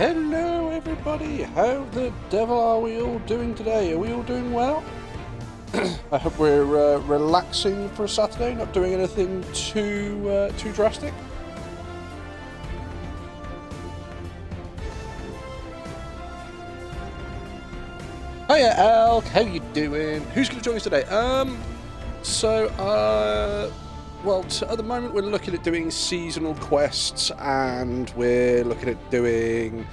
Hello everybody, how the devil are we all doing today? Are we all doing well? I hope we're relaxing for a Saturday, not doing anything too drastic. Hiya Elk, how you doing? Who's going to join us today? Well, at the moment we're looking at doing seasonal quests, and we're looking at doing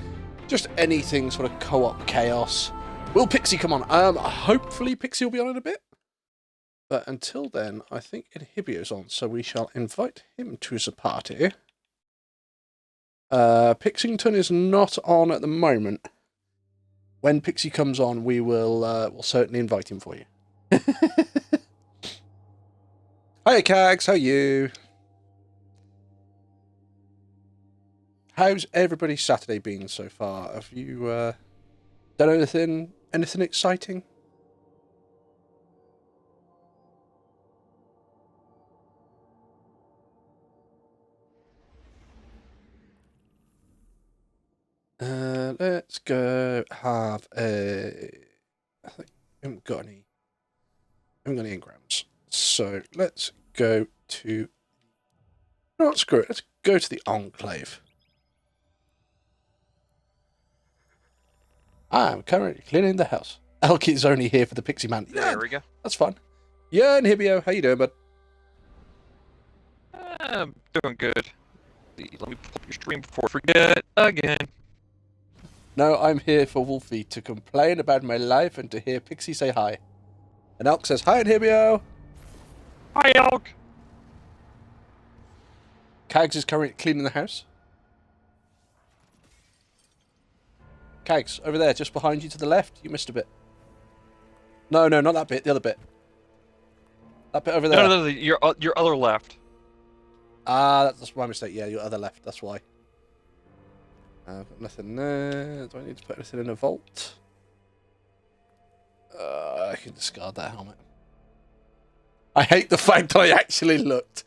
just anything sort of co-op chaos. Will Pixie come on? Hopefully Pixie will be on in a bit. But until then, I think Inhibio's on, so we shall invite him to the party. Pixington is not on at the moment. When Pixie comes on, we will we'll certainly invite him for you. Hiya, Cags, how are you? How's everybody's Saturday been so far? Have you done anything exciting? Let's go have a... I think I haven't got any engrams. So let's go to... No, screw it. Let's go to the Enclave. I'm currently cleaning the house. Elkie's only here for the Pixie Man. There we go. That's fun. Yeah, Inhibio, how you doing, bud? I'm doing good. Let me pull up your stream before I forget again. No, I'm here for Wolfie to complain about my life and to hear Pixie say hi. And Elk says, hi, Inhibio. Hi, Elk. Cags is currently cleaning the house. Cags, over there, just behind you to the left. You missed a bit. No, not that bit. The other bit. That bit over there. No, your other left. Ah, that's my mistake. Yeah, your other left. That's why. I've got nothing there. Do I need to put anything in a vault? I can discard that helmet. I hate the fact that I actually looked.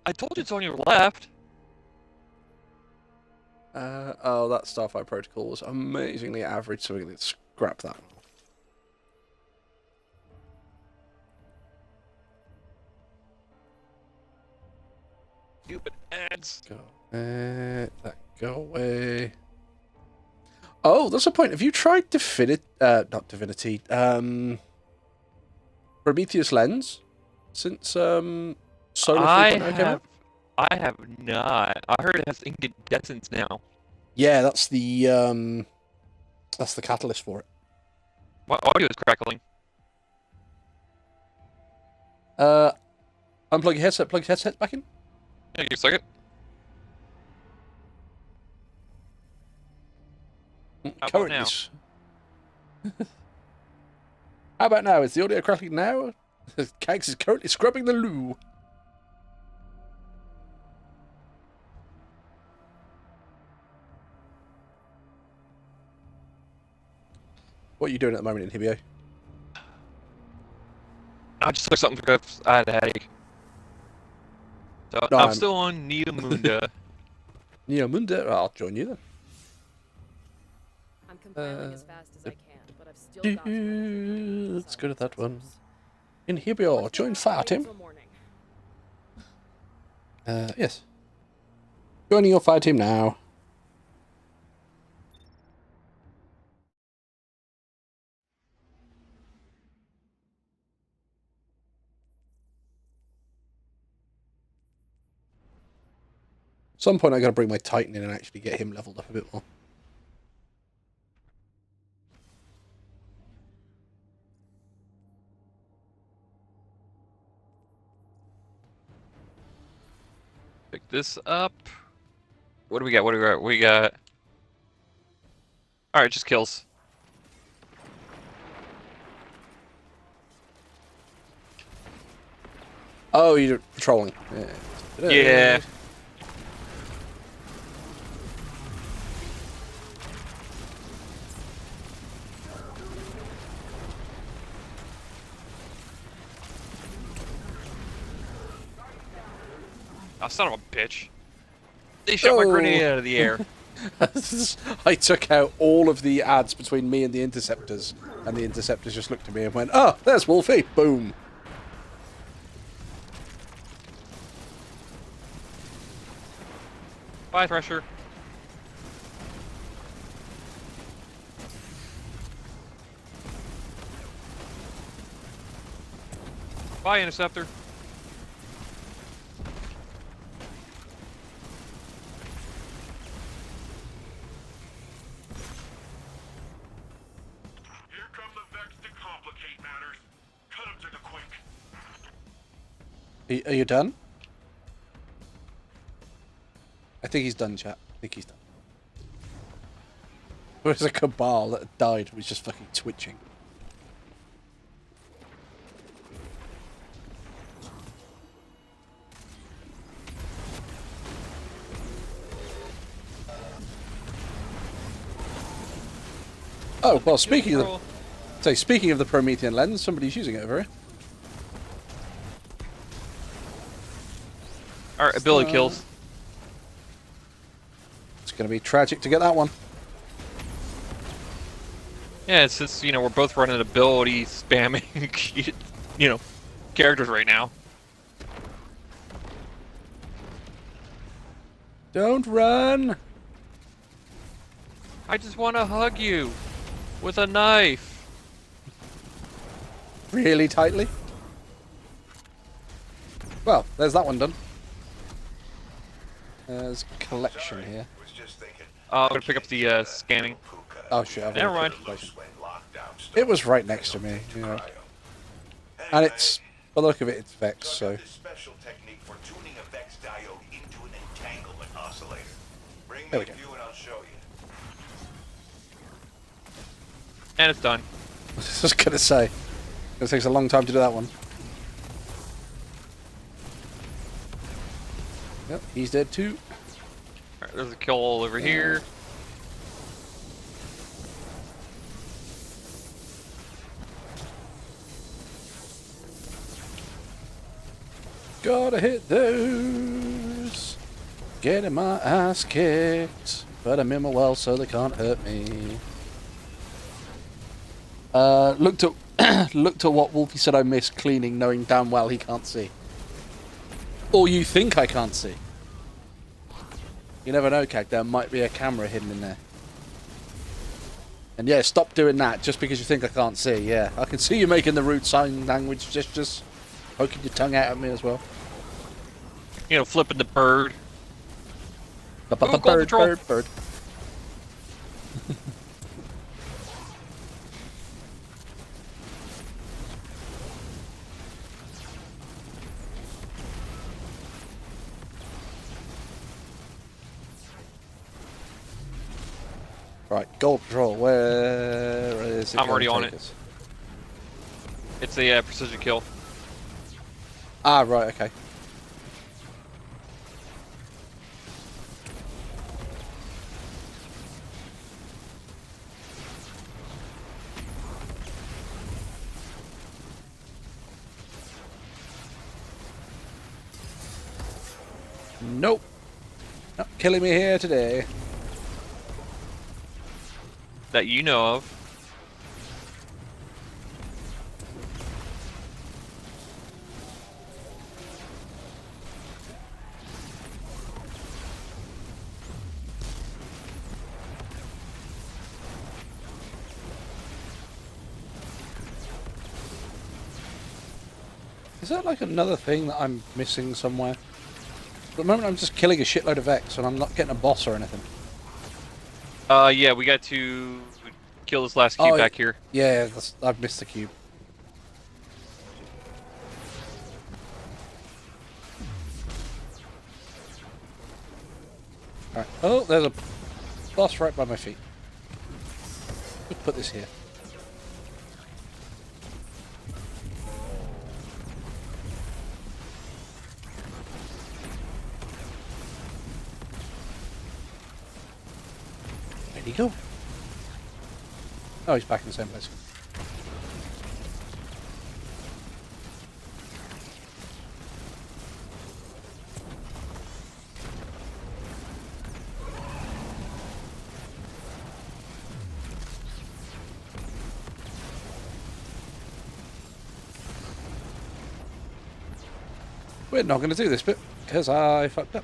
I told you it's on your left. Oh, that Starfire Protocol was amazingly average, so we can scrap that. Stupid ads. Go away. Oh, that's a point. Have you tried not Divinity, Prometheus Lens since Solar 3.0 came out? I have not. I heard it has incandescence now. Yeah, that's the catalyst for it. My audio is crackling. Unplug your headset. Plug your headset back in. Yeah, give me a second. How about now? How about now? Is the audio crackling now? Cags is currently scrubbing the loo. What are you doing at the moment, Inhibio? I just took something because I had a headache. So No, I'm still on Neomunda. Neomunda? I'll join you then. I'm compiling as fast as I can, but I've still got Let's go to that one. Inhibio, join fire team. Yes. Joining your fire team now. At some point I gotta bring my Titan in and actually get him leveled up a bit more. Pick this up. What do we got? We got... Alright, just kills. Oh, you're patrolling. Yeah. Oh, son of a bitch. They shot my grenade out of the air. I took out all of the ads between me and the interceptors, and the interceptors just looked at me and went, "Oh, there's Wolfie!" Boom. Bye, Thresher. Bye, Interceptor. Here come the Vex to complicate matters. Cut him to the quick. Are you done? I think he's done, chat. I think he's done. There's a cabal that died, was just fucking twitching. Oh, well, speaking of the Promethean lens, somebody's using it over here. Alright, ability kills. It's going to be tragic to get that one. Yeah, it's just, you know, we're both running ability spamming, you know, characters right now. Don't run! I just want to hug you with a knife. Really tightly. Well, there's that one done. There's a collection here. Was just thinking. I'm gonna pick up the scanning. Oh shit, I've Never already mind. put it in place. When lockdown started, It was right next to me, you know. And it's, by the look of it, it's Vex, so... This special technique for tuning a Vex diode into an entanglement oscillator. Bring There me we a go. few and I'll show you. And it's done. I was just gonna say. It takes a long time to do that one. Yep, he's dead too. Alright, there's a kill over here. Gotta hit those. Getting my ass kicked. But I'm in my well so they can't hurt me. Looked at what Wolfie said I missed cleaning, knowing damn well he can't see. Or you think I can't see. You never know, Cag. There might be a camera hidden in there. And yeah, stop doing that just because you think I can't see. Yeah, I can see you making the rude sign language gestures. Poking your tongue out at me as well. You know, flipping the bird. Ooh, Gold Bird, Patrol. bird, bird. Right, Gold Patrol, where is it? I'm already gonna on take it. us? It's a precision kill. Ah, right, okay. Nope. Not killing me here today. That you know of. Is that like another thing that I'm missing somewhere? At the moment I'm just killing a shitload of X and I'm not getting a boss or anything. Yeah, we got to kill this last cube back here. Yeah, I've missed the cube. Alright. Oh, there's a boss right by my feet. Let's put this here. Where'd he go? Oh, he's back in the same place. We're not going to do this bit because I fucked up.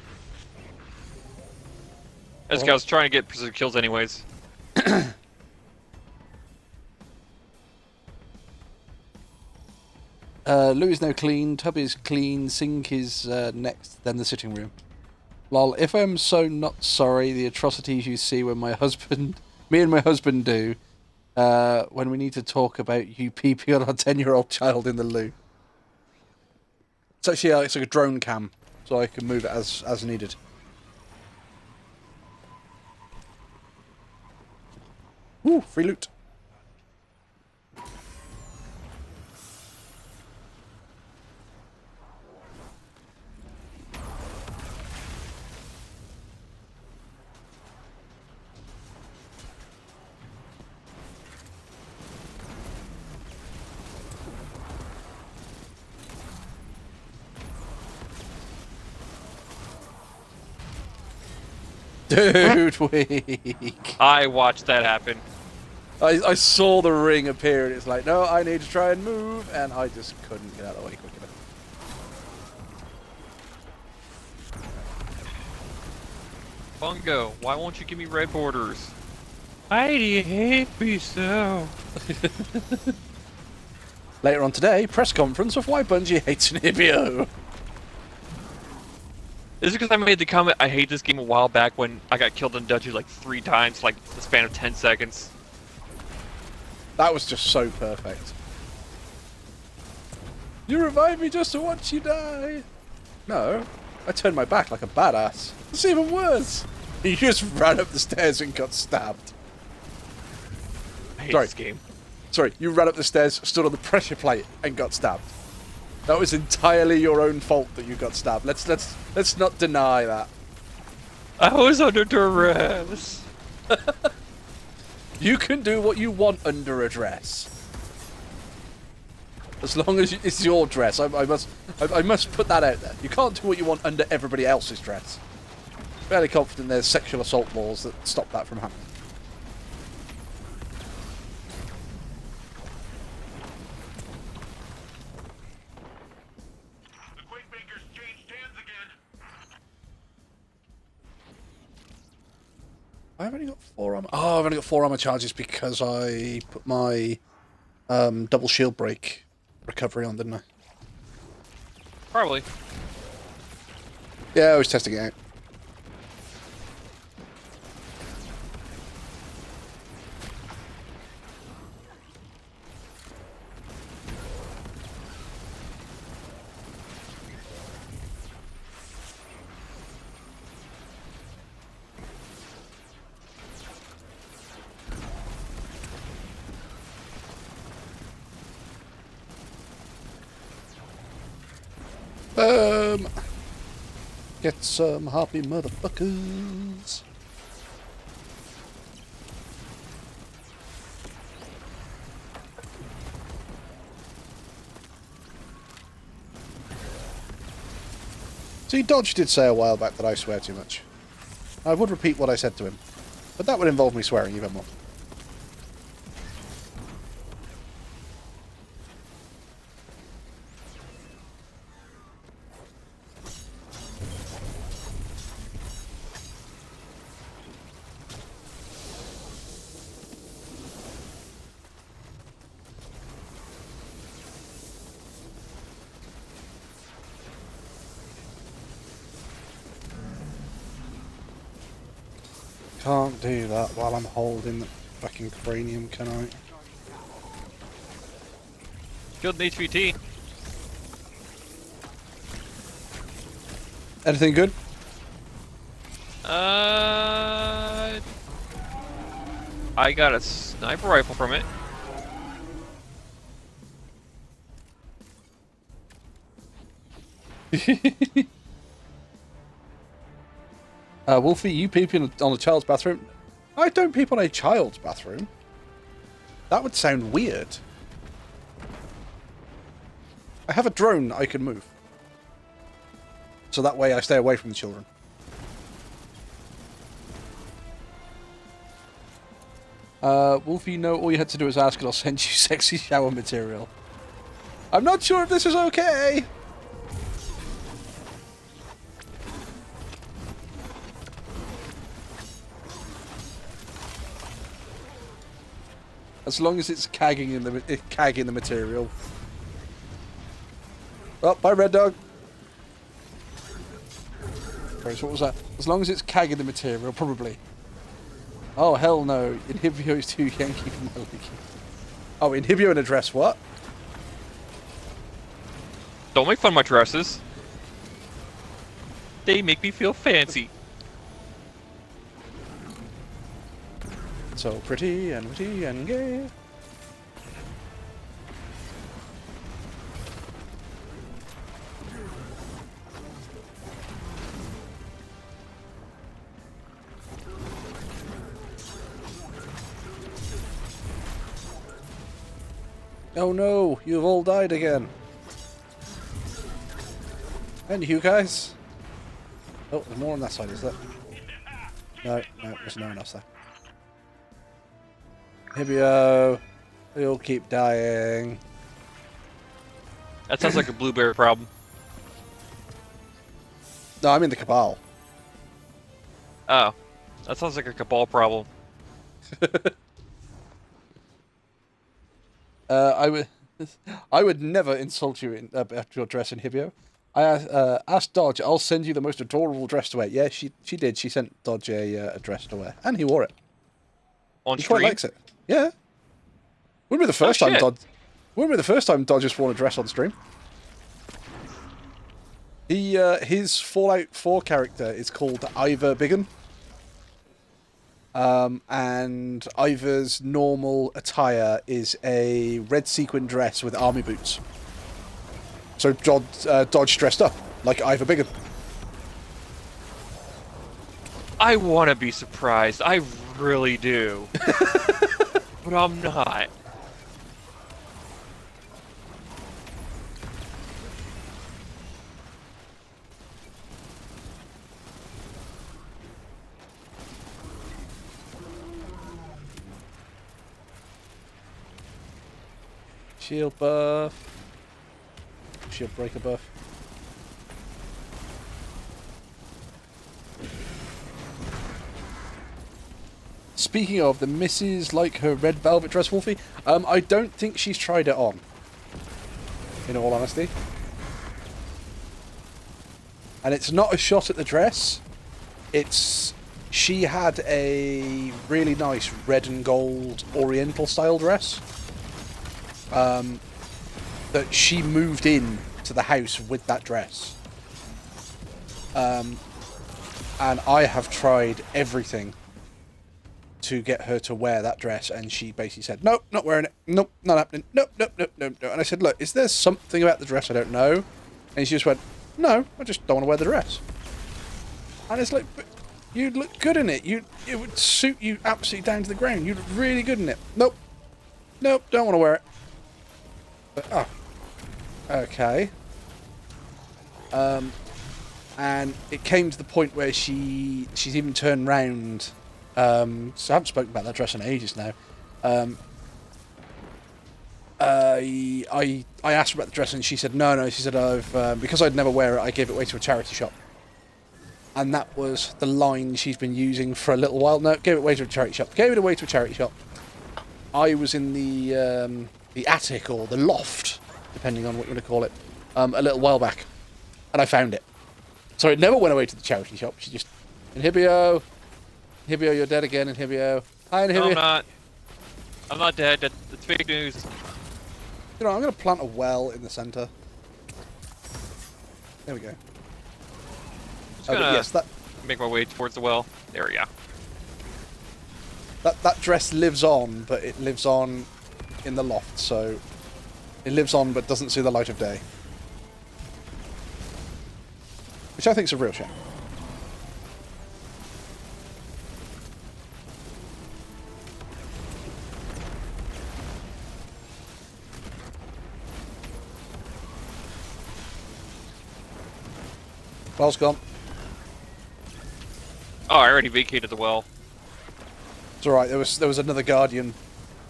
This guy was trying to get precision kills anyways. Lou is now clean, tub is clean, sink is next, then the sitting room. Lol, if I'm so not sorry, the atrocities you see when me and my husband do, when we need to talk about you peeping on our 10-year-old child in the loo. It's actually it's like a drone cam, so I can move it as needed. Woo, free loot. Dude, weak. I watched that happen. I saw the ring appear and it's like, no, I need to try and move, and I just couldn't get out of the way quick enough. Bungo, why won't you give me red borders? Why do you hate me so? Later on today, press conference of why Bungie hates Nibio. This is because I made the comment I hate this game a while back when I got killed in dungeon like 3 times, like the span of 10 seconds. That was just so perfect. You revived me just to watch you die. No, I turned my back like a badass. It's even worse. You just ran up the stairs and got stabbed. I hate Sorry. this game. Sorry, you ran up the stairs, stood on the pressure plate, and got stabbed. That was entirely your own fault that you got stabbed. Let's not deny that. I was under duress. You can do what you want under a dress, as long as it's your dress. I must put that out there. You can't do what you want under everybody else's dress. Fairly confident there's sexual assault laws that stop that from happening. The Quakemakers changed hands again. I've only got 4 armor. Oh, I've only got 4 armor charges because I put my double shield break recovery on, didn't I? Probably. Yeah, I was testing it out. Get some happy motherfuckers. See, Dodge did say a while back that I swear too much. I would repeat what I said to him, but that would involve me swearing even more. Can't do that while I'm holding the fucking cranium, can I? Killed an HVT. Anything good? I got a sniper rifle from it. Wolfie, you peeping on a child's bathroom? I don't peep on a child's bathroom. That would sound weird. I have a drone I can move. So that way I stay away from the children. Wolfie, no, all you had to do was ask and I'll send you sexy shower material. I'm not sure if this is okay. As long as it's cagging in the material. Oh, bye, Red Dog. Sorry, so what was that? As long as it's cagging the material, probably. Oh, hell no. Inhibio is too Yankee for my liking. Oh, Inhibio in a dress, what? Don't make fun of my dresses. They make me feel fancy. So pretty and witty and gay. Oh no, you've all died again. And you guys? Oh, there's more on that side, is there? No, there's no one else there. Hibio, you'll keep dying. That sounds like a blueberry problem. No, I'm in the Cabal. Oh, that sounds like a cabal problem. I would never insult you about your dress, Inhibio. I asked Dodge, I'll send you the most adorable dress to wear. Yeah, she did. She sent Dodge a dress to wear, and he wore it. On He stream? quite likes it. Yeah. Wouldn't be the first time shit. Dodge. Wouldn't be the first time Dodge has worn a dress on stream. His Fallout 4 character is called Ivor Biggin. And Ivor's normal attire is a red sequin dress with army boots. So Dodge dressed up like Ivor Biggin. I want to be surprised. I really do. But I'm not. Shield buff. Shield breaker buff. Speaking of, the missus like her red velvet dress, Wolfie. I don't think she's tried it on. In all honesty. And it's not a shot at the dress. It's... She had a really nice red and gold oriental style dress. That she moved in to the house with that dress. And I have tried everything to get her to wear that dress, and she basically said, nope, not wearing it, nope, not happening, nope, nope, nope, nope, nope. And I said, look, is there something about the dress I don't know? And she just went, no, I just don't want to wear the dress. And it's like, but you'd look good in it, it would suit you absolutely down to the ground, you'd look really good in it. Nope, nope, don't want to wear it. But, oh, okay. And it came to the point where she's even turned round. So I haven't spoken about that dress in ages now. I asked her about the dress and she said no. She said because I'd never wear it, I gave it away to a charity shop. And that was the line she's been using for a little while. No, gave it away to a charity shop. Gave it away to a charity shop. I was in the attic or the loft, depending on what you want to call it, a little while back, and I found it. So it never went away to the charity shop. She just, Inhibio, you're dead again, Inhibio. Hi, Inhibio. No, I'm not. I'm not dead. That's fake news. You know, I'm going to plant a well in the centre. There we go. Just Oh, but gonna yes, that make my way towards the well. There we go. that dress lives on, but it lives on in the loft, so it lives on but doesn't see the light of day. Which I think is a real shame. Well's gone. Oh, I already vacated the well. It's alright, there was another guardian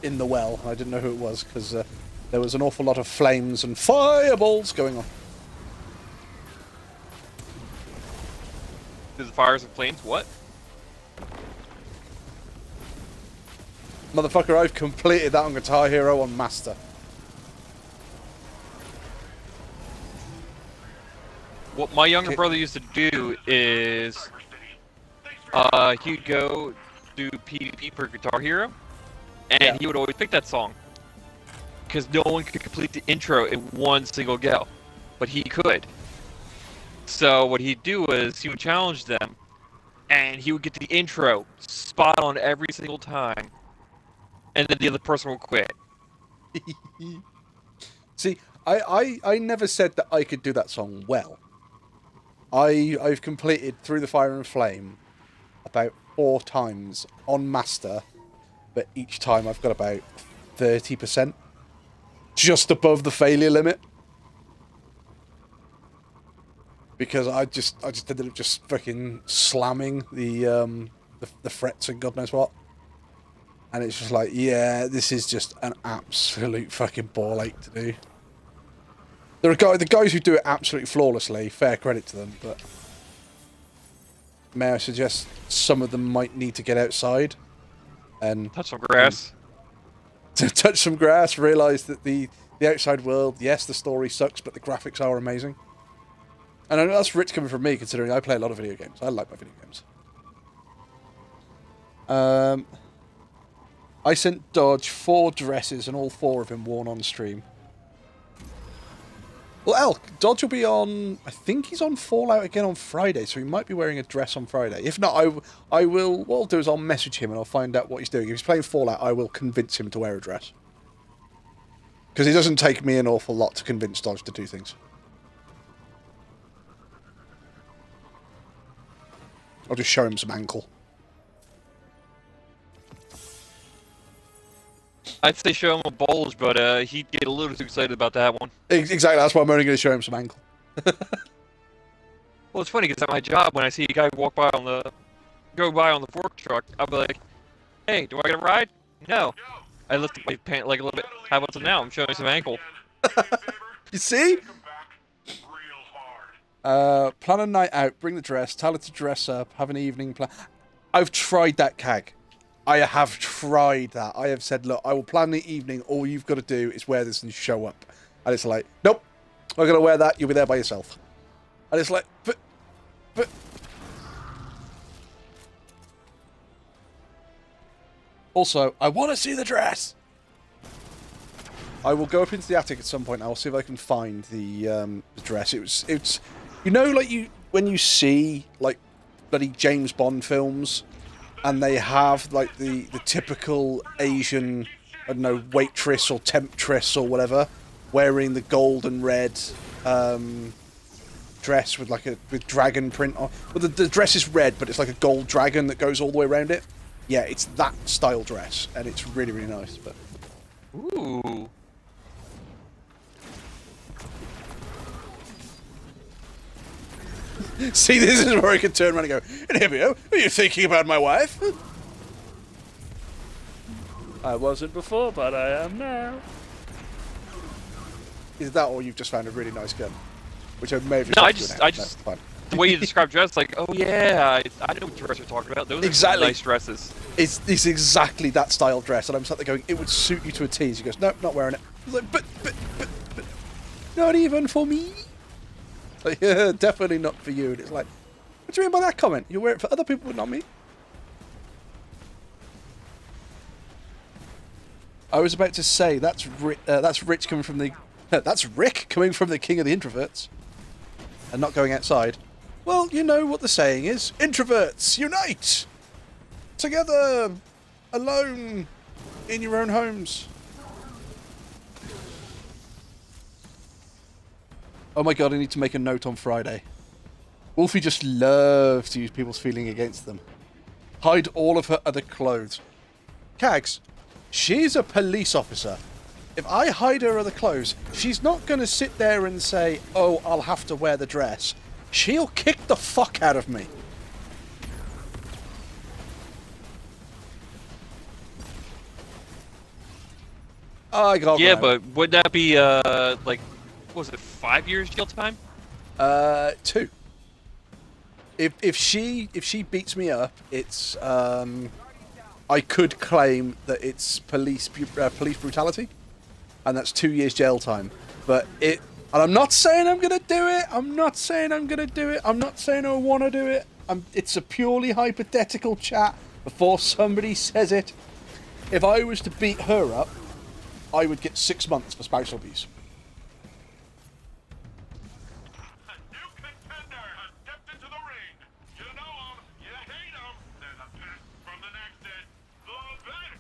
in the well. I didn't know who it was, because there was an awful lot of flames and fireballs going on. Through the fires and flames? What? Motherfucker, I've completed that on Guitar Hero on Master. What my younger brother used to do is, he'd go do PvP for Guitar Hero, and he would always pick that song. Because no one could complete the intro in one single go, but he could. So what he'd do is he would challenge them, and he would get the intro spot on every single time, and then the other person would quit. See, I never said that I could do that song well. I've completed Through the Fire and Flame about 4 times on Master, but each time I've got about 30%. Just above the failure limit. Because I just ended up just fucking slamming the frets and God knows what. And it's just like, yeah, this is just an absolute fucking ball ache to do. There are the guys who do it absolutely flawlessly, fair credit to them, but may I suggest some of them might need to get outside and touch some grass. To touch some grass, realise that the outside world, yes, the story sucks, but the graphics are amazing. And I know that's rich coming from me, considering I play a lot of video games. I like my video games. I sent Dodge 4 dresses, and all 4 of them worn on stream. Well, Elk, Dodge will be on... I think he's on Fallout again on Friday, so he might be wearing a dress on Friday. If not, I will... What I'll do is I'll message him and I'll find out what he's doing. If he's playing Fallout, I will convince him to wear a dress. Because it doesn't take me an awful lot to convince Dodge to do things. I'll just show him some ankle. I'd say show him a bulge, but he'd get a little too excited about that one. Exactly, that's why I'm only going to show him some ankle. Well, it's funny because at my job, when I see a guy go by on the fork truck, I'll be like, "Hey, do I get a ride?" No. I lifted my pant like a little bit. How about it now? I'm showing some ankle. You see? Plan a night out, bring the dress, tell her to dress up, have an evening plan. I've tried that, Cag. I have tried that. I have said, look, I will plan the evening. All you've got to do is wear this and show up. And it's like, nope, I'm going to wear that. You'll be there by yourself. And it's like, but... Also, I want to see the dress. I will go up into the attic at some point. I'll see if I can find the dress. It's you know, like when you see like bloody James Bond films, and they have like the typical Asian, I don't know, waitress or temptress or whatever, wearing the gold and red dress with like with dragon print on. Well, the dress is red, but it's like a gold dragon that goes all the way around it. Yeah, it's that style dress, and it's really, really nice. But ooh. See, this is where I can turn around and go, and here we go. Are you thinking about my wife? I wasn't before, but I am now. Is that or you've just found a really nice gun? Which I may have just... No, I just the way you describe dress, like, oh yeah, I know what dress you're talking about. Those are really nice dresses. It's exactly that style dress, and I'm sat there going, it would suit you to a T. He goes, no, not wearing it. I was like, but, not even for me. Like, yeah, definitely not for you. And it's like, what do you mean by that comment? You wear it for other people, but not me. I was about to say that's Rich coming from the that's Rick coming from the King of the Introverts, and not going outside. Well, you know what the saying is: introverts unite together, alone in your own homes. Oh my god, I need to make a note on Friday. Wolfie just loves to use people's feeling against them. Hide all of her other clothes. Cags, she's a police officer. If I hide her other clothes, she's not going to sit there and say, oh, I'll have to wear the dress. She'll kick the fuck out of me. I got yeah, but would that be, like, what was it, 5 years jail time? 2. If she beats me up, it's I I could claim that it's police brutality, and that's 2 years jail time. But and I'm not saying I'm gonna do it. I'm not saying I'm gonna do it. I'm not saying I want to do it. It's a purely hypothetical chat before somebody says it. If I was to beat her up, I would get 6 months for spousal abuse. A new contender has stepped into the ring. You know him, you hate him. There's a pack from the next is the Vex.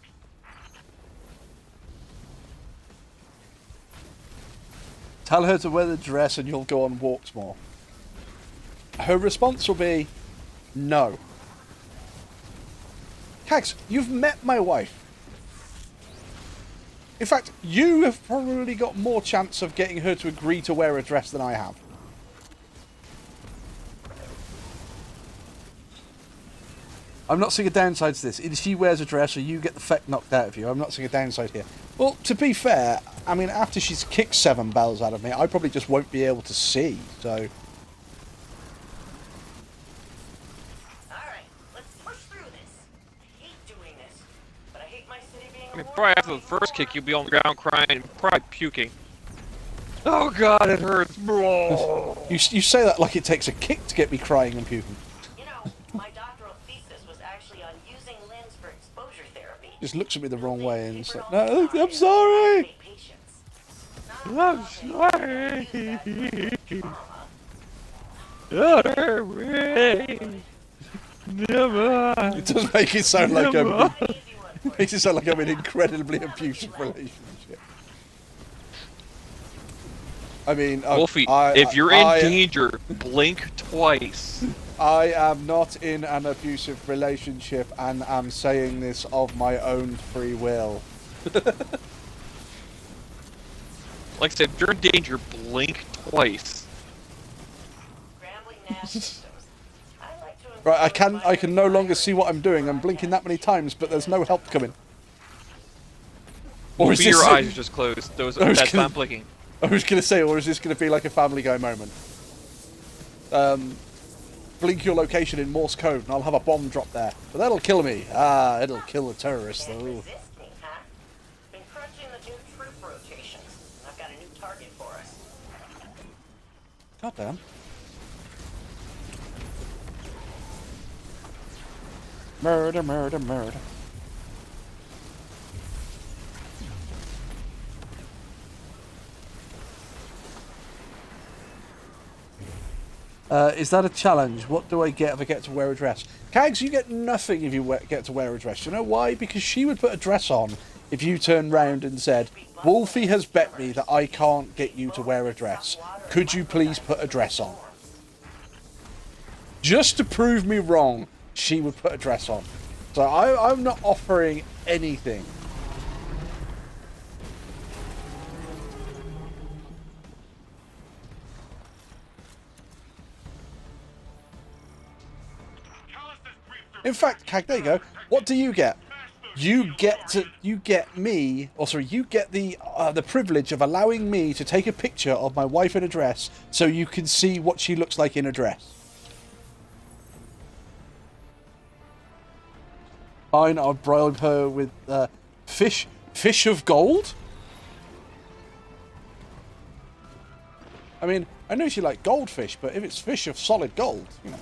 Tell her to wear the dress and you'll go on walks more. Her response will be, no. Cags, you've met my wife. In fact, you have probably got more chance of getting her to agree to wear a dress than I have. I'm not seeing a downside to this. Either she wears a dress or you get the feck knocked out of you. I'm not seeing a downside here. Well, to be fair, I mean, after she's kicked 7 bells out of me, I probably just won't be able to see, so... I mean, probably after the first kick, you'll be on the ground crying and probably puking. Oh god, it hurts. You say that like it takes a kick to get me crying and puking. You know, my doctoral thesis was actually on using lens for exposure therapy. Just looks at me the wrong way and it's like, no, I'm sorry. I'm sorry. It does make it sound like makes it sound like I'm in an incredibly abusive relationship. I mean, Wolfie, if you're in danger, blink twice. I am not in an abusive relationship, and I'm saying this of my own free will. Like I said, if you're in danger, blink twice. Right, I can no longer see what I'm doing. I'm blinking that many times, but there's no help coming. Or Maybe your eyes are just closed. That's not blinking. I was going to say, or is this going to be like a Family Guy moment? Blink your location in Morse code, and I'll have a bomb drop there. But that'll kill me. Ah, it'll kill the terrorists, though. Been crunching the new troop rotations. I've got a new target for us. God damn. Murder, murder, murder. Is that a challenge? What do I get if I get to wear a dress? Cags, you get nothing if you get to wear a dress. You know why? Because she would put a dress on if you turned round and said, Wolfie has bet me that I can't get you to wear a dress. Could you please put a dress on? Just to prove me wrong, she would put a dress on. So I'm not offering anything. In fact, Cag, there you go. What do you get? You get the privilege of allowing me to take a picture of my wife in a dress so you can see what she looks like in a dress. Fine, I'll bribe her with fish of gold. I mean, I know she likes goldfish, but if it's fish of solid gold, you know.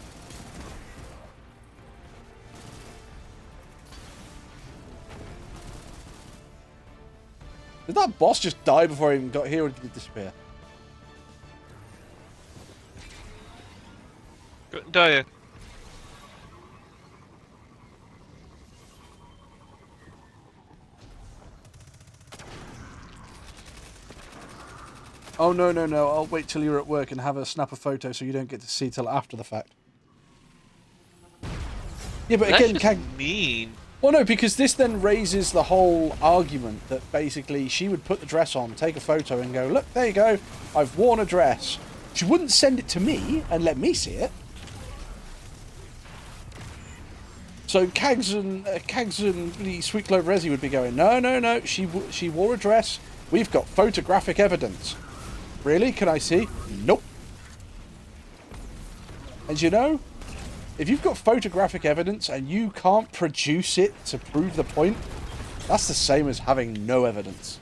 Did that boss just die before I even got here, or did it disappear? Couldn't tell you. Oh, no. I'll wait till you're at work and have a snap a photo so you don't get to see till after the fact. Yeah, but That's again, just mean. Well, no, because this then raises the whole argument that basically she would put the dress on, take a photo and go, look, there you go, I've worn a dress. She wouldn't send it to me and let me see it. So Cags and the Sweet Clover Resi would be going, no, she wore a dress. We've got photographic evidence. Really? Can I see? Nope. And you know, If you've got photographic evidence and you can't produce it to prove the point, that's the same as having no evidence.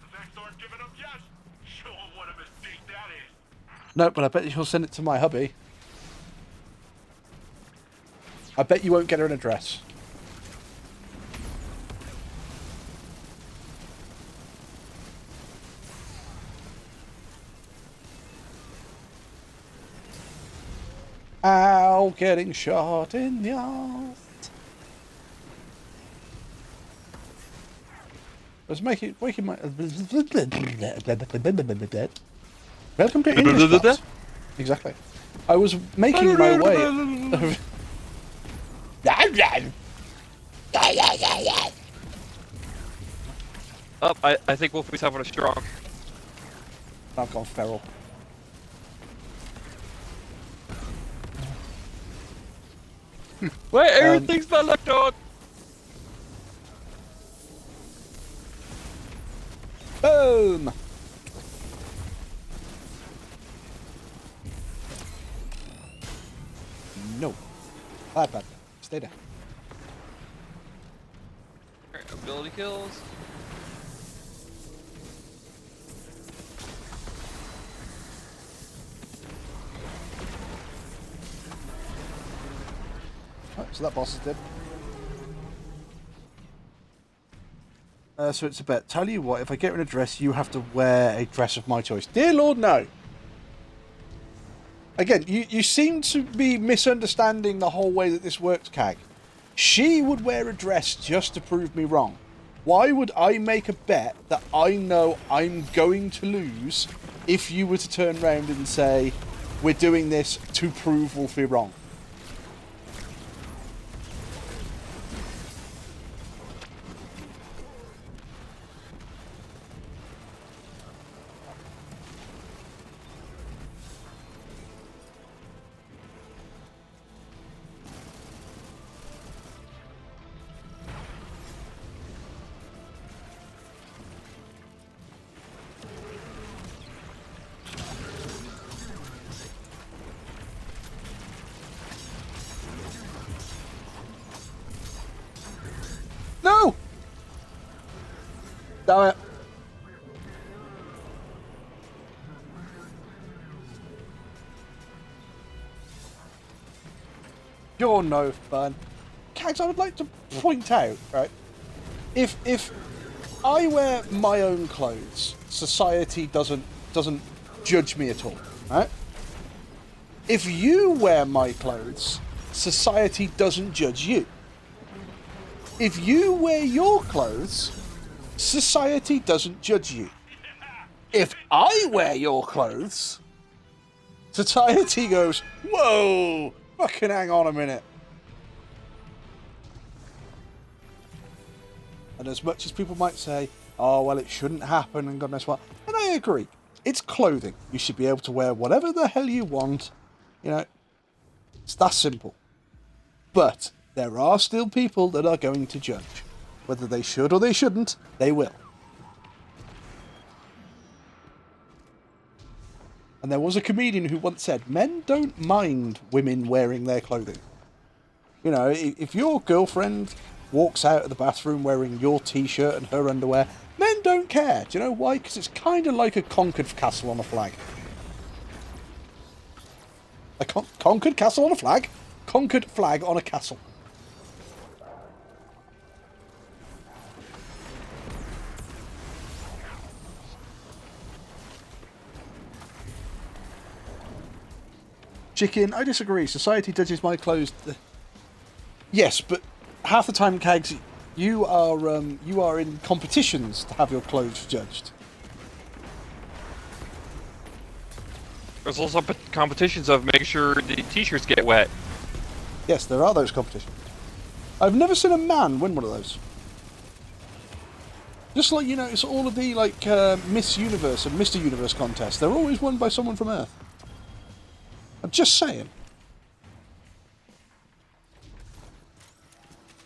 The next aren't giving up yet. Show 'em what a mistake that is. No, but I bet you'll send it to my hubby. I bet you won't get her an address. Ow, getting shot in the arse. I was waking my... Welcome to English class. Exactly. I was making my way... Oh, I think Wolfie's having a strong. I've gone feral. Wait, everything's not locked on! Boom! No. Bad. Stay there. Alright, ability kills. Oh, so that boss is dead. So it's a bet. Tell you what, if I get an address, you have to wear a dress of my choice. Dear Lord, no. Again, you seem to be misunderstanding the whole way that this works, Cag. She would wear a dress just to prove me wrong. Why would I make a bet that I know I'm going to lose if you were to turn around and say, we're doing this to prove Wolfie wrong? No! Damn it. You're no fun. Cags, I would like to point out, right? If I wear my own clothes, society doesn't judge me at all, right? If you wear my clothes, society doesn't judge you. If you wear your clothes, society doesn't judge you. If I wear your clothes, society goes, whoa, fucking hang on a minute. And as much as people might say, oh, well, it shouldn't happen and God knows what, and I agree. It's clothing. You should be able to wear whatever the hell you want. You know, it's that simple. But there are still people that are going to judge. Whether they should or they shouldn't, they will. And there was a comedian who once said, men don't mind women wearing their clothing. You know, if your girlfriend walks out of the bathroom wearing your t-shirt and her underwear, men don't care. Do you know why? Because it's kind of like a conquered castle on a flag. A conquered castle on a flag? Conquered flag on a castle. Chicken, I disagree. Society judges my clothes. Yes, but half the time, Cags, you are in competitions to have your clothes judged. There's also competitions of making sure the t-shirts get wet. Yes, there are those competitions. I've never seen a man win one of those. Just like, you know, it's all of the, like, Miss Universe and Mr. Universe contests. They're always won by someone from Earth. I'm just saying.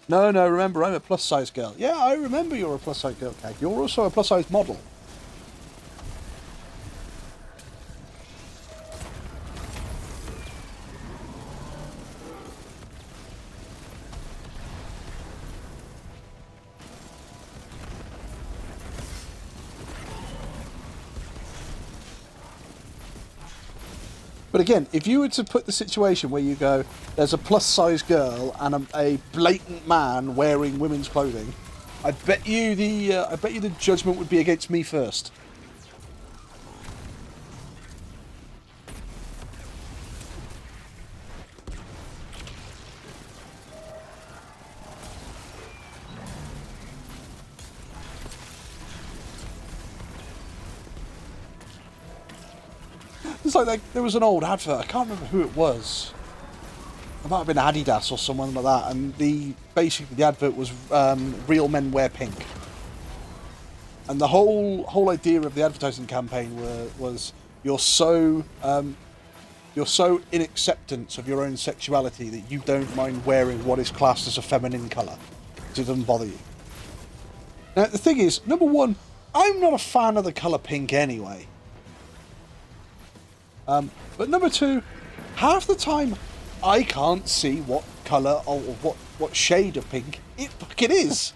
No, remember, I'm a plus-size girl. Yeah, I remember you're a plus-size girl, Kate. You're also a plus-size model. But again, if you were to put the situation where you go, there's a plus-size girl and a blatant man wearing women's clothing, I bet you the judgment would be against me first. It's like there was an old advert. I can't remember who it was. It might have been Adidas or someone like that. And basically the advert was "Real Men Wear Pink." And the whole idea of the advertising campaign was you're so in acceptance of your own sexuality that you don't mind wearing what is classed as a feminine colour. It doesn't bother you. Now the thing is, number one, I'm not a fan of the colour pink anyway. But number two, half the time I can't see what colour or what shade of pink it fucking is.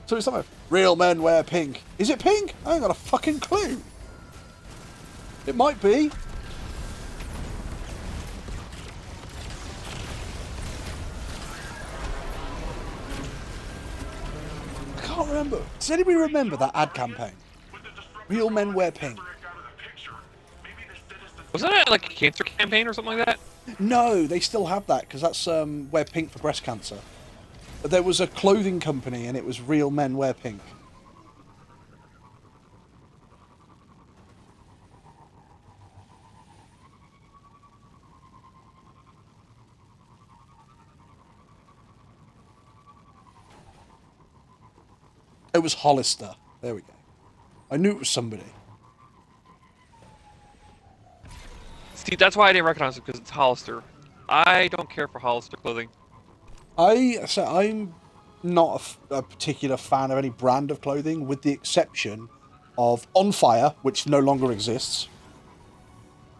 So it's like, real men wear pink. Is it pink? I ain't got a fucking clue. It might be. I can't remember. Does anybody remember that ad campaign? Real men wear pink. Wasn't it like a cancer campaign or something like that? No, they still have that because that's wear pink for breast cancer. But there was a clothing company and it was real men wear pink. It was Hollister. There we go. I knew it was somebody. See, that's why I didn't recognize it, because it's Hollister. I don't care for Hollister clothing. I'm not a particular fan of any brand of clothing, with the exception of On Fire, which no longer exists,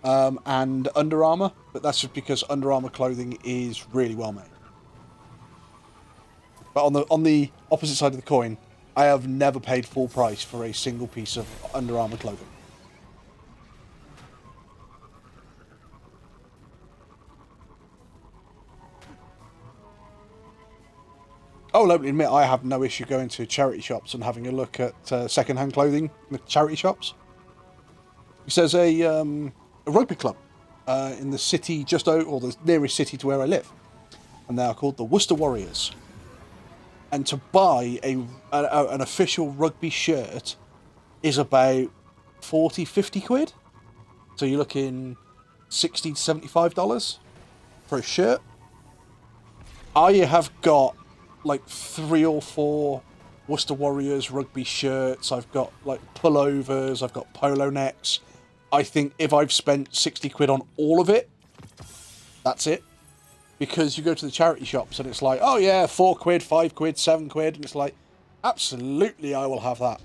and Under Armour. But that's just because Under Armour clothing is really well made. But on the opposite side of the coin, I have never paid full price for a single piece of Under Armour clothing. Oh, let me admit, I have no issue going to charity shops and having a look at second-hand clothing in the charity shops. There's a rugby club in the city or the nearest city to where I live, and they are called the Worcester Warriors. And to buy an official rugby shirt is about 40, 50 quid. So you're looking $60 to $75 for a shirt. I have got like 3 or 4 Worcester Warriors rugby shirts. I've got like pullovers. I've got polo necks. I think if I've spent 60 quid on all of it, that's it. Because you go to the charity shops and it's like, oh yeah, 4 quid, 5 quid, 7 quid. And it's like, absolutely, I will have that.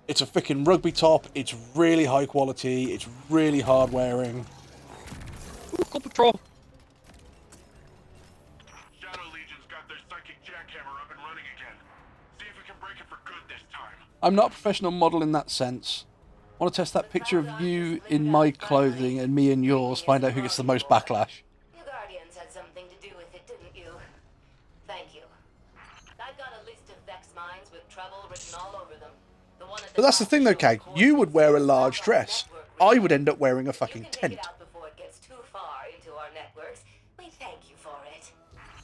It's a freaking rugby top. It's really high quality. It's really hard wearing. Ooh, cool patrol. Shadow Legion's got their psychic jackhammer up and running again. See if we can break it for good this time. I'm not a professional model in that sense. I want to test that picture of you in my clothing and me in yours, find out who gets the most backlash. You Guardians had something to do with it, didn't you? Thank you. I've got a list of Vex mines with trouble written all over them. The one at But that's the top thing though, shows Kate. course You would wear a and large our dress. network I with would end up wearing a You fucking can take tent. it out before it gets too far into our networks. We thank you for it.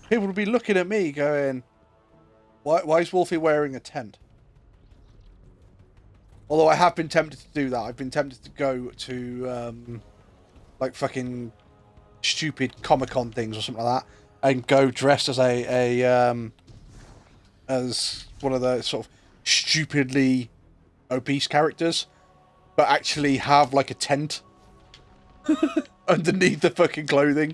People would be looking at me going, why is Wolfie wearing a tent? Although I have been tempted to do that. I've been tempted to go to, like, fucking stupid Comic-Con things or something like that, and go dressed as as one of the sort of stupidly obese characters, but actually have, like, a tent underneath the fucking clothing.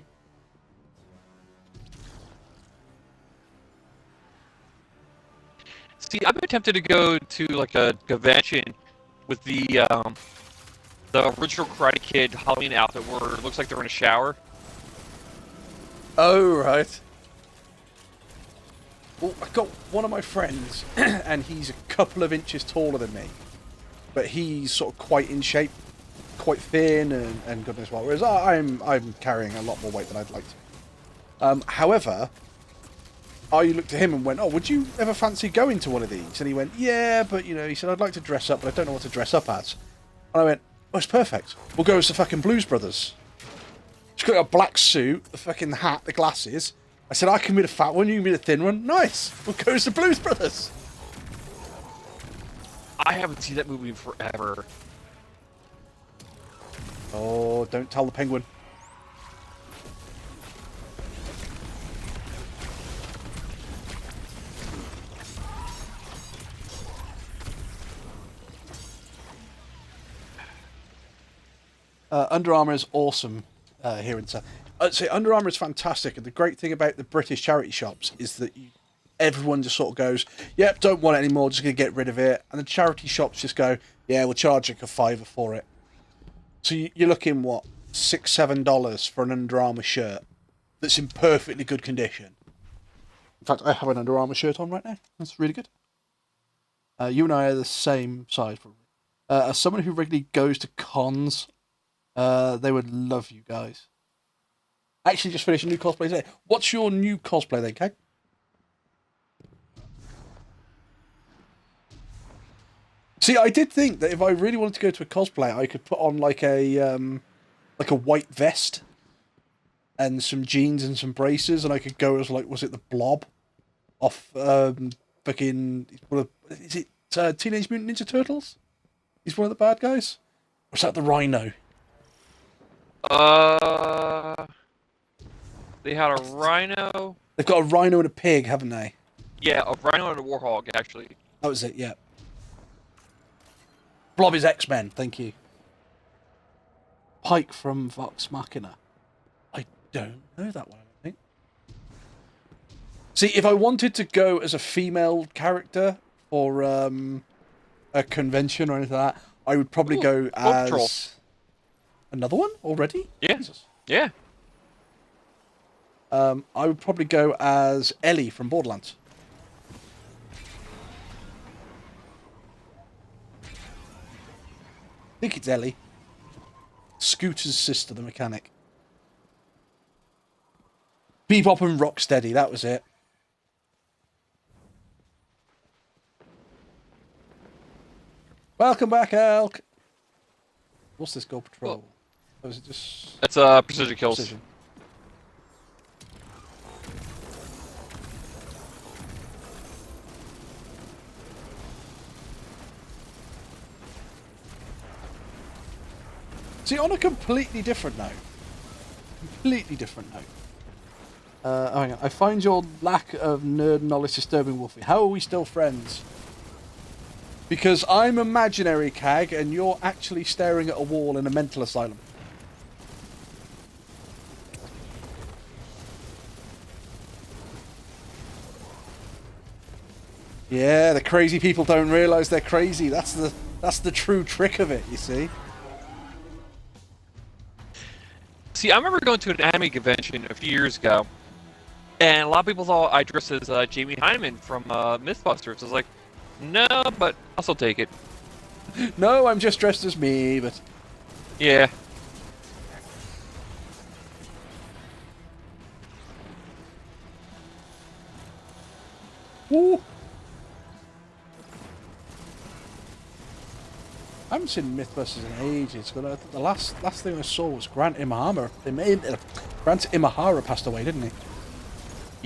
See, I've been tempted to go to like a convention with the original Karate Kid Halloween outfit where it looks like they're in a shower. Oh, right. Well, I got one of my friends, and he's a couple of inches taller than me, but he's sort of quite in shape, quite thin, and goodness what. Whereas I'm carrying a lot more weight than I'd like to. However, I looked at him and went, "Oh, would you ever fancy going to one of these?" And he went, "Yeah, but he said I'd like to dress up, but I don't know what to dress up as." And I went, "Oh, it's perfect. We'll go as the fucking Blues Brothers." She's got a black suit, the fucking hat, the glasses. I said, I can be the fat one, you can be the thin one. Nice. We'll go as the Blues Brothers. I haven't seen that movie in forever. Oh, don't tell the penguin. Under Armour is awesome here in South. I'd say Under Armour is fantastic, and the great thing about the British charity shops is that everyone just sort of goes, "Yep, don't want it anymore, just gonna get rid of it," and the charity shops just go, "Yeah, we'll charge like a £5 for it." So you're looking what, $6-7 for an Under Armour shirt that's in perfectly good condition. In fact, I have an Under Armour shirt on right now. That's really good. You and I are the same size, probably. As someone who regularly goes to cons, they would love you guys. Actually, just finished a new cosplay today. What's your new cosplay then, Kay? See, I did think that if I really wanted to go to a cosplay, I could put on like a white vest and some jeans and some braces, and I could go as like, was it the Blob off fucking is it Teenage Mutant Ninja Turtles? He's one of the bad guys. Or is that the Rhino? They had a rhino. They've got a rhino and a pig, haven't they? Yeah, a rhino and a warhog, actually. That was it, yeah. Blob is X-Men, thank you. Pike from Vox Machina. I don't know that one, I think. See, if I wanted to go as a female character for a convention or anything like that, I would probably go as... Troll. Another one already? Yeah. Jesus. Yeah. I would probably go as Ellie from Borderlands. I think it's Ellie. Scooter's sister, the mechanic. Bebop and Rocksteady, that was it. Welcome back, Elk. What's this Go Patrol? Or is it just... It's precision kills. Precision. See, on a completely different note. Hang on. I find your lack of nerd knowledge disturbing, Wolfie. How are we still friends? Because I'm imaginary, Cag, and you're actually staring at a wall in a mental asylum. Yeah, the crazy people don't realise they're crazy. That's the true trick of it, you see. See, I remember going to an anime convention a few years ago, and a lot of people thought I dressed as Jamie Hyneman from Mythbusters. I was like, no, but I'll still take it. No, I'm just dressed as me, but... Yeah. Woo! I haven't seen Mythbusters in ages. But the last thing I saw was Grant Imahara. Grant Imahara passed away, didn't he?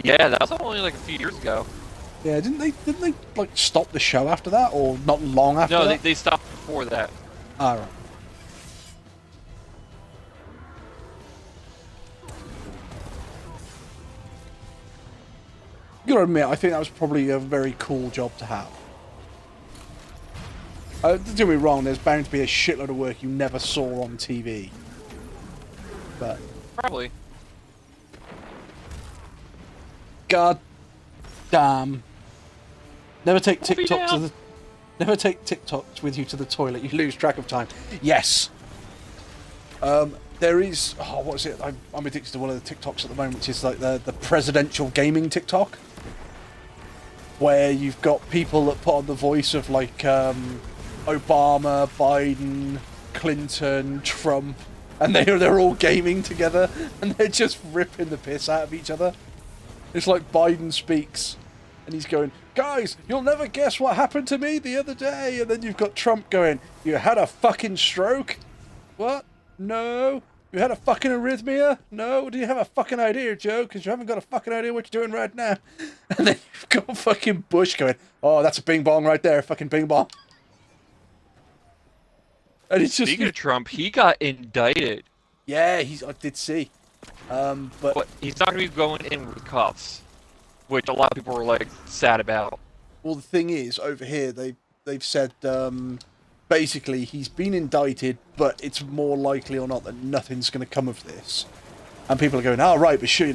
Yeah, that was only like a few years ago. Yeah, didn't they like stop the show after that, or not long after No, that? they stopped before that. Ah, right. You gotta admit, I think that was probably a very cool job to have. Don't get me wrong, there's bound to be a shitload of work you never saw on TV. But... Probably. God damn. Never take Coffee TikTok to now. the. Never take TikToks with you to the toilet. You lose track of time. Yes. There is. Oh, what is it? I'm addicted to one of the TikToks at the moment, which is like the presidential gaming TikTok, where you've got people that put on the voice of like Obama, Biden, Clinton, Trump, and they're all gaming together, and they're just ripping the piss out of each other. It's like Biden speaks, and he's going, "Guys, you'll never guess what happened to me the other day," and then you've got Trump going, "You had a fucking stroke? What? No. You had a fucking arrhythmia? No. Do you have a fucking idea, Joe? Because you haven't got a fucking idea what you're doing right now." And then you've got fucking Bush going, "Oh, that's a bing bong right there, fucking bing bong." And it's just, Speaking of Trump, he got indicted, yeah, I did see, but but he's not going to be going in with cuffs, which a lot of people were like sad about. well, the thing is, over here they've said basically he's been indicted, but it's more likely or not that nothing's going to come of this. And people are going, "Oh, right, but sure,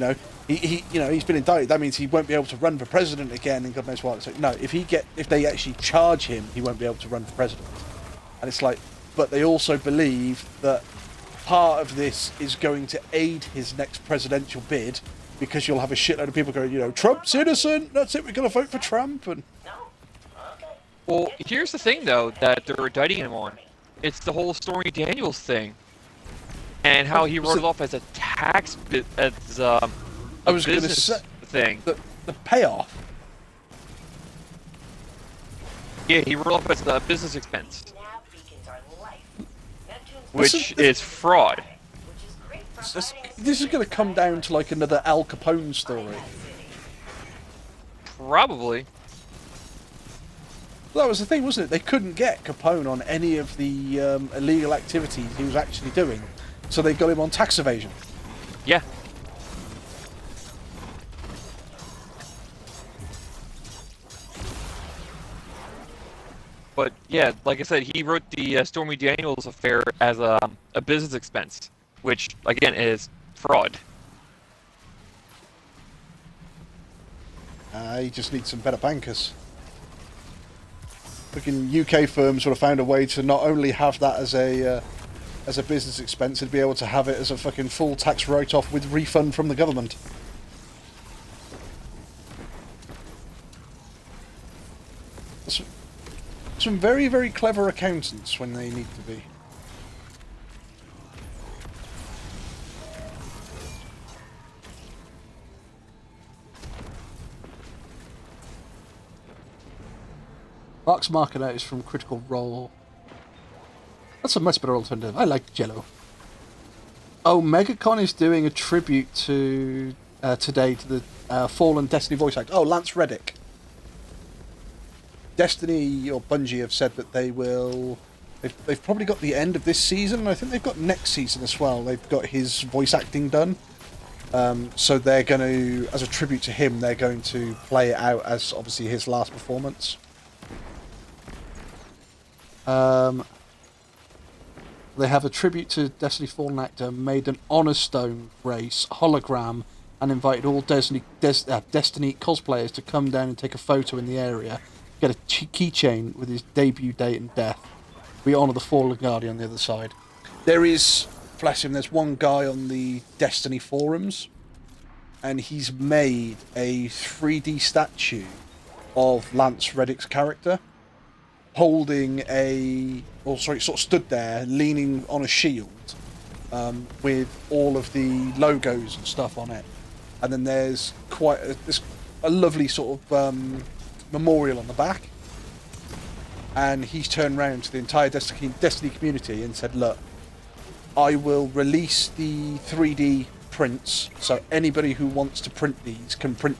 he's been indicted. That means he won't be able to run for president again." And God knows what. It's like, no, if they actually charge him, he won't be able to run for president. And it's like, but they also believe that part of this is going to aid his next presidential bid, because you'll have a shitload of people going, "Trump's innocent. That's it. We're going to vote for Trump." And Well, here's the thing though that they're indicting him on. It's the whole Stormy Daniels thing, and how he wrote it off as a I was going to business say thing. the payoff. Yeah, he wrote off as a business expense, Nav beacons are life. Neptune's which is fraud. which is great for This is going to come down to like another Al Capone story. Probably. Well, that was the thing, wasn't it? They couldn't get Capone on any of the illegal activities he was actually doing, so they got him on tax evasion. Yeah. But yeah, like I said, he wrote the Stormy Daniels affair as a business expense, which again is fraud. You just need some better bankers. Fucking UK firms would have found a way to not only have that as a business expense, they'd be able to have it as a fucking full tax write-off with refund from the government. Some very, very clever accountants when they need to be. Mark's market out is from Critical Role. That's a much better alternative. I like Jello. Oh, Megacon is doing a tribute to today to the fallen Destiny voice actor. Oh, Lance Reddick. Destiny or Bungie have said that they will. They've probably got the end of this season, and I think they've got next season as well. They've got his voice acting done. So they're going to, as a tribute to him, they're going to play it out as obviously his last performance. They have a tribute to Destiny Fallen actor, made an Honor Stone race hologram, and invited all Destiny cosplayers to come down and take a photo in the area. Get a keychain with his debut date and death. We honour the Fallen Guardian on the other side. There is, bless him, there's one guy on the Destiny forums, and he's made a 3D statue of Lance Reddick's character, holding sort of stood there, leaning on a shield, with all of the logos and stuff on it. And then there's quite a lovely sort of memorial on the back. And he's turned around to the entire Destiny community and said, "Look, I will release the 3D prints, so anybody who wants to print these can print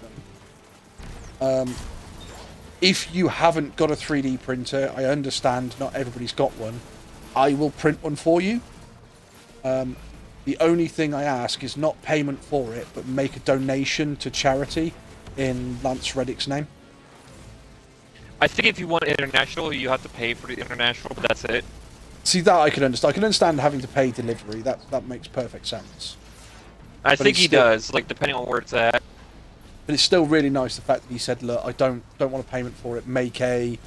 them. If you haven't got a 3D printer, I understand not everybody's got one. I will print one for you. The only thing I ask is not payment for it, but make a donation to charity in Lance Reddick's name." I think if you want international, you have to pay for the international, but that's it. See, that I can understand. I can understand having to pay delivery. That makes perfect sense. I But think he's he still- does, like depending on where it's at. But it's still really nice the fact that he said, "Look, I don't want a payment for it. Make a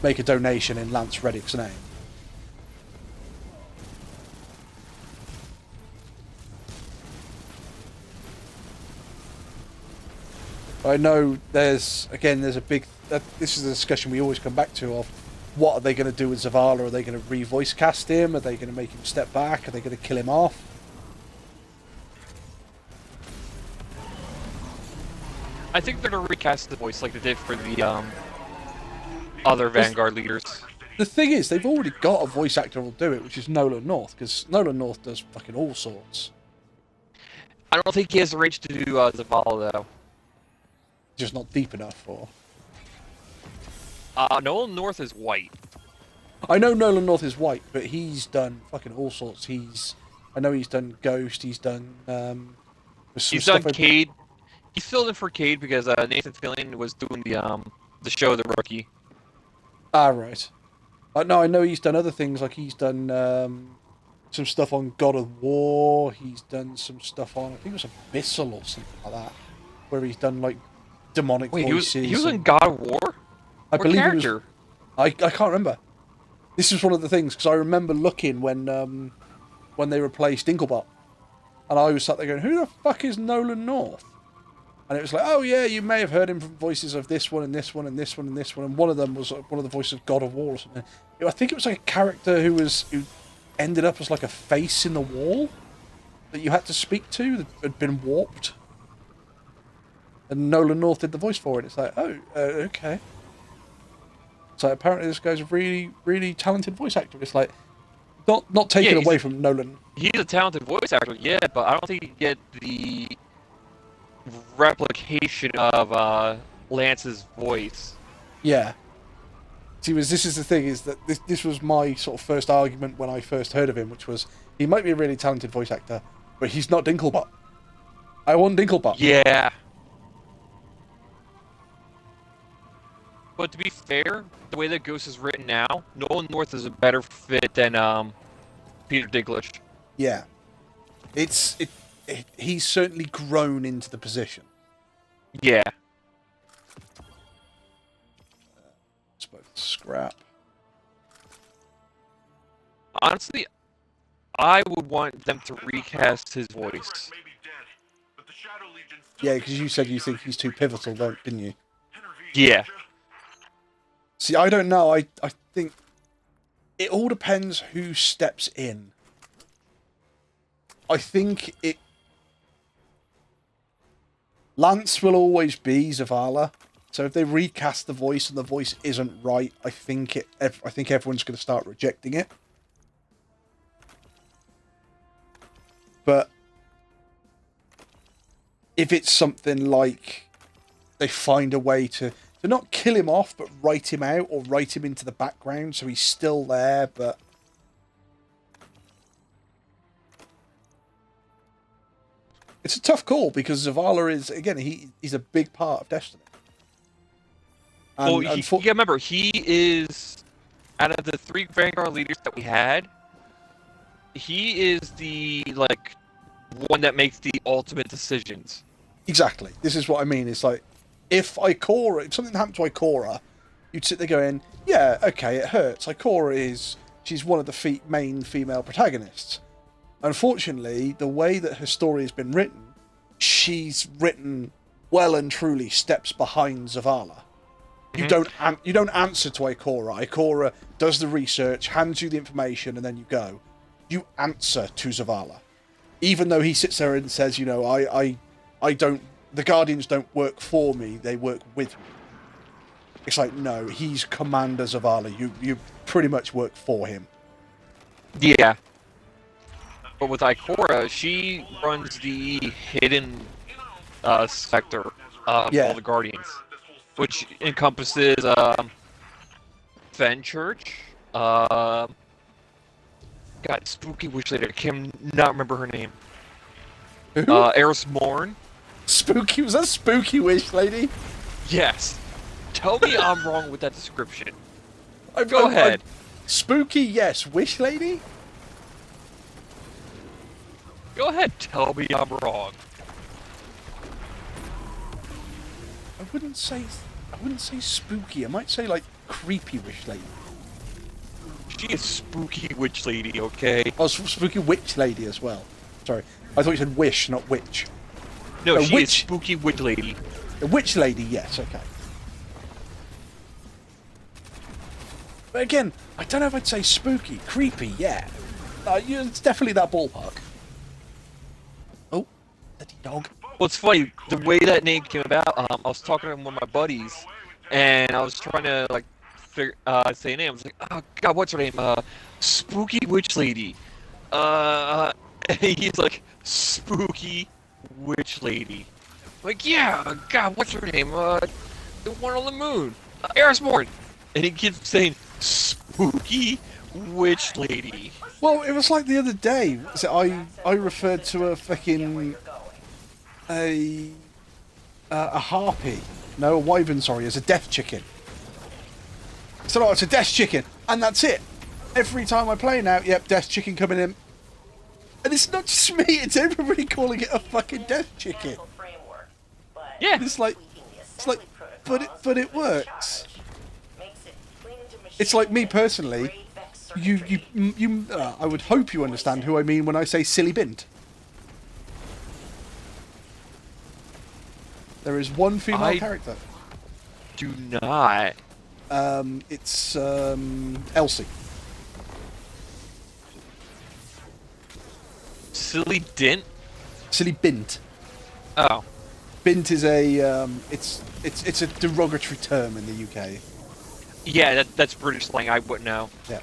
donation in Lance Reddick's name." I know there's a big. This is a discussion we always come back to of what are they going to do with Zavala? Are they going to re-voice cast him? Are they going to make him step back? Are they going to kill him off? I think they're gonna recast the voice like they did for the other Vanguard leaders. The thing is, they've already got a voice actor who'll do it, which is Nolan North, because Nolan North does fucking all sorts. I don't think he has the range to do Zavala though. Just not deep enough for. Nolan North is white. I know Nolan North is white, but he's done fucking all sorts. I know he's done Ghost. He's done. He's done Cade. He filled in for Cade because Nathan Fillion was doing the show The Rookie. Ah, right. No, I know he's done other things, like he's done some stuff on God of War. He's done some stuff on, I think it was Abyssal or something like that, where he's done like demonic voices. He was in God of War. I believe character? I can't remember. This is one of the things because I remember looking when they replaced Dinklebot, and I was sat there going, "Who the fuck is Nolan North?" And it was like, "Oh yeah, you may have heard him from voices of this one and this one and this one and this one." And one of them was one of the voices of God of War or something. I think it was like a character who ended up as like a face in the wall that you had to speak to that had been warped. And Nolan North did the voice for it. It's like, oh, okay. So apparently this guy's a really, really talented voice actor. It's like, not taken away from Nolan. He's a talented voice actor, yeah, but I don't think you get the replication of Lance's voice. Yeah. See, this is the thing, is that this was my sort of first argument when I first heard of him, which was, he might be a really talented voice actor, but he's not Dinklebot. I want Dinklebot. Yeah. But to be fair, the way that Ghost is written now, Nolan North is a better fit than Peter Dinklage. Yeah. He's certainly grown into the position. Yeah. It's both scrap. Honestly, I would want them to recast his voice. Yeah, because you said you think he's too pivotal, didn't you? Yeah. See, I don't know. I think it all depends who steps in. I think Lance will always be Zavala. So if they recast the voice and the voice isn't right, I think everyone's going to start rejecting it. But if it's something like they find a way to not kill him off, but write him out or write him into the background so he's still there, but it's a tough call because Zavala is, again, he's a big part of Destiny. And, Well, remember, he is, out of the 3 Vanguard leaders that we had, he is the, one that makes the ultimate decisions. Exactly. This is what I mean. It's like, if something happened to Ikora, you'd sit there going, yeah, okay, it hurts. She's one of the main female protagonists. Unfortunately, the way that her story has been written, she's written well and truly steps behind Zavala. You don't answer to Ikora. Ikora does the research, hands you the information, and then you go. You answer to Zavala. Even though he sits there and says, I don't, the Guardians don't work for me, they work with me. It's like, no, he's Commander Zavala. You pretty much work for him. Yeah. But with Ikora, she runs the hidden sector of all the Guardians, which encompasses Fenchurch, Spooky Wish Lady, I cannot remember her name. Eris Morn. Spooky, was that Spooky Wish Lady? Yes. Tell me I'm wrong with that description. Go ahead. Spooky, yes. Wish Lady? Go ahead, tell me I'm wrong. wouldn't say spooky. I might say like creepy witch lady. She is spooky witch lady, okay? Oh, spooky witch lady as well. Sorry, I thought you said wish, not witch. No, A she is witch. spooky witch lady. A witch lady, yes, okay. But again, I don't know if I'd say spooky, creepy. Yeah, it's definitely that ballpark. Oh, dirty dog. Well, it's funny, the way that name came about, I was talking to one of my buddies, and I was trying to, like, say a name. I was like, oh, God, what's her name? Spooky Witch Lady. And he's like, Spooky Witch Lady. I'm like, yeah, God, what's her name? The one on the moon. Erisborn. And he keeps saying, Spooky Witch Lady. Well, it was like the other day. So I referred to a fucking a harpy, no, a wyvern, sorry, as a death chicken. So no, it's a death chicken, and that's it. Every time I play now, yep, death chicken coming in. And it's not just me, it's everybody calling it a fucking death chicken. Yeah. It's like, but it works. It's like me personally. I would hope you understand who I mean when I say silly bint. There is one female character. Do not. It's Elsie. Silly Dint? Silly bint. Oh. Bint is a it's a derogatory term in the UK. Yeah, that's British slang. I wouldn't know. Yeah.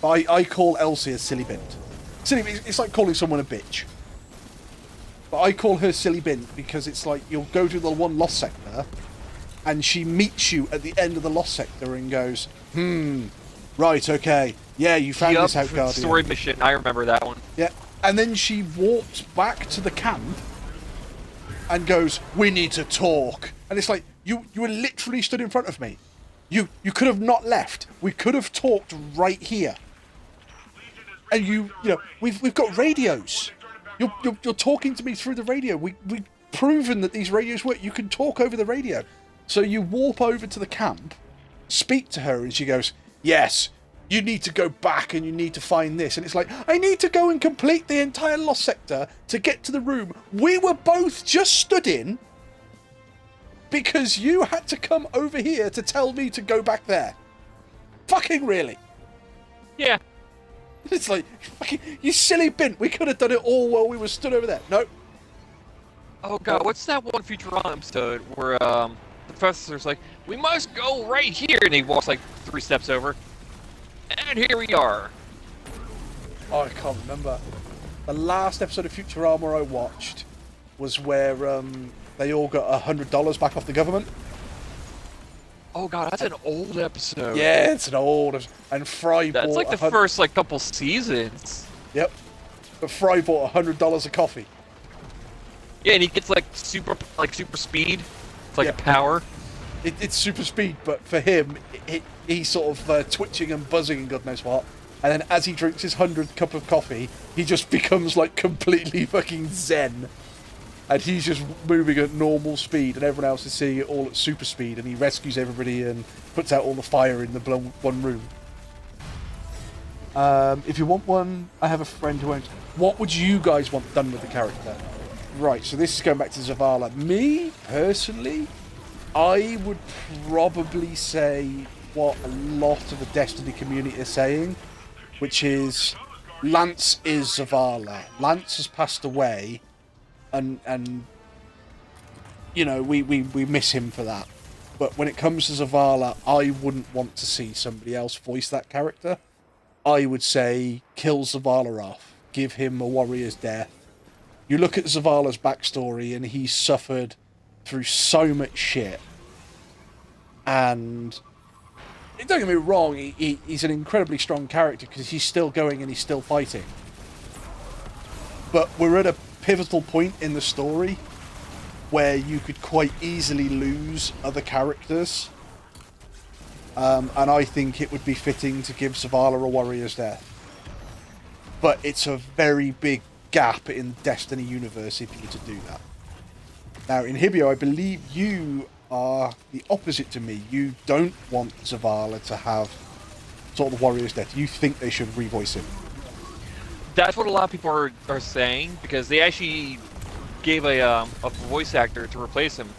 But I call Elsie a silly bint. Silly, it's like calling someone a bitch. But I call her silly bint because it's like you'll go to the one lost sector, and she meets you at the end of the lost sector and goes, right, okay, yeah, you found this out, Guardian. Story mission. I remember that one. Yeah, and then she walks back to the camp and goes, we need to talk. And it's like, you were literally stood in front of me. You could have not left. We could have talked right here. And you know, we've got radios. You're talking to me through the radio. We've proven that these radios work. You can talk over the radio. So you warp over to the camp, speak to her, and she goes, yes, you need to go back and you need to find this. And it's like, I need to go and complete the entire lost sector to get to the room we were both just stood in because you had to come over here to tell me to go back there. Fucking really? Yeah. It's like, fucking, you silly bint. We could have done it all while we were stood over there. No. Oh God, what's that one Futurama episode where the professor's like, we must go right here, and he walks like 3 steps over, and here we are. Oh, I can't remember. The last episode of Futurama I watched was where they all got $100 back off the government. Oh God, that's an old episode. Yeah, it's an old. And Fry bought. That's like the first like couple seasons. Yep. But Fry bought $100 of coffee. Yeah, and he gets like super speed. It's like a power. It's super speed, but for him, he's sort of twitching and buzzing and God knows what. And then as he drinks his 100th cup of coffee, he just becomes like completely fucking zen. And he's just moving at normal speed, and everyone else is seeing it all at super speed, and he rescues everybody and puts out all the fire in the one room. If you want one, I have a friend who owns. What would you guys want done with the character? Right, so this is going back to Zavala. Me, personally, I would probably say what a lot of the Destiny community is saying, which is Lance is Zavala. Lance has passed away. And you know, we miss him for that. But when it comes to Zavala, I wouldn't want to see somebody else voice that character. I would say kill Zavala off. Give him a warrior's death. You look at Zavala's backstory and he's suffered through so much shit. And don't get me wrong, he's an incredibly strong character because he's still going and he's still fighting. But we're at a pivotal point in the story where you could quite easily lose other characters, and I think it would be fitting to give Zavala a warrior's death. But it's a very big gap in the Destiny universe if you were to do that. Now in Hibio, I believe you are the opposite to me. You don't want Zavala to have sort of the Warrior's death. You think they should revoice him. That's what a lot of people are saying, because they actually gave a voice actor to replace him,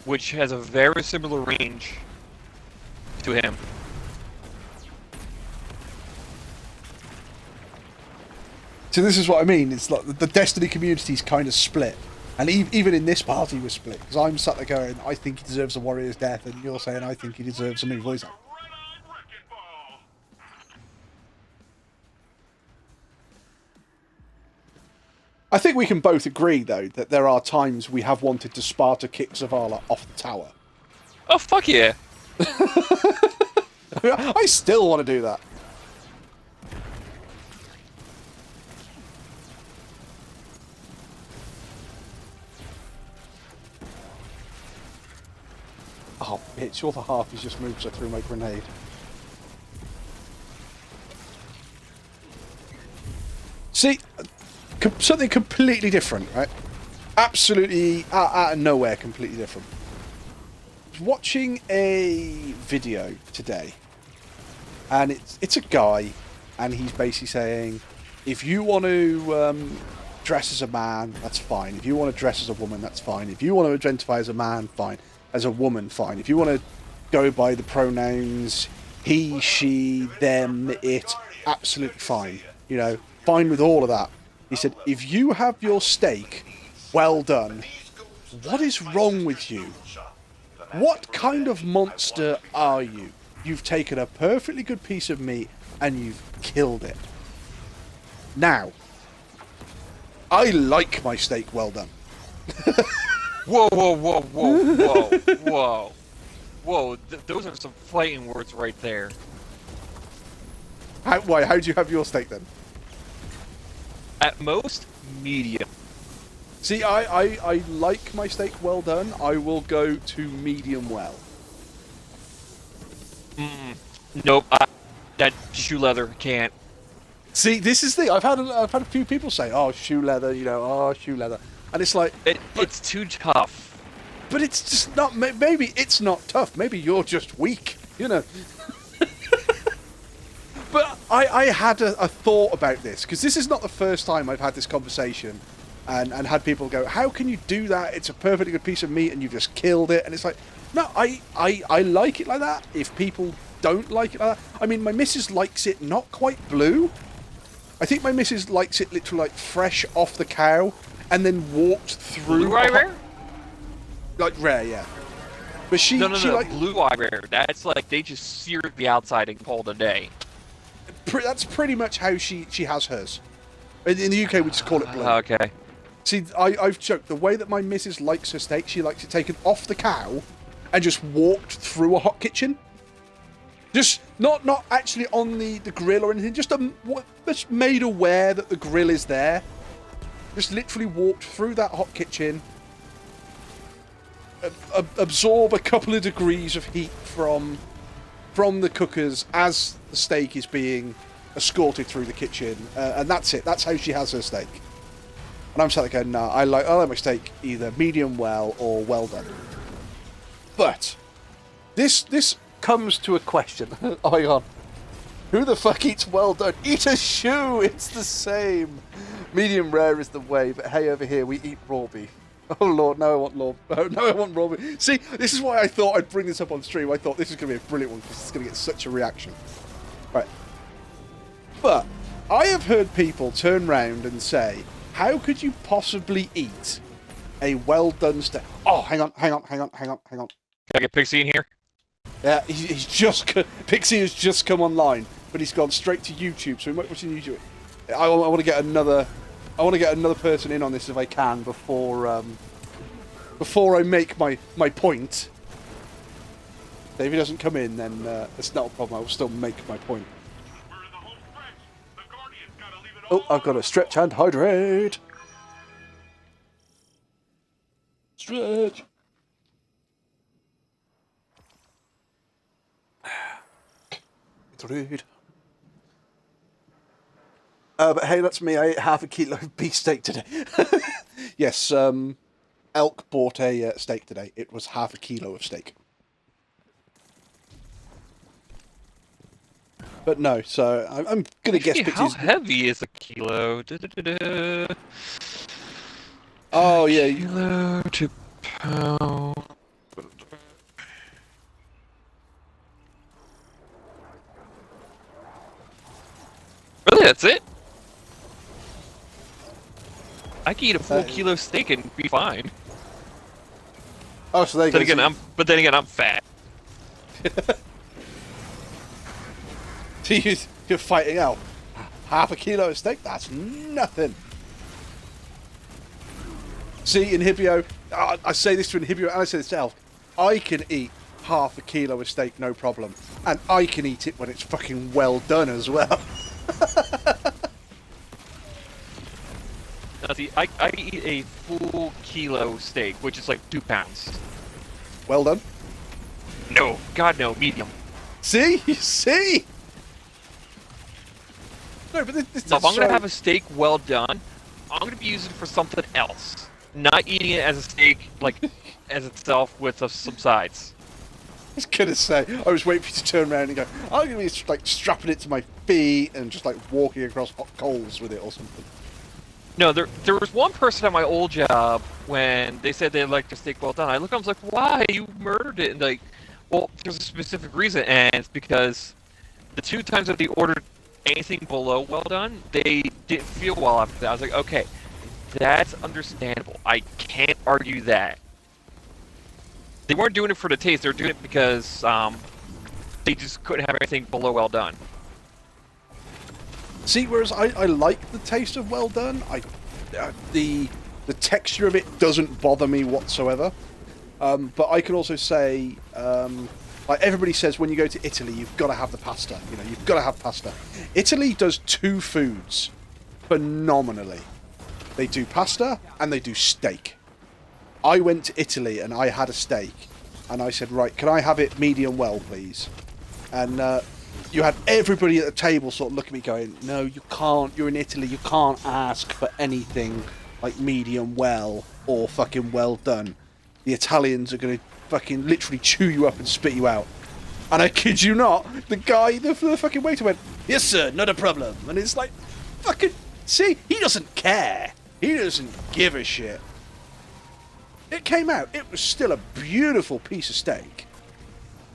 which has a very similar range to him. So this is what I mean. It's like the Destiny community's kind of split. And even in this party was split. Because I'm sat there going, I think he deserves a Warrior's death. And you're saying, I think he deserves a new voice actor. Red-eyed wrecking ball. I think we can both agree, though, that there are times we have wanted to Sparta kick Zavala off the tower. Oh, fuck yeah. I still want to do that. Oh, bitch, all the harpies just moved so I threw my grenade. See, something completely different, right? Absolutely out of nowhere, completely different. I was watching a video today, and it's a guy, and he's basically saying, if you want to dress as a man, that's fine. If you want to dress as a woman, that's fine. If you want to identify as a man, fine. As a woman, fine. If you want to go by the pronouns he, she, them, it, absolutely fine. You know, fine with all of that. He said, if you have your steak well done, what is wrong with you? What kind of monster are you? You've taken a perfectly good piece of meat and you've killed it. Now, I like my steak well done. Whoa, whoa, whoa, whoa, whoa, whoa. Whoa, those are some fighting words right there. Why? How do you have your steak then? At most, medium. See, I like my steak well done. I will go to medium well. Nope, that shoe leather can't. See, this is the thing. I've had a few people say, "Oh, shoe leather," you know, "Oh, shoe leather," and it's like, It's too tough. but it's just not. Maybe it's not tough. Maybe you're just weak, you know. But I had a thought about this, because this is not the first time I've had this conversation, and had people go, "How can you do that? It's a perfectly good piece of meat, and you've just killed it." And it's like, no, I like it like that. If people don't like it like that, I mean, my missus likes it not quite blue. I think my missus likes it literally like fresh off the cow, and then walked through. Blue eye rare? Like rare, yeah. But she No, like blue eye rare. That's like they just sear the outside and call it a day. that's pretty much how she has hers. In the UK, we just call it blue. Okay. See, I've joked, the way that my missus likes her steak, she likes it taken off the cow and just walked through a hot kitchen. Just not actually on the grill or anything, just made aware that the grill is there. Just literally walked through that hot kitchen, absorb a couple of degrees of heat from the cookers as the steak is being escorted through the kitchen, and that's it. That's how she has her steak. And I'm sat there going, I like my steak either medium well or well done. But this comes to a question. Oh my god. Who the fuck eats well done? Eat a shoe! It's the same. Medium rare is the way, but hey, over here we eat raw beef. Oh lord, no I want raw beef. See, this is why I thought I'd bring this up on stream. I thought this is going to be a brilliant one, because it's going to get such a reaction. Right. But I have heard people turn round and say, how could you possibly eat a well done steak? Oh, hang on. Can I get Pixie in here? Yeah, he's just... Pixie has just come online, but he's gone straight to YouTube, so we might watch on YouTube. I want to get another person in on this if I can before I make my point. If he doesn't come in, then it's not a problem. I will still make my point. We're in the home stretch. The Guardian's gotta leave it Oh, all I've got to stretch and hydrate. Stretch. Hydrate. But hey, that's me. I ate half a kilo of beefsteak today. Yes, Elk bought a steak today. It was half a kilo of steak. But no, so I'm gonna guess Actually, how Pixie's. heavy is a kilo? Da-da-da-da. Oh yeah, Kilo to pound. Really, that's it? I could eat a full kilo steak and be fine. oh, so there you Then go. again, but then again, I'm fat. So you're fighting out. Half a kilo of steak? That's nothing. See, Inhibio, I say this to Inhibio and I say this to Elf. I can eat half a kilo of steak, no problem. And I can eat it when it's fucking well done as well. Now, see, I eat a full kilo steak, which is like 2 pounds. Well done. No, God no, medium. See? You see? No, but this So if I'm gonna have a steak well done, I'm gonna be using it for something else. Not eating it as a steak, like, as itself with some sides. I was gonna say, I was waiting for you to turn around and go, I'm gonna be like strapping it to my feet and just like walking across hot coals with it or something. No, there was one person at my old job when they said they liked their steak well done. I looked, I was like, why? You murdered it. And like, well, there's a specific reason, and it's because the 2 times that they ordered anything below well done, they didn't feel well after that. I was like, okay, that's understandable. I can't argue that. They weren't doing it for the taste. They were doing it because they just couldn't have anything below well done. See, whereas I like the taste of well done, the texture of it doesn't bother me whatsoever. But I can also say, like everybody says, when you go to Italy, you've got to have the pasta. You know, you've got to have pasta. Italy does 2 foods phenomenally. They do pasta and they do steak. I went to Italy and I had a steak, and I said, right, can I have it medium well, please? And you had everybody at the table sort of looking at me going, no, you can't, you're in Italy, you can't ask for anything like medium well or fucking well done. The Italians are going to fucking literally chew you up and spit you out. And I kid you not, the fucking waiter went, yes sir, not a problem. And it's like, fucking, see, he doesn't care. He doesn't give a shit. It came out, it was still a beautiful piece of steak.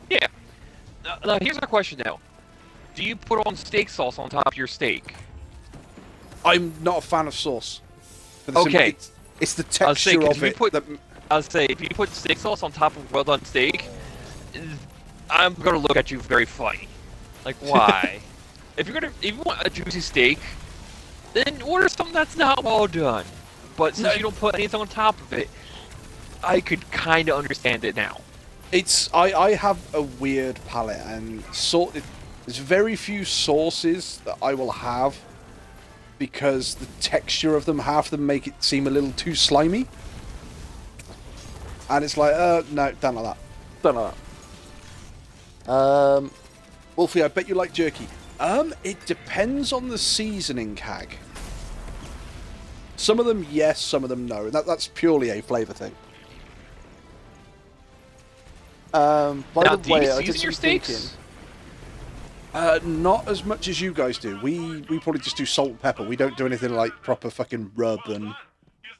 Yeah. Now here's my question now. Do you put on steak sauce on top of your steak? I'm not a fan of sauce. Okay. It's the texture of it. I'll say, if you put steak sauce on top of well done steak, I'm gonna look at you very funny. Like, why? if you want a juicy steak, then order something that's not well done. But since you don't put anything on top of it, I could kind of understand it now. I have a weird palate, and there's very few sauces that I will have because the texture of them, half of them make it seem a little too slimy. And it's like, no, don't like that. Don't like that. Wolfie, I bet you like jerky. It depends on the seasoning, Hag. Some of them, yes, some of them, no. That's purely a flavour thing. By Now, the way, do you I did season your some steaks? thinking. Not as much as you guys do. We probably just do salt and pepper. We don't do anything like proper fucking rub and... You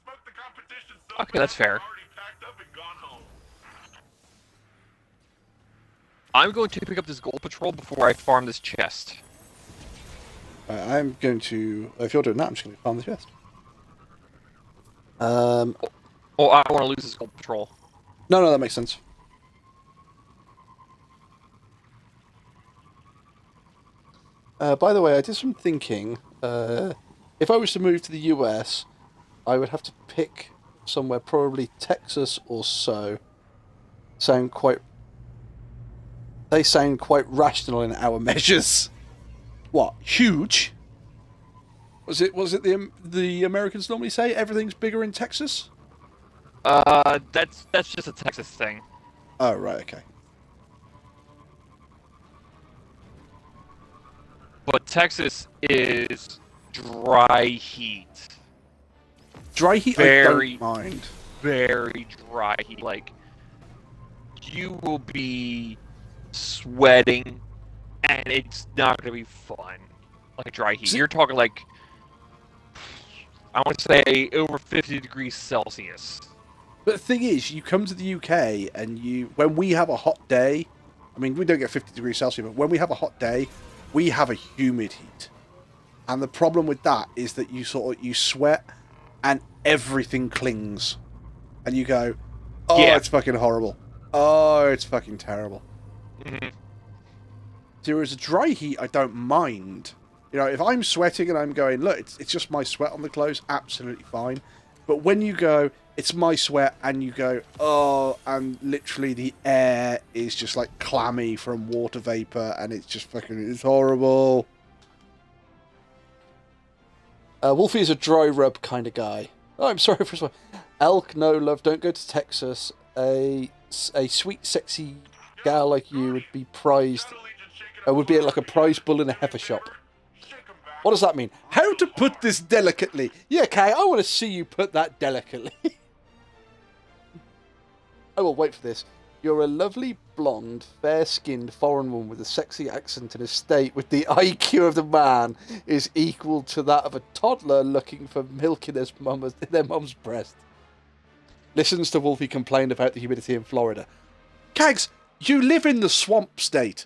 smoked the competition so Okay, that's fair. already packed up and gone home. I'm going to pick up this gold patrol before I farm this chest. I'm going to... If you're doing that, I'm just going to farm the chest. Oh, I don't want to lose this gold patrol. No, that makes sense. By the way, I did some thinking. If I was to move to the US, I would have to pick somewhere, probably Texas or so. They sound quite rational in our measures. What? Huge? Was it the Americans normally say everything's bigger in Texas? That's just a Texas thing. Oh, right, okay. But Texas is dry heat. Dry heat, I don't mind. very dry heat. Like, you will be sweating, and it's not gonna be fun. Like dry heat. You're talking like, I want to say over 50 degrees Celsius. But the thing is, you come to the UK and when we have a hot day, I mean, we don't get 50 degrees Celsius, but when we have a hot day, we have a humid heat. And the problem with that is that you sweat and everything clings. And you go, oh, Yeah. It's fucking horrible. Oh, it's fucking terrible. Mm-hmm. There is a dry heat I don't mind. You know, if I'm sweating and I'm going, look, it's just my sweat on the clothes, absolutely fine. But when you go, it's my sweat, and you go, oh, and literally the air is just like clammy from water vapor, and it's just fucking, it's horrible. Wolfie is a dry rub kind of guy. Oh, I'm sorry for Elk, no love, don't go to Texas. A sweet, sexy gal like you would be prized. Would be like a prize bull in a heifer shop. What does that mean? How to put this delicately? Yeah, Kay, I want to see you put that delicately. I will wait for this. You're a lovely, blonde, fair-skinned foreign woman with a sexy accent in a state with the IQ of the man is equal to that of a toddler looking for milk in their mum's breast. Listens to Wolfie complain about the humidity in Florida. Kags, you live in the swamp state.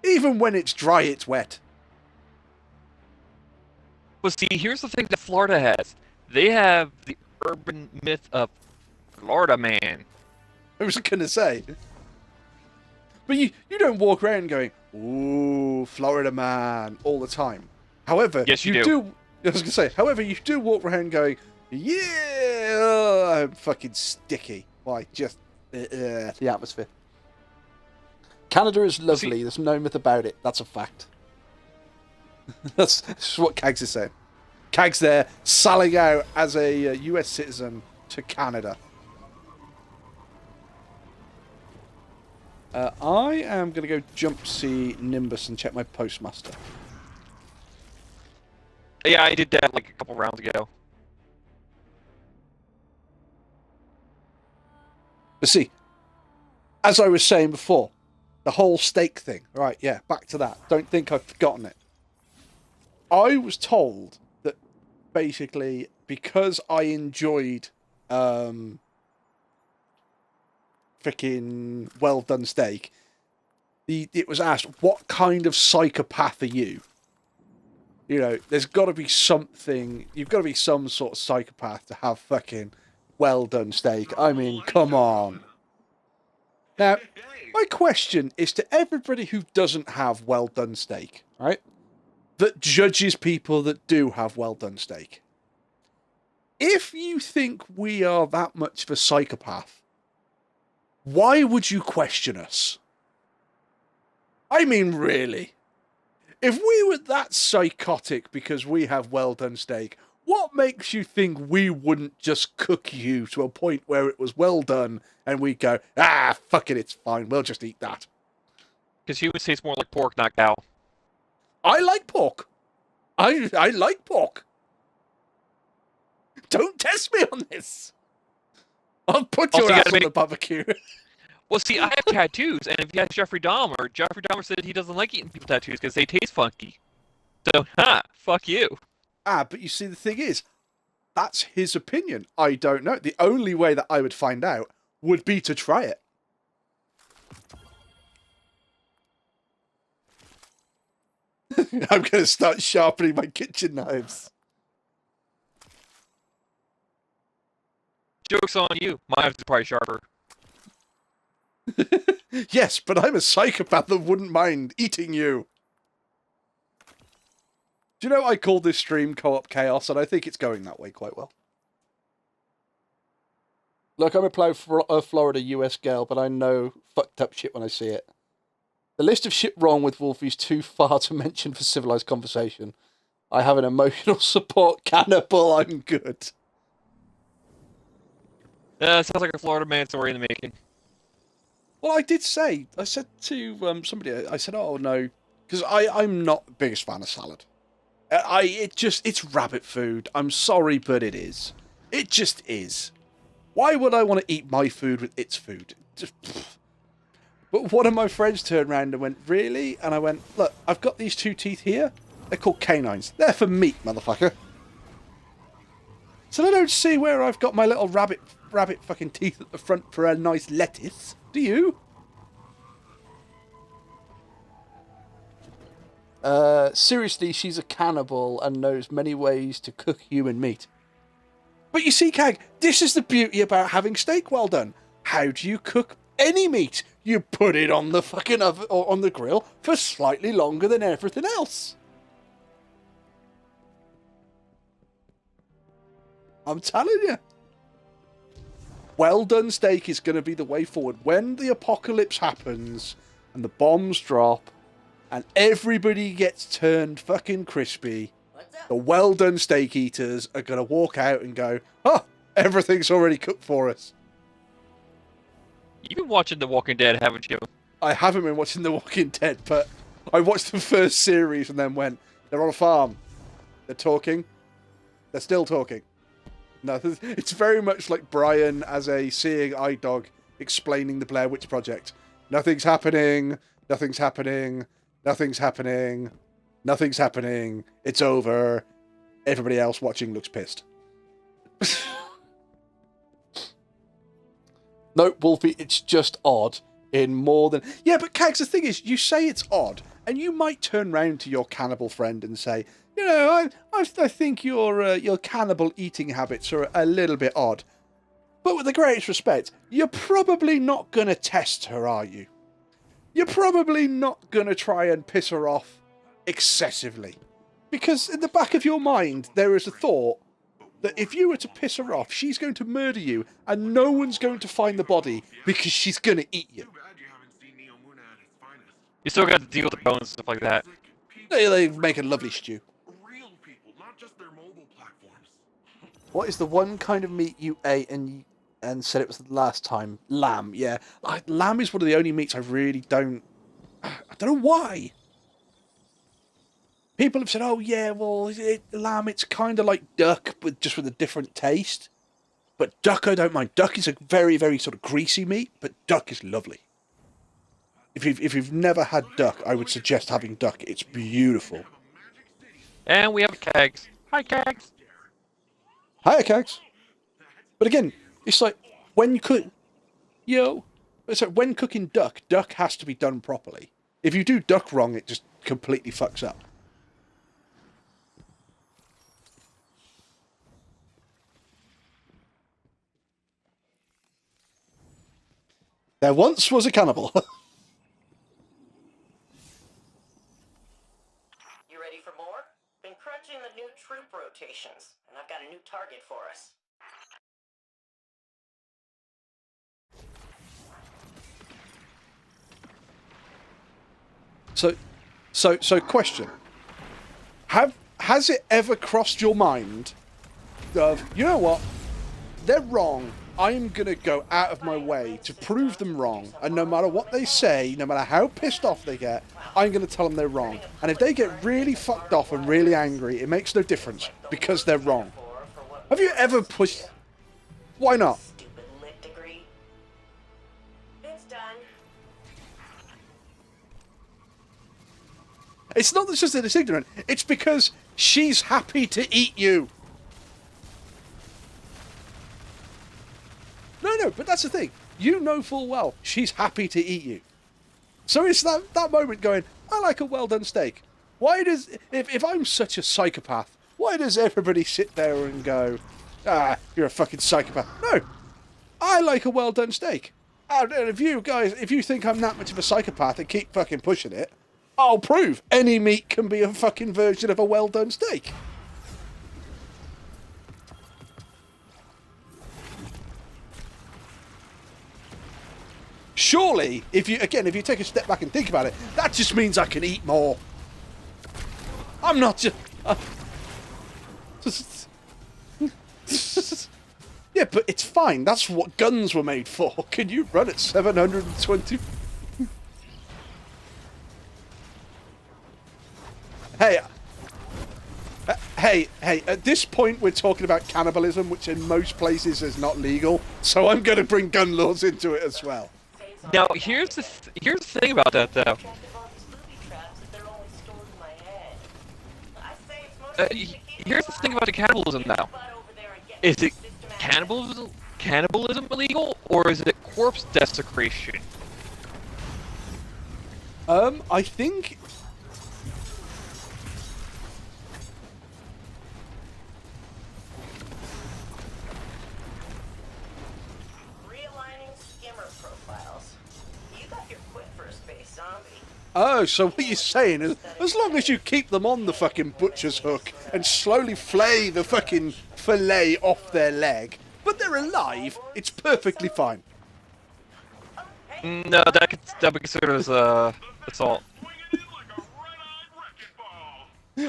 Even when it's dry, it's wet. Well, see, here's the thing that Florida has. They have the urban myth of Florida man. I was going to say. But you don't walk around going, ooh, Florida man, all the time. However, yes, you do. I was going to say, however, you do walk around going, yeah, I'm fucking sticky. Why? Just the atmosphere. Canada is lovely. There's no myth about it. That's a fact. That's what Kags is saying. Kags there, selling out as a US citizen to Canada. I am going to go jump see Nimbus and check my postmaster. Yeah, I did that like a couple rounds ago. But see, as I was saying before, the whole steak thing. Right, yeah, back to that. Don't think I've forgotten it. I was told that basically because I enjoyed freaking well done steak, it was asked, what kind of psychopath are you? You know, there's got to be something, you've got to be some sort of psychopath to have fucking well done steak. I mean, come on. Now, my question is to everybody who doesn't have well done steak, right? That judges people that do have well done steak. If you think we are that much of a psychopath, why would you question us? I mean, really. If we were that psychotic because we have well done steak, what makes you think we wouldn't just cook you to a point where it was well done and we go, ah, fuck it, it's fine, we'll just eat that? Because humans taste more like pork, not cow. I like pork. I like pork. Don't test me on this. I'll put your ass on the barbecue. Well, see, I have tattoos, and if you ask Jeffrey Dahmer said he doesn't like eating people's tattoos because they taste funky. So, fuck you. But you see, the thing is, that's his opinion. I don't know. The only way that I would find out would be to try it. I'm going to start sharpening my kitchen knives. Joke's on you. My knives are probably sharper. Yes, but I'm a psychopath that wouldn't mind eating you. Do you know I call this stream Co-op Chaos, and I think it's going that way quite well. Look, I'm a proud Florida US girl, but I know fucked up shit when I see it. The list of shit wrong with Wolfie's too far to mention for civilized conversation. I have an emotional support cannibal, I'm good. Sounds like a Florida man story in the making. Well, I did say, I said to somebody, I said, oh no, because I'm not the biggest fan of salad. It's rabbit food. I'm sorry, but it is. It just is. Why would I want to eat my food with its food? Just, but one of my friends turned around and went, really? And I went, look, I've got these 2 teeth here. They're called canines. They're for meat, motherfucker. So I don't see where I've got my little rabbit fucking teeth at the front for a nice lettuce. Do you? Seriously, she's a cannibal and knows many ways to cook human meat. But you see, Kag, this is the beauty about having steak well done. How do you cook any meat? You put it on the fucking oven or on the grill for slightly longer than everything else. I'm telling you. Well done steak is going to be the way forward. When the apocalypse happens and the bombs drop and everybody gets turned fucking crispy, the well done steak eaters are going to walk out and go, oh, everything's already cooked for us. You've been watching The Walking Dead, haven't you? I haven't been watching The Walking Dead, but I watched the first series and then went, they're on a farm. They're talking. They're still talking. No, it's very much like Brian as a seeing eye dog explaining the Blair Witch Project. Nothing's happening. Nothing's happening. Nothing's happening. Nothing's happening. It's over. Everybody else watching looks pissed. No, Wolfie, it's just odd in more than... Yeah, but Kags, the thing is, you say it's odd, and you might turn round to your cannibal friend and say, you know, I think your cannibal eating habits are a little bit odd. But with the greatest respect, you're probably not going to test her, are you? You're probably not going to try and piss her off excessively. Because in the back of your mind, there is a thought that if you were to piss her off, she's going to murder you, and no one's going to find the body because she's going to eat you. Too bad you haven't seen Neo Muna at its finest. You still got to deal with the bones and stuff like that. They make a lovely stew. Real people, not just their mobile platforms. What is the one kind of meat you ate and said it was the last time? Lamb, yeah. Lamb is one of the only meats I really don't... I don't know why. People have said, oh yeah, well, lamb, it's kind of like duck, but just with a different taste. But duck, I don't mind. Duck is a very, very sort of greasy meat, but duck is lovely. If you've never had duck, I would suggest having duck. It's beautiful. And we have Kags. Hi, Kags. Hiya, Kags. But again, it's like when you cook, it's like when cooking duck has to be done properly. If you do duck wrong, it just completely fucks up. There once was a cannibal. You ready for more? Been crunching the new troop rotations, and I've got a new target for us. So question. Has it ever crossed your mind of, you know what? They're wrong. I'm going to go out of my way to prove them wrong. And no matter what they say, no matter how pissed off they get, I'm going to tell them they're wrong. And if they get really fucked off and really angry, it makes no difference because they're wrong. Have you ever pushed... Why not? Stupid lit degree. It's done. It's not just that it's ignorant. It's because she's happy to eat you. No, but that's the thing. You know full well she's happy to eat you. So it's that moment going, I like a well done steak. Why does... If I'm such a psychopath, why does everybody sit there and go, ah, you're a fucking psychopath? No. I like a well done steak. And if you think I'm that much of a psychopath and keep fucking pushing it, I'll prove any meat can be a fucking version of a well done steak. Surely, if you take a step back and think about it, that just means I can eat more. I'm not just... Yeah, but it's fine. That's what guns were made for. Can you run at 720... Hey, at this point we're talking about cannibalism, which in most places is not legal, so I'm going to bring gun laws into it as well. Now, here's the thing about that, though. Here's the thing about the cannibalism, now. Is it cannibalism illegal, or is it corpse desecration? I think... Realigning skimmer profiles. You got your quit for a space zombie. Oh, so what you're saying is, as long as you keep them on the fucking butcher's hook and slowly flay the fucking fillet off their leg, but they're alive, it's perfectly fine. No, that could be considered as assault.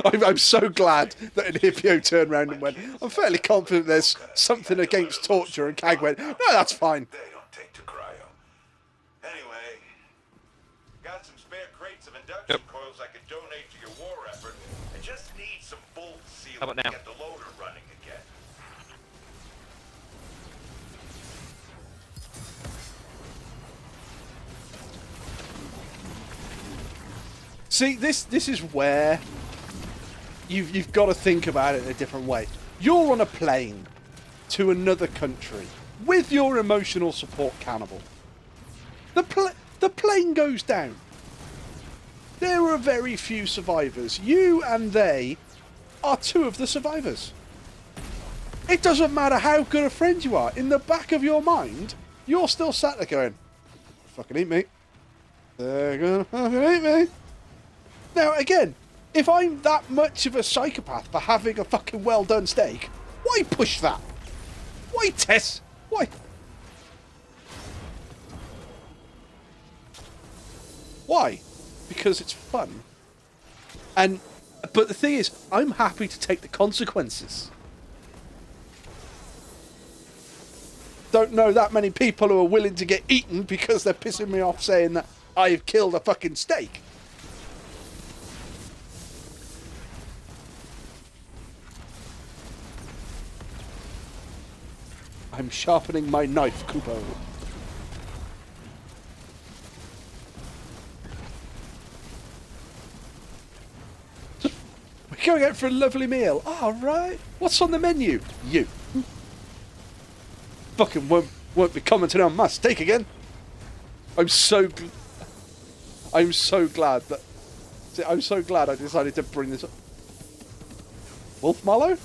I'm so glad that an Hippio turned around and went, I'm fairly confident there's something against torture, and Cag went, no, that's fine. They don't take to cryo. Anyway, got some spare crates of induction coils I could donate to your war effort. I just need some bolt sealing How about to now? get the loader running again. See, this is where you've got to think about it in a different way. You're on a plane to another country with your emotional support cannibal. The plane goes down. There are very few survivors. You and they are two of the survivors. It doesn't matter how good a friend you are. In the back of your mind, you're still sat there going, fucking eat me. They're gonna fucking eat me. Now, again, if I'm that much of a psychopath for having a fucking well-done steak, why push that? Why test? Why? Why? Because it's fun. But the thing is, I'm happy to take the consequences. Don't know that many people who are willing to get eaten because they're pissing me off saying that I've killed a fucking steak. I'm sharpening my knife, Kupo. We're going out for a lovely meal. All right. What's on the menu? You. Fucking won't be commenting on my steak again. I'm so glad that. See, I'm so glad I decided to bring this up. Wolf Mallow?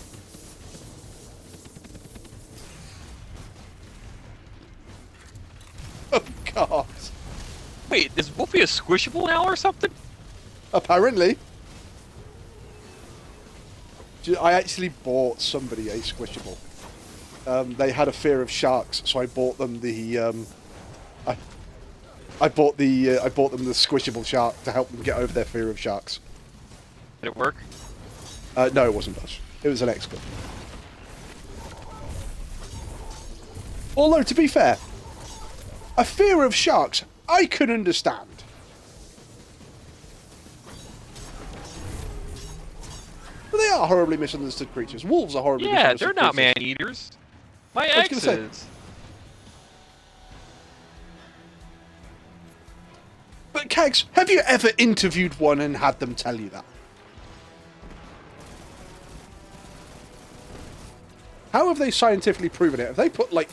Oh God! Wait, is Wolfie a squishable now or something? Apparently. I actually bought somebody a squishable. They had a fear of sharks, so I bought them the. I bought them the squishable shark to help them get over their fear of sharks. Did it work? No, it wasn't us. It was an expert. Although, to be fair, a fear of sharks, I could understand. But they are horribly misunderstood creatures. Wolves are horribly misunderstood Yeah, they're not creatures. man-eaters. My I was ex gonna say- is. But, Kags, have you ever interviewed one and had them tell you that? How have they scientifically proven it? Have they put, like,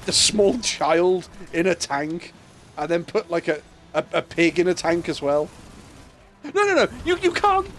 a small child in a tank and then put, like, a pig in a tank as well? No. You can't...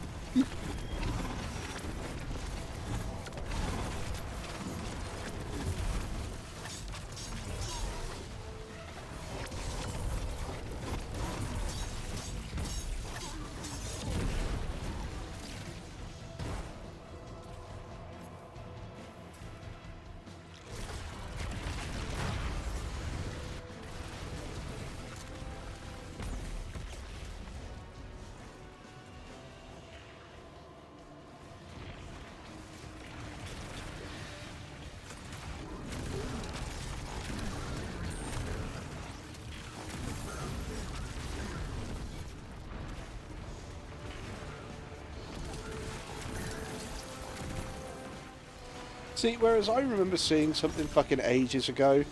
See, whereas I remember seeing something fucking ages ago,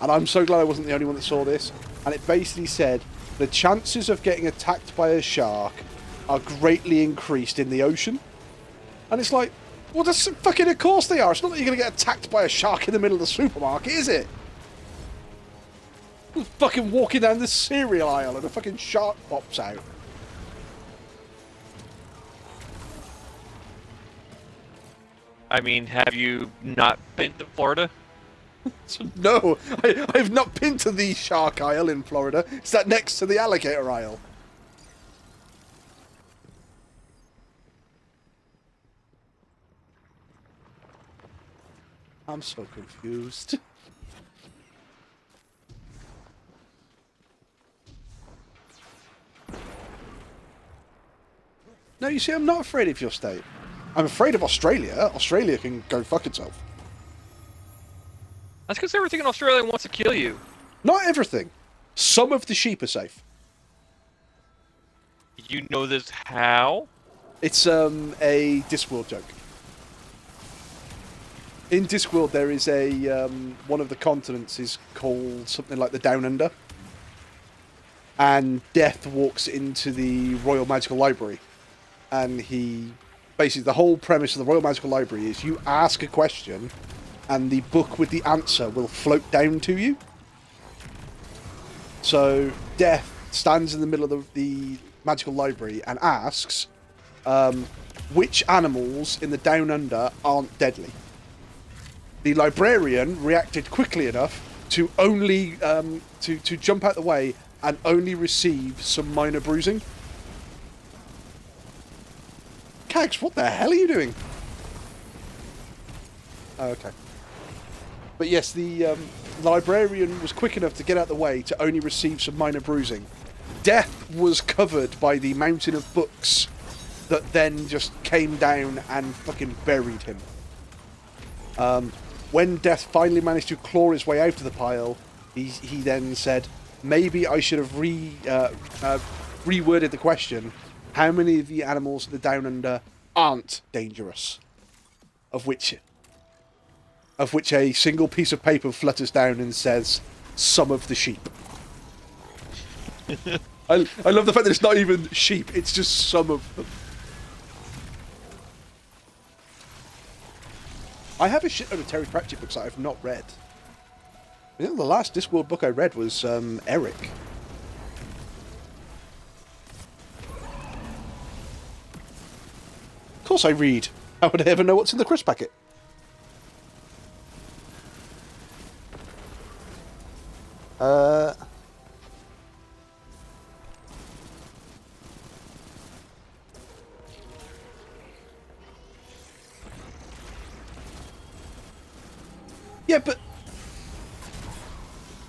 and I'm so glad I wasn't the only one that saw this, and it basically said the chances of getting attacked by a shark are greatly increased in the ocean. And it's like, well, that's fucking, of course they are. It's not that you're going to get attacked by a shark in the middle of the supermarket, is it? You're fucking walking down the cereal aisle and a fucking shark pops out. I mean, have you not been to Florida? No, I've not been to the shark aisle in Florida. It's that next to the alligator aisle. I'm so confused. No, you see, I'm not afraid of your state. I'm afraid of Australia. Australia can go fuck itself. That's because everything in Australia wants to kill you. Not everything. Some of the sheep are safe. You know this how? It's a Discworld joke. In Discworld, there is a one of the continents is called something like the Down Under, and Death walks into the Royal Magical Library, and he basically the whole premise of the Royal Magical Library is you ask a question, and the book with the answer will float down to you. So Death stands in the middle of the Magical Library and asks, which animals in the Down Under aren't deadly? The librarian reacted quickly enough to only to jump out the way and only receive some minor bruising. Cags, what the hell are you doing? Oh, okay. But yes, the librarian was quick enough to get out the way to only receive some minor bruising. Death was covered by the mountain of books that then just came down and fucking buried him. When Death finally managed to claw his way out of the pile, he then said, maybe I should have reworded the question, how many of the animals in the Down Under aren't dangerous? Of which a single piece of paper flutters down and says, some of the sheep. I love the fact that it's not even sheep, it's just some of them. I have a shitload of Terry Pratchett books that I've not read. I think the last Discworld book I read was Eric. Of course I read. How would I ever know what's in the crisp packet? Yeah,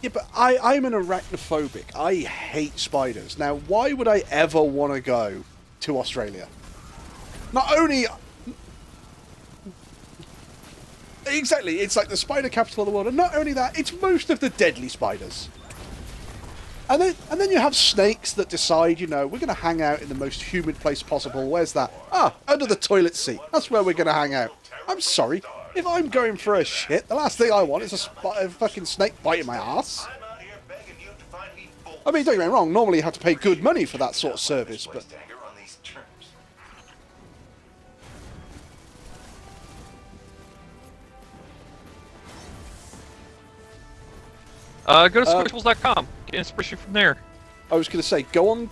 but I'm an arachnophobic. I hate spiders. Now, why would I ever want to go to Australia? Not only... Exactly, it's like the spider capital of the world, and not only that, it's most of the deadly spiders. And then you have snakes that decide, you know, we're going to hang out in the most humid place possible. Where's that? Ah, under the toilet seat. That's where we're going to hang out. I'm sorry. If I'm going for a shit, the last thing I want is a fucking snake biting my ass. I mean, don't get me wrong, normally you have to pay good money for that sort of service, but... Go to squishables.com. Get inspiration from there. I was going to say, go on...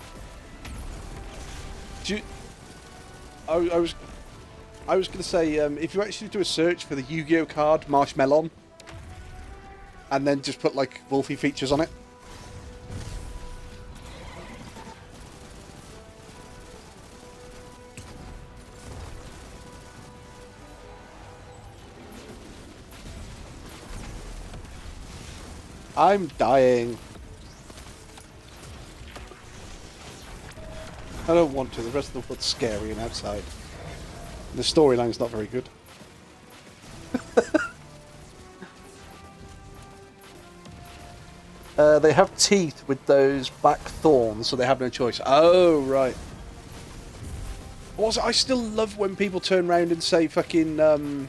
I was going to say, if you actually do a search for the Yu-Gi-Oh card, Marshmelon, and then just put, like, Wolfie features on it. I'm dying. I don't want to. The rest of the world's scary and outside. The storyline's not very good. They have teeth with those back thorns, so they have no choice. Oh, right. Also, I still love when people turn around and say fucking,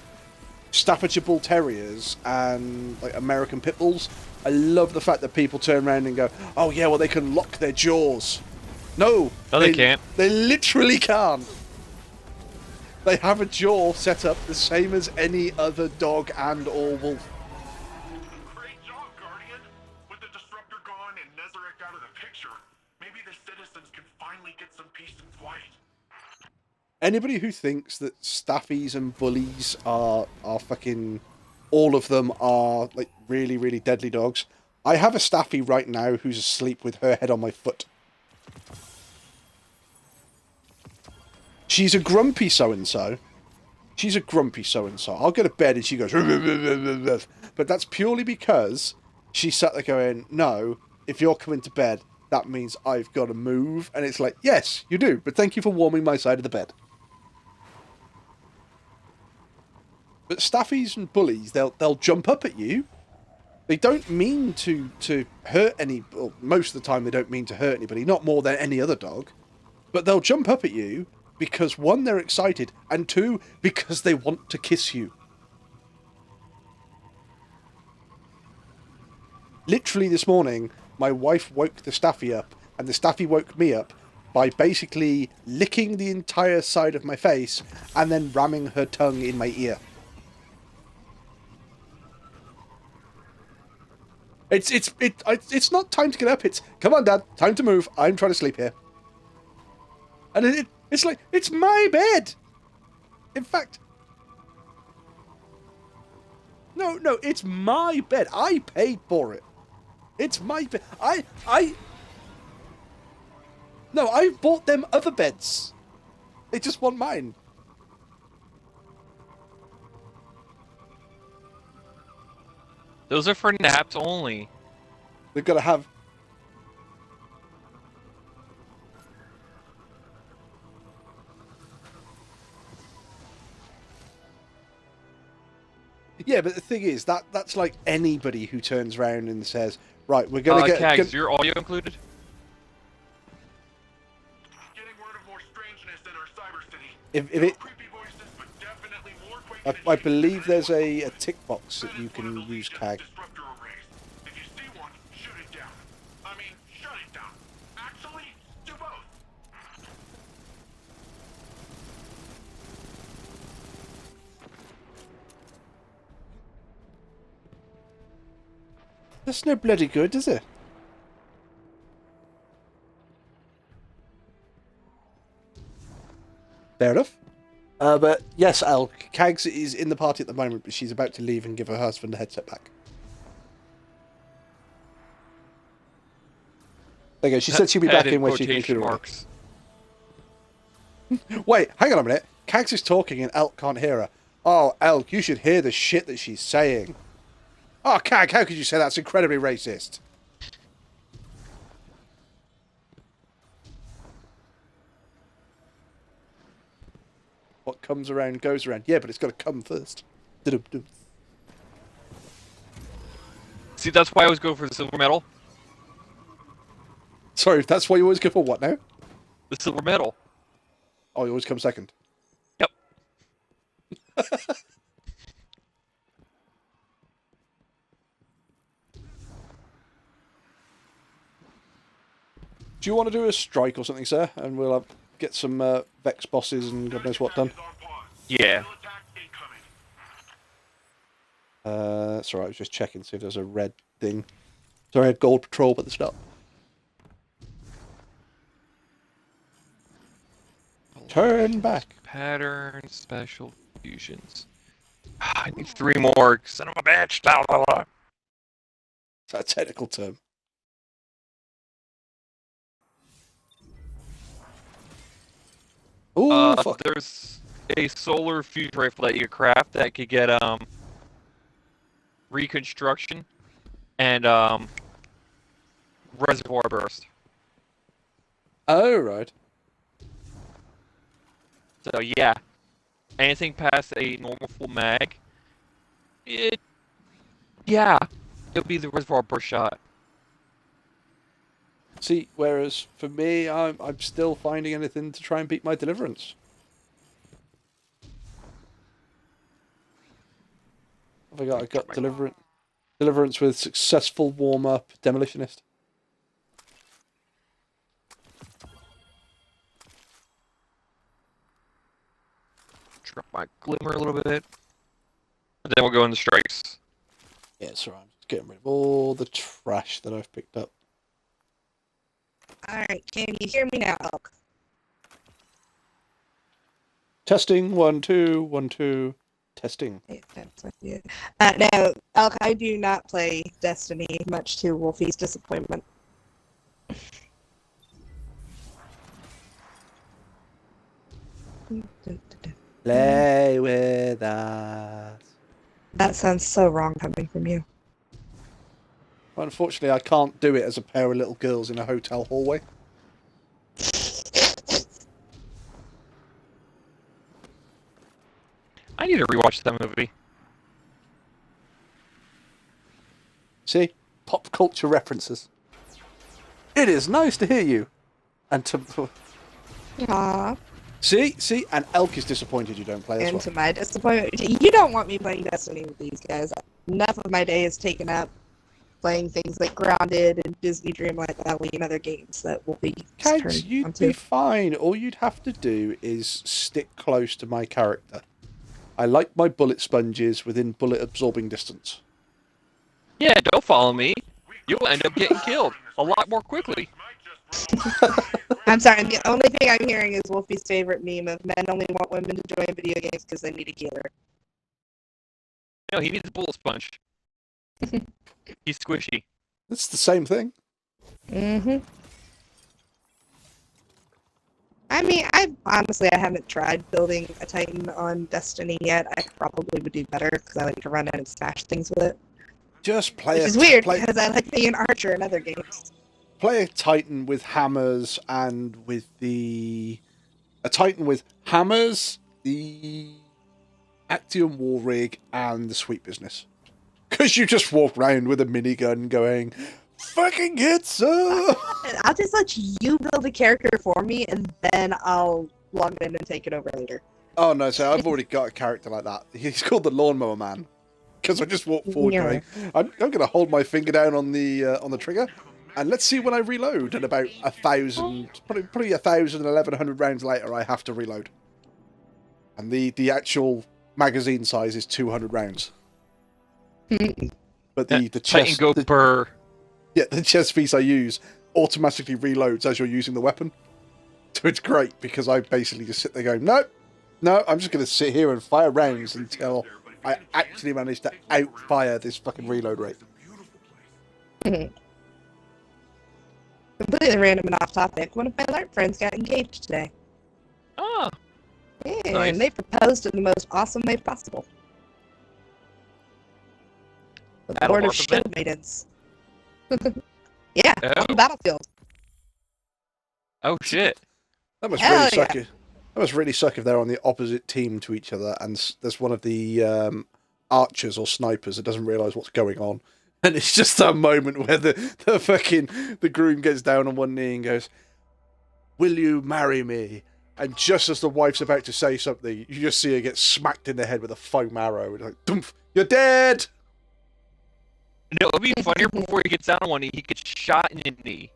Staffordshire Bull Terriers and like American Pit Bulls, I love the fact that people turn around and go, "Oh yeah, well they can lock their jaws." No, they can't. They literally can't. They have a jaw set up the same as any other dog and or wolf. Great job, Guardian. With the disruptor gone and Nezarek out of the picture, maybe the citizens can finally get some peace and quiet. Anybody who thinks that staffies and bullies are fucking, all of them are like really, really deadly dogs. I have a staffy right now who's asleep with her head on my foot. She's a grumpy so-and-so. She's a grumpy so-and-so. I'll go to bed and she goes, but that's purely because she sat there going, no, if you're coming to bed, that means I've got to move. And it's like, yes, you do, but thank you for warming my side of the bed. But staffies and bullies, they'll jump up at you. They don't mean to hurt any... Well, most of the time they don't mean to hurt anybody, not more than any other dog. But they'll jump up at you because, one, they're excited, and two, because they want to kiss you. Literally this morning, my wife woke the staffy up, and the staffy woke me up by basically licking the entire side of my face and then ramming her tongue in my ear. It's not time to get up. It's, come on, Dad, time to move. I'm trying to sleep here. And it's like, it's my bed. In fact, no, it's my bed. I paid for it. It's my bed. No, I bought them other beds. They just want mine. Those are for naps only. They've got to have... Yeah, but the thing is, that's like anybody who turns around and says, right, we're going to get... Cags, your audio included? Getting word of more strangeness in our cyber city. If it... Creepy voices, but definitely more I believe there's a tick box that you can use, Cag. disruptor arrays. If you see one, shoot it down. I mean, shut it down. Actually, do both. That's no bloody good, is it? Fair enough. But yes, Al, Cags is in the party at the moment, but she's about to leave and give her husband a headset back. There you go. She said she'd be back in when she can include marks. Wait, hang on a minute. Cags is talking and Elk can't hear her. Oh, Elk, you should hear the shit that she's saying. Oh, Cag, how could you say that's incredibly racist? What comes around goes around. Yeah, but it's got to come first. See, that's why I always go for the silver medal. Sorry, that's why you always go for what now? The silver medal. Oh, you always come second. Yep. Do you want to do a strike or something, sir? And we'll get some Vex bosses and God knows what done. Yeah. That's alright, I was just checking to see if there's a red thing. Sorry, I had gold patrol, but there's not. Turn back. Patterns, special fusions. I need 3 more. Son of a bitch. Blah, blah, blah. Is that a technical term? Ooh, fuck. There's a solar fusion rifle that you craft that could get reconstruction and reservoir burst. Oh, right. So yeah, anything past a normal full mag, it'll be the reservoir burst shot. See, whereas for me, I'm still finding anything to try and beat my deliverance. Have I got? I got deliverance with successful warm-up demolitionist. Drop my glimmer a little bit. And then we'll go into strikes. Yeah, it's alright. I'm just getting rid of all the trash that I've picked up. Alright, can you hear me now, Elk? Testing, 1, 2, 1, 2. Testing. No, Elk, I do not play Destiny, much to Wolfie's disappointment. Play with us. That sounds so wrong coming from you. Unfortunately, I can't do it as a pair of little girls in a hotel hallway. I need to rewatch that movie. See? Pop culture references. It is nice to hear you. And to... Aww. See? And Elk is disappointed you don't play as And well. to my disappointment, you don't want me playing Destiny with these guys. Enough of my day is taken up playing things like Grounded and Disney Dreamlight Valley and other games that will be Counts, turned you'd onto. be fine. All you'd have to do is stick close to my character. I like my bullet sponges within bullet absorbing distance. Yeah, don't follow me. You'll end up getting killed a lot more quickly. I'm sorry, the only thing I'm hearing is Wolfie's favorite meme of men only want women to join video games because they need a healer. No, he needs a bullet sponge. He's squishy. It's the same thing. Mm-hmm. I mean, I haven't tried building a Titan on Destiny yet. I probably would do better because I like to run in and smash things with it. Just play Which is weird because I like being an archer in other games. Play a Titan with hammers and with the... A Titan with hammers, the Actium War Rig, and the Sweet Business. Because you just walk around with a minigun going, fucking get some! I'll just let you build a character for me, and then I'll log in and take it over later. Oh no, so I've already got a character like that. He's called the Lawnmower Man. Because I just walk forward going, I'm going to hold my finger down on the trigger, and let's see when I reload. And about 1,000, probably 1,000, 1,100 rounds later, I have to reload. And the actual magazine size is 200 rounds. But the Titan chest, go per. yeah, the chest piece I use automatically reloads as you're using the weapon. So it's great because I basically just sit there going, no, I'm just going to sit here and fire rounds until I actually manage to outfire this fucking reload rate. Completely random and off topic. One of my LARP friends got engaged today. Ah, Yeah, nice. and they proposed in the most awesome way possible. With the At a Lord of LARP Shield event? Maidens. Yeah, on Oh. the battlefield. oh shit. That must Hell really suck. yeah. That must really suck if they're on the opposite team to each other, and there's one of the archers or snipers that doesn't realise what's going on, and it's just that moment where the groom gets down on one knee and goes, "Will you marry me?" And just as the wife's about to say something, you just see her get smacked in the head with a foam arrow. It's like, "Dumph, you're dead!" No, it'd be funnier before he gets down on one knee. He gets shot in the knee.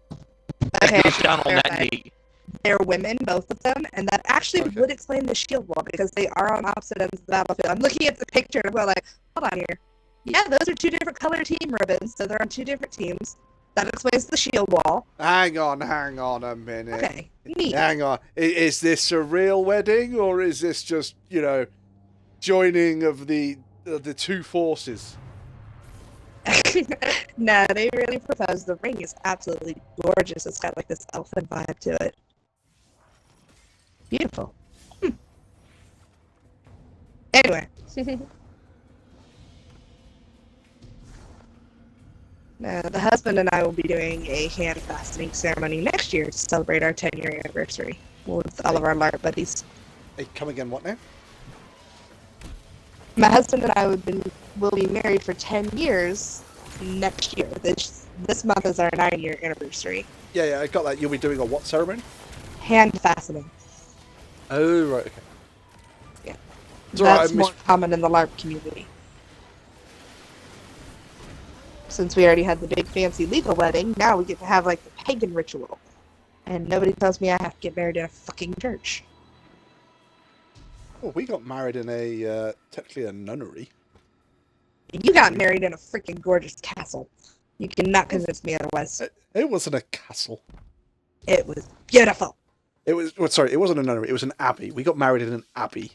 Okay, He goes down on that clarify. knee. They're women, both of them, and that actually Okay. would explain the shield wall because they are on opposite ends of the battlefield. I'm looking at the picture and I'm going like, hold on here. Yeah, those are two different color team ribbons, so they're on two different teams. That explains the shield wall. Hang on a minute. Okay, neat. Hang on. Is this a real wedding, or is this just, joining of the two forces? No, they really proposed. The ring is absolutely gorgeous. It's got like this elfin vibe to it. Beautiful. Anyway. The husband and I will be doing a hand fastening ceremony next year to celebrate our 10-year anniversary with all of our LARP buddies. Hey, come again, what now? My husband and I will be married for 10 years next year. This month is our 9-year anniversary. Yeah, I got that. You'll be doing a what ceremony? Hand fastening. Oh, right, okay. Yeah. It's all right, That's I more common in the LARP community. since we already had the big fancy legal wedding, now we get to have like the pagan ritual. And nobody tells me I have to get married in a fucking church. Well, we got married in a technically a nunnery. You got married in a freaking gorgeous castle. You cannot convince me otherwise. It wasn't a castle. It was beautiful. It was. Well, sorry, it wasn't a nunnery. It was an abbey. We got married in an abbey.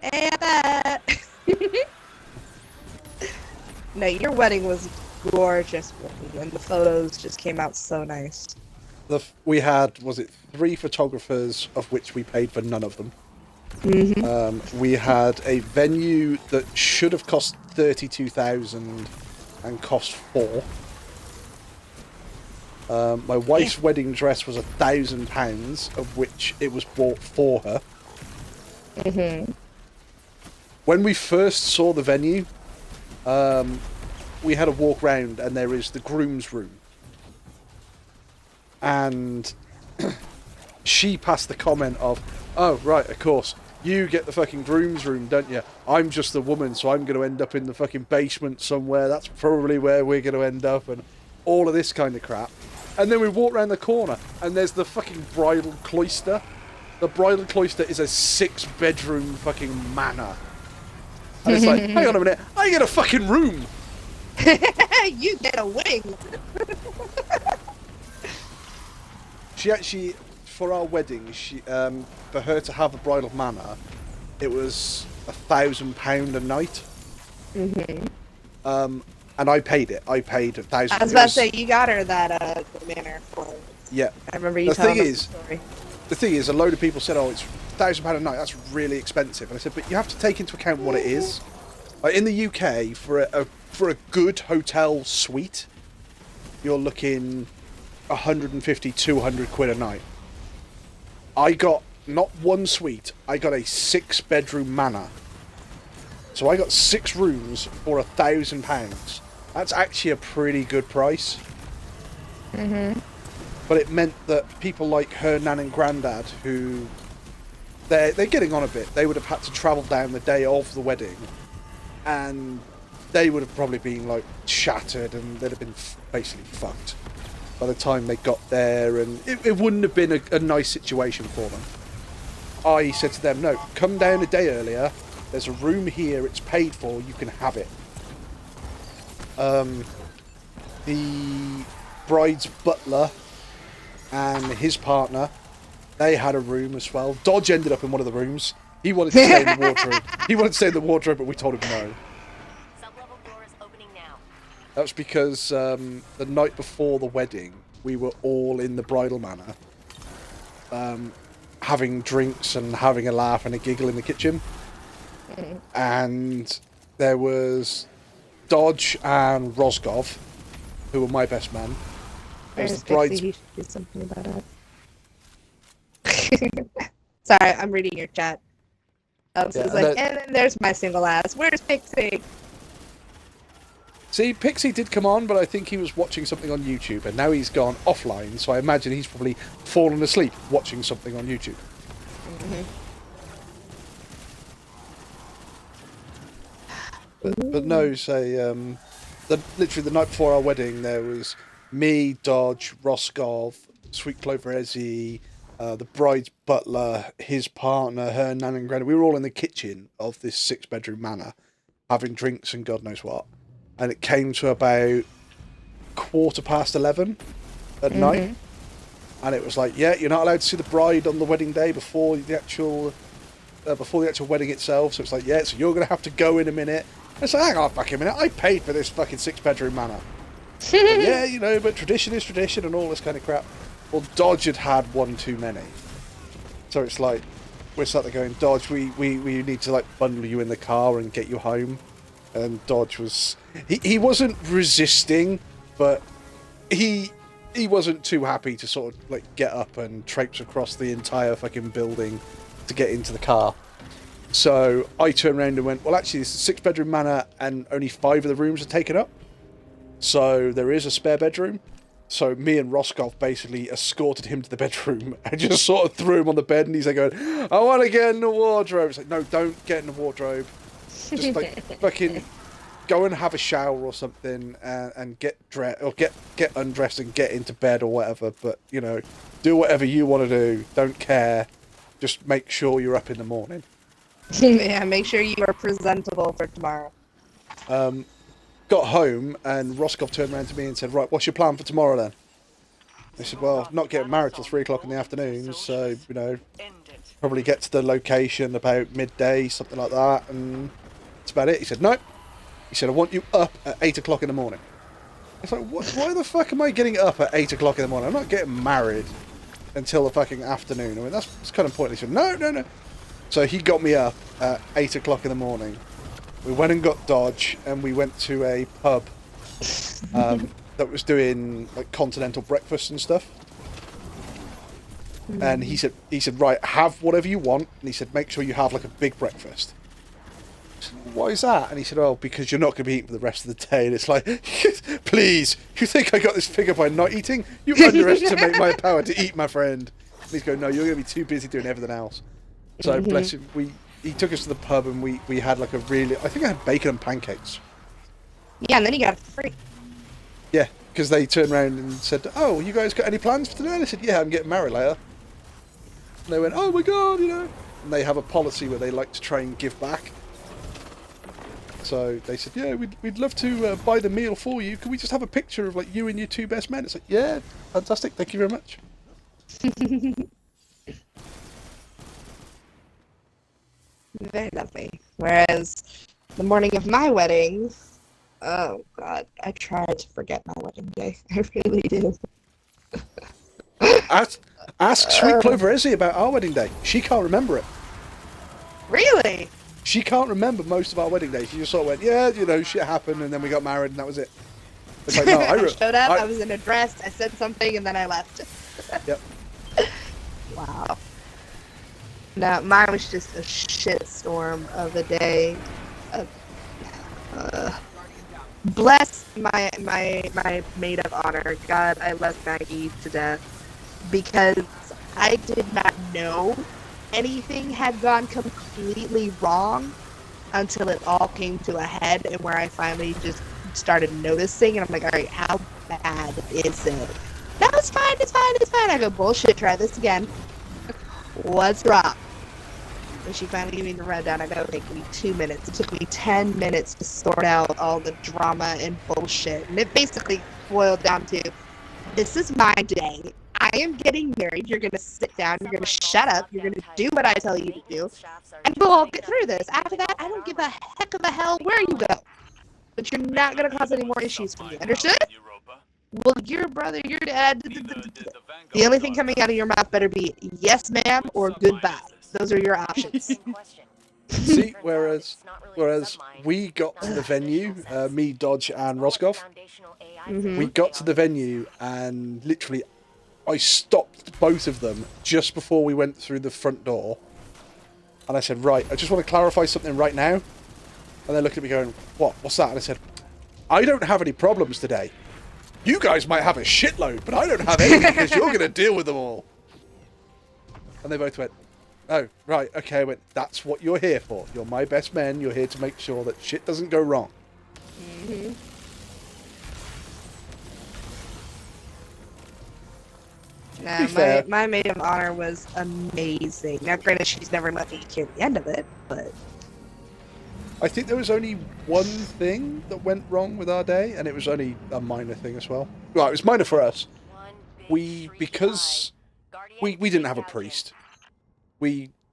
Hey, I bet. No, your wedding was gorgeous, and the photos just came out so nice. We had, was it 3 photographers, of which we paid for none of them. Mm-hmm. We had a venue that should have cost 32,000 and cost 4. My wife's wedding dress was £1,000, of which it was bought for her. Mm-hmm. When we first saw the venue, we had a walk round, and there is the groom's room. And she passed the comment of, "Oh, right, of course, you get the fucking groom's room, don't you? I'm just the woman, so I'm going to end up in the fucking basement somewhere. That's probably where we're going to end up," and all of this kind of crap. And then we walk around the corner, and there's the fucking bridal cloister. The bridal cloister is a 6-bedroom fucking manor. And it's like, hang on a minute, I get a fucking room! You get a wing! She actually, for our wedding, for her to have a bridal manor, it was £1,000 a night. Mm-hmm. And I paid it. I paid £1,000. I was about to say, you got her that manor for it. Yeah. I remember you telling us the story. The thing is, a load of people said, "Oh, it's £1,000 a night. That's really expensive." And I said, "But you have to take into account what it is. Like in the UK, for a good hotel suite, you're looking 150, 200 quid a night. I got not one suite. I got a 6-bedroom manor. So I got 6 rooms for £1,000. That's actually a pretty good price. Mm-hmm. But it meant that people like her nan and granddad, who they're getting on a bit, they would have had to travel down the day of the wedding, and they would have probably been like shattered, and they'd have been basically fucked by the time they got there, and it wouldn't have been a nice situation for them. I said to them, "No, come down a day earlier. There's a room here. It's paid for. You can have it." The bride's butler and his partner, they had a room as well. Dodge ended up in one of the rooms. He wanted to stay in the wardrobe. He wanted to stay in the wardrobe, but we told him no. Sublevel door is opening now. That was because the night before the wedding, we were all in the bridal manor, having drinks and having a laugh and a giggle in the kitchen. And there was Dodge and Rosgov, who were my best man. There's Pixie, he should do something about it. Sorry, I'm reading your chat. So it's like, and then there's my single ass. Where's Pixie? See, Pixie did come on, but I think he was watching something on YouTube, and now he's gone offline, so I imagine he's probably fallen asleep watching something on YouTube. Mm-hmm. But no, say, literally the night before our wedding, there was me, Dodge, Roscoe, Sweet Clover Ezzy, the bride's butler, his partner, her nan and granddad. We were all in the kitchen of this 6-bedroom manor, having drinks and God knows what. And it came to about 11:15 at night. And it was like, yeah, you're not allowed to see the bride on the wedding day before the actual wedding itself. So it's like, yeah, so you're going to have to go in a minute. And it's like, hang on back a minute, I paid for this fucking 6-bedroom manor. But yeah, you know, but tradition is tradition and all this kind of crap. Well, Dodge had one too many. So it's like, we're sat there going, Dodge, we need to like bundle you in the car and get you home. And Dodge was, he wasn't resisting, but he wasn't too happy to sort of like get up and traipse across the entire fucking building to get into the car. So I turned around and went, well, actually, it's a 6-bedroom manor and only 5 of the rooms are taken up. So there is a spare bedroom. So me and Roscoe basically escorted him to the bedroom and just sort of threw him on the bed. And he's like going, I want to get in the wardrobe. It's like, no, don't get in the wardrobe. Just like fucking go and have a shower or something and get dressed or get undressed and get into bed or whatever. But you know, do whatever you want to do. Don't care. Just make sure you're up in the morning. Yeah, make sure you are presentable for tomorrow. Got home and Roscoe turned around to me and said, "Right, what's your plan for tomorrow then?" I said, "Well, not getting married till 3 o'clock in the afternoon, so you know, probably get to the location about midday, something like that, and that's about it." He said, "No." He said, "I want you up at 8 o'clock in the morning." I was like, what, why the fuck am I getting up at 8 o'clock in the morning? I'm not getting married until the fucking afternoon. I mean, that's kind of pointless. He said, no. So he got me up at 8 o'clock in the morning. We went and got Dodge, and we went to a pub that was doing like continental breakfast and stuff. And he said, right, have whatever you want. And he said, make sure you have like a big breakfast. I said, why is that? And he said, oh, because you're not going to be eating for the rest of the day. And it's like, please, you think I got this figure by not eating? You underestimate my power to eat, my friend. And he's going, no, you're going to be too busy doing everything else. So bless him, he took us to the pub and we had like a really, I think I had bacon and pancakes. Yeah, and then you got it for free. Yeah, because they turned around and said, oh, you guys got any plans for today? And I said, yeah, I'm getting married later. And they went, oh my god, you know. And they have a policy where they like to try and give back. So they said, yeah, we'd love to buy the meal for you. Can we just have a picture of like you and your two best men? It's like, yeah, fantastic, thank you very much. Very lovely. Whereas the morning of my wedding, oh god, I tried to forget my wedding day. I really do. Ask Sweet Clover Ezzy about our wedding day. She can't remember it. Really? She can't remember most of our wedding days. She just sort of went, yeah, you know, shit happened, and then we got married, and that was it. It's like, no, I showed up, I was in a dress, I said something, and then I left. Yep. Wow. No, mine was just a shitstorm of a day. Bless my maid of honor. God, I love Maggie to death because I did not know anything had gone completely wrong until it all came to a head, and where I finally just started noticing, and I'm like, all right, how bad is it? No, it's fine. I go, bullshit, try this again. What's wrong? And she finally gave me the rundown. I go, it'll take me 2 minutes. It took me 10 minutes to sort out all the drama and bullshit. And it basically boiled down to, this is my day. I am getting married. You're going to sit down. You're going to shut up. You're going to do what I tell you to do. And we'll all get through this. After that, I don't give a heck of a hell where you go. But you're not going to cause any more issues for me. Understood? Well, your brother, your dad. The only thing coming out of your mouth better be yes, ma'am, or goodbye. Those are your options. See, whereas we got to the venue, me, Dodge, and Roscoe, we got to the venue and literally I stopped both of them just before we went through the front door. And I said, right, I just want to clarify something right now. And they looked at me going, what? What's that? And I said, I don't have any problems today. You guys might have a shitload, but I don't have any because you're going to deal with them all. And they both went, oh, right, okay. I went, that's what you're here for. You're my best men. You're here to make sure that shit doesn't go wrong. Mm-hmm. Nah, my maid of honor was amazing. Now, granted, she's never let me hear the end of it, but... I think there was only one thing that went wrong with our day, and it was only a minor thing as well. Well, it was minor for us. Because we didn't have a priest.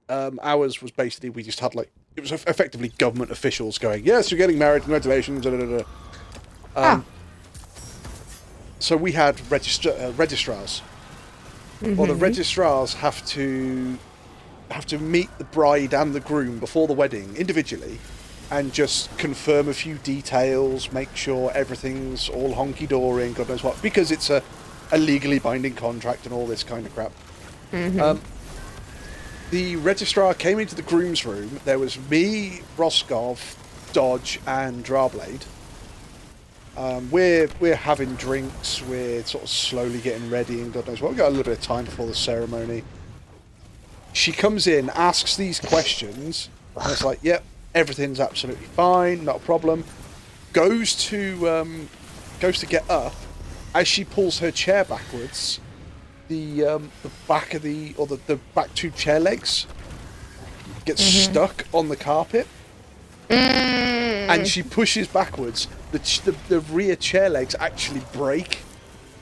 Ours was basically, we just had like, it was effectively government officials going, yes, you're getting married, congratulations, da da da. So we had registrars. Mm-hmm. Well, the registrars have to meet the bride and the groom before the wedding individually and just confirm a few details, make sure everything's all honky-dory and God knows what, because it's a legally binding contract and all this kind of crap. Mm-hmm. The registrar came into the groom's room. There was me, Roscoe, Dodge, and Drawblade. We're having drinks. We're sort of slowly getting ready, and God knows what. We've got a little bit of time before the ceremony. She comes in, asks these questions, and it's like, yep, everything's absolutely fine, not a problem. goes to get up. As she pulls her chair backwards, the back of the back two chair legs gets stuck on the carpet, and she pushes backwards. The rear chair legs actually break,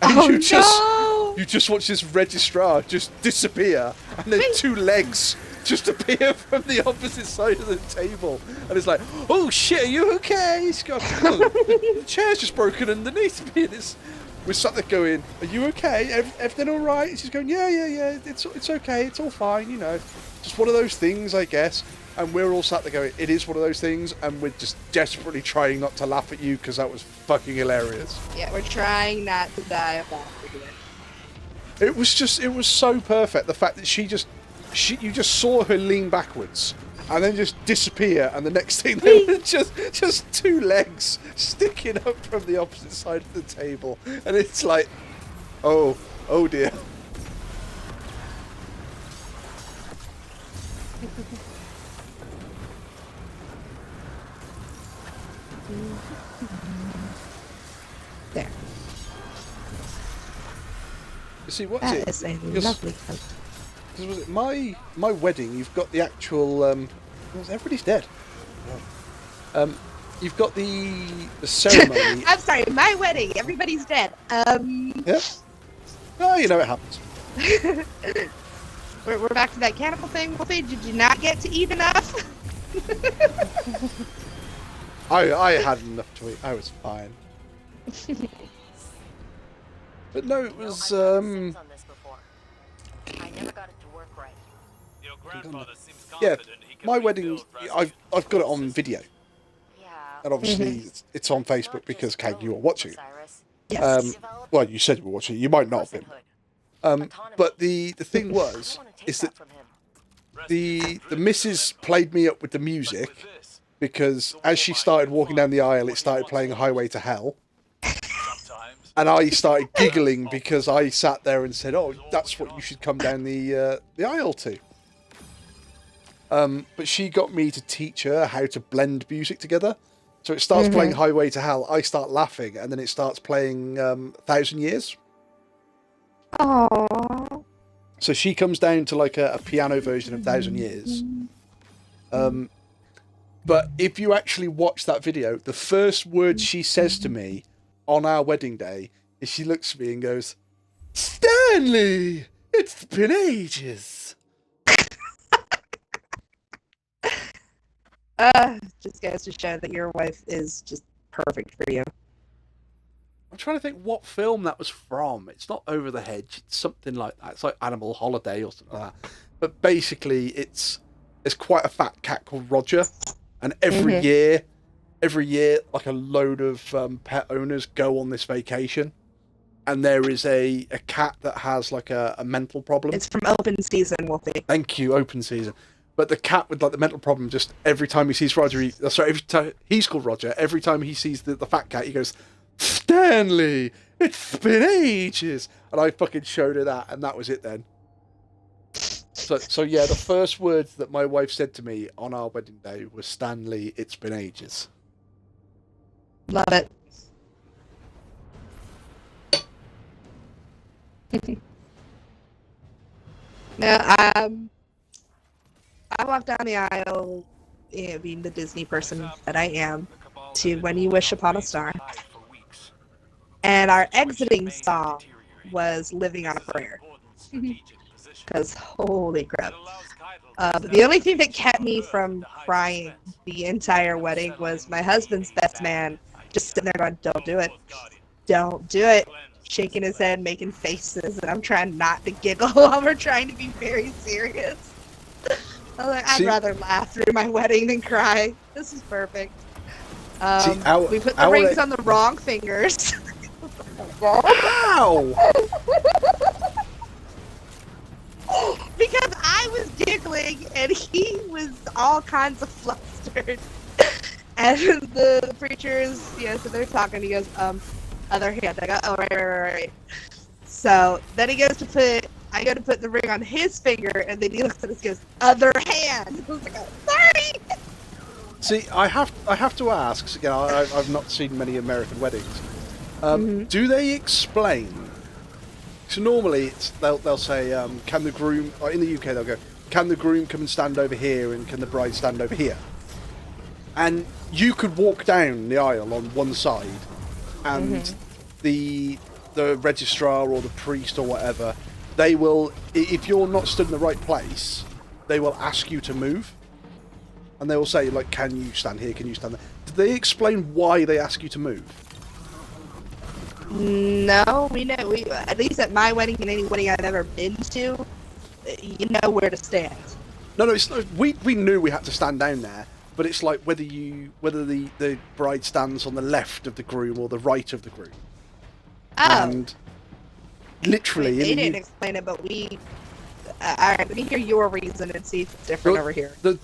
and you just watch this registrar just disappear, and then two legs just appear from the opposite side of the table, and it's like, oh shit, are you okay? She's got, the chair's just broken underneath me, and we're sat there going, are you okay? Everything all right? And she's going, yeah, it's okay, it's all fine, you know, just one of those things, I guess. And we're all sat there going, it is one of those things, and we're just desperately trying not to laugh at you because that was fucking hilarious. Yeah, we're trying not to die of laughter. It was so perfect. The fact that you just saw her lean backwards and then just disappear, and the next thing there was just two legs sticking up from the opposite side of the table, and it's like, oh dear. There. You see, what's That it? is a Because- lovely coat. Because was it my wedding? You've got the actual. Everybody's dead. You've got the ceremony. I'm sorry, my wedding. Everybody's dead. Yeah. Oh, you know it happens. We're back to that cannibal thing. Wolfie, did you not get to eat enough? I had enough to eat. I was fine. But no, it was. I've done Sims on this before. I never got it to work right. Your grandfather seems Yeah, confident he can my wedding. rebuild Rasmus. I've got it on video, Yeah. and obviously it's on Facebook because Kate, you were watching it. Yes. Well, you said you were watching it. You might not have been. But the thing is that the missus played me up with the music because as she started walking down the aisle, it started playing Highway to Hell. Sometimes. And I started giggling because I sat there and said, "Oh, that's what you should come down the aisle to." But she got me to teach her how to blend music together. So it starts playing Highway to Hell. I start laughing, and then it starts playing 1,000 Years. Aww. So she comes down to like a piano version of 1,000 Years. But if you actually watch that video, the first word she says to me on our wedding day is she looks at me and goes, "Stanley, it's been ages." Just goes to show that your wife is just perfect for you. I'm trying to think what film that was from. It's not Over the Hedge. It's something like that. It's like Animal Holiday or something like that. But basically, there's quite a fat cat called Roger, and every year, like a load of pet owners go on this vacation, and there is a cat that has like a mental problem. It's from Open Season, Wolfie. Thank you, Open Season. But the cat with like the mental problem, just every time he sees Roger, every time he's called Roger, every time he sees the fat cat, he goes, "Stanley, it's been ages." And I fucking showed her that, and that was it then. So yeah, the first words that my wife said to me on our wedding day was, "Stanley, it's been ages." Love it. Now, I walked down the aisle, being the Disney person that I am, to When You Wish Upon a Star. And our exiting song was Living on a Prayer. Because, holy crap. The only thing that kept me from crying the entire wedding was my husband's best man just sitting there going, "Don't do it. Don't do it." Shaking his head, making faces, and I'm trying not to giggle while we're trying to be very serious. I was like, I'd rather laugh through my wedding than cry. This is perfect. We put the rings on the wrong fingers. Ow! Because I was giggling and he was all kinds of flustered. And the preachers, so they're talking. He goes, "Other hand." I go, "Oh, right. So then I go to put the ring on his finger, and then he looks at us and goes, "Other hand." I was like, "Oh, sorry." See, I have to ask. 'Cause, again, I've not seen many American weddings. Do they explain? So normally they'll say, can the groom? Or in the UK they'll go, can the groom come and stand over here, and can the bride stand over here? And you could walk down the aisle on one side, and the registrar or the priest or whatever, they will, if you're not stood in the right place, they will ask you to move. And they will say, like, can you stand here? Can you stand there? Do they explain why they ask you to move? No, we know. We at least at my wedding and any wedding I've ever been to, you know where to stand. No, it's we knew we had to stand down there, but it's like whether the bride stands on the left of the groom or the right of the groom. Oh, And literally, they didn't explain it, but we. All right, let me hear your reason and see if it's different over here. The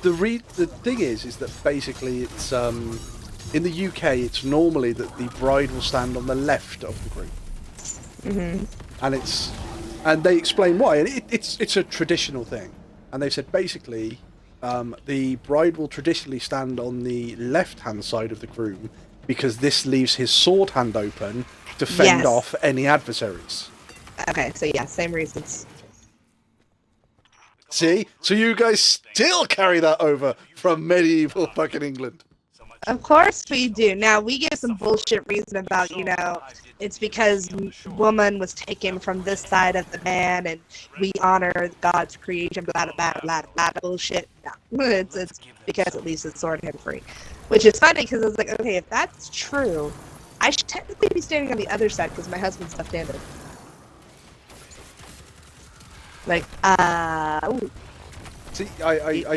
thing is that basically it's in the UK it's normally that the bride will stand on the left of the groom. And they explain why, and it's a traditional thing, and they said basically the bride will traditionally stand on the left hand side of the groom because this leaves his sword hand open to fend off any adversaries. Okay, so yeah, same reasons. See? So you guys still carry that over from medieval fucking England. Of course we do. Now, we give some bullshit reason about, it's because woman was taken from this side of the man and we honor God's creation, blah, blah, blah, blah, blah, bullshit. No, it's because at least it's sword hand free. Which is funny because I was like, okay, if that's true, I should technically be standing on the other side because my husband's left-handed. Like, ooh. See,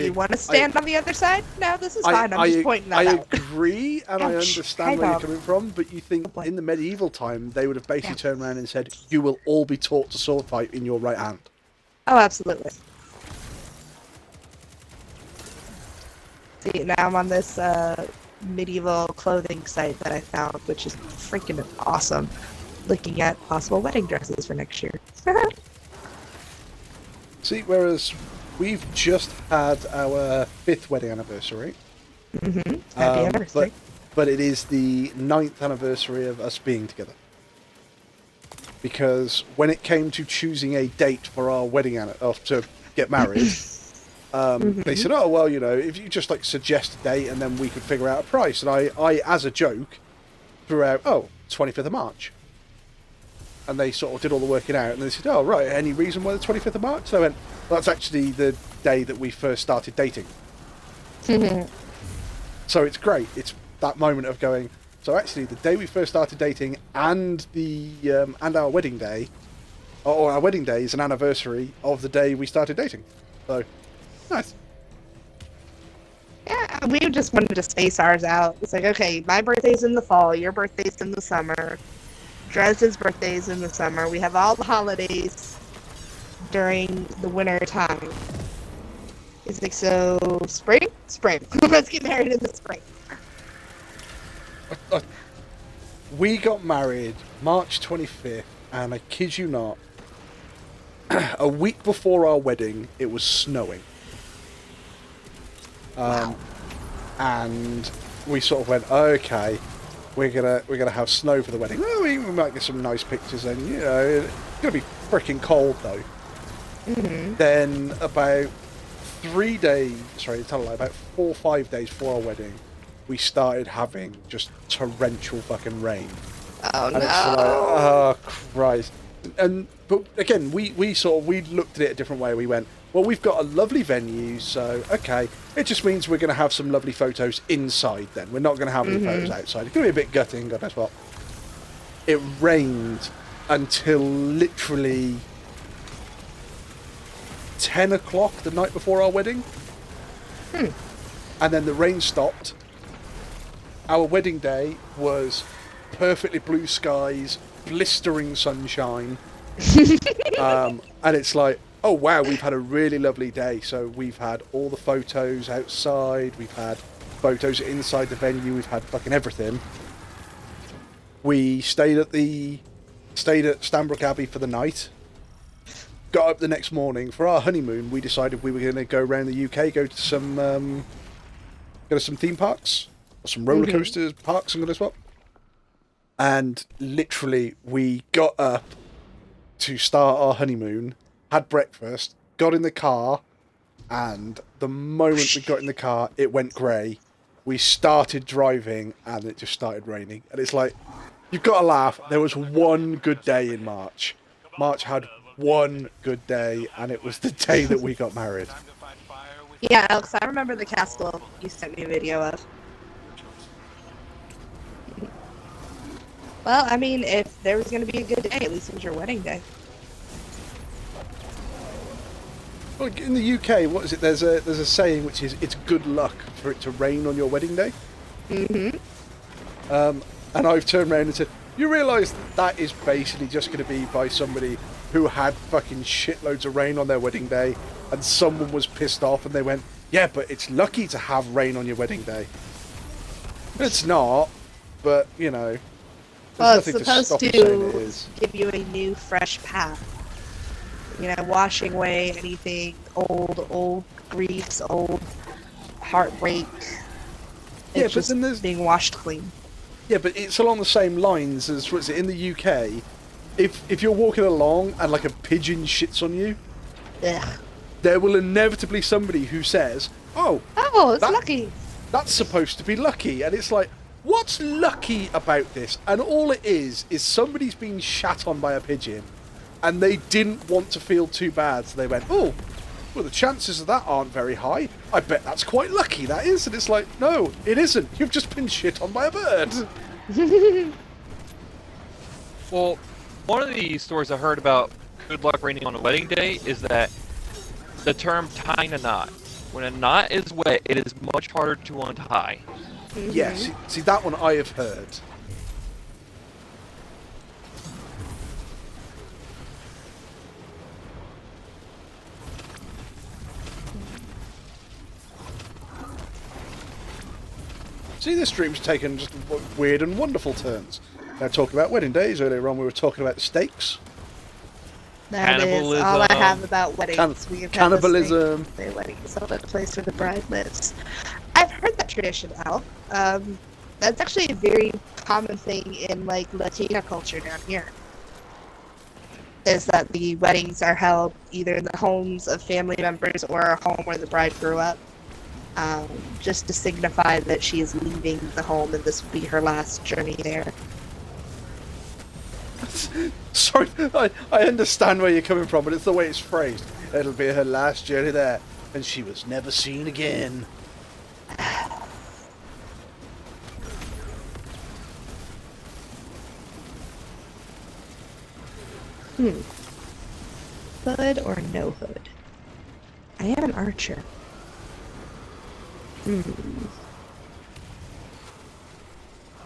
you want to stand on the other side? No, this is fine. I'm just pointing that out. I agree, and I understand where you're coming from, but you think in the medieval time they would have basically turned around and said, "You will all be taught to sword fight in your right hand." Oh, absolutely. See, now I'm on this medieval clothing site that I found, which is freaking awesome. Looking at possible wedding dresses for next year. See, whereas we've just had our 5th wedding anniversary. Happy anniversary. But it is the 9th anniversary of us being together. Because when it came to choosing a date for our wedding to get married, they said, "Oh well, if you just like suggest a date and then we could figure out a price." And I as a joke, threw out, 25th of March. And they sort of did all the working out, and they said, "Oh right, any reason why the 25th of March?" So I went, well, "That's actually the day that we first started dating." So it's great. It's that moment of going. So actually, the day we first started dating and and our wedding day, or our wedding day is an anniversary of the day we started dating. So nice. Yeah, we just wanted to space ours out. It's like, okay, my birthday's in the fall, your birthday's in the summer. Dresden's birthday is in the summer. We have all the holidays during the winter time. It's like, so spring? Spring. Let's get married in the spring. We got married March 25th, and I kid you not, a week before our wedding, it was snowing. Wow. And we sort of went, okay, we're gonna have snow for the wedding. Well, we might get some nice pictures then. It's gonna be freaking cold though. Then about 3 days, about 4 or 5 days before our wedding, we started having just torrential fucking rain. Oh And no. it's like, oh Christ. But again, we looked at it a different way. We went, well, we've got a lovely venue, so okay, it just means we're going to have some lovely photos inside then. We're not going to have any photos outside. It's going to be a bit gutting, God knows what. It rained until literally 10 o'clock the night before our wedding. And then the rain stopped. Our wedding day was perfectly blue skies, blistering sunshine. And it's like, oh wow, we've had a really lovely day. So we've had all the photos outside, we've had photos inside the venue, we've had fucking everything. We stayed at Stanbrook Abbey for the night. Got up the next morning for our honeymoon. We decided we were going to go around the UK, go to go to some theme parks, or some roller coasters, parks, and go to swap. And literally, we got up to start our honeymoon, had breakfast, got in the car, and the moment we got in the car, it went grey. We started driving, and it just started raining. And it's like, you've got to laugh. There was one good day in March. March had one good day, and it was the day that we got married. Yeah, Alex, I remember the castle you sent me a video of. Well, I mean, if there was going to be a good day, at least it was your wedding day. Well, in the UK, what is it? There's a saying which is, it's good luck for it to rain on your wedding day. And I've turned around and said, you realise that is basically just going to be by somebody who had fucking shitloads of rain on their wedding day, and someone was pissed off and they went, yeah, but it's lucky to have rain on your wedding day. It's not, but, you know, Well, there's it's nothing supposed to stop you saying it to is. give you a new, fresh path. You know, washing away anything old griefs, old heartbreak. Yeah, It's but just then there's... being washed clean. Yeah, but it's along the same lines as, what is it, in the UK, if you're walking along and like a pigeon shits on you, Ugh. there will inevitably somebody who says, oh, Oh, it's That- lucky. that's supposed to be lucky. And it's like, what's lucky about this? And all it is somebody's been shat on by a pigeon and they didn't want to feel too bad. So they went, oh, well, the chances of that aren't very high. I bet that's quite lucky, that is. And it's like, no, it isn't. You've just been shit on by a bird. Well, one of the stories I heard about good luck raining on a wedding day is that the term tying a knot. When a knot is wet, it is much harder to untie. Yes, see, that one I have heard. See, this stream's taken just weird and wonderful turns. Now talking about wedding days, earlier on we were talking about steaks. That is all I Cannibalism. have about weddings. We have had Cannibalism. the weddings all the place where the bride lives. I've heard that tradition, Al. That's actually a very common thing in like Latina culture down here. Is that the weddings are held either in the homes of family members or a home where the bride grew up, just to signify that she is leaving the home and this will be her last journey there. Sorry, I understand where you're coming from, but it's the way it's phrased. It'll be her last journey there, and she was never seen again. Hood or no hood? I am an archer.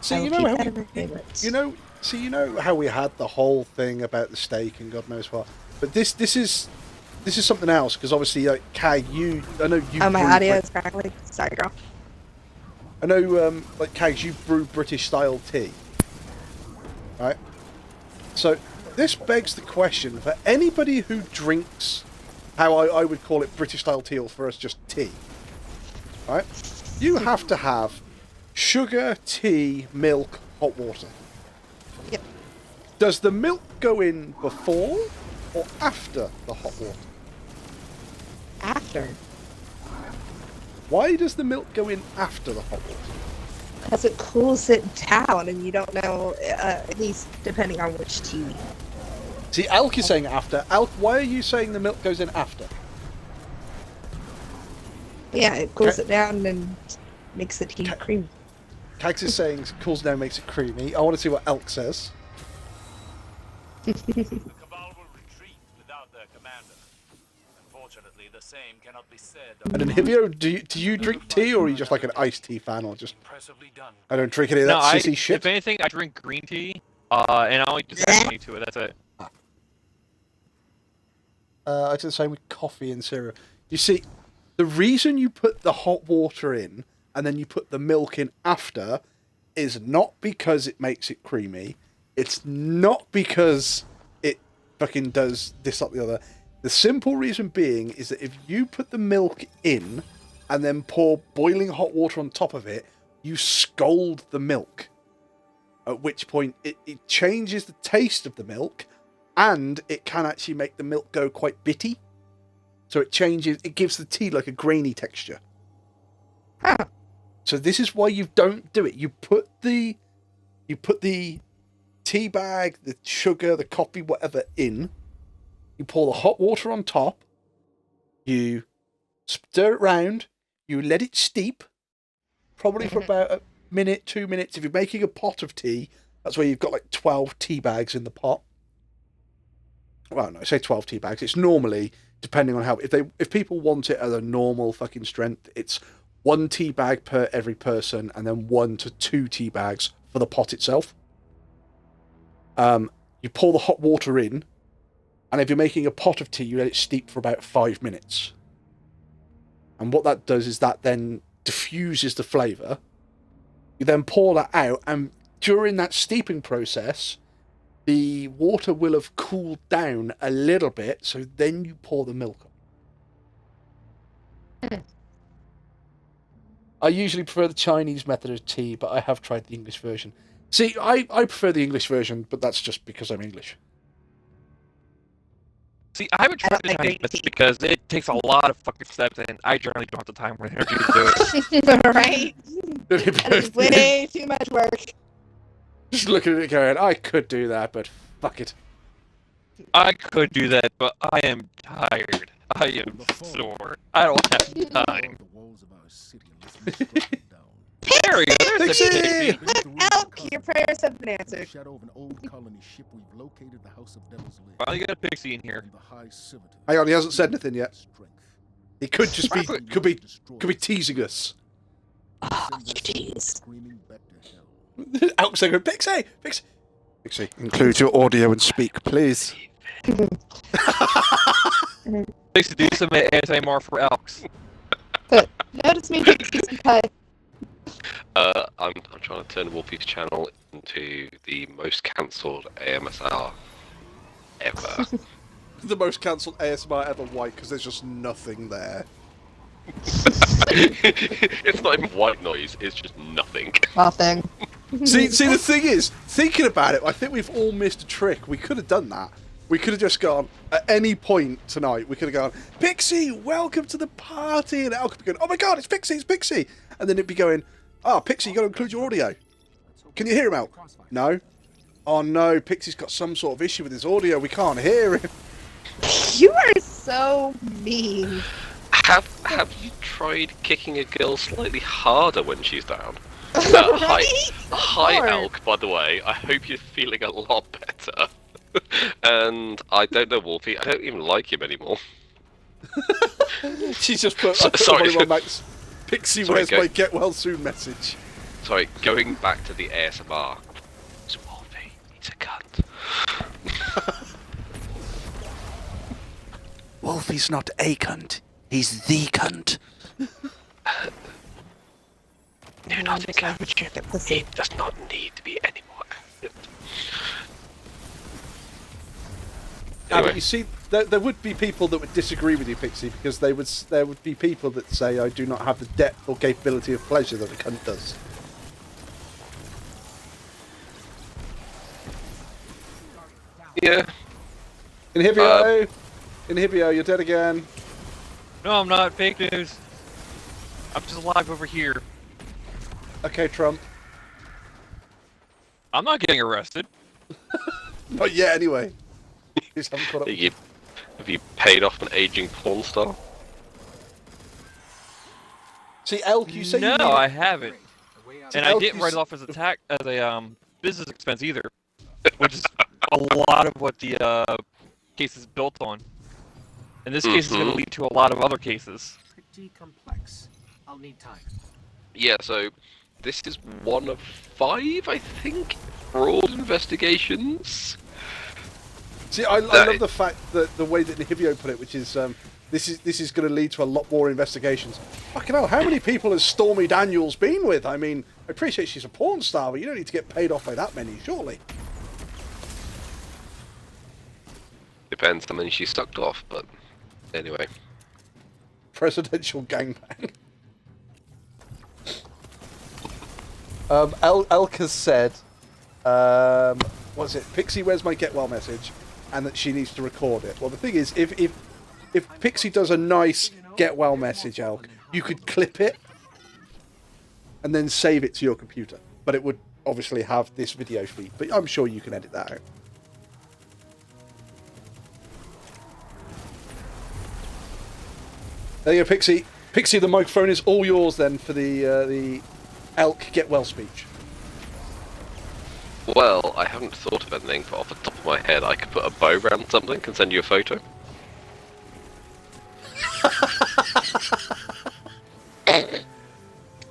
See, I will you know keep how that in my favorites. you know how we had the whole thing about the steak and God knows what. But this is something else, because obviously, like Kay, I know you. Oh, my brew audio Brit- is crackling. Sorry, girl. I know, like Kay, you brew British style tea, right? So this begs the question for anybody who drinks, how I would call it British style tea, or for us just tea, right? You have to have sugar, tea, milk, hot water. Yep. Does the milk go in before or after the hot water? After. Why does the milk go in after the hot water? Because it cools it down, and you don't know, at least depending on which tea. See, Alk is saying after. Alk, why are you saying the milk goes in after? Yeah, it cools Okay. it down and makes the tea creamy. Kags is saying cools down, makes it creamy. I want to see what Alk says. The Cabal will retreat without their commander. Unfortunately, the same cannot be said of And then Hivio, do you drink tea, or are you just like an iced tea fan, or just impressively done. I don't drink any of that sissy shit? If anything, I drink green tea, and I only just add honey to it. That's it. I do the same with coffee and cereal. You see, the reason you put the hot water in and then you put the milk in after is not because it makes it creamy. It's not because it fucking does this, that, the other. The simple reason being is that if you put the milk in and then pour boiling hot water on top of it, you scald the milk. At which point it changes the taste of the milk, and it can actually make the milk go quite bitty. So it gives the tea like a grainy texture. Huh. So this is why you don't do it. You put the tea bag, the sugar, the coffee, whatever in. You pour the hot water on top. You stir it round. You let it steep, probably for about a minute, 2 minutes. If you're making a pot of tea, that's where you've got like 12 tea bags in the pot. Well, no, I say 12 tea bags. It's normally, depending on how, if people want it at a normal fucking strength, it's 1 tea bag per every person, and then 1 to 2 tea bags for the pot itself. You pour the hot water in, and if you're making a pot of tea, you let it steep for about 5 minutes. And what that does is that then diffuses the flavour. You then pour that out, and during that steeping process, the water will have cooled down a little bit, so then you pour the milk on. I usually prefer the Chinese method of tea, but I have tried the English version. See, I prefer the English version, but that's just because I'm English. See, I haven't tried the Chinese method because it takes a lot of fucking steps, and I generally don't have the time or energy to do it. Right? That is way too much work. Just looking at it going, I could do that, but fuck it. I could do that, but I am tired. I am sore. I don't have time. There we go. There's the Pixie! Pixie. Elk, your prayers have been answered. Well, you got a Pixie in here. Hang on, he hasn't said anything yet. He could just could be teasing us. Oh, you tease. Elk's going, Pixie! Pixie, include your audio and speak, please. Pixie, do some ASMR for Elks. Notice me Pixie Senpai. I'm trying to turn Wolfie's channel into the most cancelled AMSR ever. The most cancelled ASMR ever. Why? Because there's just nothing there. It's not even white noise, it's just nothing. Nothing. See, the thing is, thinking about it, I think we've all missed a trick. We could have done that. We could have just gone, at any point tonight, we could have gone, Pixie, welcome to the party! And Al could be going, oh my god, it's Pixie! And then it'd be going, Pixie, you got to include your audio. Can you hear him out? No? Oh no, Pixie's got some sort of issue with his audio, we can't hear him. You are so mean. Have you tried kicking a girl slightly harder when she's down? Right? Hi Elk, by the way, I hope you're feeling a lot better. And I don't know Wolfie, I don't even like him anymore. She's just put, sorry. Max, Pixie, Sorry, where's my get well soon message? Sorry, going back to the ASMR. It's Wolfie, he's a cunt. Wolfie's not a cunt, he's the cunt. Do not encourage him. He does not need to be any more active. Anyway. But you see, there would be people that would disagree with you, Pixie, because there would be people that say I do not have the depth or capability of pleasure that a cunt does. Yeah. Inhibio, you're dead again. No, I'm not. Fake news. I'm just alive over here. Okay, Trump. I'm not getting arrested. Not yet, anyway. Just haven't caught up. Have you paid off an aging porn star? See, Elk, you say No, you need... I haven't. And I Elk, didn't you write it off as a business expense either, which is a lot of what the case is built on. And this case is going to lead to a lot of other cases. Pretty complex. I'll need time. Yeah, so this is one of 5, I think, fraud investigations. See, I love the fact that the way that Inhibio put it, which is this is going to lead to a lot more investigations. Fucking hell, how many people has Stormy Daniels been with? I mean, I appreciate she's a porn star, but you don't need to get paid off by that many, surely. Depends how many she sucked off, but anyway. Presidential gangbang. Elk has said, what's it? Pixie, where's my get well message? And that she needs to record it. Well, the thing is, if Pixie does a nice get well message, Elk, you could clip it and then save it to your computer. But it would obviously have this video feed. But I'm sure you can edit that out. There you go, Pixie. Pixie, the microphone is all yours then for the Elk get well speech. Well, I haven't thought of anything, but off the top of my head, I could put a bow around something and send you a photo.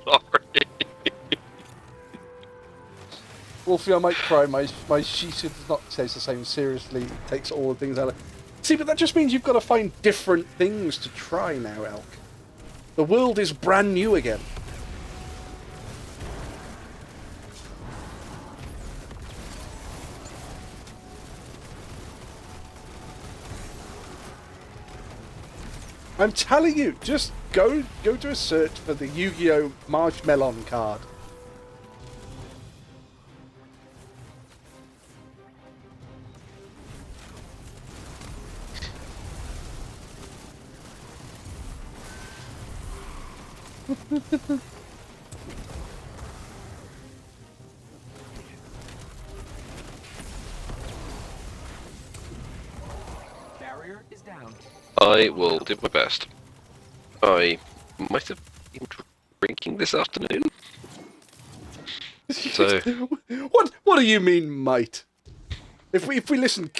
Sorry. Wolfie, I might cry. My Shisha does not take the same seriously. It takes all the things out of... See, but that just means you've got to find different things to try now, Elk. The world is brand new again. I'm telling you, just go to a search for the Yu-Gi-Oh! Marshmelon card. Barrier is down. I will do my best. I might have been drinking this afternoon. So What do you mean, mate? If we listen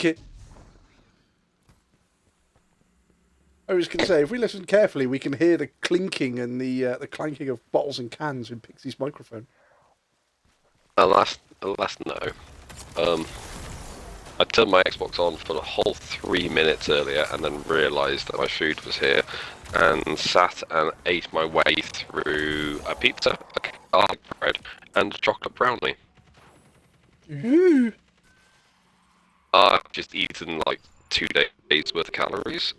I was going to say, if we listen carefully, we can hear the clinking and the clanking of bottles and cans in Pixie's microphone. alas, no. I turned my Xbox on for the whole 3 minutes earlier, and then realised that my food was here, and sat and ate my way through a pizza, a garlic bread, and a chocolate brownie. Ooh. I've just eaten like 2 days worth of calories,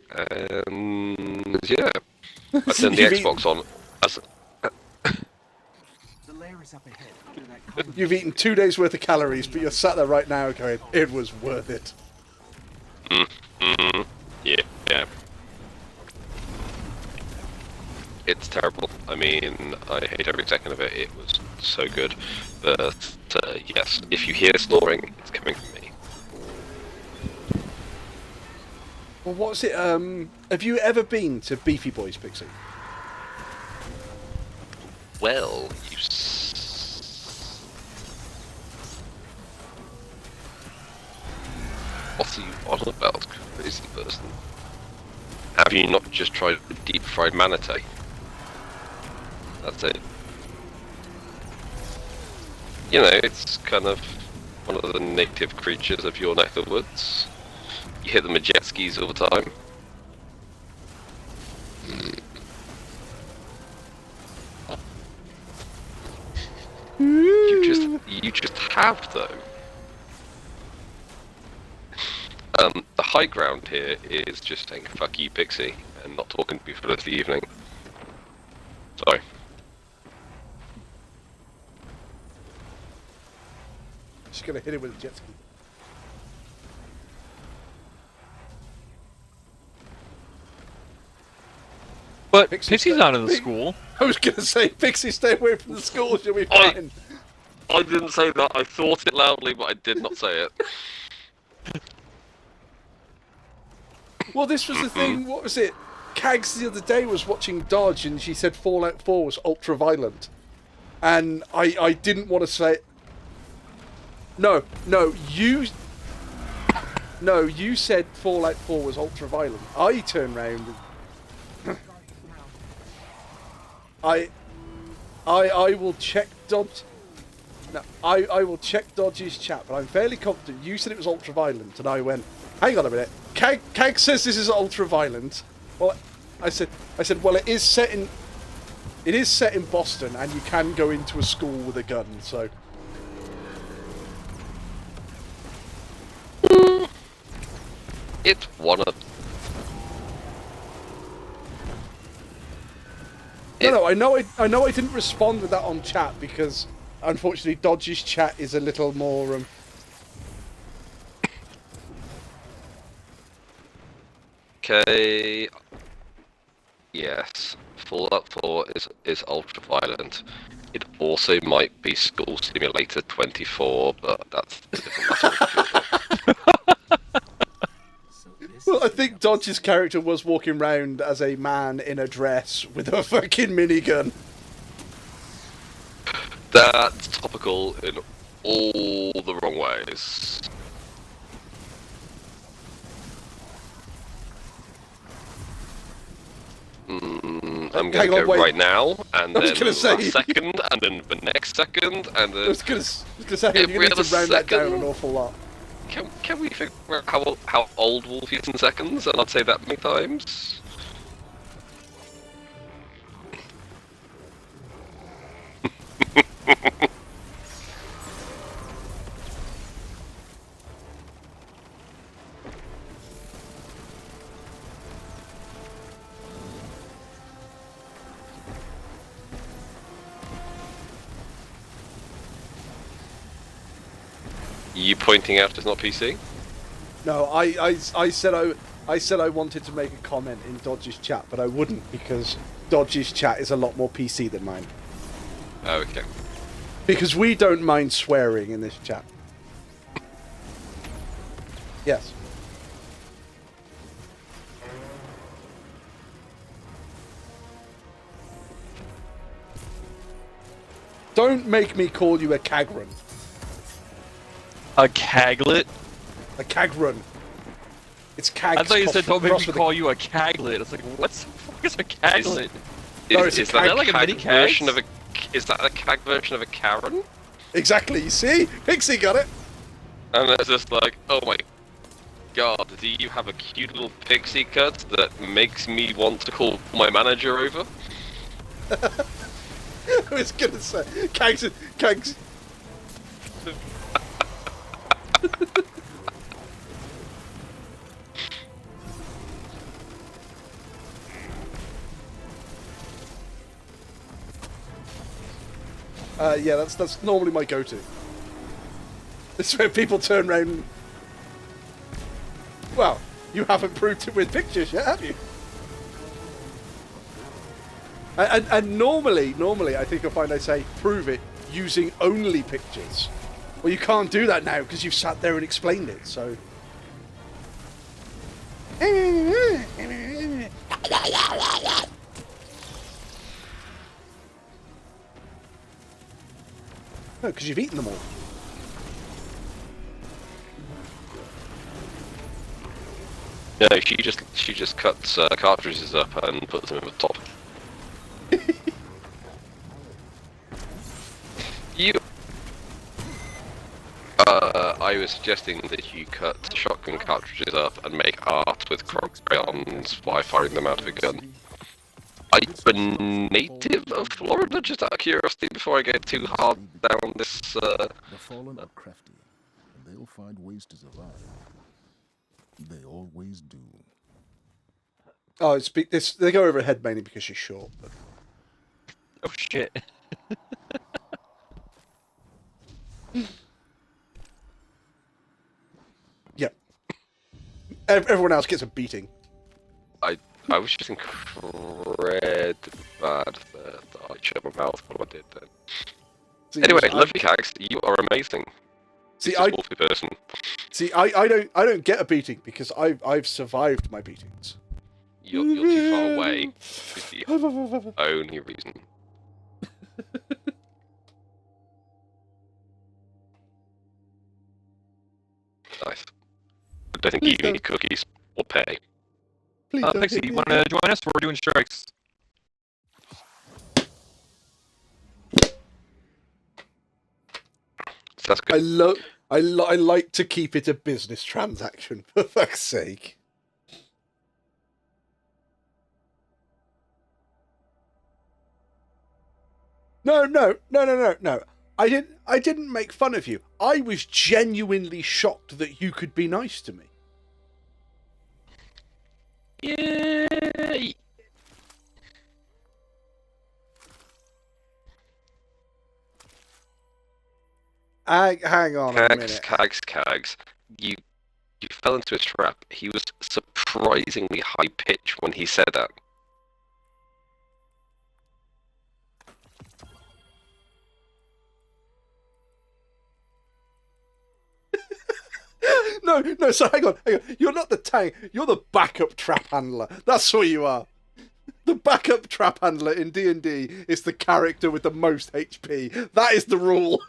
and yeah, I turned the Xbox on. The lair is up ahead. Under that column. You've eaten 2 days worth of calories, but you're sat there right now going, it was worth it. Yeah. It's terrible. I mean, I hate every second of it. It was so good. But yes, if you hear snoring, it's coming from me. Well, what's it? Have you ever been to Beefy Boys, Pixie? Well, what are you on about, crazy person? Have you not just tried the deep fried manatee? That's it. You know, it's kind of one of the native creatures of your neck of the woods. You hit them with jet skis all the time. You just have though. The high ground here is just saying fuck you, Pixie, and not talking to me for the rest of the evening. Sorry. Just gonna hit it with a jet ski. But Pixie's Pixie's out of the school. I was gonna say, Pixie, stay away from the school. You'll be fine. I didn't say that. I thought it loudly, but I did not say it. Well, this was the thing. What was it? Kags the other day was watching Dodge, and she said Fallout 4 was ultra violent, and I didn't want to say. No, you said Fallout 4 was ultra violent. I turned round. I will check Dodge. No, I will check Dodge's chat, but I'm fairly confident you said it was ultra violent, and I went, hang on a minute. Kag says this is ultra violent. Well, I said, well, it is set in Boston, and you can go into a school with a gun, so. It's one of. No, I know I didn't respond with that on chat because unfortunately, Dodge's chat is a little more. Okay. Yes. Fallout 4 is ultra violent. It also might be School Simulator 24, but that's a different matter. So this Well, is I the think double Dodge's standard. character was walking around as a man in a dress with a fucking minigun. That's topical in all the wrong ways. I'm gonna Hang on, go wait. right now, and I was then gonna say- last second, and then the next second, and I then was gonna say, you're every gonna need other to round that down second. an awful lot. Can we figure out how old Wolf is in seconds? And I'd say that many times. You pointing out it's not PC? No, I said I wanted to make a comment in Dodge's chat, but I wouldn't because Dodge's chat is a lot more PC than mine. Oh, okay. Because we don't mind swearing in this chat. Yes. Don't make me call you a cagron. A caglet? A cagron. It's cags. I thought you said don't make me crossed with a- call you a caglet. It's like, what the fuck is a caglet? No, it's a Is that cag- like a mini CAG version cag? of a? Is that a CAG version of a Karen? Exactly. You see, Pixie got it. And it's just like, oh my god, do you have a cute little pixie cut that makes me want to call my manager over? I was gonna say cags. Yeah, that's normally my go-to. This is where people turn around. And... Well, you haven't proved it with pictures yet, have you? And normally, I think you'll find I say prove it using only pictures. Well, you can't do that now because you've sat there and explained it. So. No, because you've eaten them all. No, she just cuts cartridges up and puts them in the top. You. I was suggesting that you cut shotgun cartridges up and make art with crayons by firing them out of a gun. Are you a native of Florida? Just out of curiosity, before I get too hard down this. The fallen are crafty, and they'll find ways to survive. They always do. Oh, this. They go over her head mainly because she's short. But... Oh shit. Yep. Everyone else gets a beating. I was just incredibly bad that I shut my mouth when I did that. See, Anyway, lovely cags, you are amazing. See, This is Wolfie person. See, I don't get a beating because I've survived my beatings. You're too far away. Is the only reason. Nice. I don't think Please you don't. need cookies or pay. Please don't Pixie, hit you me wanna again. join us? We're doing strikes. So that's good. I like to keep it a business transaction, for fuck's sake. No. I didn't make fun of you. I was genuinely shocked that you could be nice to me. Yay! Hang on a Cags, minute. cags. You fell into a trap. He was surprisingly high pitched when he said that. No, so hang on. You're not the tank, you're the backup trap handler. That's what you are. The backup trap handler in D&D is the character with the most HP. That is the rule.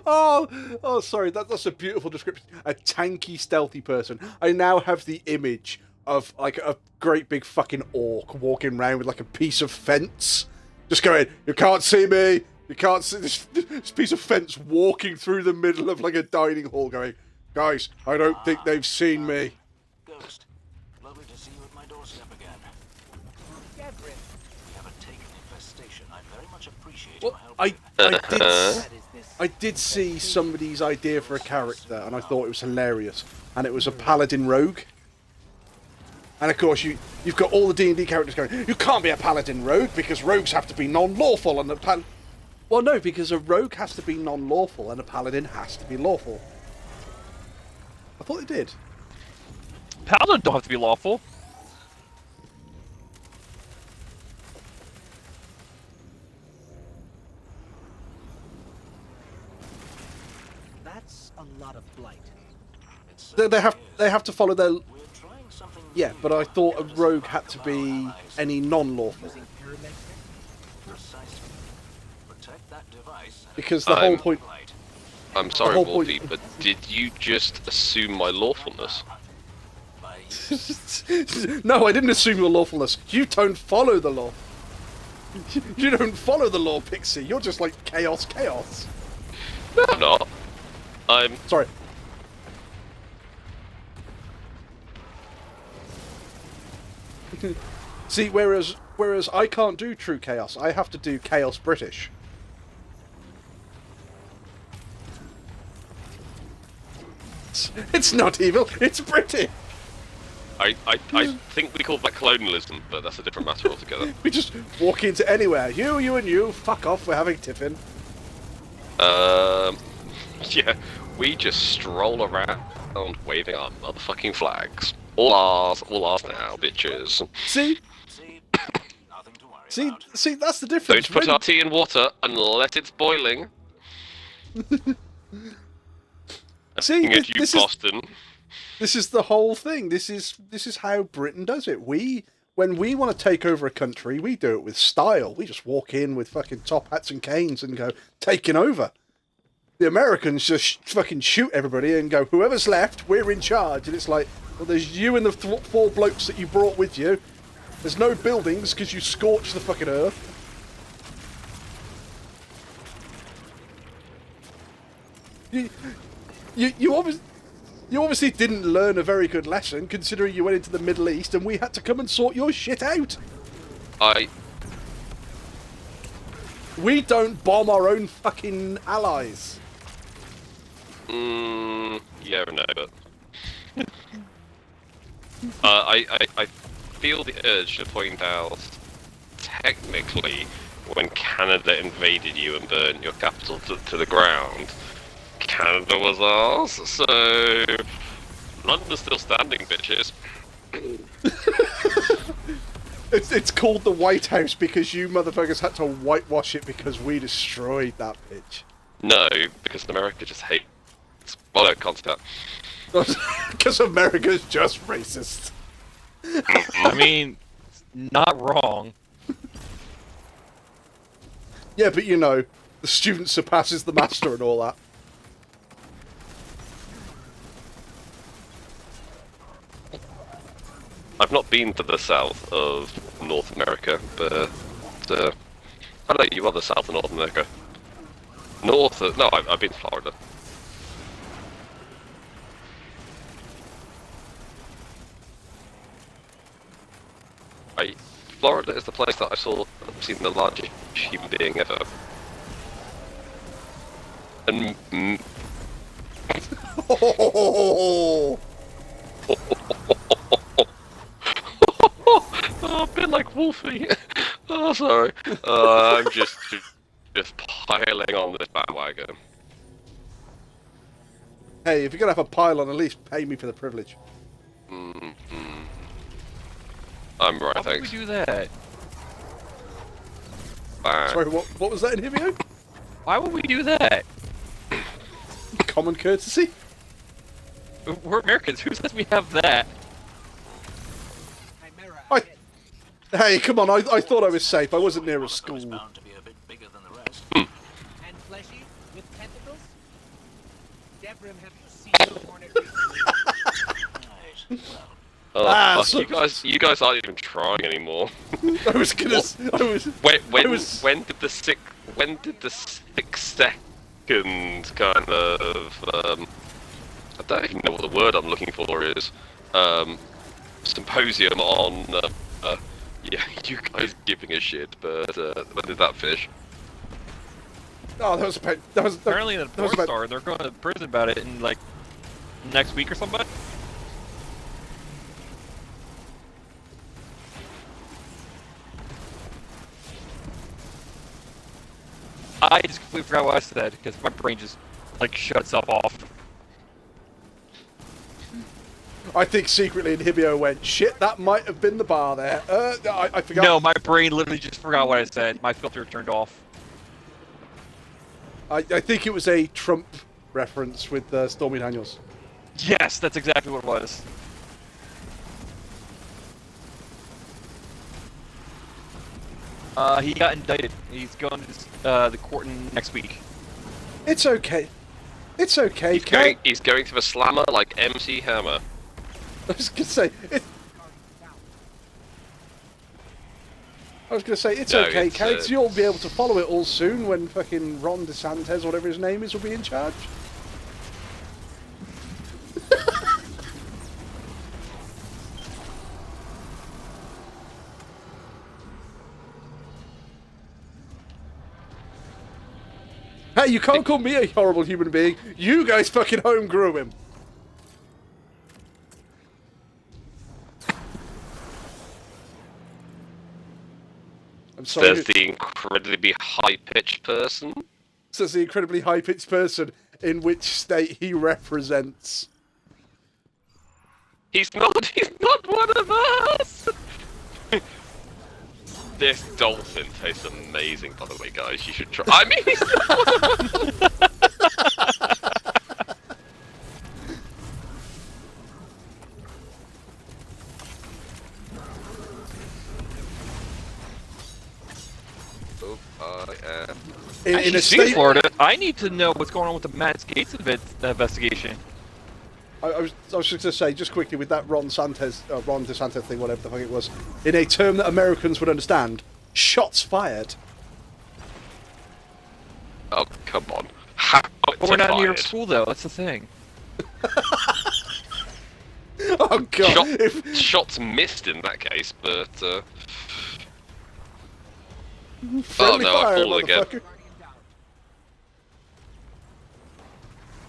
Oh, sorry. That's a beautiful description. A tanky, stealthy person. I now have the image of like a great big fucking orc walking around with like a piece of fence, just going, "You can't see me. You can't see this piece of fence," walking through the middle of like a dining hall, going, "Guys, I don't think they've seen me." Ghost, lovely to see you at my doorstep again. We have a taken infestation. I very much appreciate your help. I did see somebody's idea for a character, and I thought it was hilarious. And it was a paladin rogue. And of course, you've got all the D&D characters going, "You can't be a paladin rogue because rogues have to be non-lawful." And well, no, because a rogue has to be non-lawful and a paladin has to be lawful. I thought it did. Paladin don't have to be lawful. That's a lot of blight. They have to follow their. Yeah, but I thought a rogue had to be any non-lawful. Because the whole point. I'm sorry, Wolfie, but did you just assume my lawfulness? No, I didn't assume your lawfulness. You don't follow the law. You don't follow the law, Pixie. You're just like chaos. No, I'm not. I'm... Sorry. See, whereas I can't do true chaos, I have to do chaos British. It's not evil, it's British. I think we call that colonialism, but that's a different matter altogether. We just walk into anywhere. You and you, fuck off, we're having tiffin. Yeah, we just stroll around waving our motherfucking flags. All ours now, bitches. See, that's the difference. Don't put our tea in water unless it's boiling. See, Boston. This is the whole thing. This is how Britain does it. When we want to take over a country, we do it with style. We just walk in with fucking top hats and canes and go, taking over. The Americans just fucking shoot everybody and go, "Whoever's left, we're in charge." And it's like, well, there's you and the four blokes that you brought with you. There's no buildings because you scorched the fucking earth. You obviously didn't learn a very good lesson, considering you went into the Middle East and we had to come and sort your shit out. We don't bomb our own fucking allies. Yeah, no, but... I feel the urge to point out, technically, when Canada invaded you and burned your capital to the ground, Canada was ours, so... London's still standing, bitches. It's called the White House because you motherfuckers had to whitewash it because we destroyed that bitch. No, because America just hates... Well, no, concept. Because America's just racist. I mean, not wrong. Yeah, but you know, the student surpasses the master and all that. I've not been to the south of North America, but I don't know, you are the south of North America. No, I've been to Florida. Florida is the place that I've seen the largest human being ever. And... sounded like Wolfie. Oh, sorry. I'm just piling on this bandwagon. Hey, if you're gonna have a pile on, at least pay me for the privilege. I'm right, Why would we thanks. do that? Sorry, what was that in Hibio? Why would we do that? Common courtesy? We're Americans. Who says we have that? Hey, come on! I thought I was safe. I wasn't near a school. Bound to be a bit bigger than the rest. And fleshy with tentacles? Devrim, have you seen the hornet recently? Right. Well, you guys aren't even trying anymore. I was gonna. When did the 6 second kind of I don't even know what the word I'm looking for is. Symposium on yeah, you guys giving a shit, but when did that finish? Oh, that was about. That was Apparently in the that was North about. Star, they're going to prison about it in like next week or something. I just completely forgot what I said because my brain just like shuts up off. I think secretly in Hibio went, shit, that might have been the bar there. I forgot. No, my brain literally just forgot what I said. My filter turned off. I think it was a Trump reference with Stormy Daniels. Yes, that's exactly what it was. He got indicted. He's going to the court next week. It's okay. It's okay, Kate. He's going to the slammer like MC Hammer. I was gonna say it's No, okay, it's, Kate. You'll be able to follow it all soon when fucking Ron DeSantis, whatever his name is, will be in charge. Hey, you can't call me a horrible human being. You guys fucking home grew him. I'm sorry. There's the incredibly high-pitched person. Says the incredibly high-pitched person in which state he represents. He's not one of us! This dolphin tastes amazing, by the way, guys. You should try. I mean, he's not Oh, I am. In a Actually, state, Florida, I need to know what's going on with the Matt Gates investigation. I was just going to say, just quickly, with that Ron DeSantis thing, whatever the fuck it was, in a term that Americans would understand, shots fired. Oh, come on. How But we're not near a school, though. That's the thing. Oh god! Shots missed in that case, but Friendly no, I fire, fall again. motherfucker.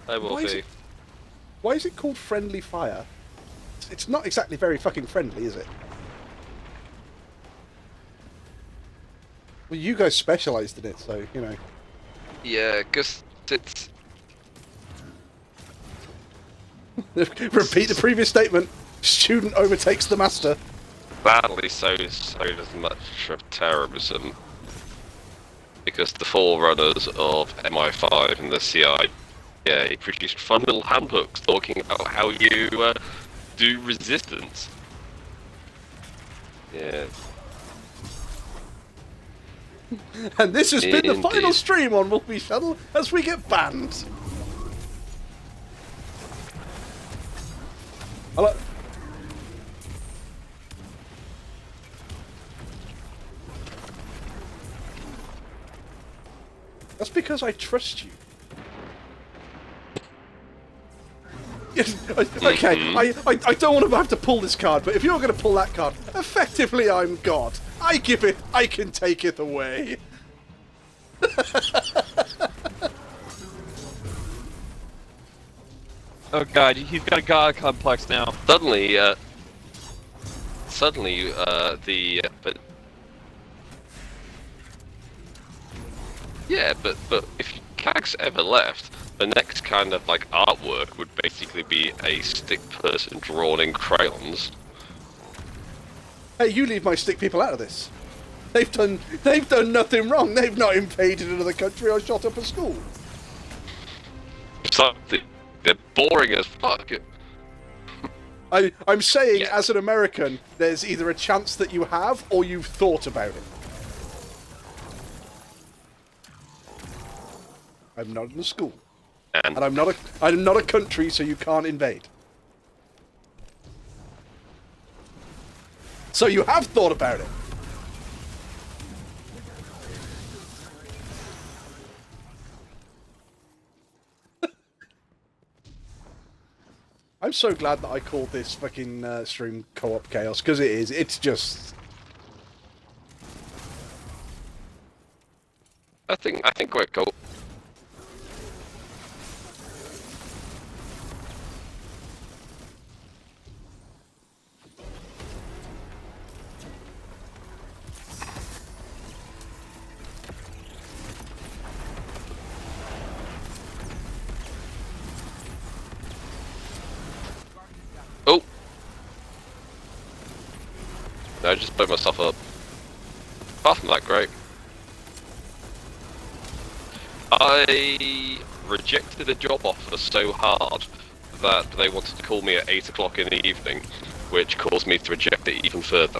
I will be. Why is it called friendly fire? It's not exactly very fucking friendly, is it? Well, you guys specialised in it, so, you know. Yeah, because it's... Repeat the previous statement. Student overtakes the master. Badly so does much of terrorism. Because the forerunners of MI5 and the CIA produced fun little handbooks talking about how you do resistance. Yeah. And this has been the final Indeed. stream on Wolfie Shuttle as we get banned. Hello. That's because I trust you. Yes, okay, I don't want to have to pull this card, but if you're going to pull that card, effectively I'm God. I give it, I can take it away. Oh god, he's got a god complex now. Suddenly, the Yeah, but if Cags ever left, the next kind of like artwork would basically be a stick person drawn in crayons. Hey, you leave my stick people out of this. They've done nothing wrong. They've not invaded another country or shot up a school. Something. They're boring as fuck. I'm saying, Yeah. as an American, there's either a chance that you have or you've thought about it. I'm not in a school, and I'm not a country, so you can't invade. So you have thought about it. I'm so glad that I called this fucking stream co-op chaos, because it is. It's just. I think we're cool. Oh! No, I just blew myself up. Apart from that, great. I rejected a job offer so hard that they wanted to call me at 8 o'clock in the evening, which caused me to reject it even further.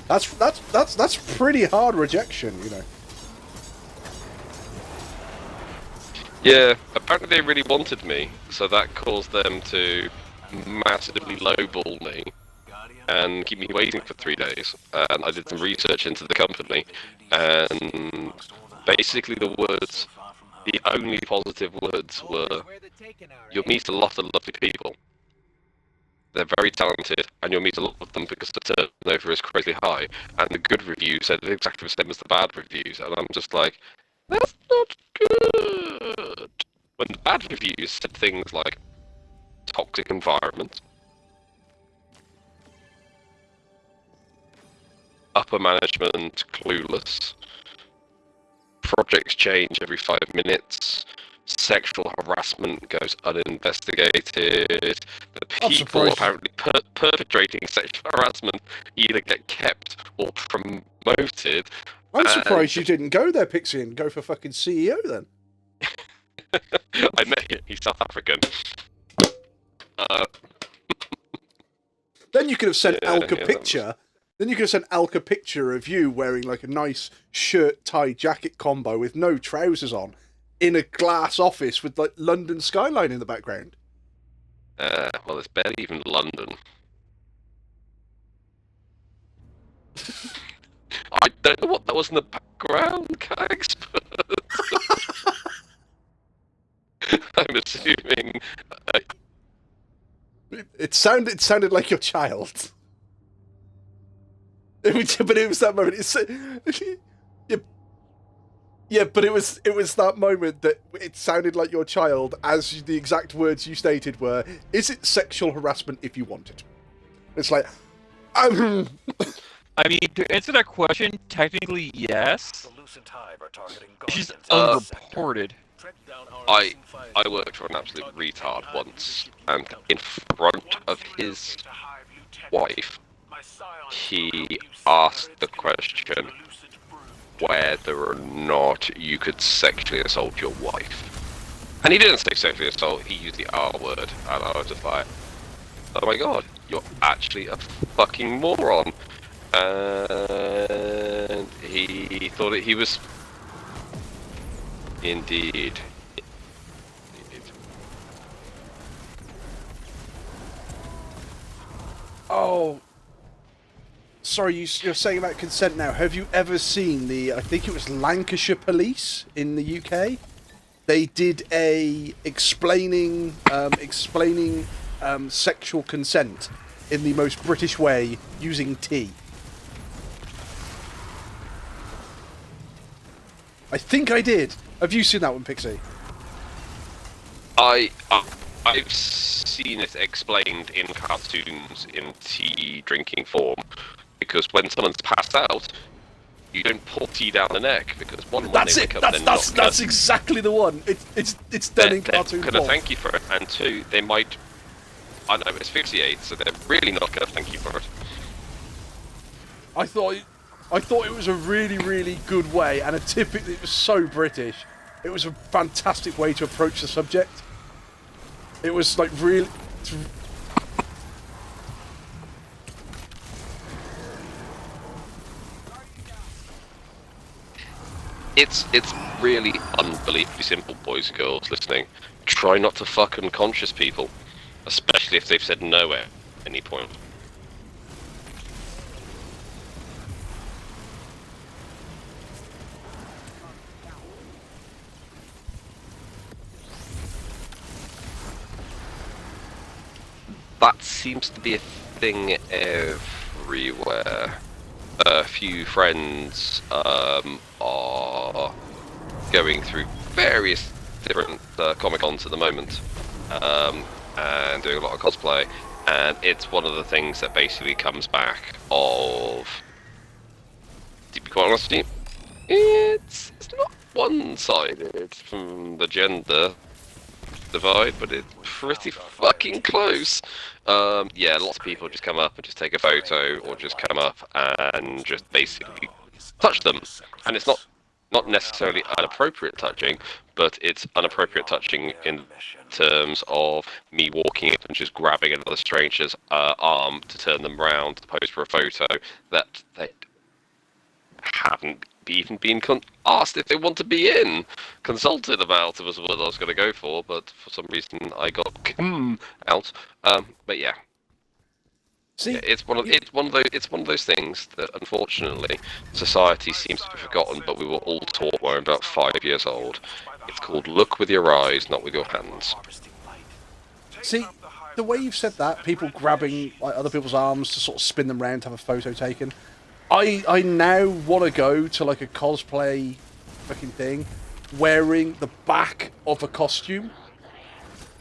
That's pretty hard rejection, you know. Yeah, apparently they really wanted me, so that caused them to massively lowball me and keep me waiting for 3 days. And I did some research into the company, and basically the only positive words were, you'll meet a lot of lovely people. They're very talented, and you'll meet a lot of them because the turnover is crazy high. And the good reviews said exactly the same as the bad reviews, and I'm just like, that's not good. When the bad reviews said things like toxic environment, upper management clueless, projects change every 5 minutes, sexual harassment goes uninvestigated, the people apparently perpetrating sexual harassment either get kept or promoted. I'm surprised you didn't go there, Pixie, and go for fucking CEO then. I met him, he's South African. Then you could have sent Alka a picture. Then you could have sent Alka a picture of you wearing like a nice shirt, tie, jacket combo with no trousers on, in a glass office with like London skyline in the background. Well, it's barely even London. I don't know what that was in the background, expert. I'm assuming. It sounded like your child. But it was that moment. Yeah, but it was that moment that it sounded like your child, as the exact words you stated were, "Is it sexual harassment if you want it?" It's like, I mean, to answer that question, technically yes. She's unreported. I worked for an absolute retard once, and in front of his wife, he asked the question whether or not you could sexually assault your wife. And he didn't say sexually assault, he used the R word, and I was just like, oh my god, you're actually a fucking moron. And he thought he was... Indeed. oh, sorry, you're saying about consent now. Have you ever seen the? I think it was Lancashire Police in the UK. They did a explaining sexual consent in the most British way using tea. I think I did. Have you seen that one, Pixie? I've seen it explained in cartoons in tea drinking form, because when someone's passed out, You don't pulley down the neck because one, That's they it. wake up, That's exactly the one. It's done in cartoon They're gonna form. thank you for it, and two, they might. I know, asphyxiate, so they're really not gonna thank you for it. I thought it was a really, really good way, and it was so British. It was a fantastic way to approach the subject. It was like really. It's really unbelievably simple, boys and girls listening. Try not to fuck unconscious people, especially if they've said no at any point. That seems to be a thing everywhere. A few friends are going through various different Comic-Cons at the moment, and doing a lot of cosplay, and it's one of the things that basically comes back of, to be quite honest with you, it's not one-sided from the gender divide, but it's pretty fucking close. Yeah, lots of people just come up and just take a photo, or just come up and just basically touch them, and it's not necessarily inappropriate touching, but it's inappropriate touching in terms of me walking up and just grabbing another stranger's arm to turn them round to pose for a photo that they haven't even been asked if they want to be in, consulted about. It was what I was going to go for, but for some reason I got out. But yeah. See, yeah, it's one of those things that unfortunately society seems to have forgotten, but we were all taught when we were about 5 years old. It's called look with your eyes, not with your hands. See, the way you've said that, people grabbing like other people's arms to sort of spin them round to have a photo taken. I now want to go to like a cosplay fucking thing, wearing the back of a costume,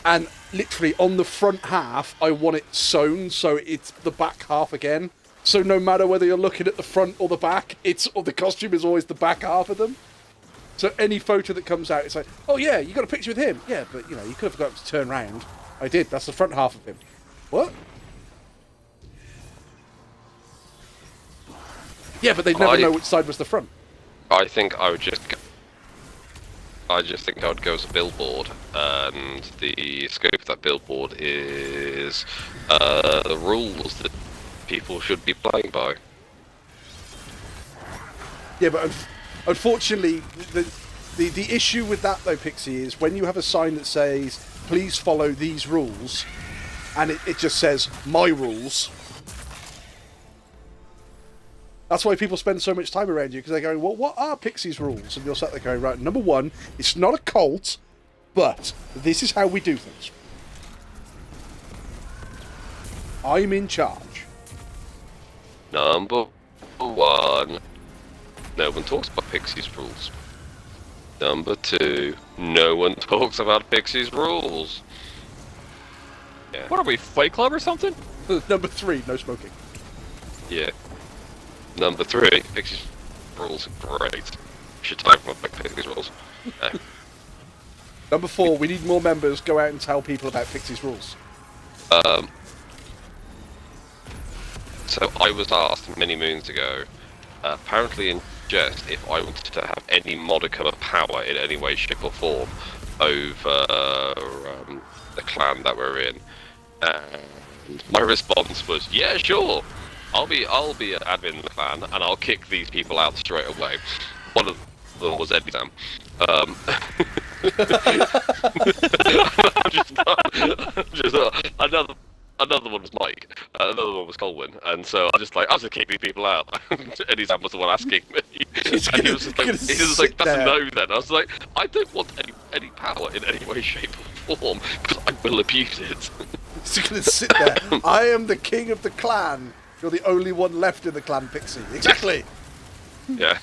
and literally on the front half, I want it sewn so it's the back half again. So no matter whether you're looking at the front or the back, the costume is always the back half of them. So any photo that comes out, it's like, oh yeah, you got a picture with him. Yeah, but you know, you could have forgotten to turn round. I did. That's the front half of him. What? Yeah, but they'd never know which side was the front. I think I would just think I would go as a billboard, and the scope of that billboard is the rules that people should be playing by. Yeah, but unfortunately, the issue with that though, Pixie, is when you have a sign that says, please follow these rules, and it just says, my rules. That's why people spend so much time around you, because they're going, well, what are Pixie's rules? And you're sat there going, right, number one, it's not a cult, but this is how we do things. I'm in charge. Number one, no one talks about Pixie's rules. Number two, no one talks about Pixie's rules. Yeah. What are we, Fight Club or something? Number three, no smoking. Yeah. Number three, Pixie's rules are great. We should talk about Pixie's rules. Number four, we need more members. Go out and tell people about Pixie's rules. So I was asked many moons ago, apparently in jest, if I wanted to have any modicum of power in any way, shape or form over the clan that we're in. And my response was, yeah, sure. I'll be an admin in the clan, and I'll kick these people out straight away. One of them was Eddie Sam. Another one was Mike. Another one was Colwyn. And so I was just kick these people out. Eddie Sam was the one asking me. And he was just like, that's a no then. I was like, I don't want any power in any way, shape or form, because I will abuse it. He's going to sit there. I am the king of the clan. You're the only one left in the clan, Pixie. Exactly. Yeah.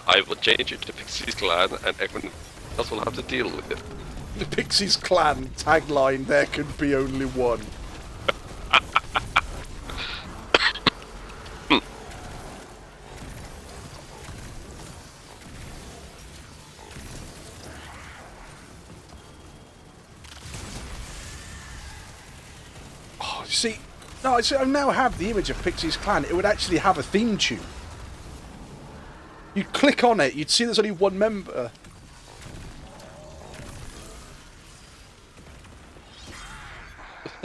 I will change it to Pixie's clan, and everyone else will have to deal with it. The Pixie's clan tagline, there can be only one. See, no, I now have the image of Pixie's Clan. It would actually have a theme tune. You click on it, you'd see there's only one member.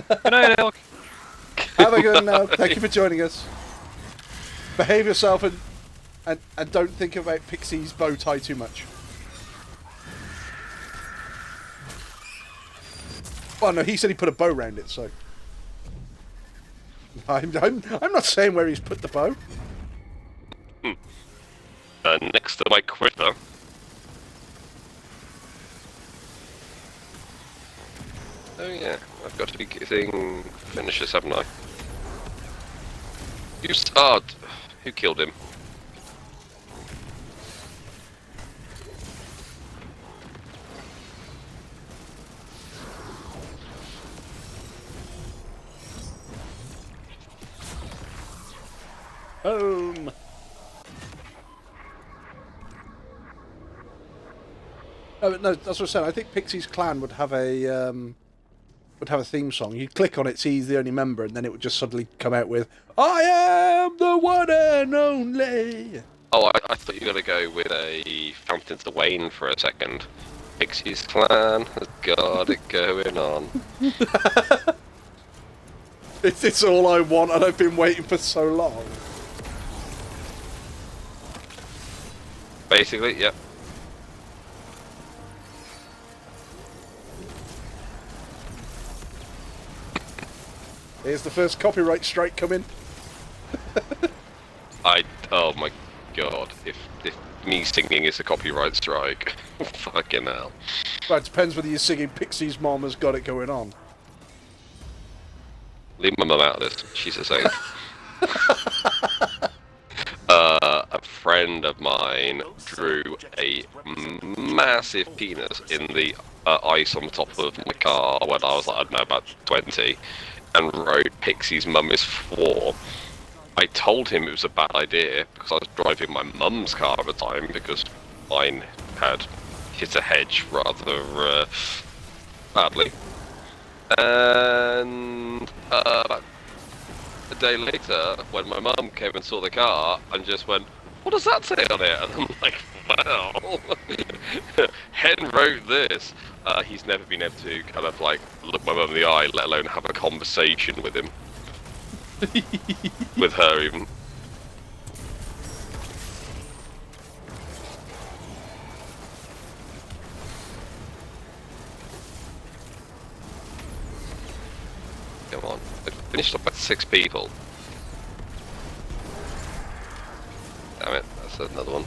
Good night, Elk. Have a good night. Thank you for joining us. Behave yourself and don't think about Pixie's bow tie too much. Well, no, he said he put a bow around it, so I'm not saying where he's put the bow. Next to my critter. Oh yeah, I've got to be getting finishes, haven't I? You start. Who killed him? Home. No, that's what I said. I think Pixie's Clan would have a theme song. You'd click on it, see he's the only member, and then it would just suddenly come out with "I am the one and only." Oh, I thought you were going to go with a Fountains of Wayne for a second. Pixie's Clan has got it going on. It's all I want, and I've been waiting for so long. Basically, yep. Here's the first copyright strike coming. Oh my god, if me singing is a copyright strike, fucking hell. Well, it depends whether you're singing Pixie's Mom has got it going on. Leave my mum out of this, she's a saint. A friend of mine drew a massive penis in the ice on the top of my car when I was like, I don't know, about 20, and wrote Pixie's mum is 4. I told him it was a bad idea because I was driving my mum's car at the time because mine had hit a hedge rather badly. And about a day later, when my mum came and saw the car and just went, "What does that say on it?" And I'm like, "Wow, Hen wrote this." He's never been able to kind of like look my mum in the eye, let alone have a conversation with him. With her even. Come on, I finished up at 6 people. Damn it, that's another one.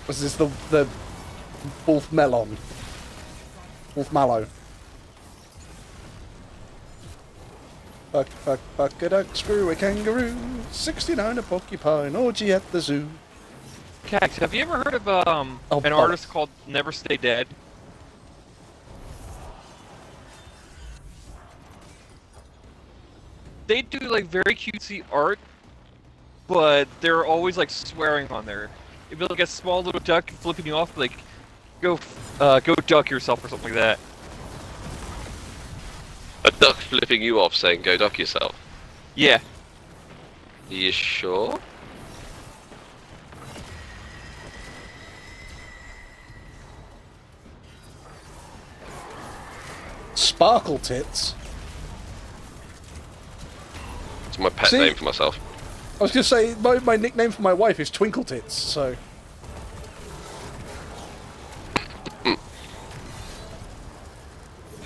Was this the Wolf Melon? Wolf Mallow. Fuck a duck, screw a kangaroo, 69 a porcupine, orgy at the zoo. Cax, have you ever heard of an artist called Never Stay Dead? They do like very cutesy art, but they're always like swearing on there. It'd be like a small little duck flipping you off, like go duck yourself or something like that. A duck flipping you off saying go duck yourself? Yeah. Are you sure? Sparkle Tits? It's my pet name for myself. I was going to say, my nickname for my wife is Twinkle Tits, so...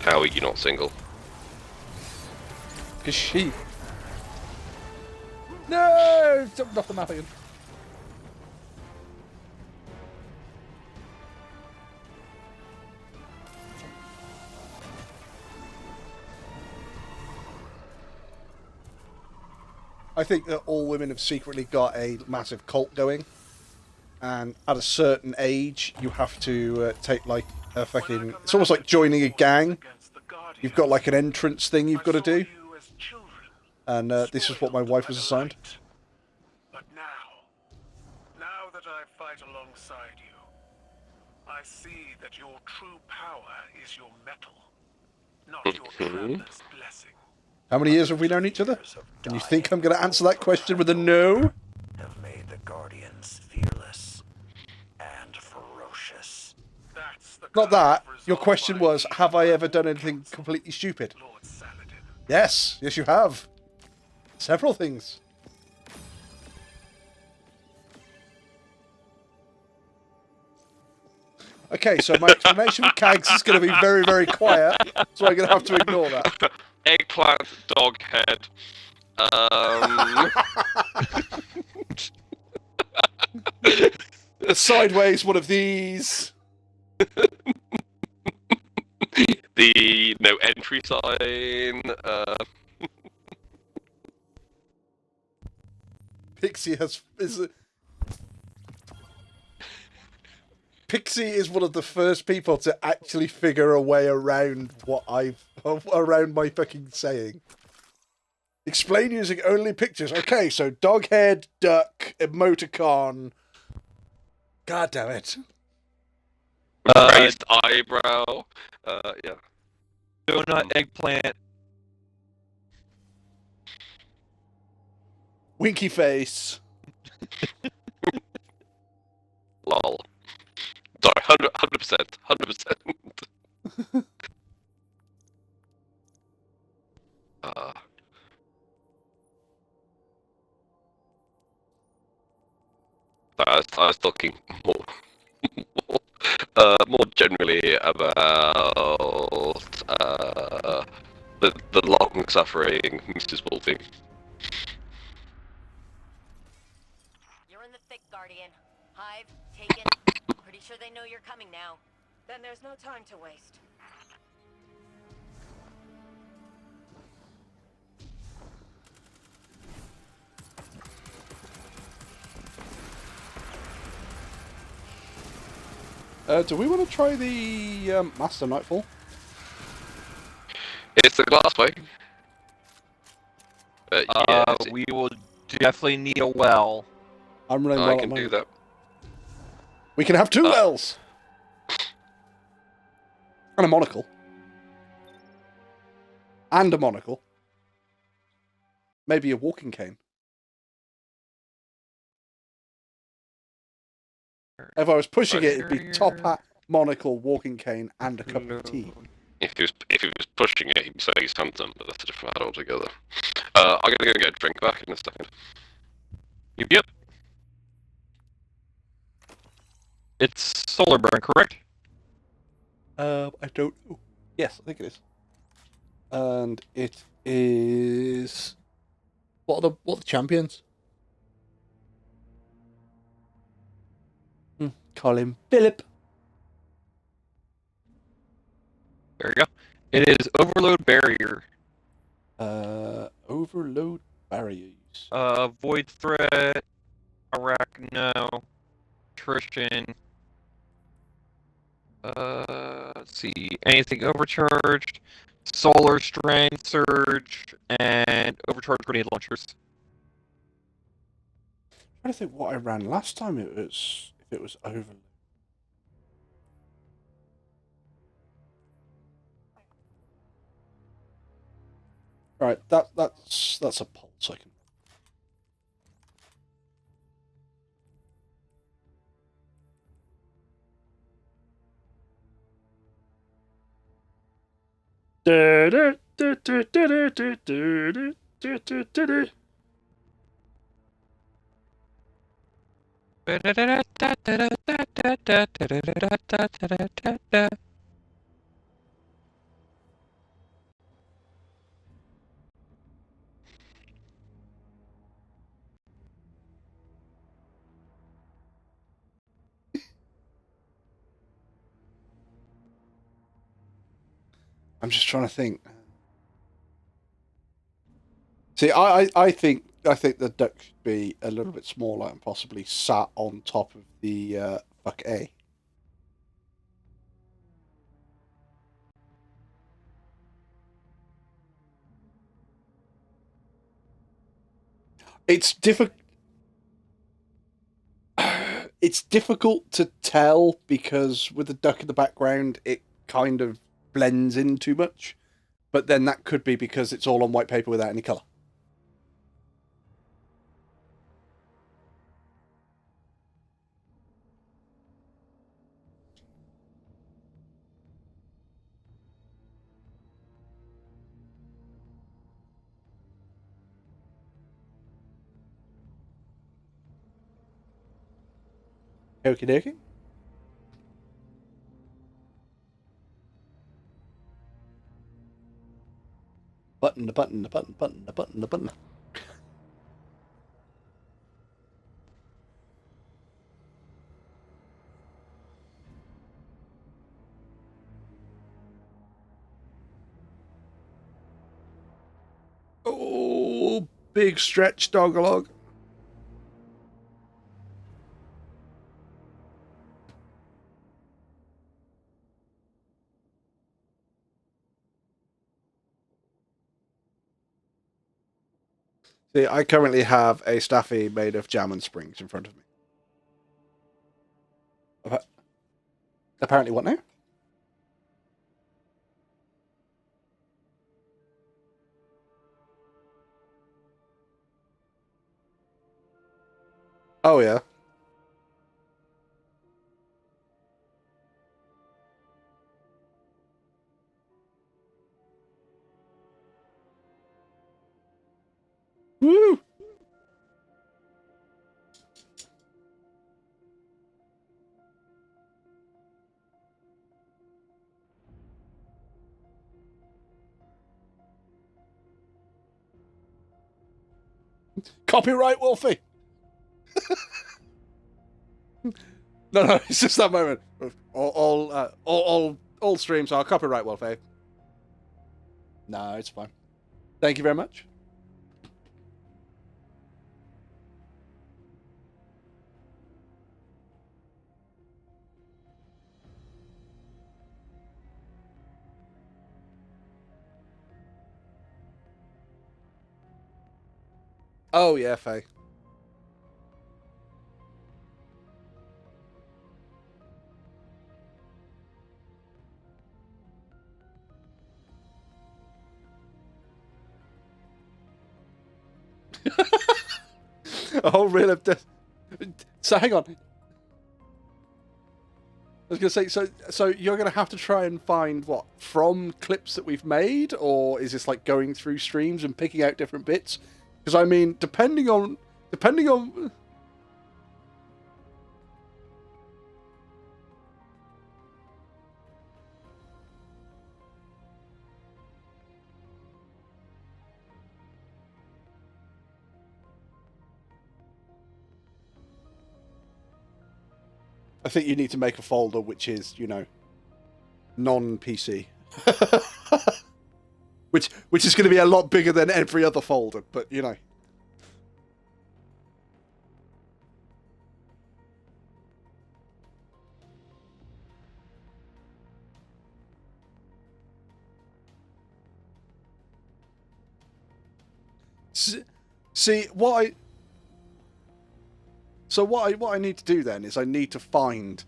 How are you not single? Because she... No! Jumped off the map again. I think that all women have secretly got a massive cult going, and at a certain age, you have to take like a fucking. It's almost like joining a gang. You've got like an entrance thing you've got to do, and this is what my wife was assigned. But now that I fight alongside you, I see that your true power is your metal, not your traveler's blessing. How many years have we known each other? And you think I'm going to answer that question with a no? Have made the Guardians fearless and ferocious. Not that. Your question was, have I ever done anything completely stupid? Yes. Yes, you have. Several things. Okay, so my explanation with Kags is going to be very, very quiet, so I'm going to have to ignore that. Eggplant, dog head. Sideways, one of these. The no entry sign. Pixie is one of the first people to actually figure a way around around my fucking saying. Explain using only pictures. Okay, so dog head, duck, emoticon. God damn it. Raised eyebrow. Yeah. Donut, eggplant. Winky face. Lol. Sorry, 100%. 100%. I was talking more generally about the long-suffering Mrs. Wolfie. You're in the thick, Guardian. Hive, taken. Pretty sure they know you're coming now. Then there's no time to waste. Do we want to try the Master Nightfall? It's the glass way. Yeah, We will definitely need a well. I'm running I well can at do mine. that. We can have two wells! And a monocle. And a monocle. Maybe a walking cane. If I was pushing it, it'd be top hat, monocle, walking cane, and a cup of tea. If he was pushing it, he'd be saying he's Phantom, but that's a different matter altogether. I'm gonna go get a drink back in a second. Yep. It's solar burn, correct? I don't know. Yes, I think it is. And it is. What are the champions? Call him Philip. There you go. It is overload barrier. Overload barriers. Void threat, arachno, attrition. Let's see, anything overcharged, solar strain surge, and overcharged grenade launchers. I'm trying to think what I ran last time. If it was overload. Right, that's a pulse I can. I'm just trying to think. See, I think I think the duck should be a little bit smaller and possibly sat on top of the fuck A. It's difficult. It's difficult to tell because with the duck in the background, it kind of blends in too much. But then that could be because it's all on white paper without any colour. Okie dokie. Button, the button, the button, button, the button, the button. Oh, big stretch, Dogalog. See, I currently have a staffy made of jam and springs in front of me. Apparently, what now? Oh, yeah. Woo! Copyright, Wolfie! No, it's just that moment. All streams are copyright, Wolfie. No, it's fine. Thank you very much. Oh, yeah, Faye. A whole reel of death. So hang on. I was gonna say, so you're gonna have to try and find what from clips that we've made, or is this like going through streams and picking out different bits? Because I mean, depending on. I think you need to make a folder which is, non-PC. which is going to be a lot bigger than every other folder, but See what I need to do then is I need to find,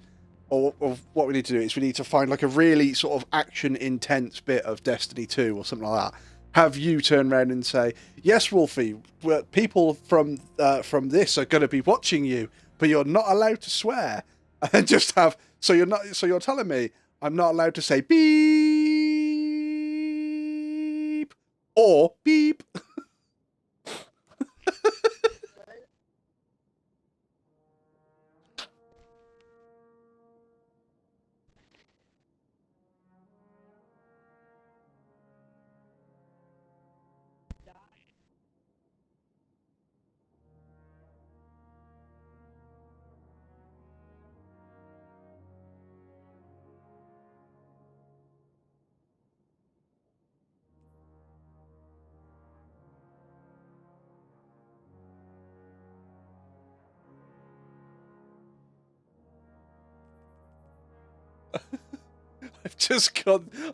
or what we need to do is we need to find like a really sort of action intense bit of Destiny 2 or something like that. Have you turn around and say, "Yes, Wolfie, people from this are going to be watching you, but you're not allowed to swear," and just have so you're telling me I'm not allowed to say beep or beep.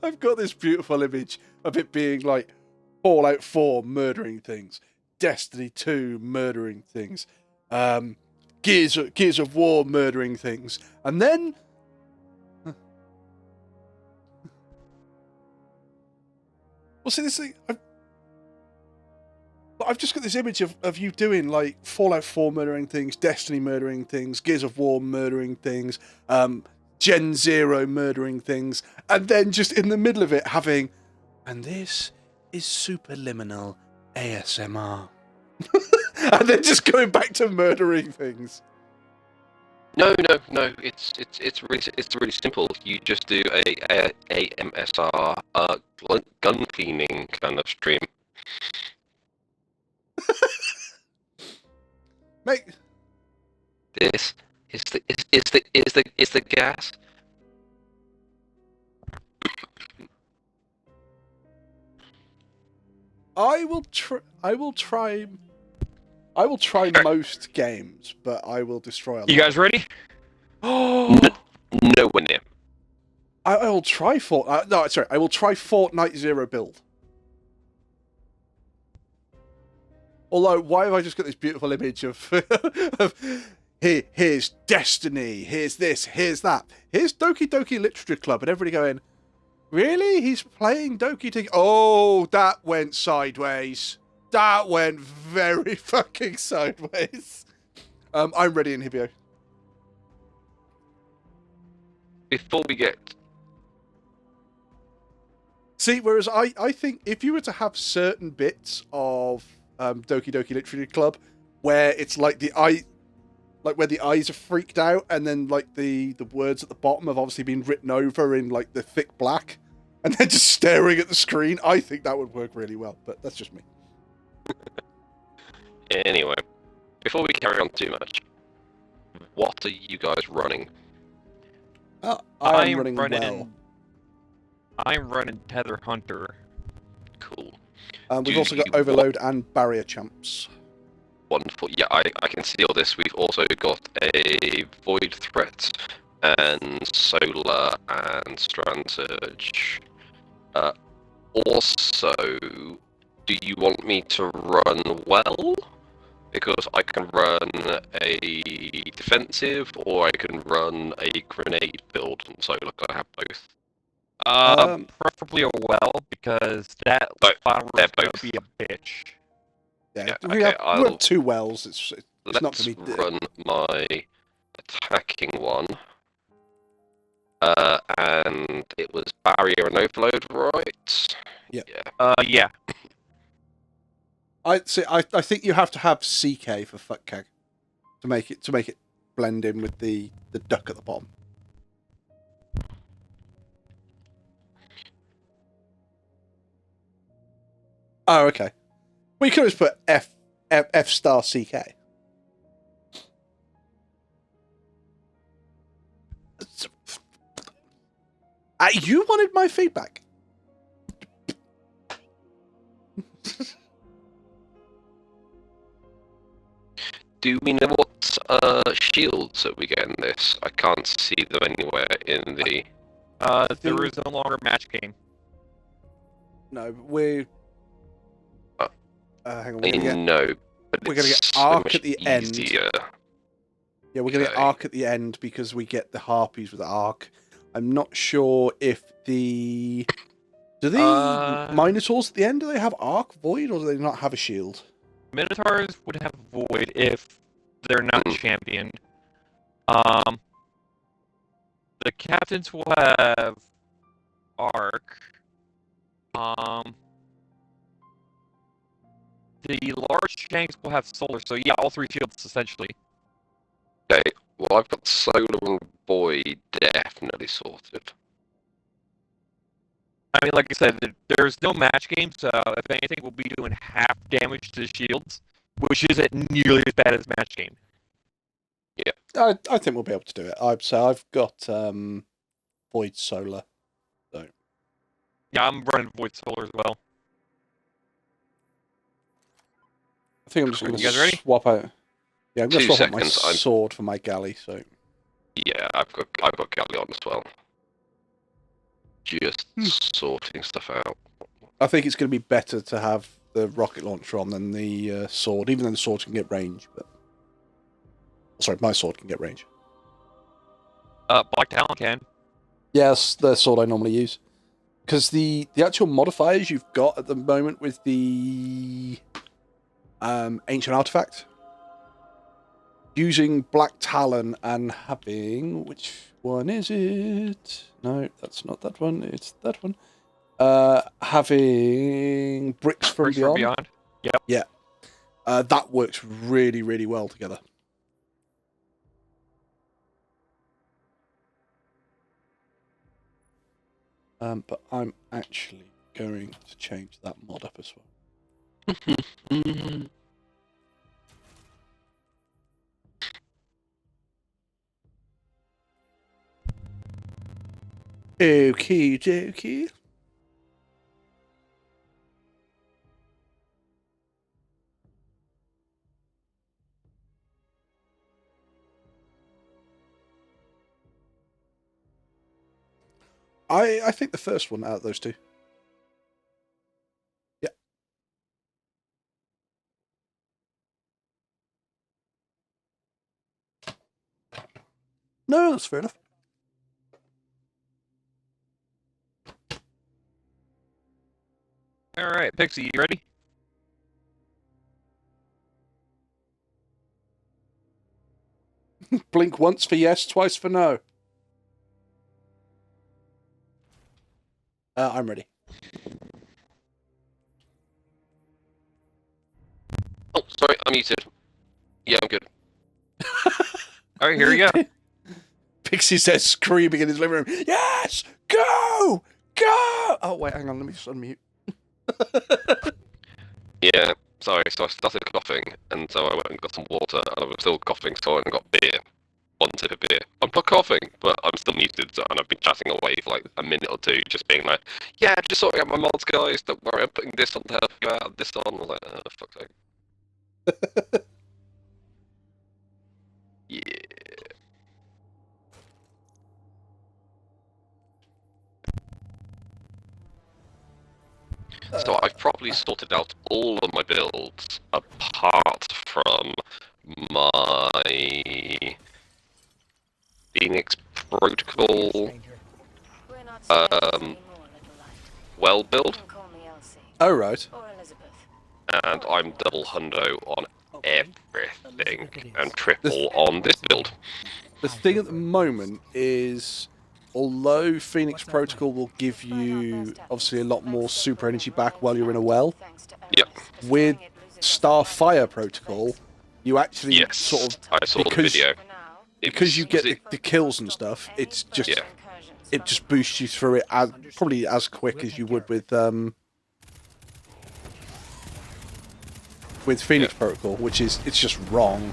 I've got this beautiful image of it being like Fallout 4 murdering things, Destiny 2 murdering things, Gears of War murdering things, and then well, see this thing. I've just got this image of you doing like Fallout 4 murdering things, Destiny murdering things, Gears of War murdering things, Gen Zero murdering things, and then just in the middle of it having, and this is superliminal ASMR. And then just going back to murdering things. No. It's really simple. You just do a AMSR gun cleaning kind of stream. Mate, This is the gas. I will try most games, but I will destroy a lot. You guys ready? Oh, Nowhere near. I will try Fortnite. No, sorry, I will try Fortnite Zero build. Although, why have I just got this beautiful image of, here's Destiny, here's this, here's that, here's Doki Doki Literature Club, and everybody going, really? He's playing Doki Doki? Oh, that went sideways. That went very fucking sideways. I'm ready, Inhibio. Before we get... See, whereas I think if you were to have certain bits of Doki Doki Literature Club where it's like where the eyes are freaked out and then like the words at the bottom have obviously been written over in like the thick black and then just staring at the screen, I think that would work really well, but that's just me. Anyway, before we carry on too much, what are you guys running? I'm running well. I'm running Tether Hunter. Cool. We've also got Overload and Barrier Champs. Wonderful. Yeah, I can see all this. We've also got a Void Threat and Solar and Strand Surge. Also, do you want me to run well? Because I can run a defensive or I can run a grenade build on Solar. I have both. Preferably a well, because that final is going to be a bitch. Yeah, we have two wells. It's not going to be... Let's run my attacking one. And it was Barrier and Overload, right? Yeah. Yeah. I think you have to have CK for fuckkeg to make it blend in with the duck at the bottom. Oh, okay. Well, you could always put F star CK. You wanted my feedback. Do we know what shields that we get in this? I can't see them anywhere in the... There is no longer match game. No, we're... hang on, we're gonna get so Arc at the end. easier. Yeah, we're gonna get Arc at the end because we get the Harpies with Arc. I'm not sure if the... Do the Minotaurs at the end, do they have Arc, Void, or do they not have a shield? Minotaurs would have Void if they're not championed. The captains will have Arc. The large shanks will have Solar, so yeah, all three shields essentially. Okay, well I've got Solar and Void definitely sorted. I mean, like I said, there's no match game, so if anything, we'll be doing half damage to the shields, which isn't nearly as bad as match game. Yeah. I think we'll be able to do it. I've got Void Solar. So. Yeah, I'm running Void Solar as well. I think I'm just going to swap out. Yeah, I'm going to swap out my sword for my galley. So. Yeah, I've got galley on as well. just sorting stuff out. I think it's going to be better to have the rocket launcher on than the sword, even though the sword can get range. But sorry, my sword can get range. Black Talon can. Yes, the sword I normally use. Because the actual modifiers you've got at the moment with the Ancient Artifact, using Black Talon and having... Which one is it? No, that's not that one. It's that one. Having Bricks from Beyond. Yep. Yeah. That works really, really well together. But I'm actually going to change that mod up as well. Okie dokie. I think the first one out of those two. Yeah. No, that's fair enough. All right, Pixie, you ready? Blink once for yes, twice for no. I'm ready. Oh, sorry, I'm muted. Yeah, I'm good. All right, here we go. Pixie says, screaming in his living room, yes! Go! Go! Oh, wait, hang on, let me just unmute. Yeah, sorry, so I started coughing, and so I went and got some water, and I was still coughing, so I went and got beer. One sip of beer. I'm not coughing, but I'm still muted, and I've been chatting away for like a minute or two, just being like, yeah, just sorting out my mods, guys, don't worry, I'm putting this on to help you out, this on. I was like, oh, fuck's sake. Yeah. So I've probably sorted out all of my builds, apart from my Phoenix Protocol well build. Oh, right. And I'm double hundo on everything, and triple on this build. The thing at the moment is, although Phoenix Protocol will give you, obviously, a lot more super energy back while you're in a well, yep. With Starfire Protocol, you actually I saw the video. Because you get the kills and stuff, it's just it just boosts you through it probably as quick as you would with Phoenix Protocol, which is it's just wrong.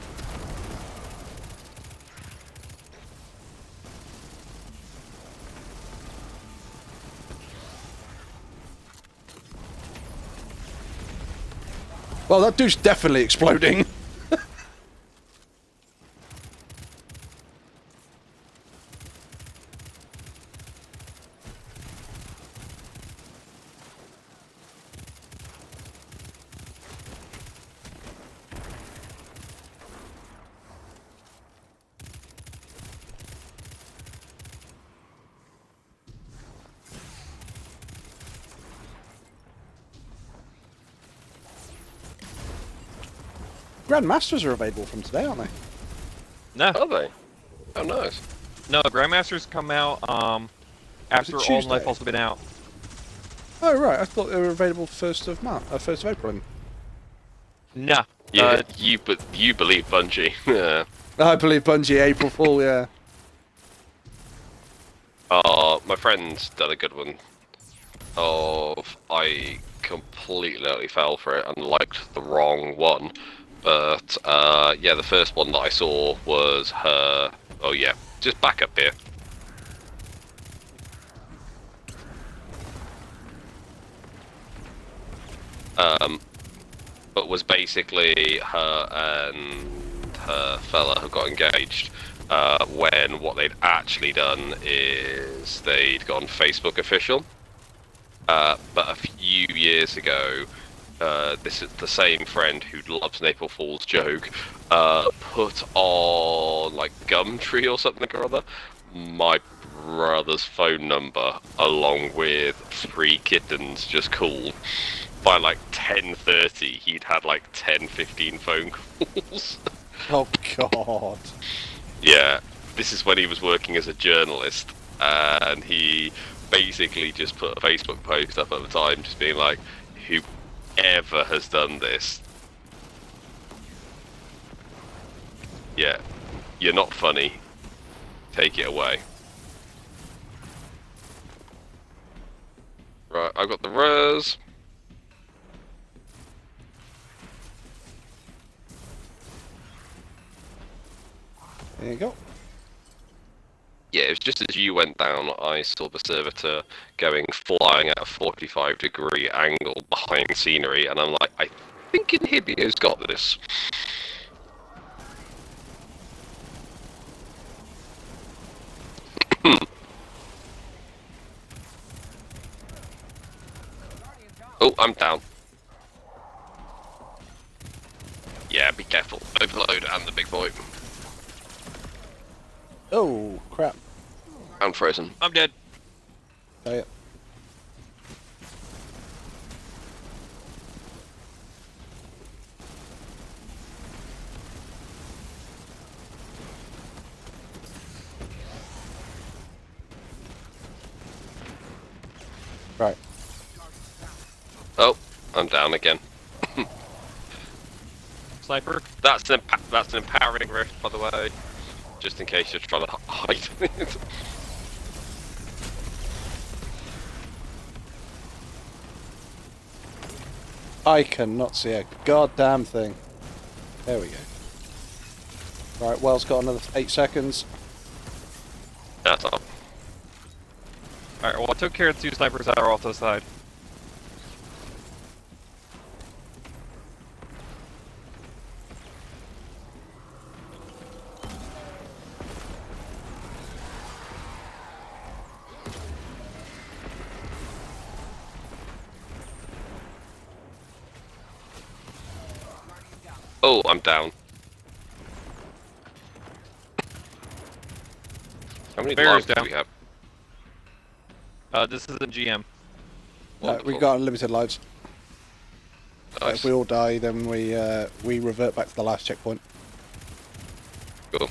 Well, that dude's definitely exploding. Grandmasters are available from today, aren't they? No. Are they? Oh, nice. No, Grandmasters come out after all Nightfall's been out. Oh, right. I thought they were available 1st of April. Nah. Yeah, you believe Bungie. Yeah. I believe Bungie, April Fool, yeah. My friend's done a good one. I completely fell for it and liked the wrong one. But, yeah, the first one that I saw was her... Oh, yeah, just back up here. But was basically her and her fella who got engaged when what they'd actually done is they'd gone Facebook official. But a few years ago, this is the same friend who loves an April Fool's joke, put on like Gumtree or something or other my brother's phone number along with 3 kittens just cool. By like 10:30 he'd had like 10-15 phone calls. Oh god. Yeah, this is when he was working as a journalist, and he basically just put a Facebook post up at the time just being like, whoever has done this, yeah, you're not funny, take it away. Right, I've got the res. There you go. Yeah, it was just as you went down, I saw the servitor going flying at a 45-degree angle behind scenery, and I'm like, I think Inhibio's got this. Oh, I'm down. Yeah, be careful. Overload and the big boy. Oh, crap. I'm frozen. I'm dead. Oh, yeah. Right. Oh, I'm down again. Sniper. That's an empowering rift, by the way. Just in case you're trying to hide it. I cannot see a goddamn thing. There we go. Right, Well's got another 8 seconds. That's up. Alright, well I took care of 2 snipers that are off to the side. Oh, I'm down. How many Barrier's lives do down. we have? This is the GM. Wonderful. We've got unlimited lives. Nice. If we all die, then we revert back to the last checkpoint. Cool.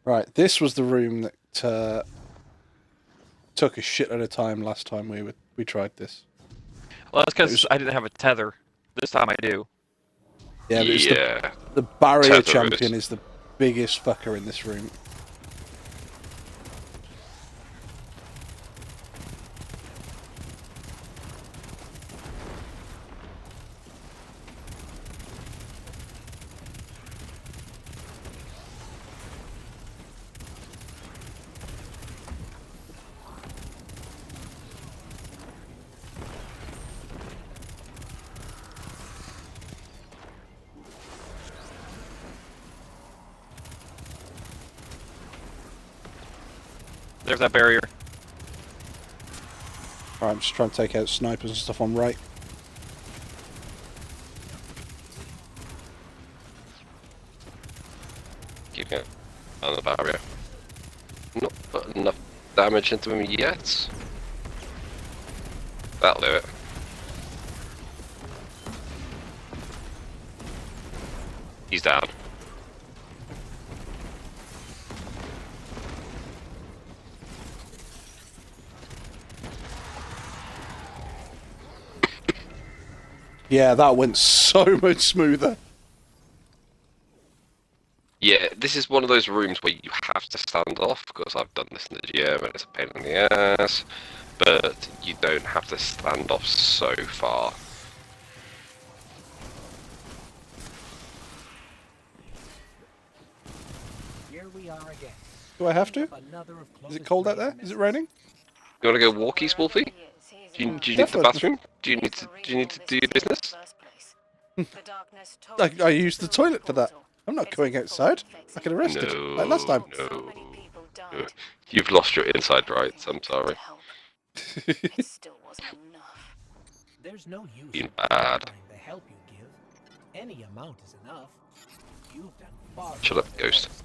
Right, this was the room that took a shitload of time last time we tried this. Well, that's because I didn't have a tether. This time I do. Yeah, but it's Yeah. the barrier Tether champion is the biggest fucker in this room. There's that barrier. Alright, I'm just trying to take out snipers and stuff on right. Keeping it on the barrier. Not put enough damage into him yet. That'll do it. He's down. Yeah, that went so much smoother. Yeah, this is one of those rooms where you have to stand off, because I've done this in the GM and it's a pain in the ass, but you don't have to stand off so far. Here we are again. Do I have to? Another of Is it cold out there? Is it raining? You want to go walkies, Wolfie? Do you need the Definitely. bathroom? Do you need to do your business? I used the toilet for that. I'm not going outside. I get arrested. Like last time. No. You've lost your inside rights. I'm sorry. It still wasn't enough. There's no use Been in bad. quantifying the help you give. Any amount is enough. You've done far Shut more up, than Ghost. most.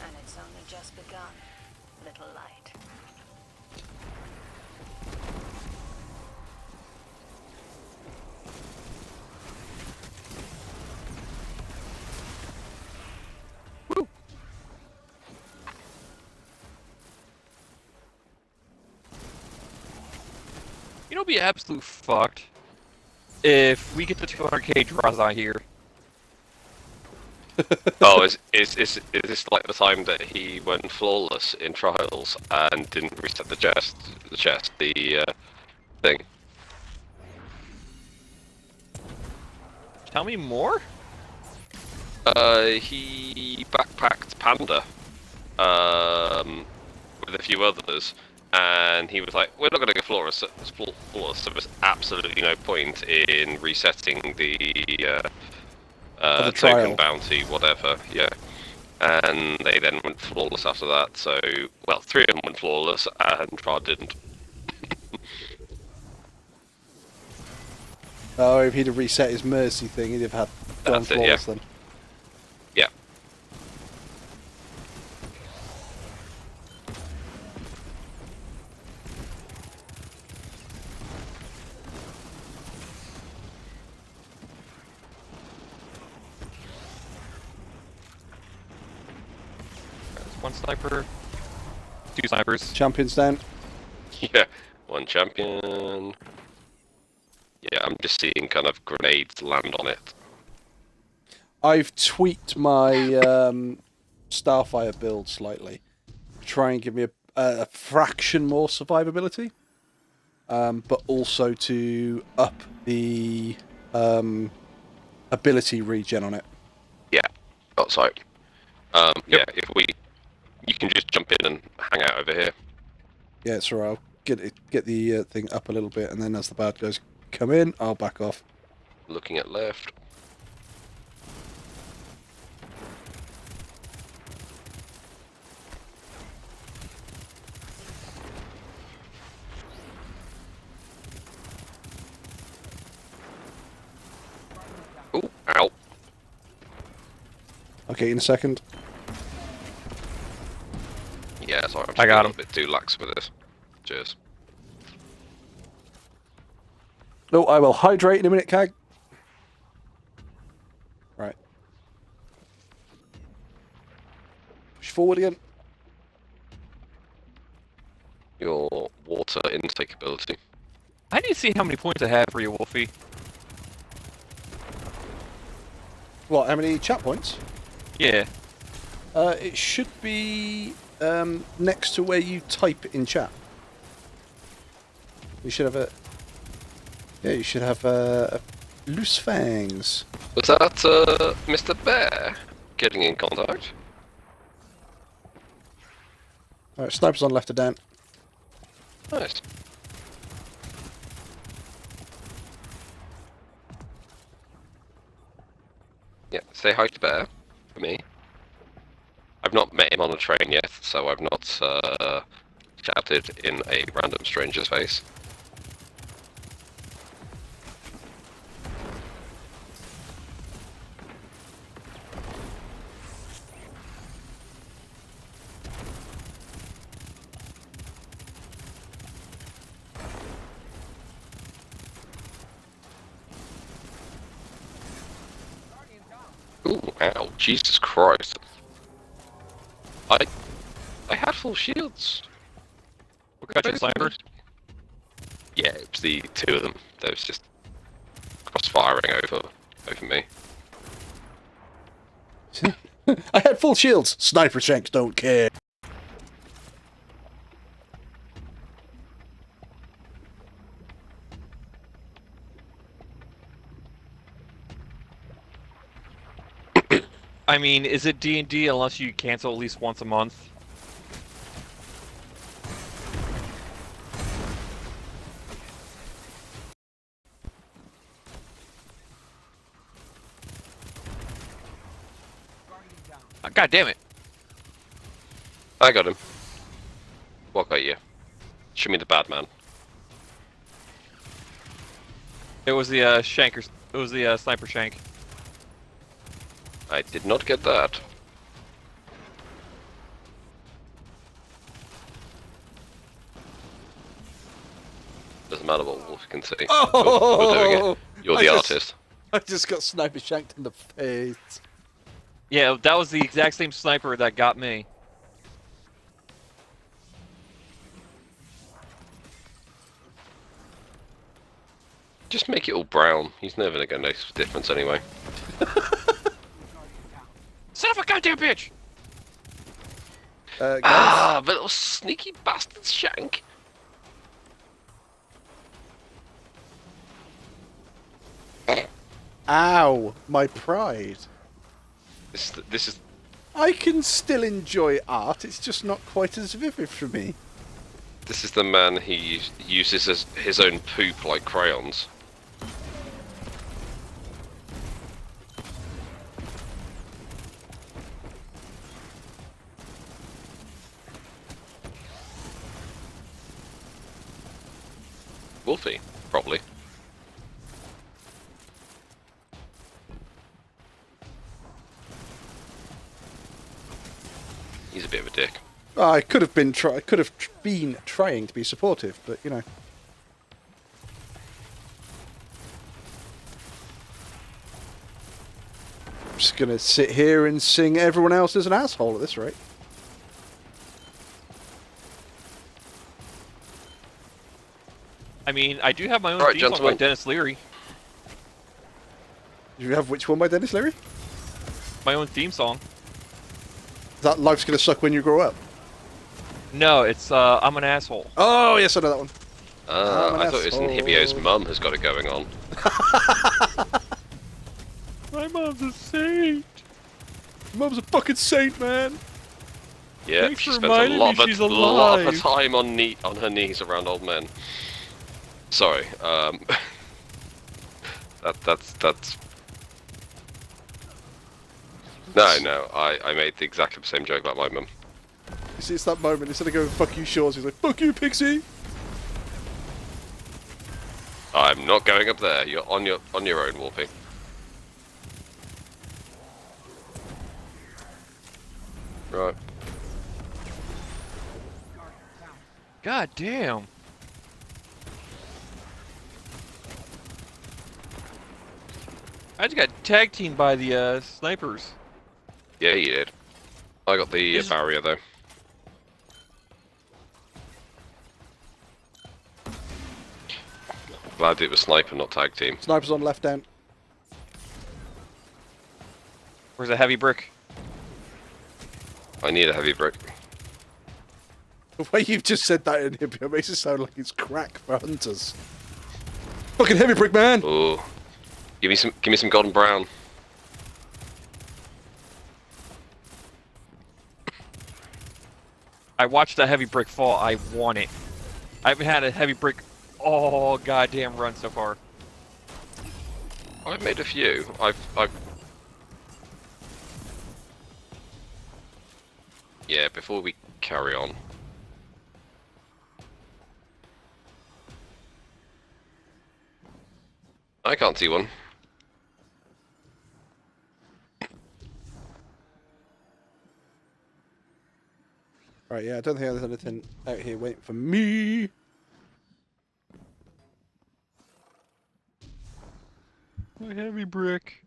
And it's only just begun, little light. You know, it'd be absolute fucked if we get the 200k draws out here. Oh, is this like the time that he went flawless in trials and didn't reset the thing? Tell me more? He backpacked Panda, with a few others, and he was like, "We're not going to go flawless, so there's absolutely no point in resetting the the token trial. bounty, whatever." Yeah. And they then went flawless after that. So, well, 3 of them went flawless, and Trod didn't. Oh, if he'd have reset his mercy thing, he'd have had gone That's it, flawless yeah. then. Yeah. That's one sniper, 2 snipers. Champions down. Yeah. 1 champion. Yeah, I'm just seeing kind of grenades land on it. I've tweaked my Starfire build slightly. Try and give me a fraction more survivability. But also to up the ability regen on it. Yeah. Oh, sorry. Yeah, you can just jump in and hang out over here. Yeah, it's alright. I'll get the thing up a little bit, and then as the bad guys come in, I'll back off. Looking at left. Ooh, ow. Okay, in a second. Yeah, sorry, I'm just I got a him. little bit too lax with this. Cheers. No, I will hydrate in a minute, Cag. Right. Push forward again. Your water intake ability. I need to see how many points I have for you, Wolfie. What, how many chat points? Yeah. It should be next to where you type in chat. You should have a... Yeah, you should have loose fangs. Was that Mr. Bear getting in contact? Alright, snipers on left are down. Nice. Yeah, say hi to Bear for me. I've not met him on a train yet, so I've not chatted in a random stranger's face. Ooh, ow, Jesus Christ. I had full shields. What got you, sniper? Yeah, it was the 2 of them. They was just cross-firing over me. I had full shields. Sniper shanks don't care. I mean, is it D&D unless you cancel at least once a month? God damn it! I got him. What got you? Show me the bad man. It was the shankers. It was the sniper shank. I did not get that. Doesn't matter what Wolf can see. Oh! We're doing it. You're the artist. I just got sniper shanked in the face. Yeah, that was the exact same sniper that got me. Just make it all brown. He's never gonna notice the difference anyway. Son of a goddamn bitch! Ah, but little sneaky bastard shank. Ow, my pride. This is. I can still enjoy art, it's just not quite as vivid for me. This is the man he uses as his own poop like crayons. Wolfie, probably. He's a bit of a dick. I could have been trying to be supportive, but you know. I'm just gonna sit here and sing everyone else as an asshole at this rate. I mean, I do have my own Alright, theme song by gentlemen. Dennis Leary. You have which one by Dennis Leary? My own theme song. That Life's Gonna Suck When You Grow Up. No, it's I'm an asshole. Oh yes, I know that one. I thought it was Inhibio's mum has got it going on. My mom's a saint. Mum's a fucking saint, man. Yeah, Thanks she for spends a reminding lot me of, she's a lot of her alive. time on her knees around old men. Sorry, that's. No, I made the exactly the same joke about my mum. You see, it's that moment. Instead of going "fuck you, Shores," he's like "fuck you, Pixie." I'm not going up there. You're on your own, Wolfie. Right. God damn. I just got tag teamed by the snipers. Yeah, you did. I got the barrier though. Glad it was sniper, not tag team. Snipers on left down. Where's a heavy brick? I need a heavy brick. The way you've just said that in Hibio makes it sound like it's crack for hunters. Fucking heavy brick, man. Oh, give me some golden brown. I watched that heavy brick fall. I want it. I haven't had a heavy brick all goddamn run so far. I've made a few. I've. Yeah, before we carry on. I can't see one. Right, yeah, I don't think there's anything out here waiting for me. My heavy brick.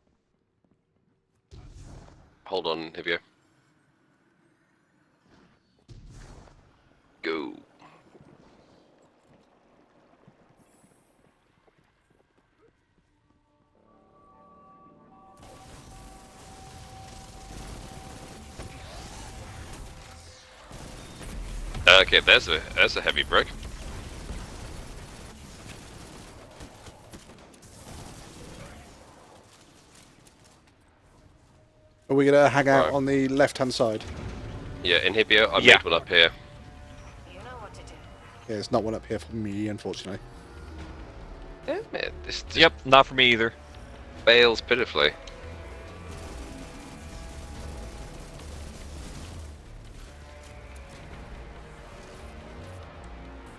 Hold on, Hibio. Go. Okay, there's a heavy brick. Are we gonna hang out Right. on the left-hand side? Yeah, Inhibio, I Yeah. made one up here. You know what to do. Yeah, there's not one up here for me, unfortunately. Damn it, this just Yep, not for me either. fails pitifully.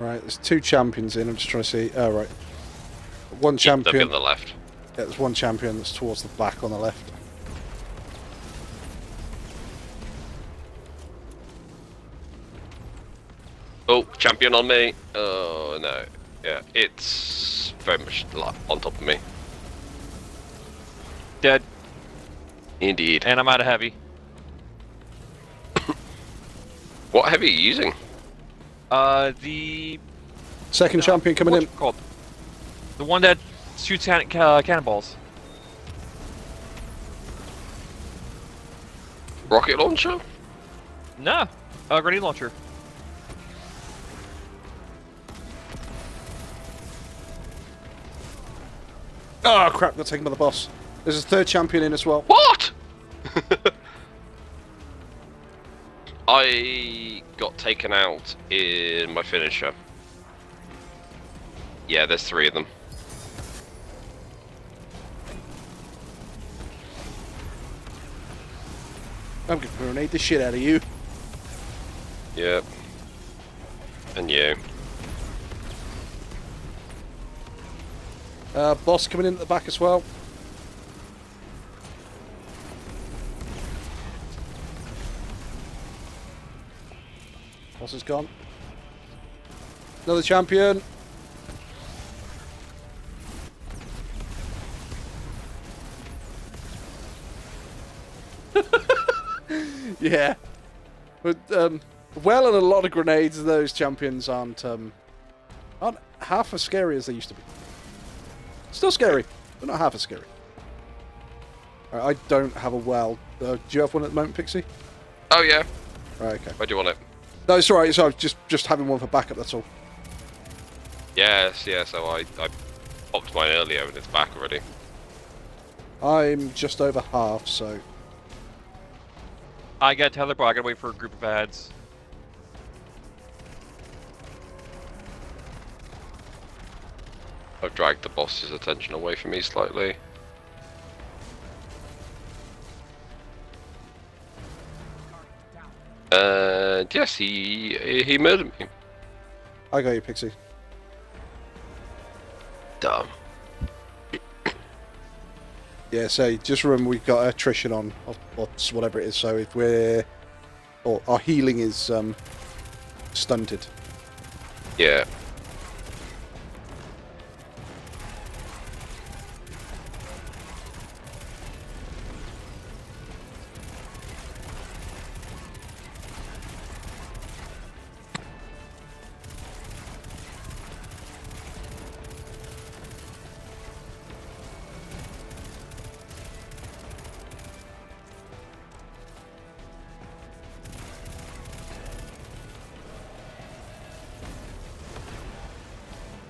Right, there's 2 champions in. I'm just trying to see. Oh, right. One They'll be champion. on the left. Yeah, there's one champion that's towards the back on the left. Oh, champion on me. Oh, no. Yeah, it's very much like on top of me. Dead. Indeed. And I'm out of heavy. What heavy are you using? The Second champion coming in. what's it called? The one that shoots cannonballs. Rocket launcher? No, grenade launcher. Oh crap! Got taken by the boss. There's a 3rd champion in as well. What? I got taken out in my finisher. Yeah, there's 3 of them. I'm gonna grenade the shit out of you. Yep. And you. Boss coming in at the back as well. Boss is gone. Another champion. Yeah. But, well, and a lot of grenades, those champions aren't half as scary as they used to be. Still scary, but not half as scary. Right, I don't have a well. Do you have one at the moment, Pixie? Oh, yeah. Right, okay. Where do you want it? No, it's alright. So I'm just having one for backup, that's all. Yes, yeah, so I popped mine earlier and it's back already. I'm just over half, so... I got tether, but I gotta wait for a group of ads. I've dragged the boss's attention away from me slightly. And yes, he murdered me. I got you, Pixie. Dumb. Yeah, so just remember we've got attrition on, or whatever it is, so if we're... Or our healing is stunted. Yeah.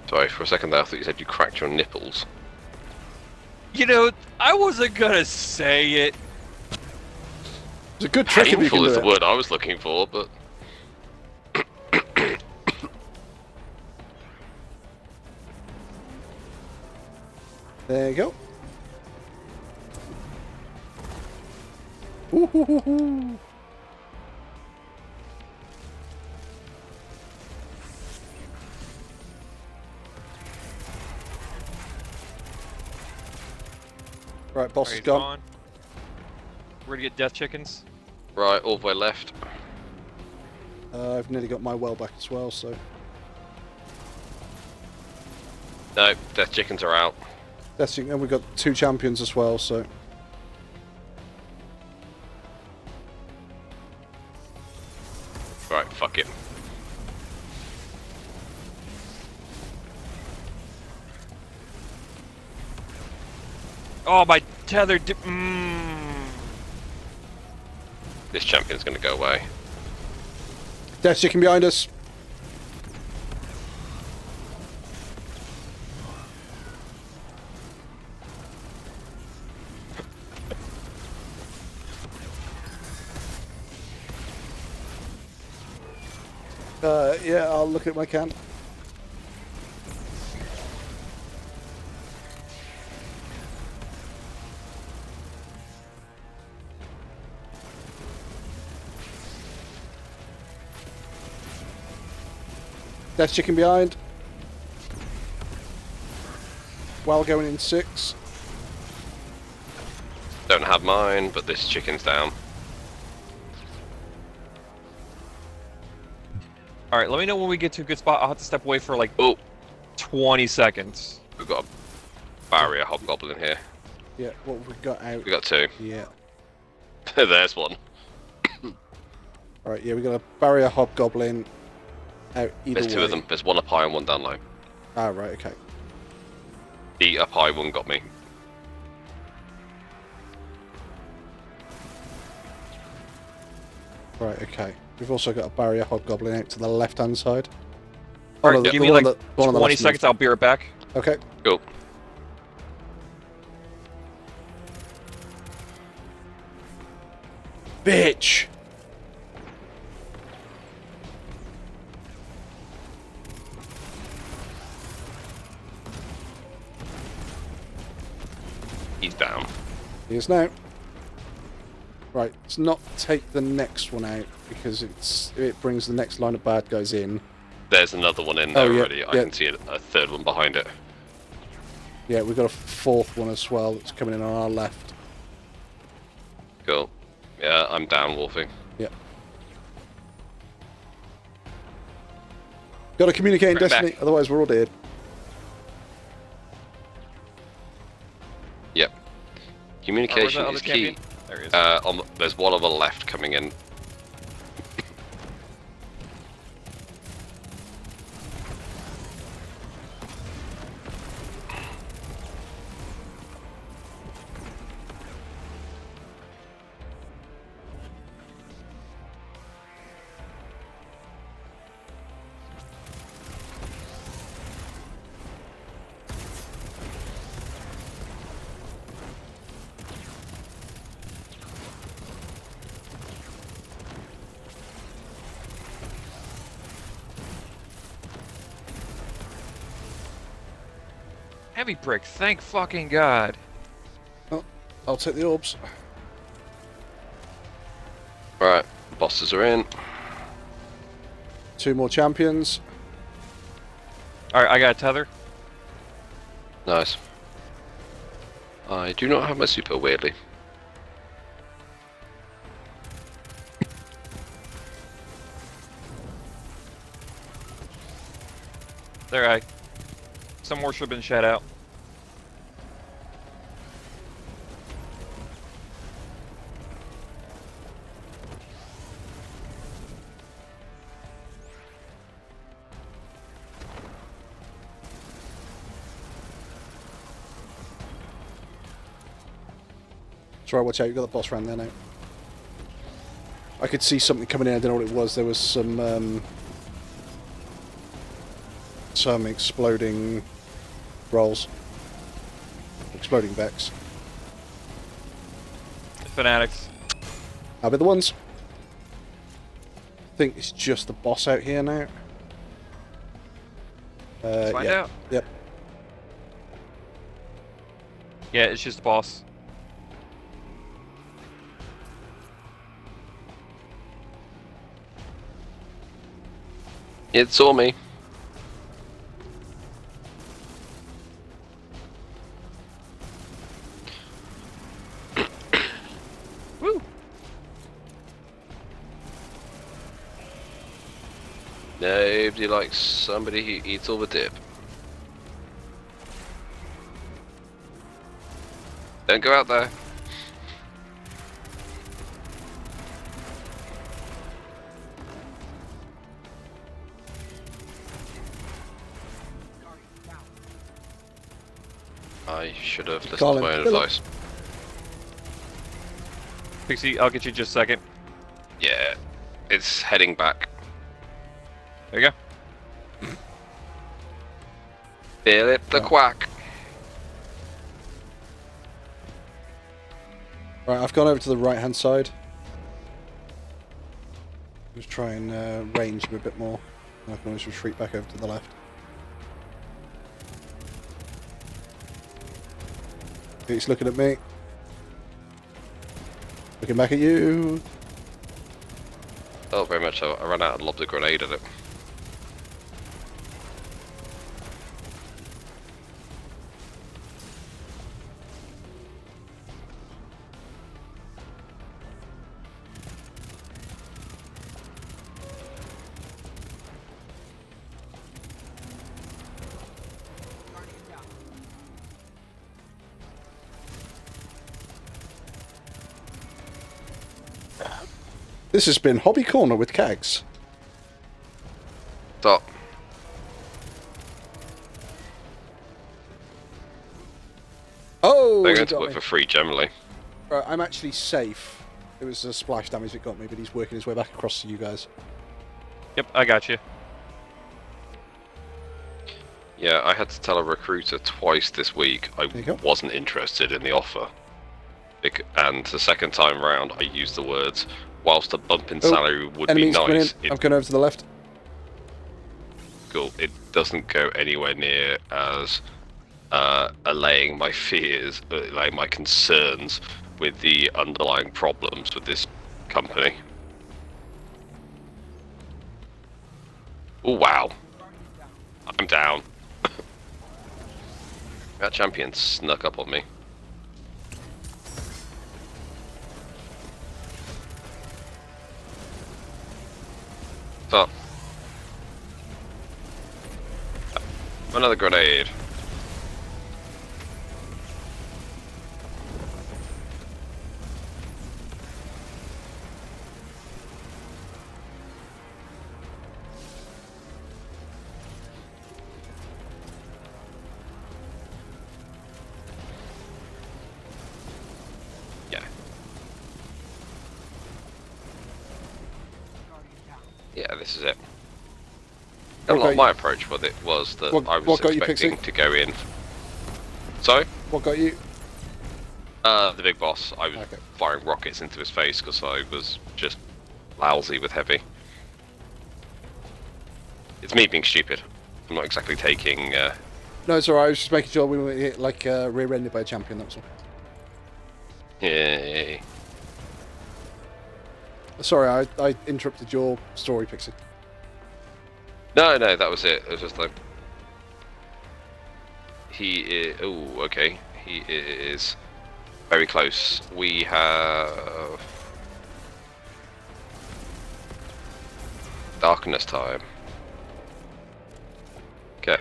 Sorry, for a second there I thought you said you cracked your nipples. You know, I wasn't gonna say it. It's a good trick if you can Painful do is the it. word I was looking for, but... There you go. Ooh, hoo, hoo, hoo. Right, boss is Alright, gone. We're gonna get death chickens. Right, all the way left. I've nearly got my well back as well, so... No, death chickens are out. That's it, and we've got 2 champions as well, so... Right, fuck it. Oh, my tether This champion's gonna go away. Death chicken behind us. Yeah, I'll look at my can. Death chicken behind. While going in 6. Don't have mine, but this chicken's down. Alright, let me know when we get to a good spot. I'll have to step away for like 20 seconds. We've got a barrier hobgoblin here. Yeah, what have we got out? We got 2. Yeah. There's one. Alright, yeah, we got a barrier hobgoblin out either There's 2 way. of them. There's one up high and one down low. Ah, right, okay. The up high one got me. Right, okay. We've also got a barrier hobgoblin out to the left-hand side. Alright, no, give me like 20 seconds, I'll be right back. Okay. Cool. Bitch! He's down. He is now. Right, let's not take the next one out because it brings the next line of bad guys in. There's another one in there yeah, already. I can see a third one behind it. Yeah, we've got a 4th one as well that's coming in on our left. Cool. Yeah, I'm down wolfing. Yeah. Got to communicate in Right Destiny, back. otherwise we're all dead. Yep. Communication where's is the key. other champion? There he is. There's one on the left coming in. Heavy brick, thank fucking God. Oh, I'll take the orbs. Right, bosses are in. 2 more champions. Alright, I got a tether. Nice. I do not have my super, weirdly. There, some more should have been shed out. Sorry, watch out, you've got the boss round there now. I could see something coming in, I don't know what it was. There was some exploding rolls. Exploding Vex. Fanatics. I'll be the ones. I think it's just the boss out here now. Let's find out. Yep. Yeah, it's just the boss. It saw me. Woo! Nobody likes somebody who eats all the dip. Don't go out there. I should have listened to my own advice. Pixie, I'll get you just a second. Yeah, it's heading back. There you go. Philip the Quack. Right, I've gone over to the right hand side. Just try and range him a bit more. And I can always retreat back over to the left. He's looking at me. Looking back at you. Oh, very much so. I ran out and lobbed a grenade at it. This has been Hobby Corner with Kegs. Stop. Oh, They're he going to got work me. for free generally. Right, I'm actually safe. It was the splash damage that got me, but he's working his way back across to you guys. Yep, I got you. Yeah, I had to tell a recruiter twice this week I you go. wasn't interested in the offer. And the second time round, I used the words, whilst a bump in salary would be Enemies coming nice, in. I'm going over to the left. it doesn't go anywhere near as allaying my fears, allaying my concerns with the underlying problems with this company. Oh wow. I'm down. That champion snuck up on me. Stop. Another grenade. Yeah. Yeah, this is it. My approach with it was that I was expecting to go in. Sorry? What got you? The big boss. I was firing rockets into his face because I was just lousy with heavy. It's me being stupid. I'm not exactly taking... No, it's alright. I was just making sure we weren't hit, like, rear-ended by a champion, that's all. Yeah. Sorry, I interrupted your story, Pixie. No, that was it. It was just like... He is... Oh, okay. He is very close. We have... Darkness time. Okay.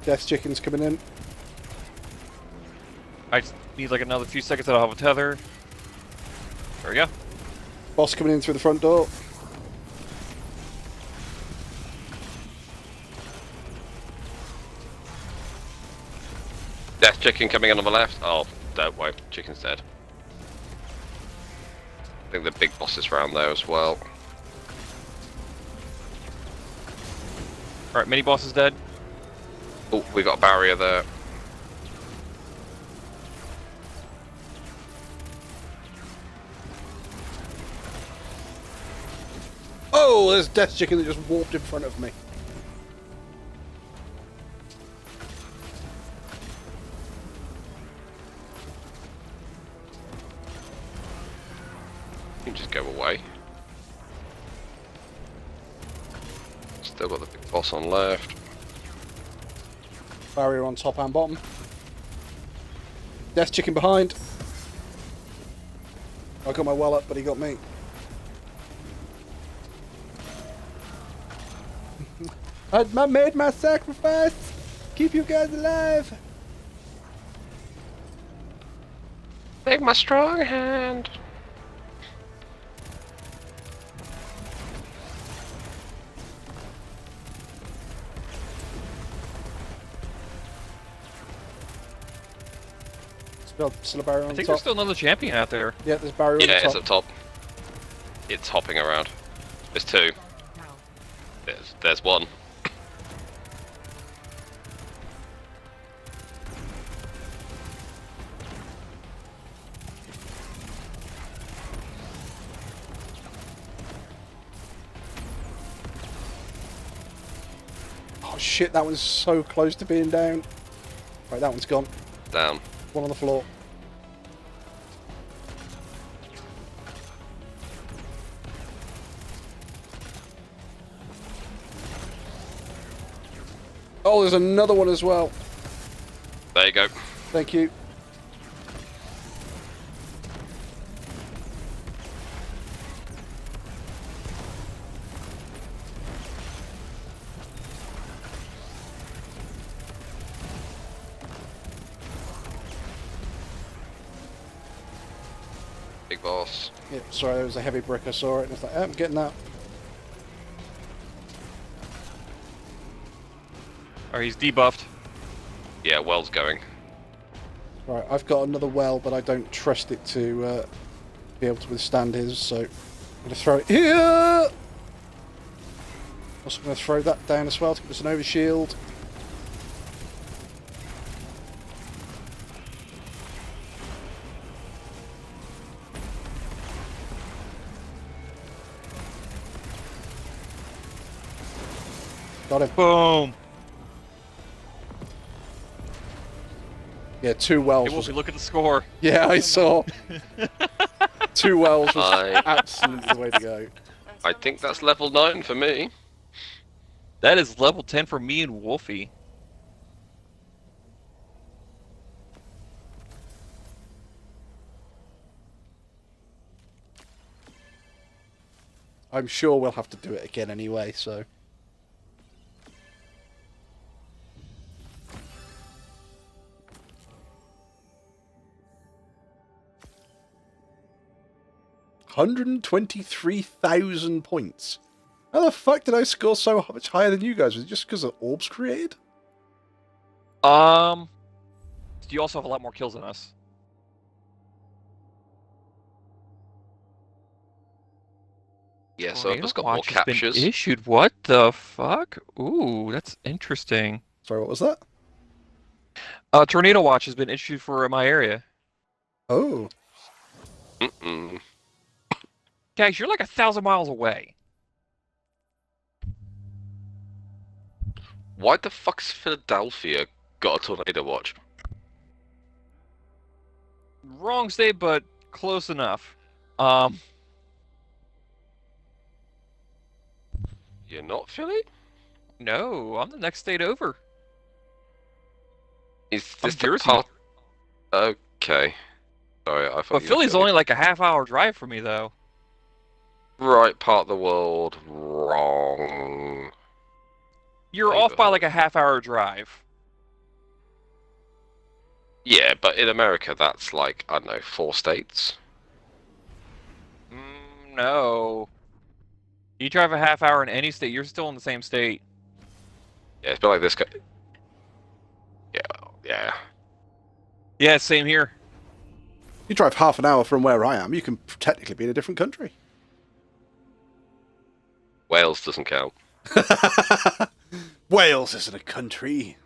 Death chicken's coming in. I just need like another few seconds and I'll have a tether. There we go. Boss coming in through the front door. Death chicken coming in on the left. Oh, don't worry. Chicken's dead. I think the big boss is around there as well. Alright, mini boss is dead. Oh, we got a barrier there. Oh, there's Death Chicken that just warped in front of me. You can just go away. Still got the big boss on left. Barrier on top and bottom. Death Chicken behind. I got my well up, but he got me. I made my sacrifice. Keep you guys alive. Take my strong hand. Still a barrier on I think top. there's still another champion out there. Yeah, there's a barrier on Yeah, top. it's up top. It's hopping around. There's two. There's one. Oh shit, that one's so close to being down. Right, that one's gone. Down. One on the floor. Oh, there's another one as well. There you go. Thank you. boss. Yeah, sorry, there was a heavy brick. I saw it, and it's like, I'm getting that. Alright, he's debuffed. Yeah, well's going. Right, I've got another well, but I don't trust it to be able to withstand his, so I'm going to throw it here! Also going to throw that down as well to give us an overshield. Got him. Boom! Yeah, 2 wells. Hey, Wolfie, look at the score. Yeah, I saw. 2 wells was absolutely the way to go. I think that's level 9 for me. That is level 10 for me and Wolfie. I'm sure we'll have to do it again anyway, so... $123,000 points. How the fuck did I score so much higher than you guys? Was it just because of orbs created? You also have a lot more kills than us. Yeah, so I've just got more Watch has been captures. issued. What the fuck? Ooh, that's interesting. Sorry, what was that? Tornado Watch has been issued for my area. Oh. Mm-mm. Guys, you're like 1,000 miles away. Why the fuck's Philadelphia got a tornado watch? Wrong state, but close enough. You're not Philly? No, I'm the next state over. Is I'm this the Jersey. part? Okay. Sorry, I thought But you were Philly's Philly. only like a half-hour drive from me, though. Right part of the world. Wrong. You're off by like a half-hour drive. Yeah, but in America, that's like, I don't know, 4 states. No. You drive a half-hour in any state, you're still in the same state. Yeah, it's a bit like this. Yeah, yeah. Yeah, same here. You drive half an hour from where I am, you can technically be in a different country. Wales doesn't count. Wales isn't a country.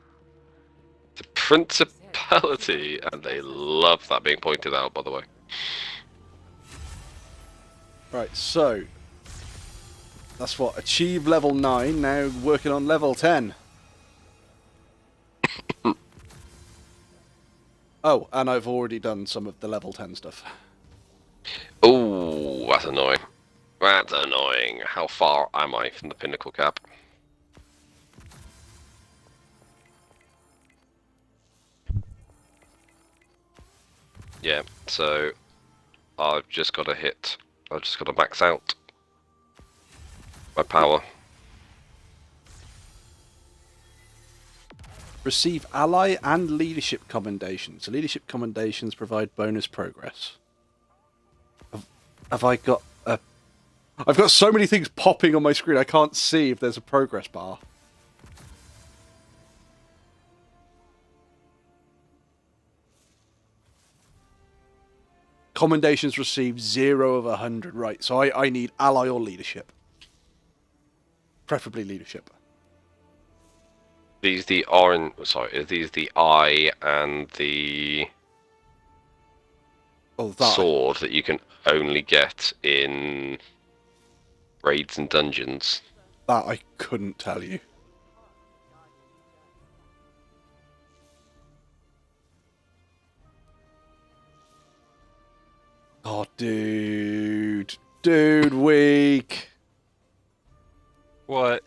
It's a principality, and they love that being pointed out, by the way. Right, so... That's what, achieve level 9, now working on level 10. Oh, and I've already done some of the level 10 stuff. Ooh, that's annoying. That's annoying. How far am I from the pinnacle cap? Yeah, so I've just got to max out my power. Receive ally and leadership commendations. Leadership commendations provide bonus progress. Have I got a... I've got so many things popping on my screen, I can't see if there's a progress bar. Commendations received 0 of 100. Right, so I need ally or leadership. Preferably leadership. These the orange. Sorry, are these the eye and the sword that you can only get in raids and dungeons? That I couldn't tell you. Oh, dude. Dude, weak. What?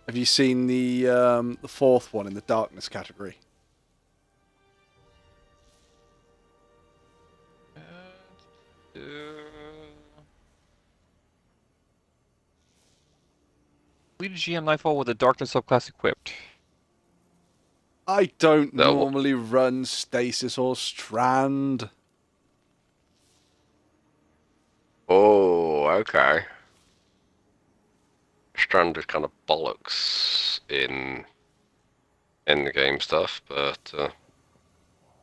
Have you seen the 4th one in the darkness category? Lead a GM Nightfall with a Darkness subclass equipped. I don't normally run Stasis or Strand. Okay. Strand is kind of bollocks in the game stuff, but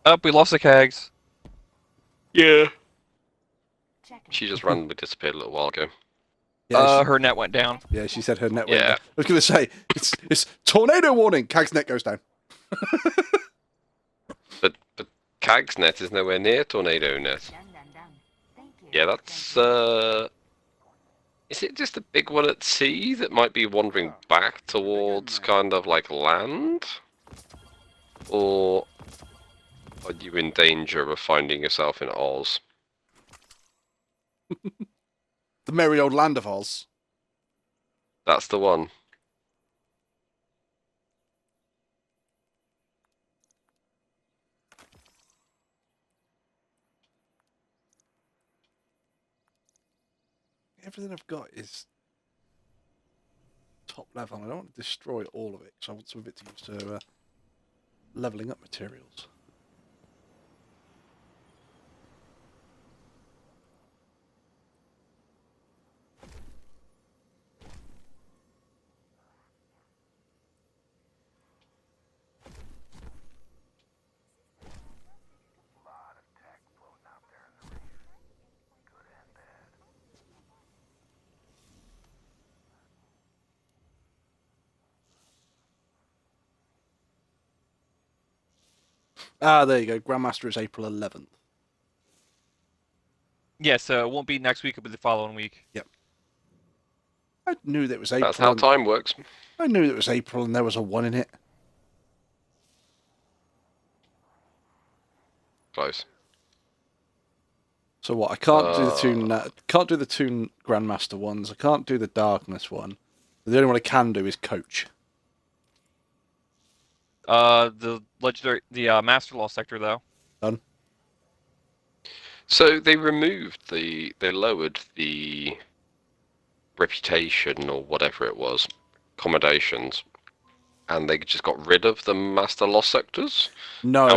Oh, we lost the kegs. yeah. She just randomly disappeared a little while ago. Yeah, Her net went down. yeah, she said her net went Yeah. down. I was going to say, it's tornado warning. Cag's net goes down. But Cag's net is nowhere near Tornado net. Yeah, that's is it just a big one at sea that might be wandering back towards kind of like land? Or are you in danger of finding yourself in Oz? The merry old land of Oz. That's the one. Everything I've got is top level. I don't want to destroy all of it, because I want some of it to use to leveling up materials. Ah, there you go. Grandmaster is April 11th. Yeah, so it won't be next week, it'll be the following week. Yep. I knew that it was April. That's how time works. I knew it was April and there was a 1 in it. Close. So what? I can't do the two Grandmaster ones. I can't do the Darkness one. The only one I can do is Coach. The legendary, the Master Law sector though. Done. So they lowered the reputation or whatever it was, accommodations, and they just got rid of the Master Lost sectors? No.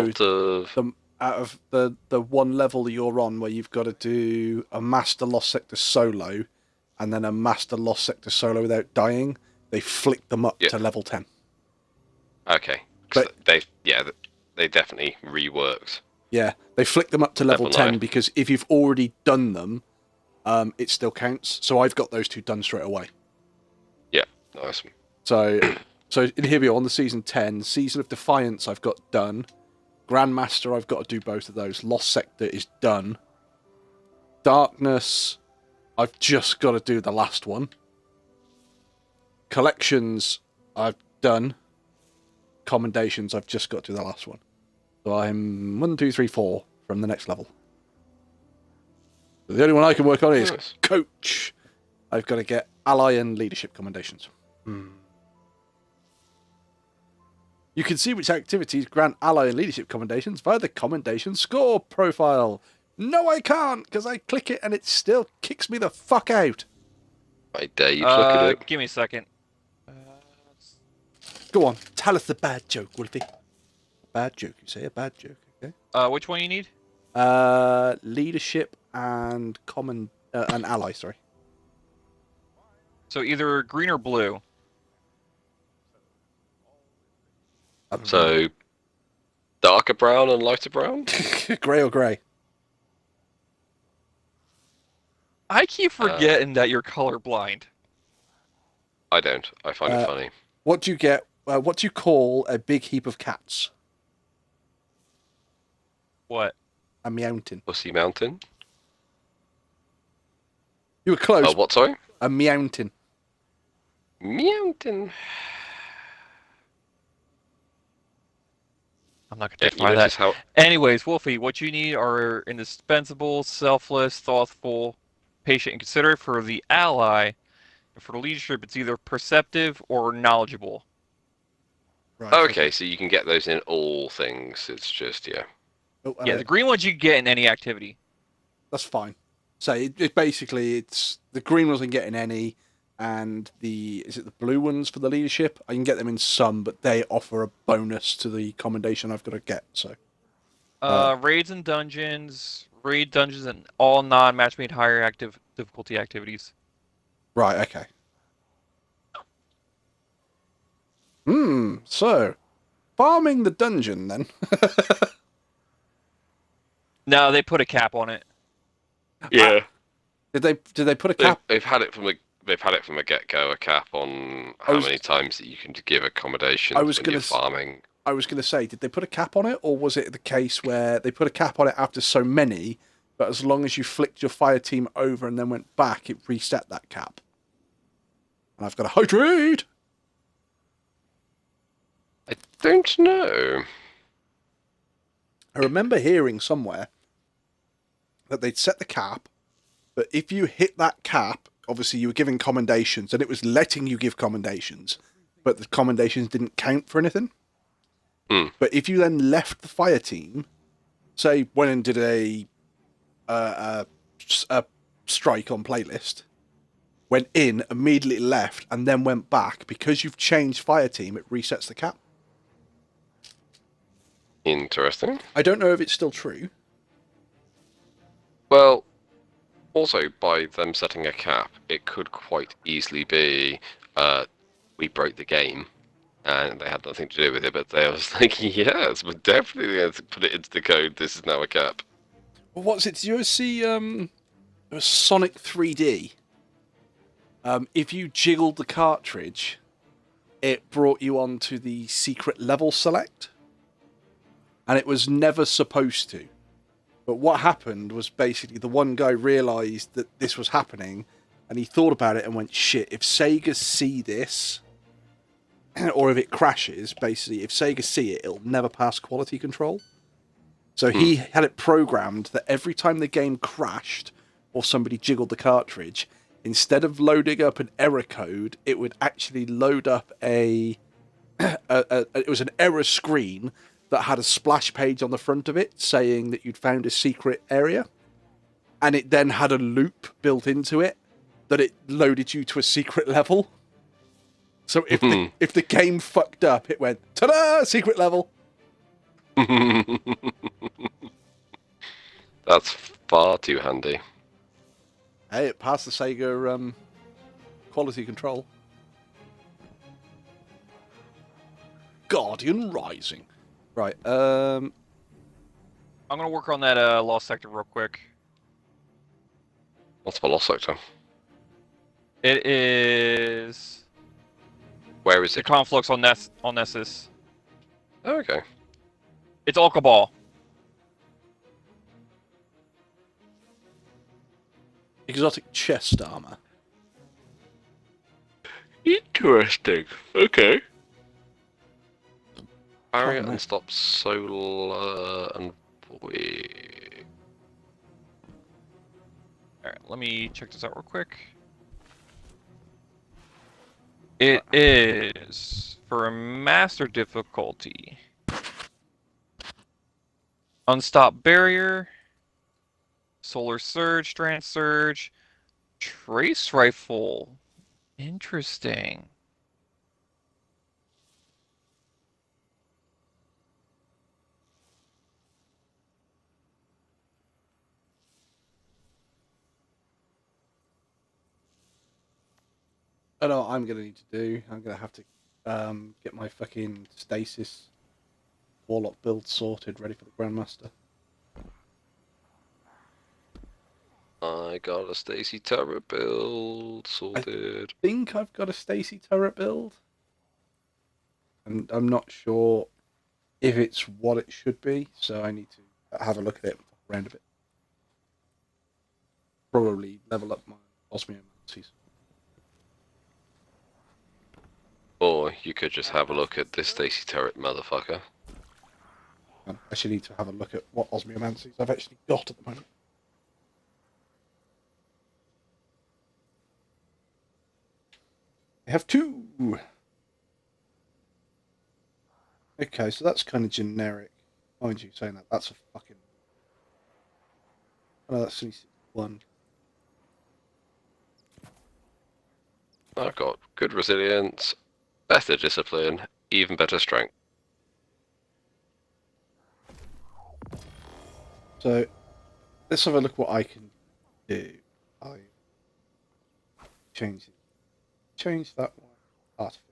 Out of the one level that you're on where you've got to do a Master Lost Sector solo and then a Master Lost Sector solo without dying, they flicked them up to level 10. Okay. But they definitely reworked. Yeah, they flicked them up to level 10 because if you've already done them, it still counts. So I've got those two done straight away. Yeah, nice. So here we are on the Season 10. Season of Defiance I've got done. Grandmaster, I've got to do both of those. Lost Sector is done. Darkness, I've just got to do the last one. Collections, I've done. Commendations, I've just got to do the last one. So I'm 1, 2, 3, 4 from the next level. So the only one I can work on is Coach. I've got to get Ally and Leadership Commendations. You can see which activities grant Ally and Leadership Commendations via the Commendation Score profile. No, I can't, because I click it and it still kicks me the fuck out. I dare you to look at it. Give me a second. Go on, tell us the bad joke, Wolfie. Bad joke, you say? A bad joke, okay? Which one you need? Leadership and and Ally, sorry. So either green or blue. So, darker brown and lighter brown? Grey or grey? I keep forgetting that you're colorblind. I don't. I find it funny. What do you get? What do you call a big heap of cats? What? A mountain. Pussy Mountain? You were close. Oh, what, sorry? A mountain. Mountain. I'm not going to try that. Anyways, Wolfie, what you need are indispensable, selfless, thoughtful, patient, and considerate for the ally. And for the leadership, it's either perceptive or knowledgeable. Right, okay, so you can get those in all things. It's just, yeah. Oh, yeah, the green ones you get in any activity. That's fine. So it basically, it's the green ones I can get in any, and is it the blue ones for the leadership? I can get them in some, but they offer a bonus to the commendation I've got to get. So raids and dungeons, raid dungeons, and all non-match made higher active difficulty activities. Right, okay. So, farming the dungeon, then. No, they put a cap on it. Yeah. Did they put a cap? They've had it from the get-go, a cap on how many times that you can give accommodations when you're farming. I was going to say, did they put a cap on it, or was it the case where they put a cap on it after so many, but as long as you flicked your fire team over and then went back, it reset that cap? And I've got to hydrate! I don't know. I remember hearing somewhere that they'd set the cap, but if you hit that cap, obviously you were giving commendations, and it was letting you give commendations, but the commendations didn't count for anything. But if you then left the fire team, say went and did a strike on playlist, went in, immediately left, and then went back, because you've changed fire team, it resets the cap. Interesting. I don't know if it's still true. Well, also by them setting a cap, it could quite easily be we broke the game. And they had nothing to do with it, but they was like, yes, we're definitely going to put it into the code. This is now a cap. Well, what's it? Did you ever see it was Sonic 3D? If you jiggled the cartridge, it brought you onto the secret level select. And it was never supposed to. But what happened was basically the one guy realised that this was happening, and he thought about it and went, shit, if Sega see this, or if it crashes, basically, if Sega see it, it'll never pass quality control. So he had it programmed that every time the game crashed or somebody jiggled the cartridge, instead of loading up an error code, it would actually load up it was an error screen that had a splash page on the front of it saying that you'd found a secret area. And it then had a loop built into it that it loaded you to a secret level. So if the game fucked up, it went, ta-da, secret level. That's far too handy. Hey, it passed the Sega quality control. Guardian Rising. Right, I'm gonna work on that Lost Sector real quick. What's the Lost Sector? It is... Where is the it? conflicts on Nessus. Oh, okay. It's all Cabal. exotic chest armor. Interesting. Okay. Barrier Oh, and stop solar and boy. Alright, let me check this out real quick. It is for a master difficulty. Unstop barrier, solar surge, strand surge, trace rifle. Interesting. I know what I'm going to need to do. I'm going to have to get my fucking stasis warlock build sorted, ready for the Grandmaster. I got a Stacy turret build sorted. I think I've got a Stacy turret build. And I'm not sure if it's what it should be, so I need to have a look at it around a bit. Probably level up my osmiomancies. Or you could just have a look at this Stacy turret motherfucker. I actually need to have a look at what osmiomancies I've actually got at the moment. I have 2. Okay, so that's kind of generic. Mind you saying that, that's a fucking... Oh, that's only 1. I've got good resilience, better discipline, even better strength. So, let's have a look what I can do. change that one. Artifact.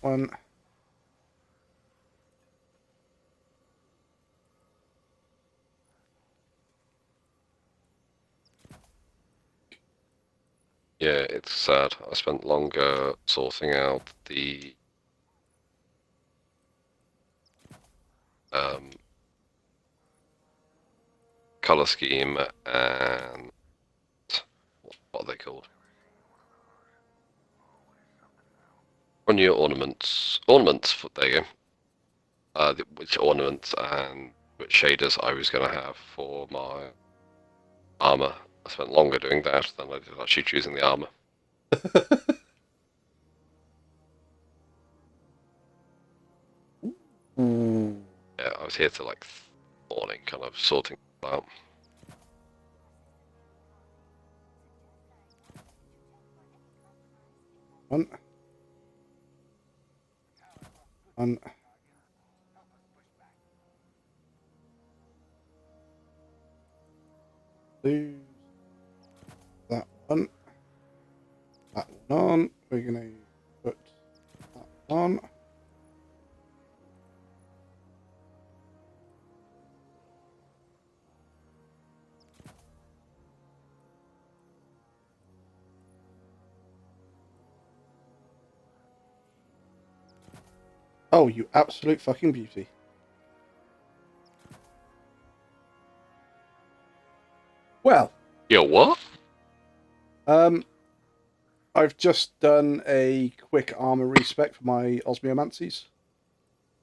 One. Yeah, it's sad. I spent longer sorting out the color scheme and what are they called? On your ornaments. There you go. Which ornaments and which shaders I was going to have for my armor. I spent longer doing that than I did actually choosing the armor. Yeah, I was here till like morning, kind of sorting it out. One. Lose that one. That one on. We're gonna put that on. Oh, you absolute fucking beauty. Well. Yeah, what? I've just done a quick armor respec for my Osmiomancies.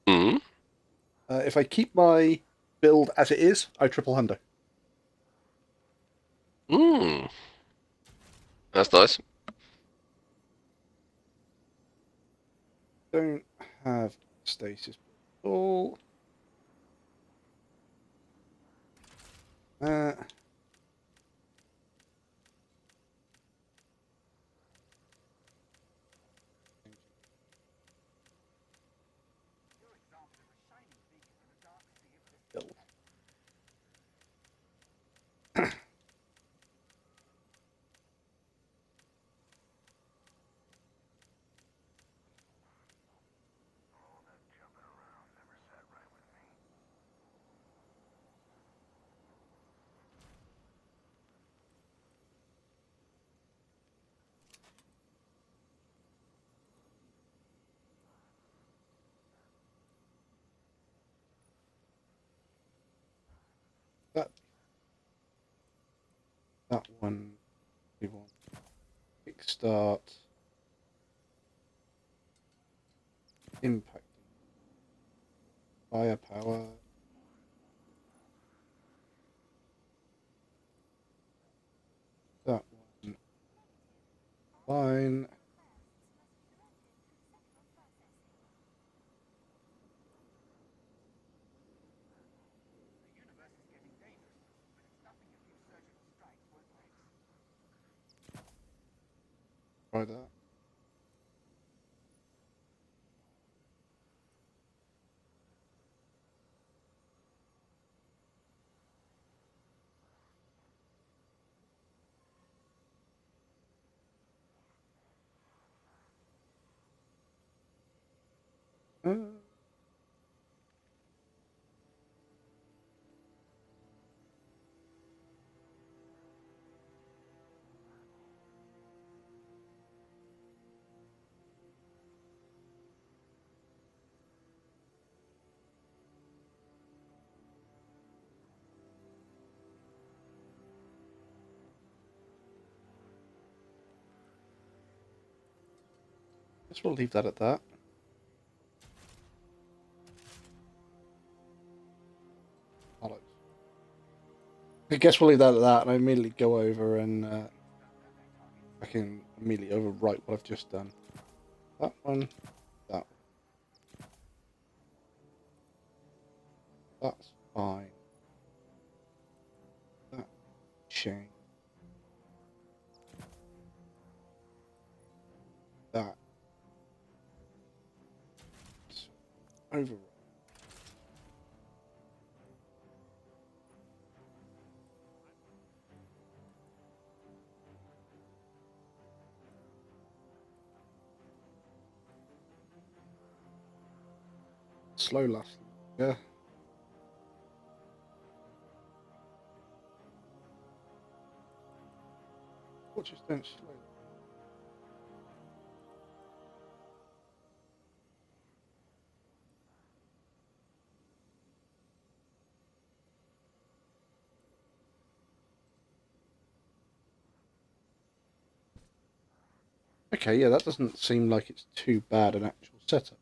Hmm. If I keep my build as it is, I triple hundo. Hmm. That's nice. Don't have stasis at all. Build. That one we want kickstart impact firepower. That one fine. Try that. Guess we'll leave that at that. I guess we'll leave that at that, and I immediately go over and I can immediately overwrite what I've just done. That one, that one. That's fine. That change. That overwrite. slow last. Yeah. Watch it don't slow. Okay, yeah, that doesn't seem like it's too bad an actual setup.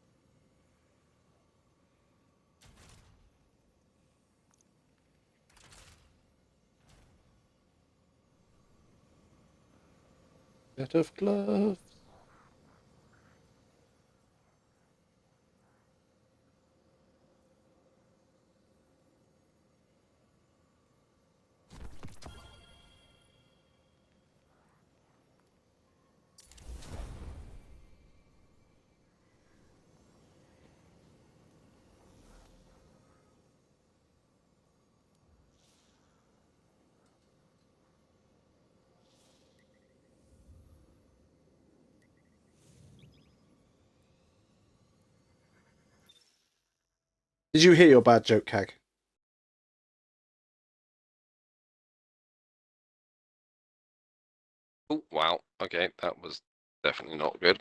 Set of gloves. Did you hear your bad joke, Cag? Oh, wow. Okay, that was definitely not good.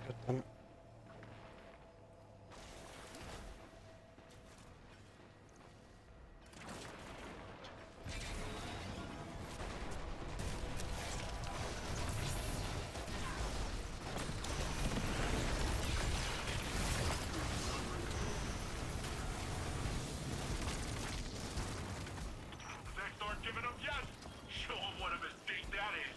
God damn it. Next aren't giving up yet. Show him what a mistake that is.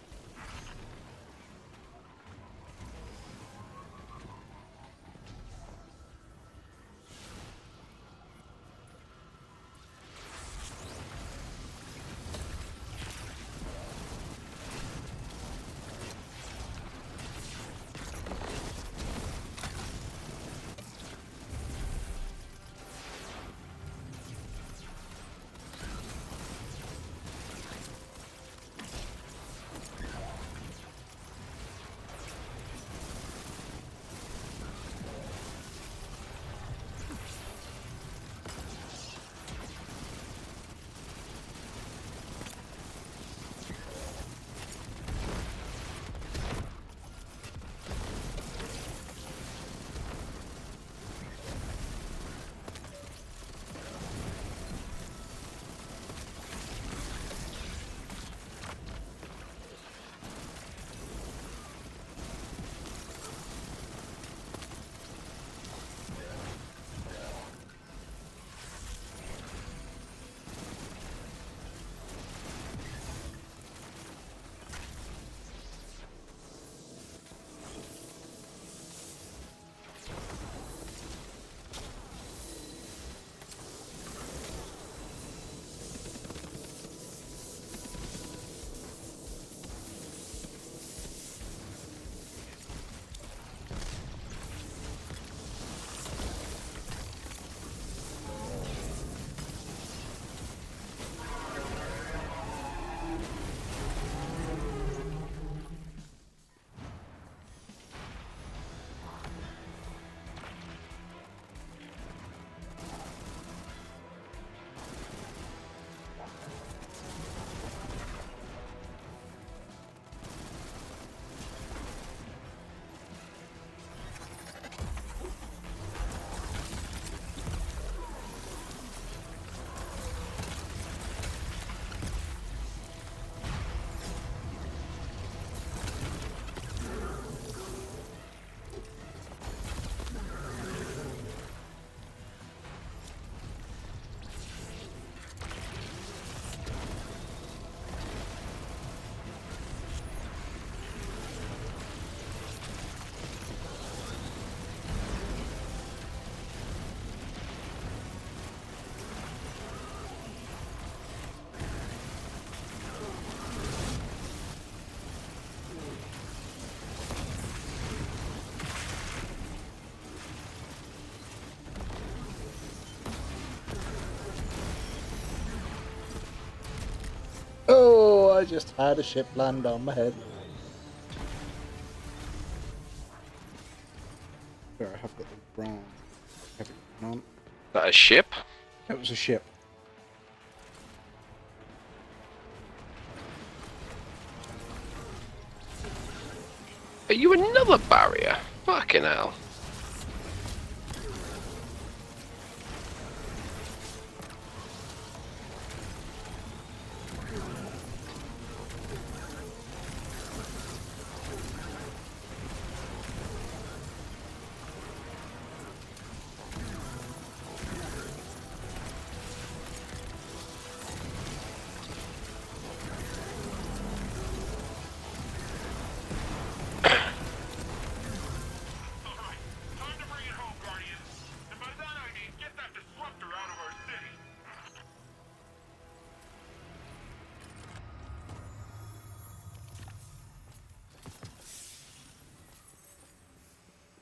I just had a ship land on my head. There, I have got the wrong heavy on. That a ship? It was a ship. Are you another barrier? Fucking hell.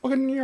Fucking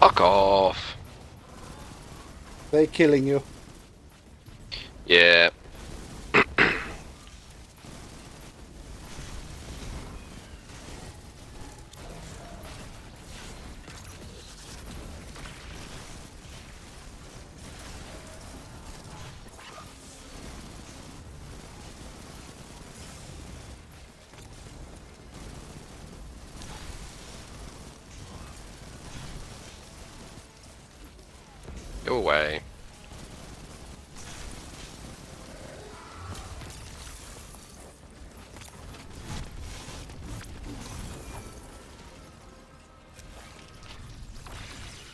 Fuck off. They're killing you. Yeah. Go away.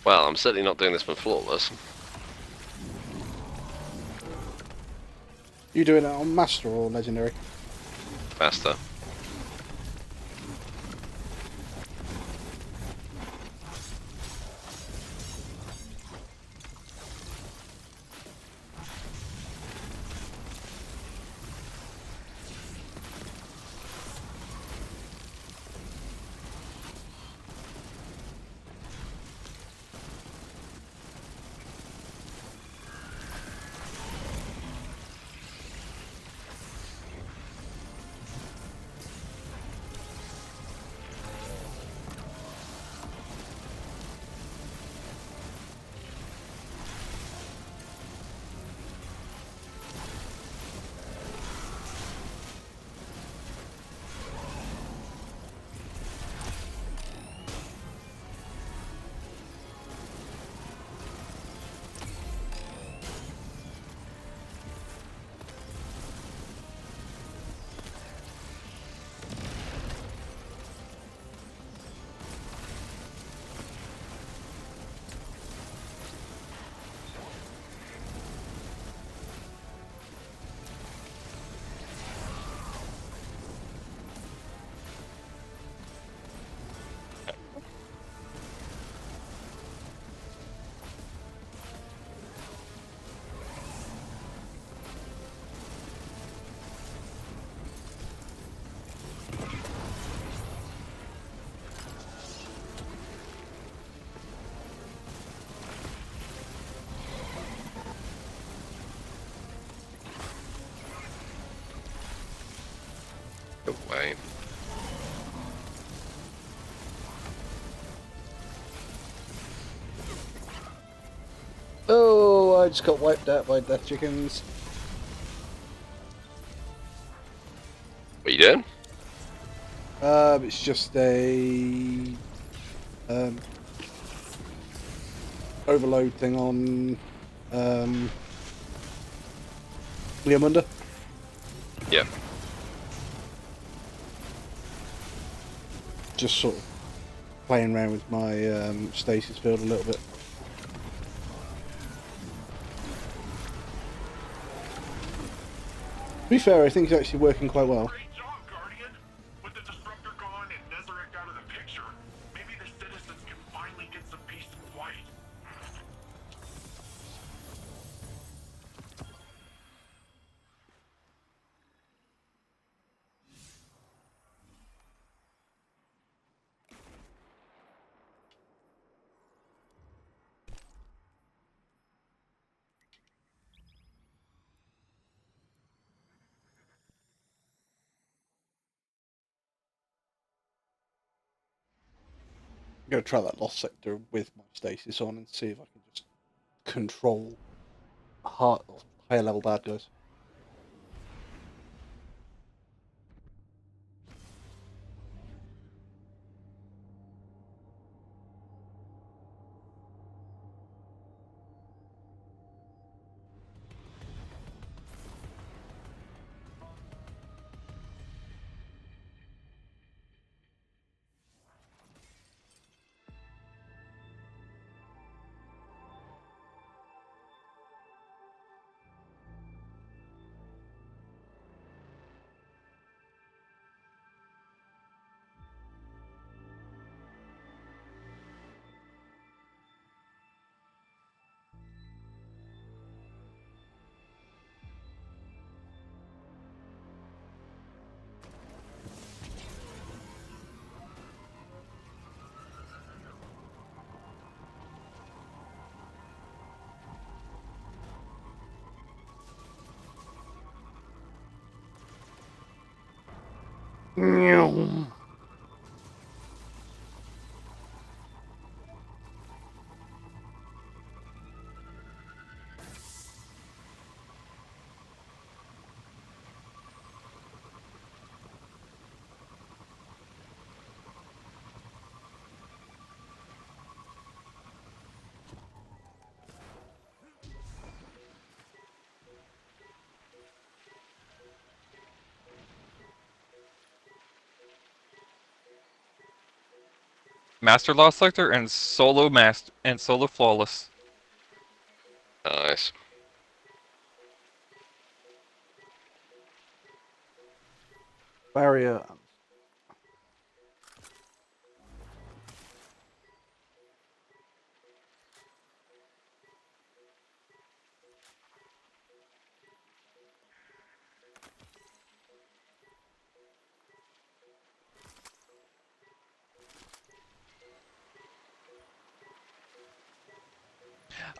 Well, I'm certainly not doing this one flawless. You doing it on Master or Legendary? Faster. No way. Oh, I just got wiped out by death chickens. What are you doing? It's just a overload thing on Leomunda. Yep. Just sort of playing around with my stasis field a little bit. To be fair, I think it's actually working quite well. Great job, Guardian. With the disruptor gone and Nezarek out of the picture, maybe the citizens can finally get some peace and quiet. I'm going to try that lost sector with my stasis on and see if I can just control higher level bad guys. Master Lost Sector and Solo Flawless. Nice. Barrier.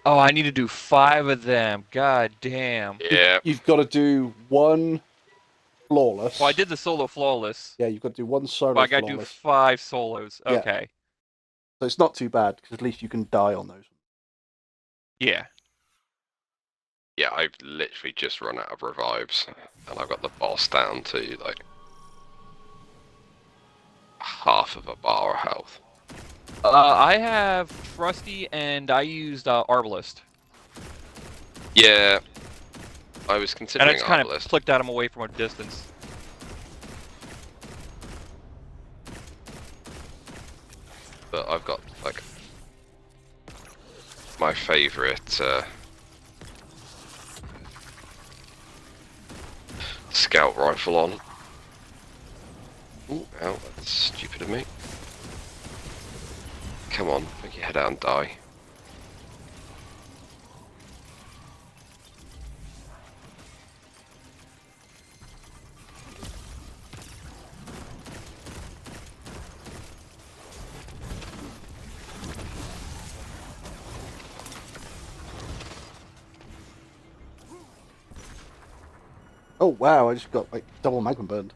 Oh, I need to do 5 of them. God damn. Yeah. You've got to do one flawless. Well, I did the Solo Flawless. Yeah, you've got to do one solo But I gotta do flawless. 5 solos. Yeah. Okay. So it's not too bad, because at least you can die on those. Yeah. Yeah, I've literally just run out of revives, and I've got the boss down to like half of a bar of health. I have Trusty and I used Arbalist. Yeah, I was And considering I just kind of Arbalist, clicked at him away from a distance. but I've got like my favourite scout rifle on. Ooh, ow, that's stupid of me. Come on, make your head out and die. Oh wow, I just got like double magma burned.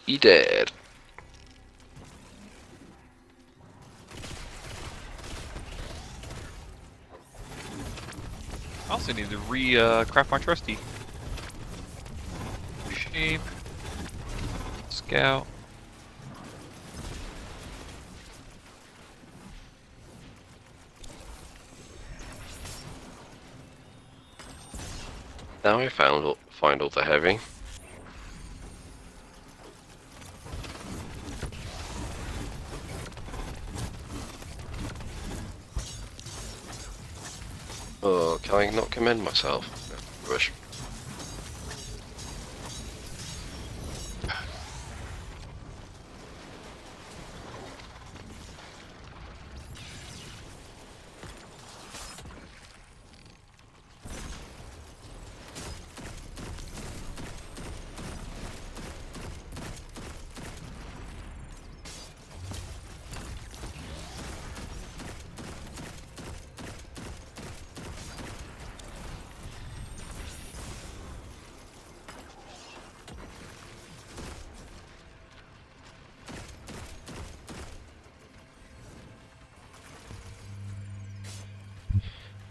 He did. I also need to craft my trusty. Shape. Scout. Now I find all the heavy. Oh, can I not commend myself? Rubbish.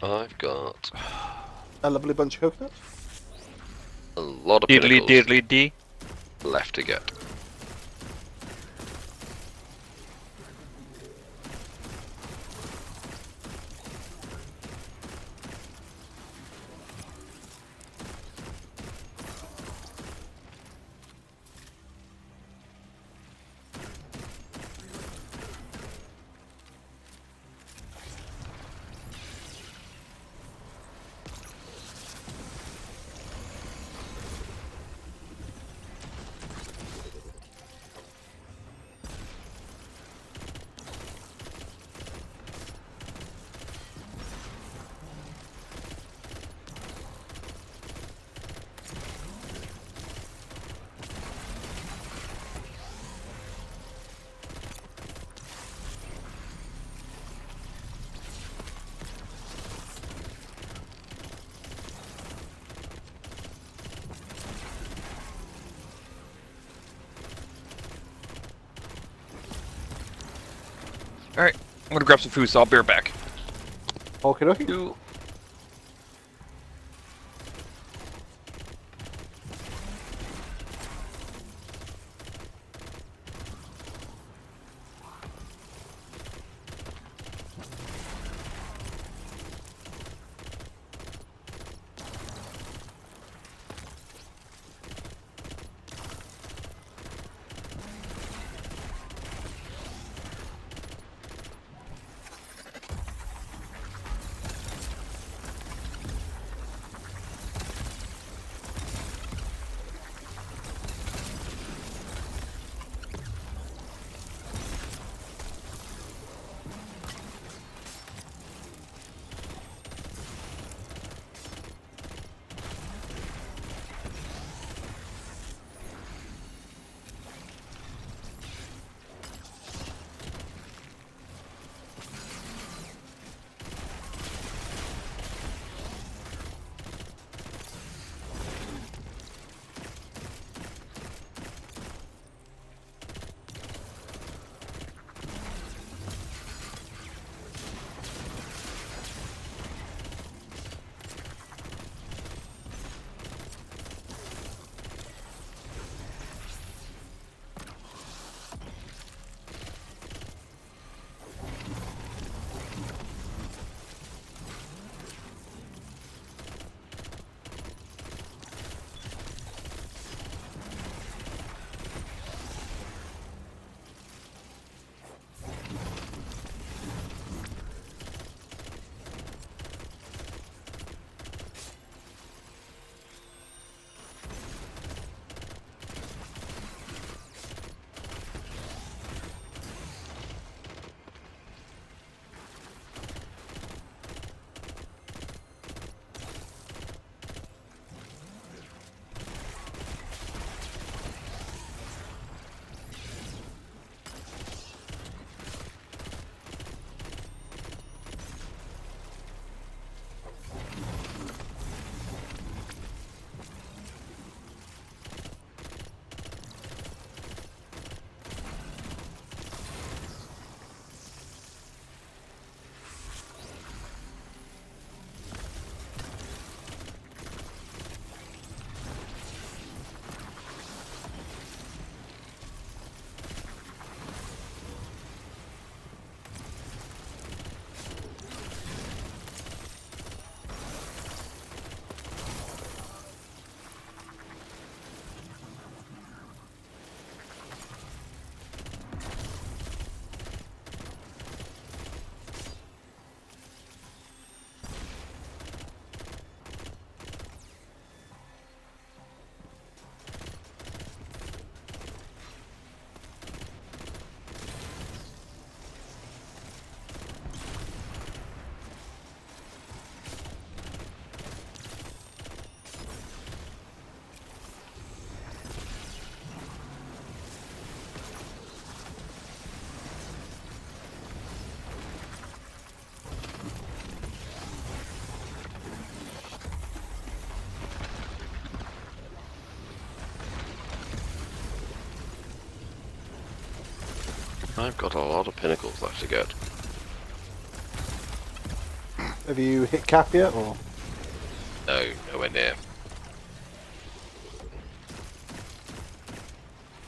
I've got A lovely bunch of coconuts. a lot of Diddly pinnacles diddly dee. left to get. Alright, I'm gonna grab some food, so I'll be right back. Okay, okay. Ooh. I've got a lot of pinnacles left to get. Have you hit cap yet, or? No, nowhere near.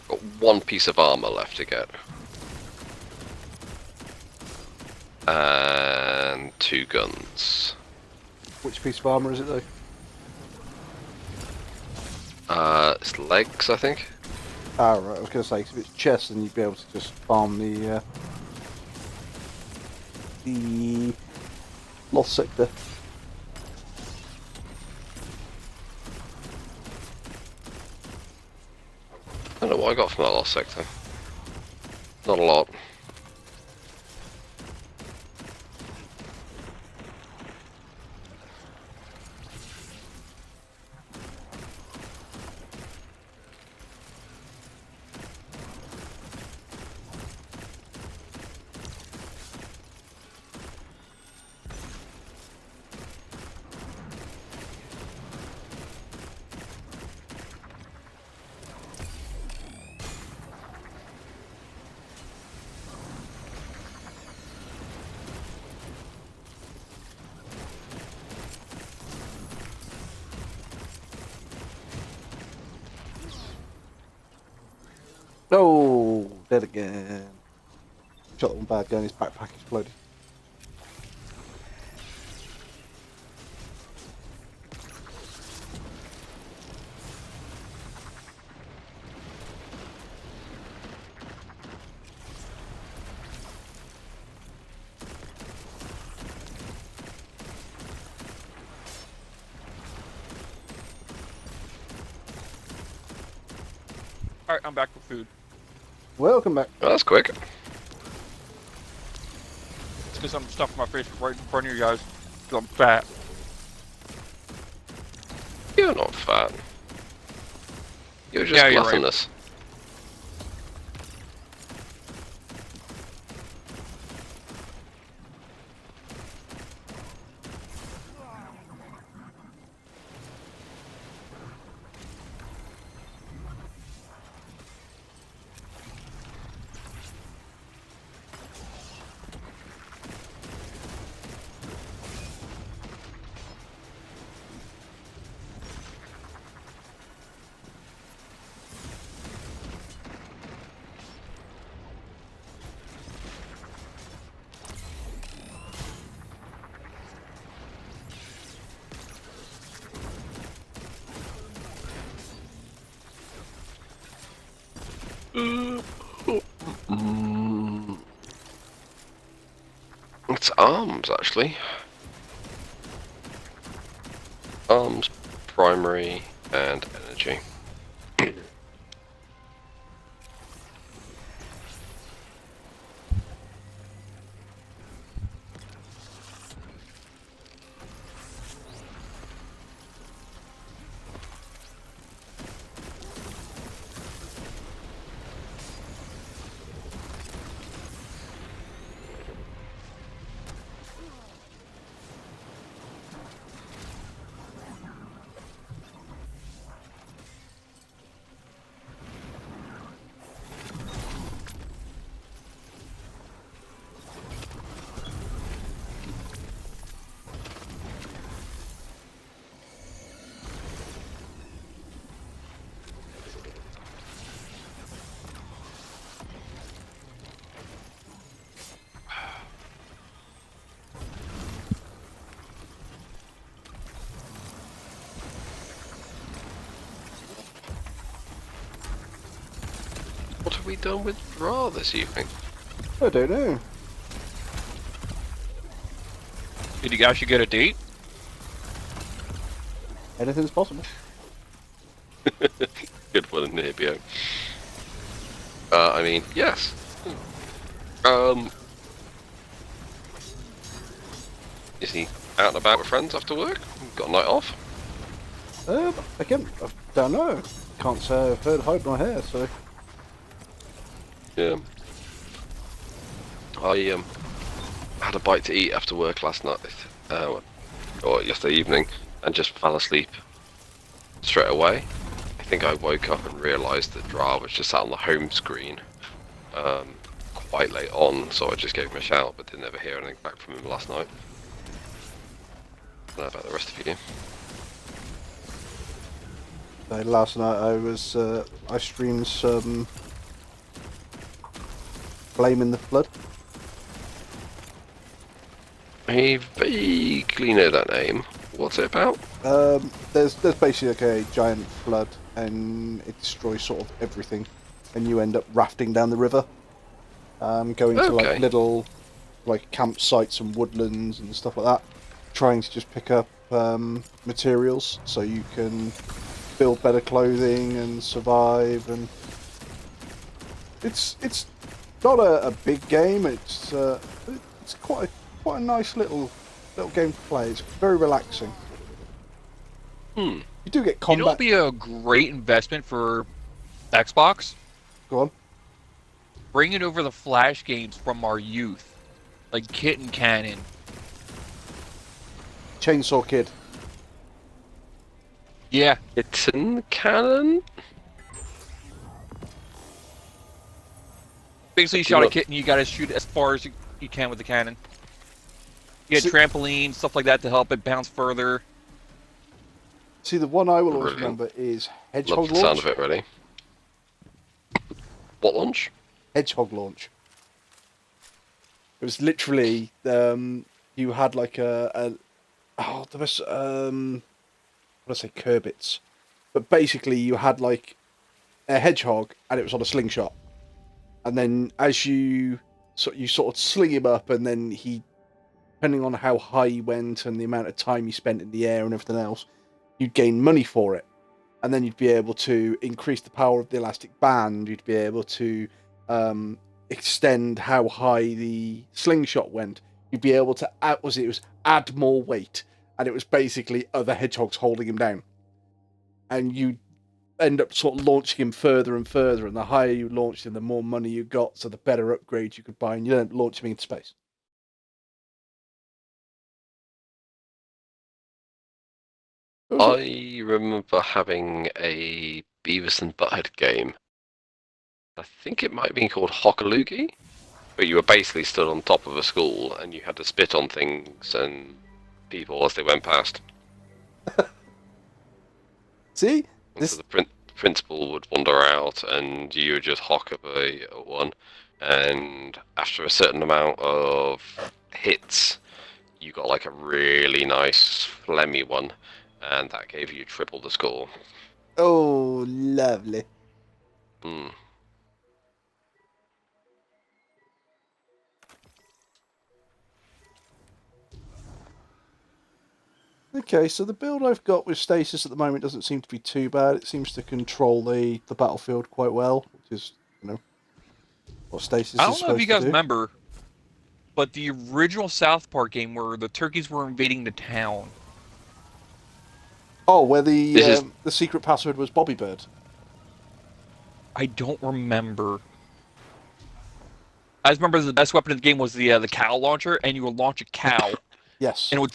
Got one piece of armor left to get. And 2 guns. Which piece of armor is it, though? It's legs, I think. Ah, right, I was going to say, 'cause if it's chest, then you'd be able to just farm the lost sector. I don't know what I got from that last sector. Not a lot. Oh, dead again. Shot that one bad guy and his backpack exploded. Alright, I'm back with food. Welcome back. Oh, that's quick. It's because I'm stuffing my face right in front of you guys. Because I'm fat. You're not fat. You're just Yeah, you're right. gluttonous. It's arms, actually. Arms, primary, and energy. What have we done with Ra this evening? I don't know. Did you actually get a date? Anything's possible. Good one, Nibio. I mean, yes. Is he out and about with friends after work? Got a night off? Again, I don't know. Can't say I've heard hide nor hair, so. Yeah. I had a bite to eat after work last night, or yesterday evening, and just fell asleep straight away. I think I woke up and realised that Dra was just sat on the home screen, quite late on, so I just gave him a shout, but didn't ever hear anything back from him last night. I don't know about the rest of you. Last night I streamed some Blaming the Flood. I vaguely know that name. What's it about? There's basically like a giant flood, and it destroys sort of everything, and you end up rafting down the river, going to like little like campsites and woodlands and stuff like that, trying to just pick up materials so you can build better clothing and survive. And it's not a big game. It's quite a nice little game to play. It's very relaxing. You do get combat. You know, it'd be a great investment for Xbox. Go on. Bringing over the Flash games from our youth, like Kit and Cannon. Chainsaw Kid. Yeah. It's in Cannon. Basically, you shot a kitten, you gotta shoot as far as you can with the cannon. You get trampoline, stuff like that to help it bounce further. See, the one I will always remember is Hedgehog Love the Launch. sound of it, really. What launch? Hedgehog Launch. It was literally you had like there was what did I say, Kerbits, but basically you had like a hedgehog and it was on a slingshot, and then as you sort of sling him up, and then he, depending on how high he went and the amount of time he spent in the air and everything else, you'd gain money for it, and then you'd be able to increase the power of the elastic band. You'd be able to extend how high the slingshot went. You'd be able to add more weight, and it was basically other hedgehogs holding him down, and you end up sort of launching him further and further, and the higher you launched him, the more money you got, so the better upgrades you could buy, and you don't launch him into space. I remember having a Beavis and Butthead game. I think it might have been called Hockaloogie, but you were basically stood on top of a school and you had to spit on things and people as they went past. See? So the principal would wander out and you would just hock up a one, and after a certain amount of hits, you got like a really nice phlegmy one, and that gave you triple the score. Oh, lovely. Okay, so the build I've got with stasis at the moment doesn't seem to be too bad. It seems to control the battlefield quite well, which is, what stasis is supposed to do. I don't know if you guys remember, but the original South Park game where the turkeys were invading the town. Oh, where the secret password was Bobby Bird. I don't remember. I just remember the best weapon in the game was the cow launcher, and you would launch a cow. Yes. And it would...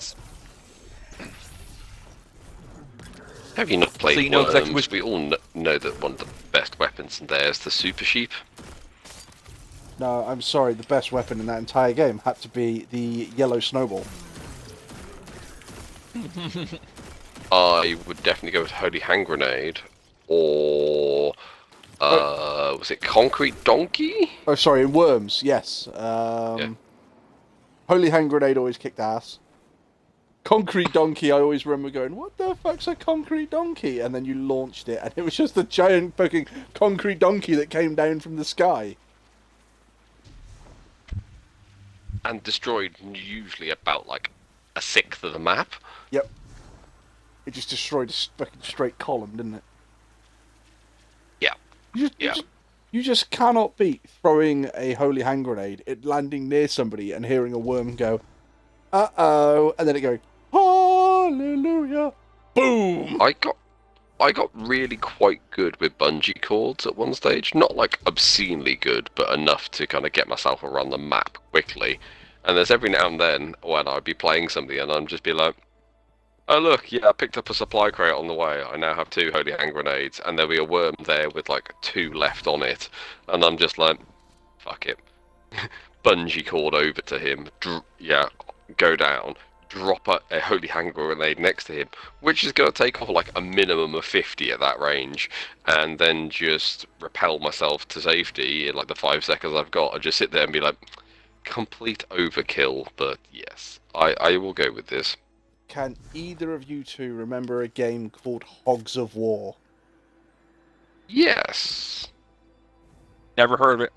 Have you not played so you know Worms? exactly which... We all know that one of the best weapons in there is the Super Sheep. No, I'm sorry, the best weapon in that entire game had to be the yellow snowball. I would definitely go with Holy Hand Grenade, or was it Concrete Donkey? Oh, sorry, in Worms, yes. Yeah. Holy Hand Grenade always kicked ass. Concrete Donkey, I always remember going, what the fuck's a Concrete Donkey? And then you launched it, and it was just a giant fucking Concrete Donkey that came down from the sky. And destroyed usually about like a sixth of the map. Yep. It just destroyed a fucking straight column, didn't it? Yeah. You just cannot beat throwing a Holy Hand Grenade, it landing near somebody and hearing a worm go, uh-oh, and then it going, hallelujah, boom! I got really quite good with bungee cords at one stage. Not like obscenely good, but enough to kind of get myself around the map quickly. And there's every now and then when I'd be playing something and I'd just be like, oh look, yeah, I picked up a supply crate on the way. I now have 2 Holy Hand Grenades, and there'll be a worm there with like 2 left on it. And I'm just like, fuck it. bungee cord over to him, go down, drop a holy hand grenade next to him, which is going to take off like a minimum of 50 at that range, and then just repel myself to safety in like the 5 seconds I've got, and just sit there and be like, complete overkill, but yes, I will go with this. Can either of you two remember a game called Hogs of War? Yes. Never heard of it.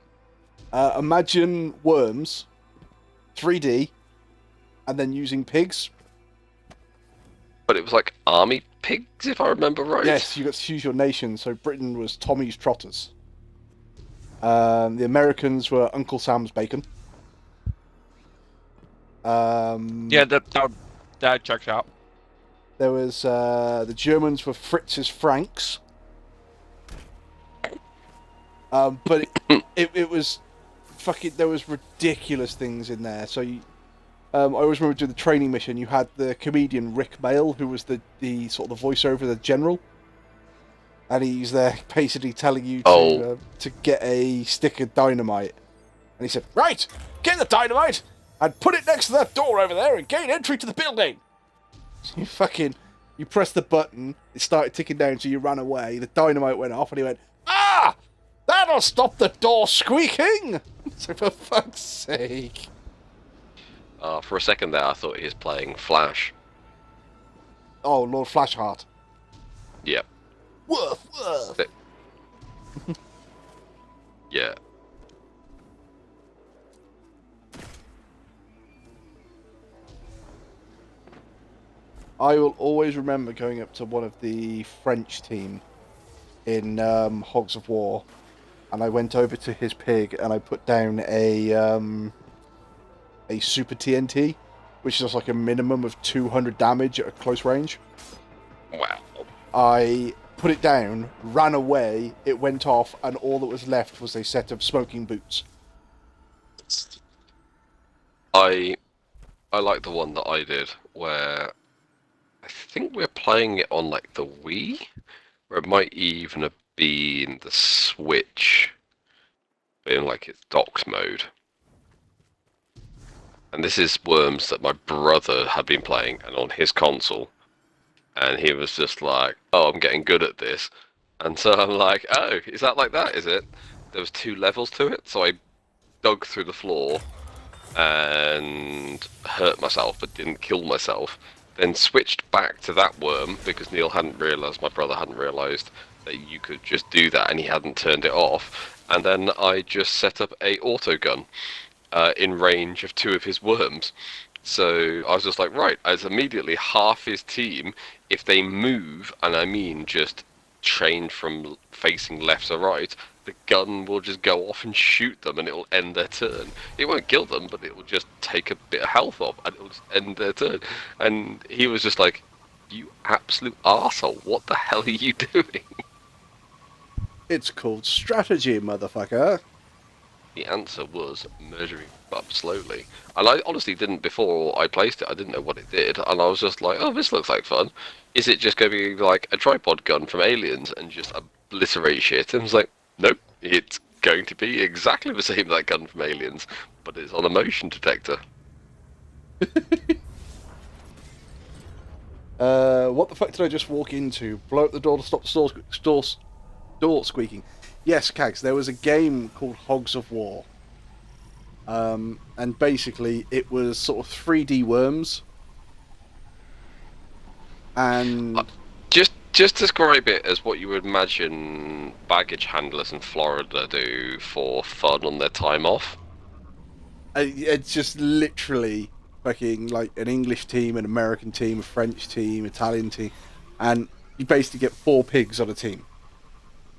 Imagine Worms, 3D, and then using pigs. But it was like army pigs, if I remember right. Yes, you got to choose your nation. So Britain was Tommy's Trotters. The Americans were Uncle Sam's Bacon. Yeah, that checks out. There was the Germans were Fritz's Franks. But it was fucking. There was ridiculous things in there. So I always remember doing the training mission. You had the comedian Rick Mail, who was the sort of the voiceover of the general, and he's there basically telling you to get a stick of dynamite, and he said, "Right, get the dynamite and put it next to that door over there and gain entry to the building." So you pressed the button. It started ticking down, so you ran away. The dynamite went off, and he went, "Ah! That'll stop the door squeaking!" So for fuck's sake. For a second there, I thought he was playing Flash. Oh, Lord Flashheart. Yep. Woof, woof. Yeah. I will always remember going up to one of the French team in Hogs of War, and I went over to his pig and I put down a Super TNT, which is like a minimum of 200 damage at a close range. Wow. I put it down, ran away, it went off, and all that was left was a set of smoking boots. I like the one that I did, where I think we're playing it on like the Wii, or it might even have been the Switch, in like its docks mode. And this is Worms that my brother had been playing, and on his console. And he was just like, "Oh, I'm getting good at this." And so I'm like, "Oh, is that like that, is it?" There was 2 levels to it, so I dug through the floor and hurt myself, but didn't kill myself. Then switched back to that worm, because Neil hadn't realised, my brother hadn't realised, that you could just do that, and he hadn't turned it off. And then I just set up a autogun in range of 2 of his worms. So I was just like, right, as immediately half his team, if they move, and I mean just change from facing left to right, the gun will just go off and shoot them, and it will end their turn. It won't kill them, but it will just take a bit of health off, and it will just end their turn. And he was just like, "You absolute arsehole, what the hell are you doing?" It's called strategy, motherfucker. The answer was measuring up slowly. And I honestly didn't, before I placed it, I didn't know what it did. And I was just like, oh, this looks like fun. Is it just going to be like a tripod gun from Aliens and just obliterate shit? And I was like, nope, it's going to be exactly the same as that gun from Aliens, but it's on a motion detector. What the fuck did I just walk into? Blow up the door to stop the door squeaking. Yes, Kags, there was a game called Hogs of War. And basically it was sort of 3D Worms. And just describe it as what you would imagine baggage handlers in Florida do for fun on their time off. It's just literally fucking like an English team, an American team, a French team, Italian team, and you basically get 4 pigs on a team.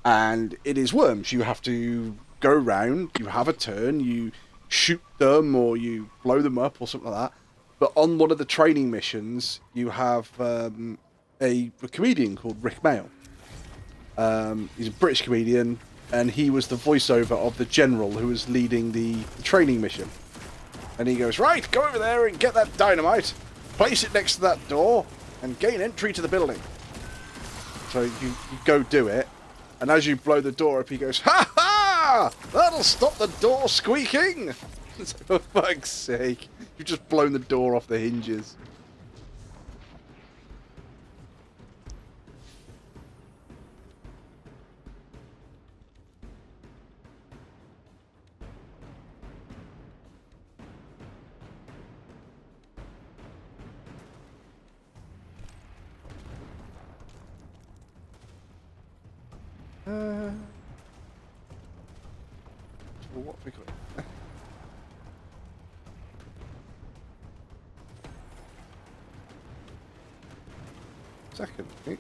And it is Worms. You have to go around, you have a turn, you shoot them or you blow them up or something like that. But on one of the training missions, you have a comedian called Rick Mail. He's a British comedian, and he was the voiceover of the general who was leading the training mission. And he goes, right, go over there and get that dynamite, place it next to that door, and gain entry to the building. So you go do it. And as you blow the door up, he goes, ha ha! That'll stop the door squeaking! For fuck's sake. You've just blown the door off the hinges. What have we got? Second, I think.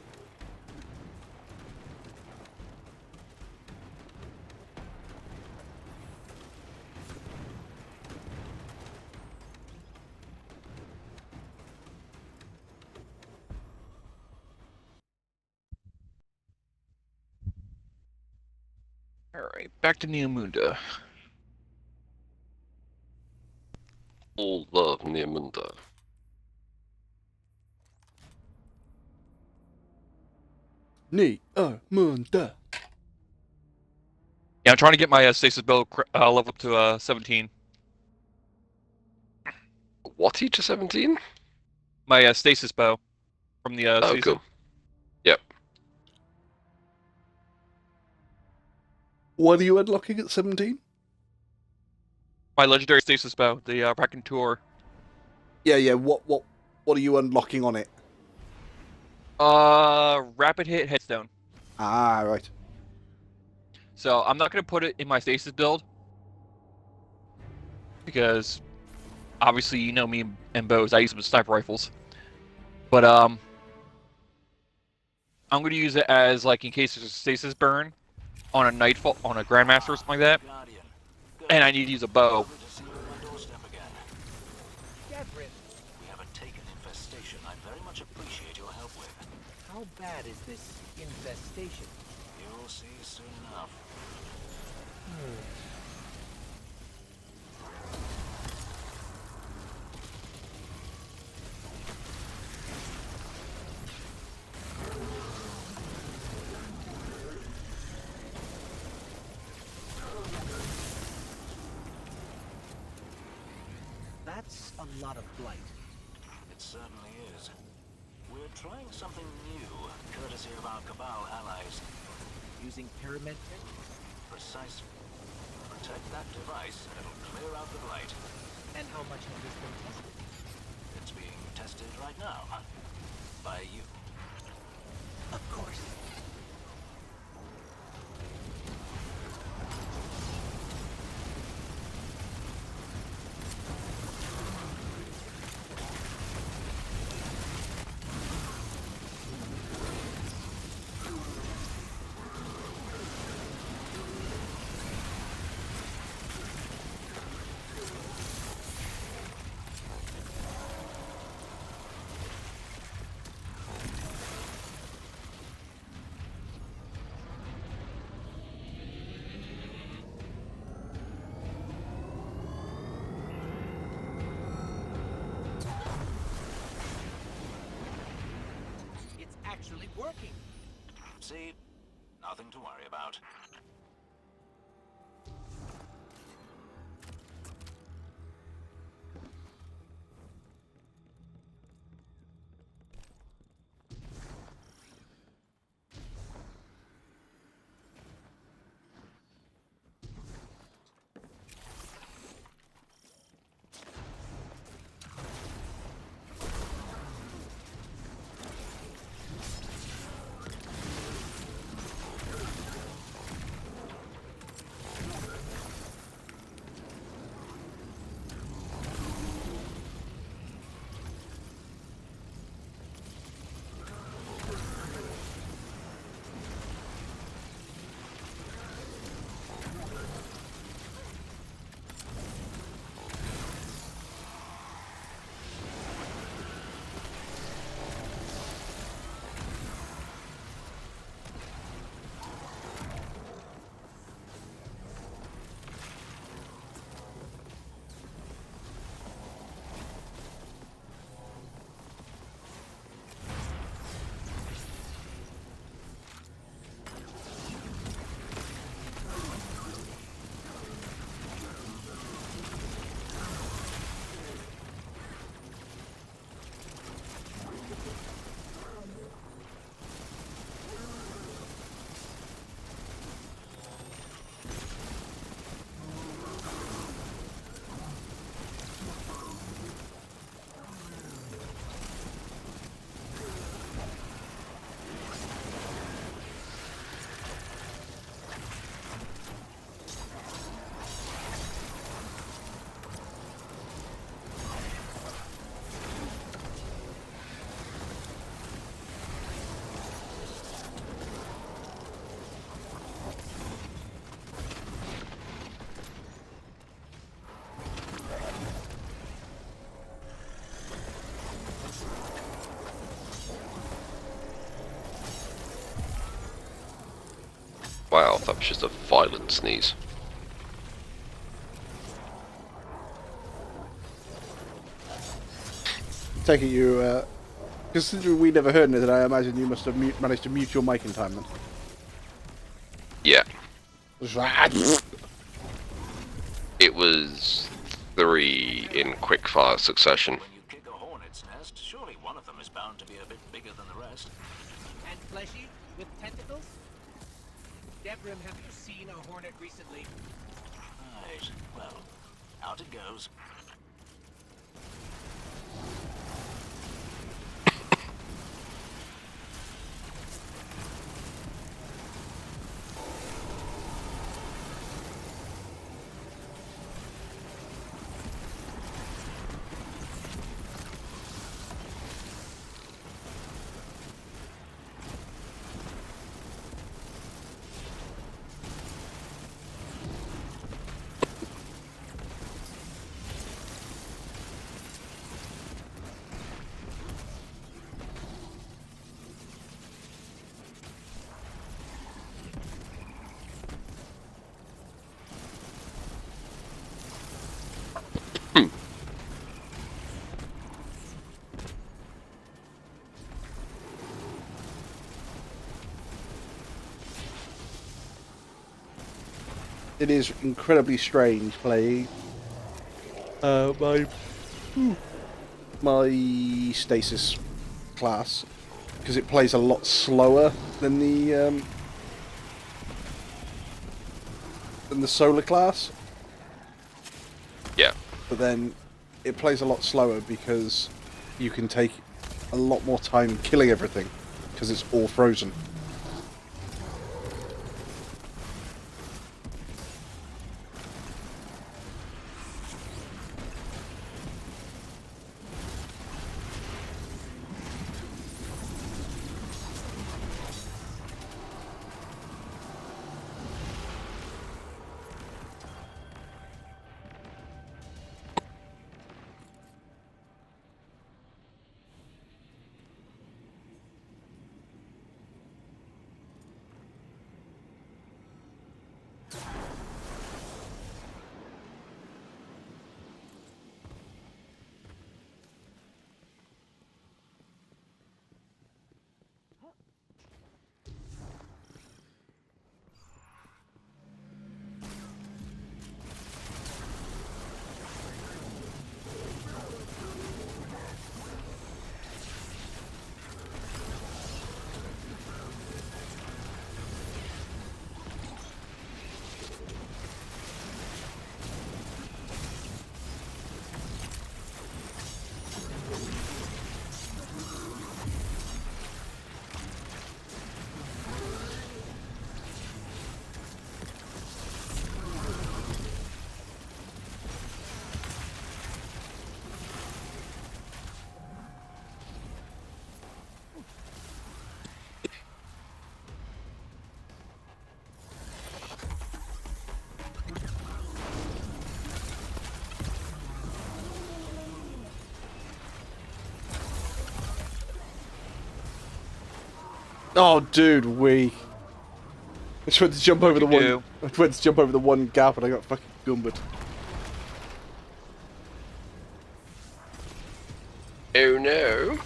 Alright, back to Neomunda. All love Neomunda. Neomunda. Yeah, I'm trying to get my stasis bow level up to 17. What, to 17? My stasis bow from the Oh, season. cool. Yep. What are you unlocking at 17? My legendary stasis bow, the Raconteur. Yeah. What are you unlocking on it? Rapid hit headstone. Ah, right. So I'm not gonna put it in my stasis build because obviously you know me and bows. I use them with sniper rifles, but I'm gonna use it as like in case there's a stasis burn on a nightfall on a grandmaster or something like that, and I need to use a bow. We have a taken infestation I very much appreciate your help with. How bad is this infestation? You'll see soon enough. That's a lot of blight. It certainly is. We're trying something new, courtesy of our Cabal allies. Using pyramid? Precisely. Protect that device, and it'll clear out the blight. And how much has this been tested? It's being tested right now. By you. Of course. Actually working. See? Nothing to worry about. Wow, that was just a violent sneeze. Take it you, considering we never heard anything, I imagine you must have managed to mute your mic in time then. Yeah. Just like, It was 3 in quick-fire succession. When you kick a hornet's nest, surely one of them is bound to be a bit bigger than the rest. And fleshy with tentacles? Devrim, have you seen a hornet recently? Right. Well, out it goes. it is incredibly strange playing my stasis class because it plays a lot slower than the solar class. Yeah. But then it plays a lot slower because you can take a lot more time killing everything because it's all frozen. Oh, dude, I just went to jump over the one. I went to jump over the one gap and I got fucking gumbered. Oh no.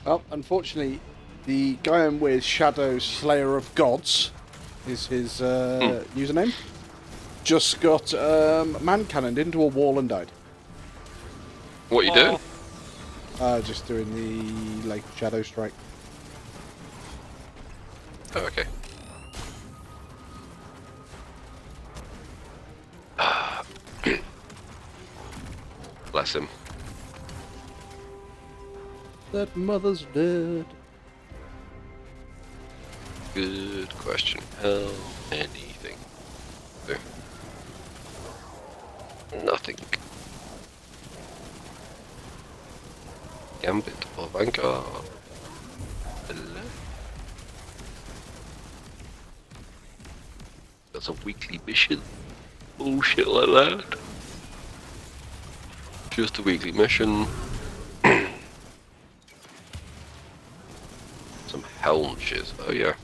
Well, unfortunately, the guy I'm with, Shadow Slayer of Gods, is his username, just got man-cannoned into a wall and died. What are you doing? Just doing the Lake Shadow Strike. Oh, okay. Bless him. That mother's dead. Good question. How anything? Nothing. Gambit or Vanguard? Hello? That's a weekly mission. Bullshit like that. Just a weekly mission. Some helm shit. Oh yeah.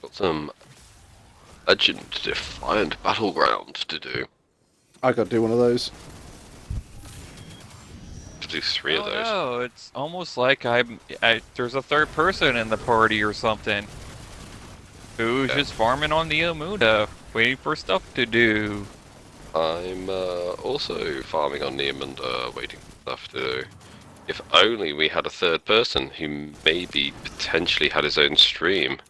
Got some Legend Defiant Battlegrounds to do. I got to do one of those. To do 3 of those. No, it's almost like there's a third person in the party or something. Who's just farming on the Amuna, waiting for stuff to do. I'm also farming on Neomunda, waiting for stuff to do. If only we had a third person who maybe potentially had his own stream.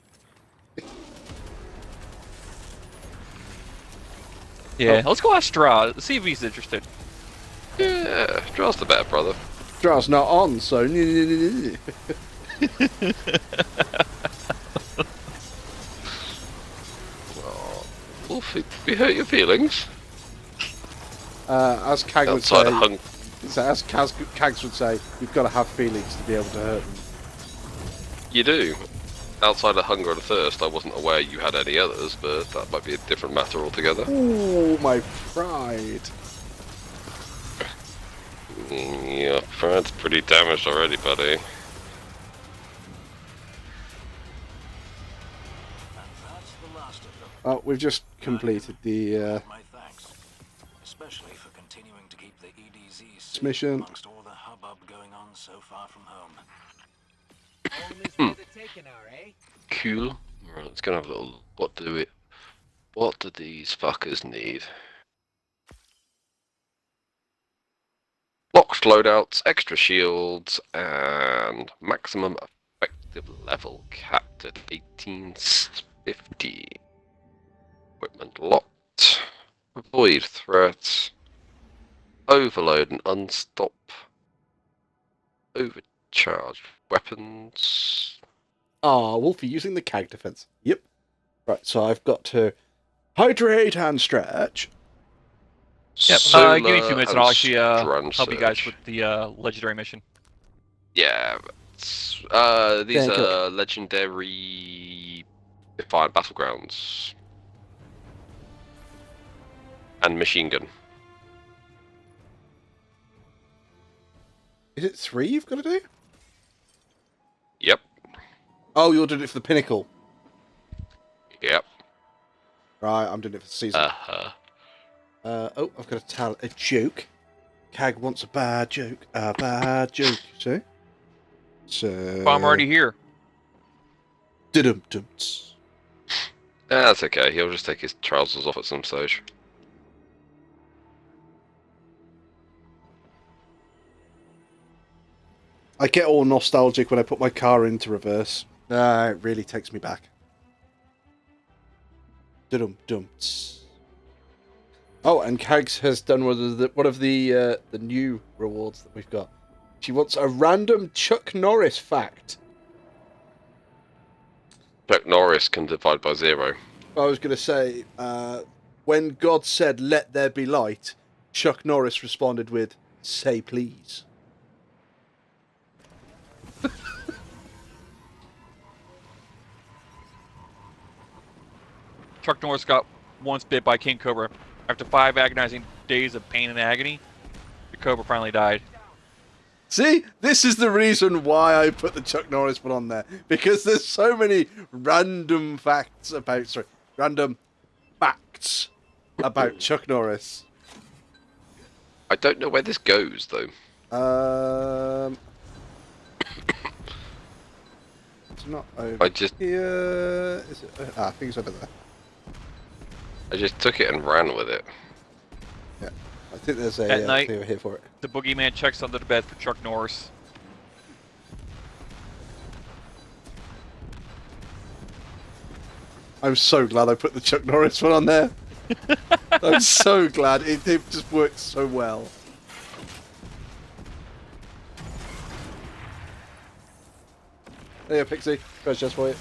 Yeah, let's go ask Straw, see if he's interested. Yeah, Draw's the better brother. Draw's not on, so... Oh, Wolf, we hurt your feelings. As Kag would Outside say... of hung. As Kags would say, you've got to have feelings to be able to hurt them. You do. Outside of hunger and thirst, I wasn't aware you had any others, but that might be a different matter altogether. Ooh, my pride. Your pride's pretty damaged already, buddy. And that's the last of them. Oh, we've just completed the My thanks, especially for continuing to keep the EDZ safe mission. amongst all the hubbub going on so far from home. Home is where the taken are, eh? Cool. Right, let's go and have a little. What do these fuckers need? Locked loadouts, extra shields, and maximum effective level capped at 1850. Equipment locked. Avoid threats. Overload and unstop. Overcharge weapons. Ah, Wolfie using the Kag defense. Yep. Right, so I've got to hydrate and stretch. Yep, give me 2 minutes and I'll actually help you guys Search. with the legendary mission. Yeah, these are legendary Defiant Battlegrounds. And machine gun. Is it 3 you've got to do? Yep. Oh, you're doing it for the pinnacle. Yep. Right, I'm doing it for the season. Oh, I've got to tell a joke. Kag wants a bad joke. A bad joke, you see? So... I'm already here. Dum-dums. That's okay, he'll just take his trousers off at some stage. I get all nostalgic when I put my car into reverse. It really takes me back. Dum-dums. Oh, and Kags has done one of the new rewards that we've got. She wants a random Chuck Norris fact. Chuck Norris can divide by 0. I was going to say, when God said, "Let there be light," Chuck Norris responded with, "Say please." Chuck Norris got once bit by King Cobra. After 5 agonizing days of pain and agony, the Cobra finally died. See, this is the reason why I put the Chuck Norris one on there, because there's so many random facts about Chuck Norris. I don't know where this goes, though. It's not over I just here. Is it? I think it's over there. took it and ran with it. Yeah, I think there's At a night, clear here for it. the boogeyman checks under the bed for Chuck Norris. I'm so glad I put the Chuck Norris one on there. I'm so glad. It just worked so well. There you go, Pixie. Treasure chest for you.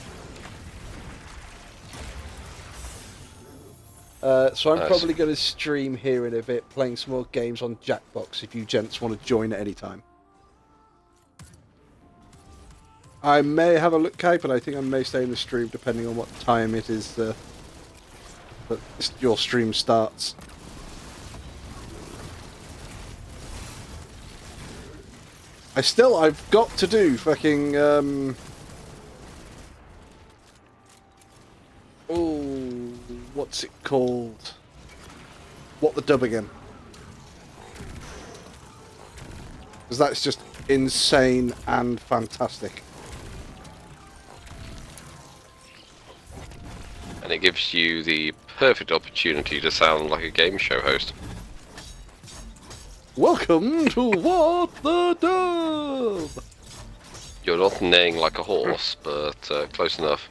So I'm Nice. probably going to stream here in a bit, playing some more games on Jackbox if you gents want to join at any time. I may have a look, Kai, but I think I may stay in the stream depending on what time it is that your stream starts. I've got to do fucking, oh, what's it called? What the dub again? Because that's just insane and fantastic. And it gives you the perfect opportunity to sound like a game show host. Welcome to What the Dub! You're not neighing like a horse, but close enough.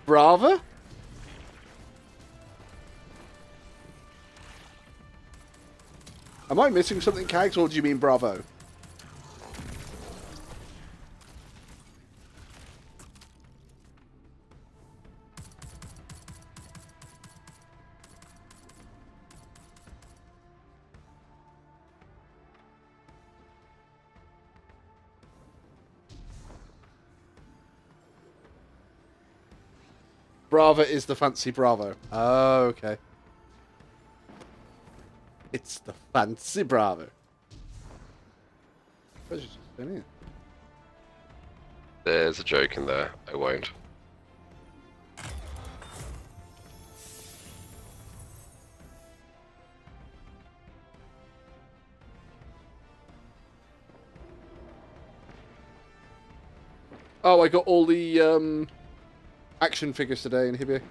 Brava? Am I missing something, Kags, or do you mean Bravo? Brava is the fancy Bravo. Oh, okay. It's the fancy Bravo. Where's it just been here? There's a joke in there. I won't. Oh, I got all the action figures today in Hibia.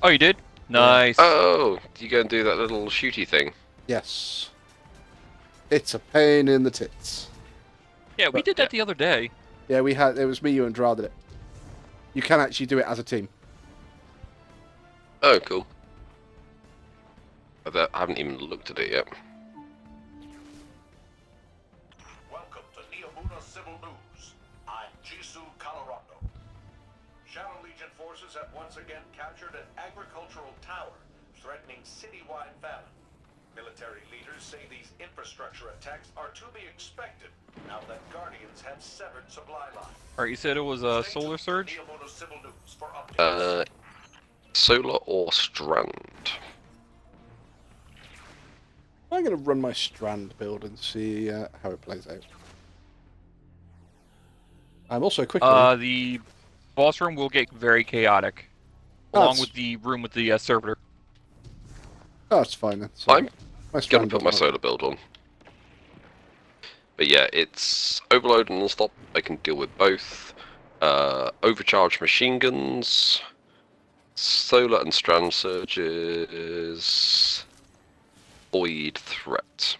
Oh, you did? Nice. Oh, you go and do that little shooty thing. Yes. It's a pain in the tits. Yeah, we did that the other day. Yeah, we had. It was me, you, and Dra did it. You can actually do it as a team. Oh, cool. I haven't even looked at it yet. Welcome to Neomuna Civil News. I'm Jisoo Colorado. Shadow Legion forces have once again captured an agricultural tower, threatening citywide famine. Military leaders say these infrastructure attacks are to be expected now that Guardians have severed supply lines. Alright, you said it was a solar surge? Neomuna Civil News for updates. Solar or Strand? I'm going to run my Strand build and see how it plays out. I'm also quickly... The boss room will get very chaotic. Along with the room with the servitor. Oh, it's fine then. So I'm gonna put my solar build on. But yeah, it's overload and non-stop. I can deal with both. Overcharged machine guns, solar and strand surges, void threat.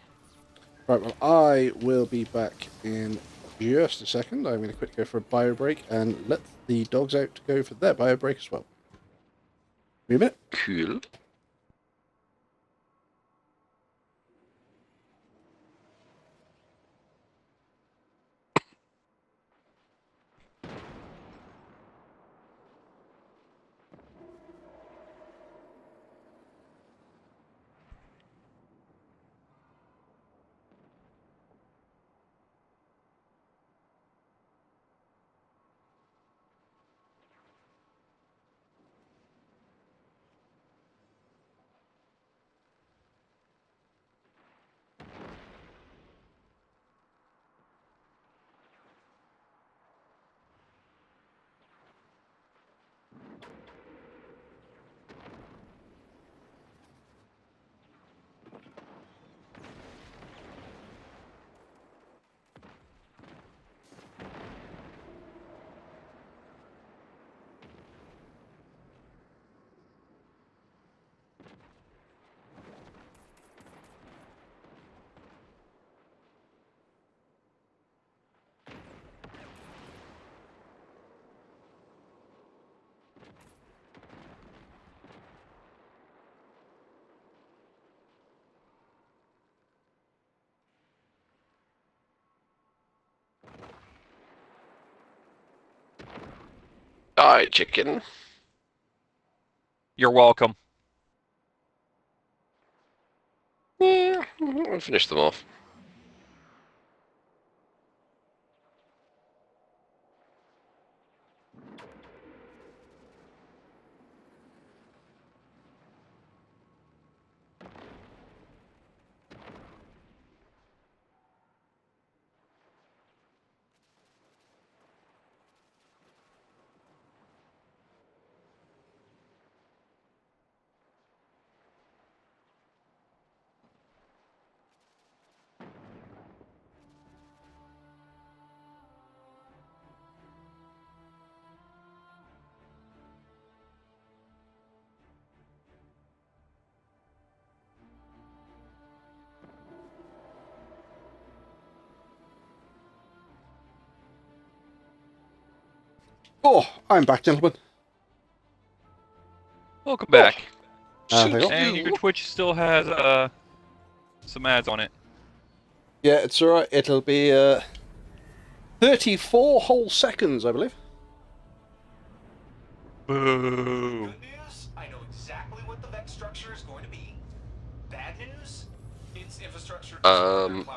Right, well, I will be back in just a second. I'm going to quickly go for a bio break and let the dogs out to go for their bio break as well. Wait a minute. Cool. fried chicken. You're welcome. Yeah, I'll finish them off. Oh, I'm back, gentlemen. Welcome back. Hang on. And your Twitch still has some ads on it. Yeah, it's alright. It'll be 34 whole seconds, I believe. Boo. Good news, I know exactly what the Vex structure is going to be. Bad news, it's infrastructure.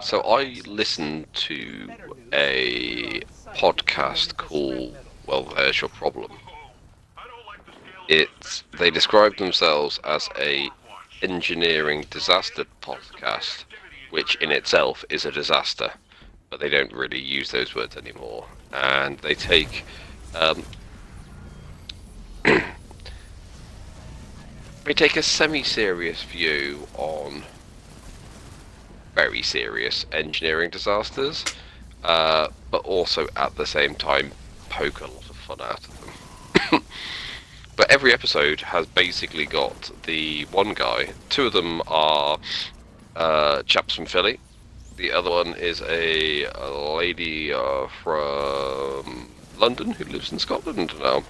So I listened to a podcast called Well, There's Your Problem. They describe themselves as a engineering disaster podcast, which in itself is a disaster, but they don't really use those words anymore. And they take they take a semi-serious view on very serious engineering disasters, but also at the same time poke a lot of fun out of them. But every episode has basically got the one guy. Two of them are chaps from Philly. The other one is a lady from London who lives in Scotland now.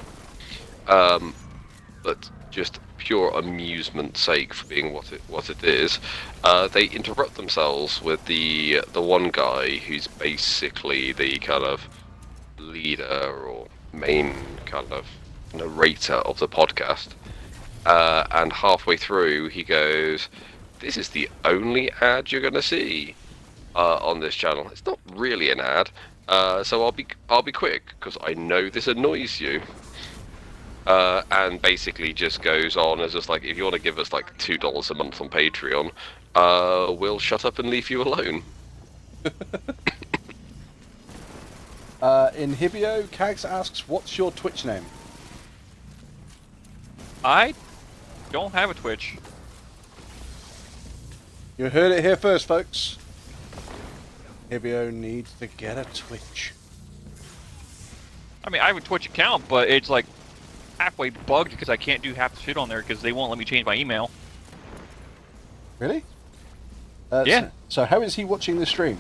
But just pure amusement sake for being what it is, they interrupt themselves with the one guy who's basically the kind of leader or main kind of narrator of the podcast, and halfway through he goes, "This is the only ad you're gonna see on this channel. It's not really an ad, so I'll be quick because I know this annoys you." And basically just goes on as just like, if you want to give us like $2 a month on Patreon, we'll shut up and leave you alone. Inhibio Kags asks, what's your Twitch name? I don't have a Twitch. You heard it here first, folks. Inhibio needs to get a Twitch. I mean, I have a Twitch account, but it's like halfway bugged because I can't do half the shit on there because they won't let me change my email. Really? Yeah. So how is he watching the stream?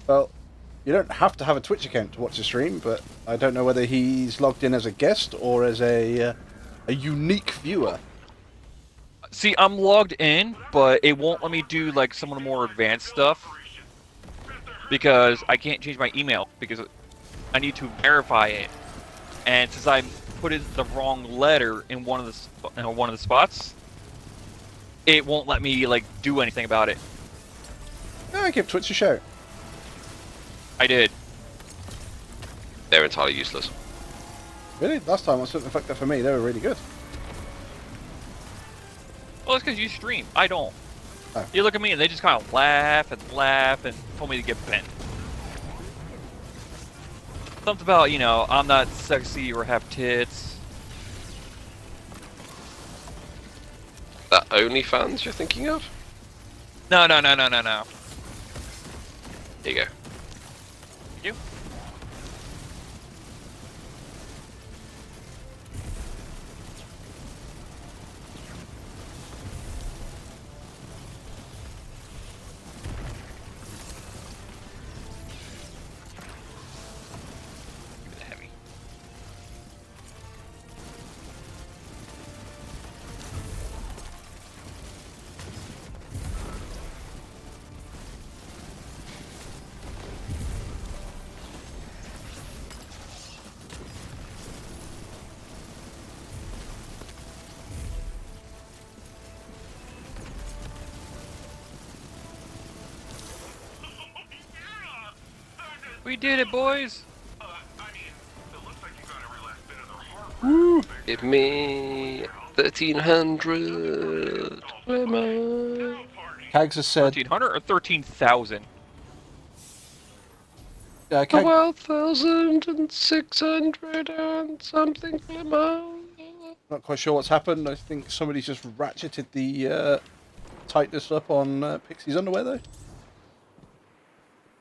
Well, you don't have to have a Twitch account to watch the stream, but I don't know whether he's logged in as a guest or as a unique viewer. See, I'm logged in, but it won't let me do like some of the more advanced stuff because I can't change my email because I need to verify it. And since I put in the wrong letter in one of the spots, it won't let me like do anything about it. I give Twitch a shout. I did. They're entirely useless. Really? Last time I certainly fucked up for me. They were really good. Well, it's because you stream. I don't. Oh. You look at me and they just kind of laugh and told me to get bent. Something about, you know, I'm not sexy or have tits. That OnlyFans you're thinking of? No. Here you go. You? Give me the heavy. We did it, boys! Give me 1,300 Glimmer. Kags has said 1,300 or 13,000? 12,600 and something Glimmer. Not quite sure what's happened. I think somebody's just ratcheted the tightness up on Pixie's underwear, though.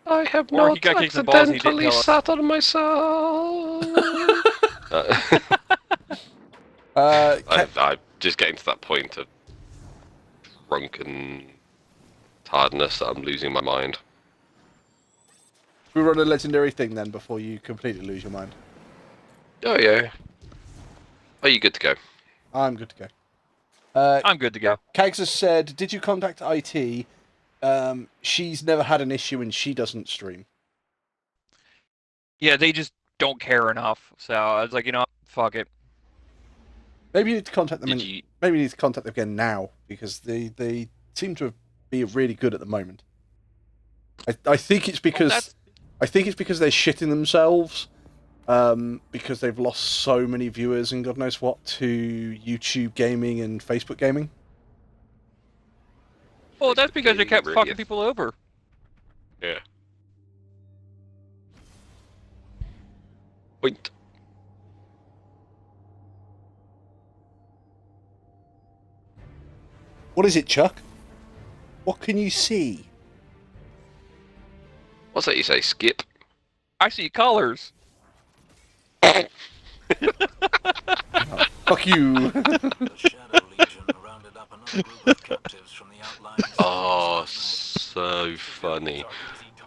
I have Or he not got kicked in the balls and he didn't accidentally tell us. sat on myself. I'm just getting to that point of drunken tiredness that I'm losing my mind. We run a legendary thing then before you completely lose your mind. Oh yeah. Are you good to go? I'm good to go. I'm good to go. Kags has said, did you contact IT? She's never had an issue and she doesn't stream. Yeah, they just don't care enough. So I was like, you know, fuck it. Maybe you need to contact them. Maybe you need to contact them again now because they seem to be really good at the moment. I think it's because they're shitting themselves because they've lost so many viewers and God knows what to YouTube gaming and Facebook gaming. Well, that's because they kept fucking people over. Yeah. Point. What is it, Chuck? What can you see? What's that you say, Skip? I see colors. Oh, fuck you. Oh, so funny.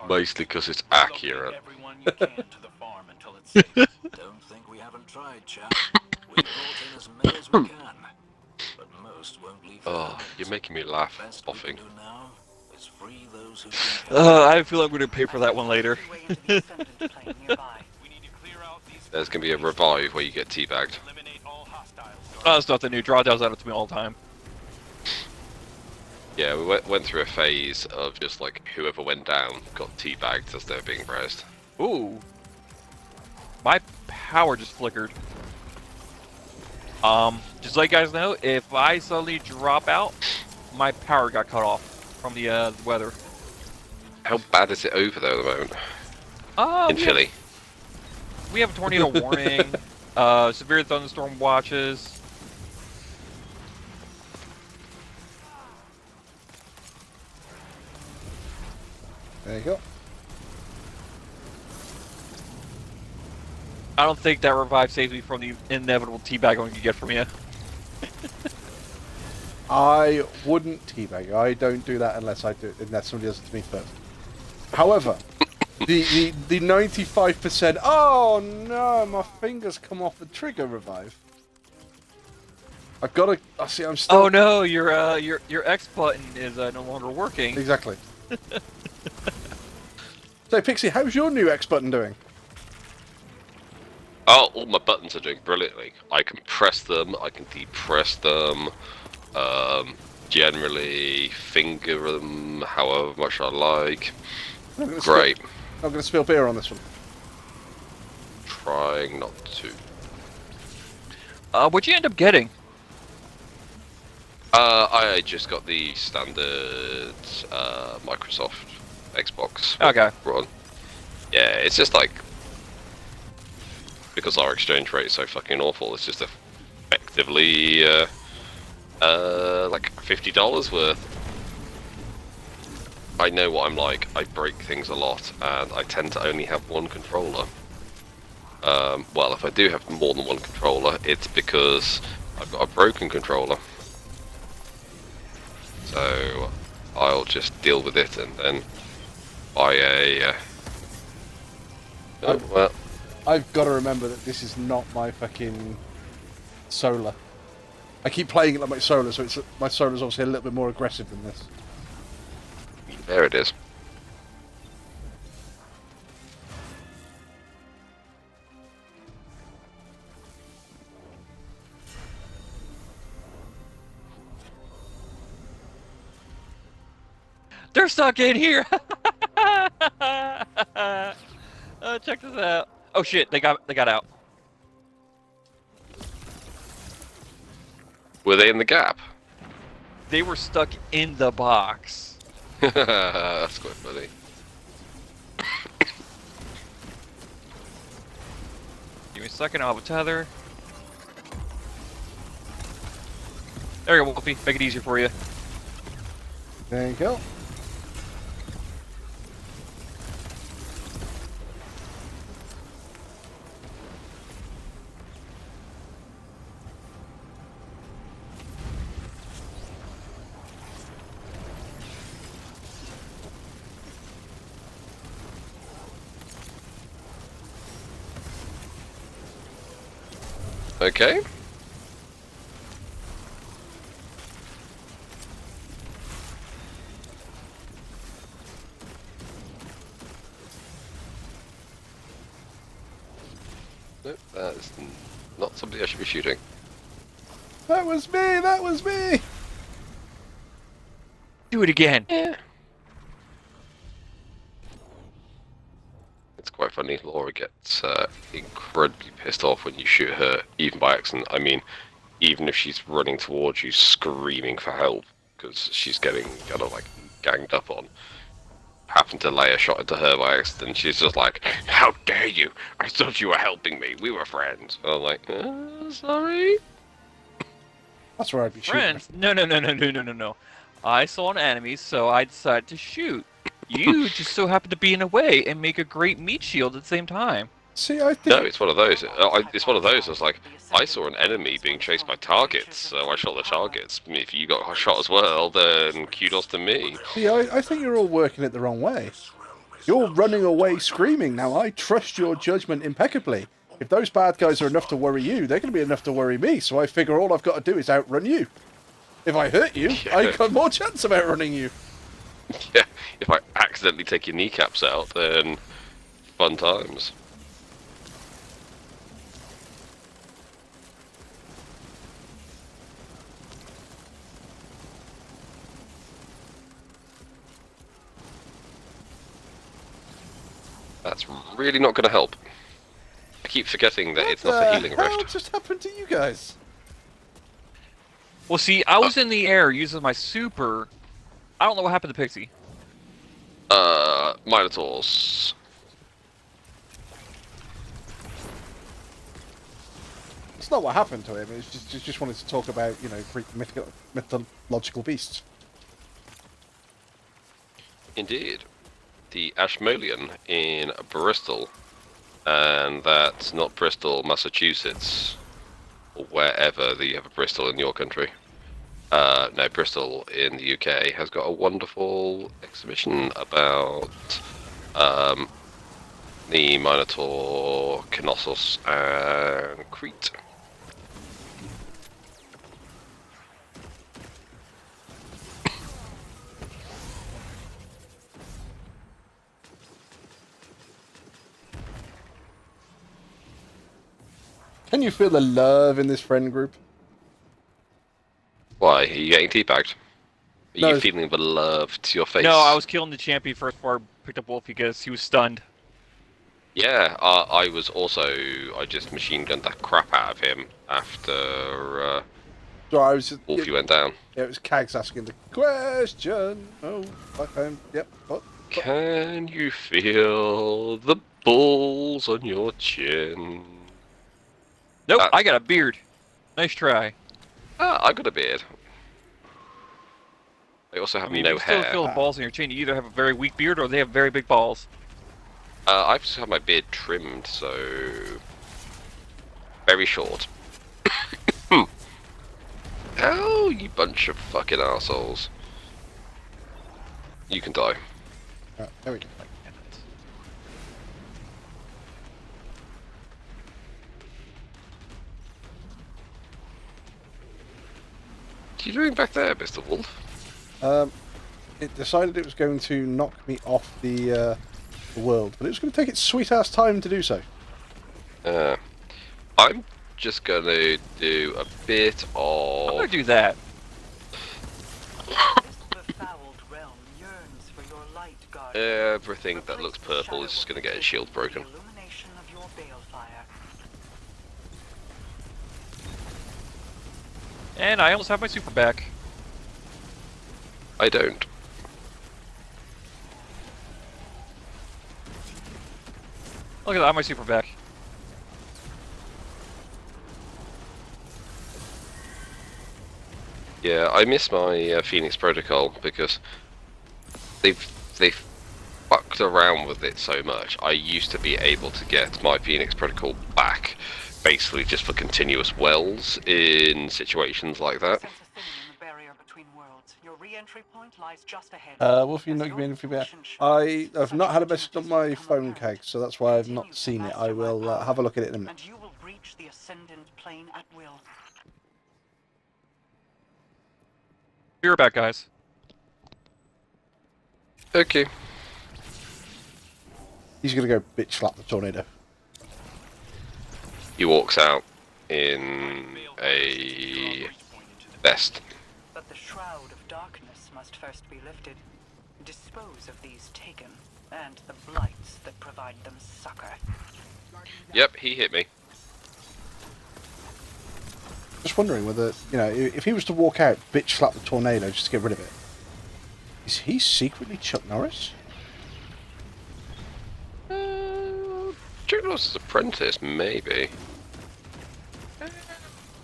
Mostly because it's accurate. Don't think we haven't tried, chap. We brought in as many as we can, but most won't leave. Oh, you're making me laugh, boffing. I feel like we're gonna pay for that one later. There's gonna be a revive where you get teabagged. Oh, that's nothing new. Draw does that to me all the time. Yeah, we went through a phase of just like whoever went down got teabagged as they were being pressed. Ooh. My power just flickered. Just so you guys know, if I suddenly drop out, my power got cut off from the weather. How bad is it over there at the moment? In Philly? We have a tornado warning, severe thunderstorm watches. There you go. I don't think that revive saves me from the inevitable teabag I'm gonna get from you. I wouldn't teabag. I don't do that unless somebody does it to me first. However, the 95%. Oh no, my fingers come off the trigger revive. I've got to. I see. I'm still. Oh no, your X button is no longer working. Exactly. So Pixie, how's your new X button doing? Oh, all my buttons are doing brilliantly. I can press them, I can depress them, generally finger them however much I like. Great. I'm going to spill beer on this one. Trying not to. What'd you end up getting? I just got the standard Microsoft Xbox. Okay. One. Yeah, it's just like because our exchange rate is so fucking awful. It's just effectively like $50 worth. I know what I'm like. I break things a lot, and I tend to only have one controller. Well, if I do have more than one controller, it's because I've got a broken controller. So I'll just deal with it and then buy a. I've got to remember that this is not my fucking solar. I keep playing it like my solar, so my solar's obviously a little bit more aggressive than this. There it is. They're stuck in here! check this out. Oh shit, they got out. Were they in the gap? They were stuck in the box. That's quite funny. Give me a second, I'll have a tether. There you go, Wolfie. Make it easier for you. There you go. Okay. Nope, that is not somebody I should be shooting. That was me! That was me! Do it again. Yeah. It's quite funny. Laura gets incredibly pissed off when you shoot her, even by accident. I mean, even if she's running towards you, screaming for help because she's getting kind of like ganged up on. Happen to lay a shot into her by accident. She's just like, "How dare you! I thought you were helping me. We were friends." I'm like, sorry. That's where I'd be shooting. Friends? No. I saw an enemy, so I decided to shoot. You just so happened to be in a way and make a great meat shield at the same time. See, I think... No, it's one of those. It's one of those. I was like, I saw an enemy being chased by targets, so I shot the targets. If you got shot as well, then kudos to me. See, I think you're all working it the wrong way. You're running away screaming. Now, I trust your judgment impeccably. If those bad guys are enough to worry you, they're going to be enough to worry me, so I figure all I've got to do is outrun you. If I hurt you, Yeah. I got more chance of outrunning you. Yeah, if I accidentally take your kneecaps out, then fun times. That's really not going to help. I keep forgetting that it's not a healing What rift. just happened to you guys? Well, see, I was in the air using my super. I don't know what happened to Pixie. Minotaurs. It's not what happened to him. It's just wanted to talk about, you know, Greek mythological beasts. Indeed. The Ashmolean in Bristol. And that's not Bristol, Massachusetts. Or wherever that you have a Bristol in your country. No, Bristol in the UK has got a wonderful exhibition about the Minotaur, Knossos, and Crete. Can you feel the love in this friend group? Why? Are you getting teabagged? Are No. you feeling the love to your face? No, I was killing the champion first before I picked up Wolfie because he was stunned. Yeah, I was also... I just machine gunned the crap out of him after So I was just, Wolfie went down. yeah, it was Kags asking the question. Oh, yep. What? Can you feel the balls on your chin? Nope, I got a beard. Nice try. I got a beard. I also have I mean, no you still hair. feel the balls in your chin. You either have a very weak beard or they have very big balls. I've just had my beard trimmed, so... very short. Oh, you bunch of fucking assholes. You can die. There we go. What are you doing back there, Mr. Wolf? It decided it was going to knock me off the world, but it was going to take its sweet-ass time to do so. I'm just going to do a bit of... I'm gonna do that. Everything that looks purple is just going to get its shield broken. And I almost have my super back. I don't. Look at that, I have my super back. Yeah, I miss my Phoenix Protocol because they've fucked around with it so much. I used to be able to get my Phoenix Protocol back, basically just for continuous wells in situations like that. Wolfie, not giving me anything back. I have not had a message on my phone, Keg, so that's why I've not seen it. I will have a look at it in a minute. And you will reach the Ascendant Plane at will. Be right back, guys. Okay. He's gonna go bitch slap the tornado. He walks out in a vest. But the shroud of darkness must first be lifted. Dispose of these taken, and the blights that provide them succor. Yep, he hit me. Just wondering whether, you know, if he was to walk out, bitch slap the tornado just to get rid of it, is he secretly Chuck Norris? Chuck Norris' apprentice, maybe.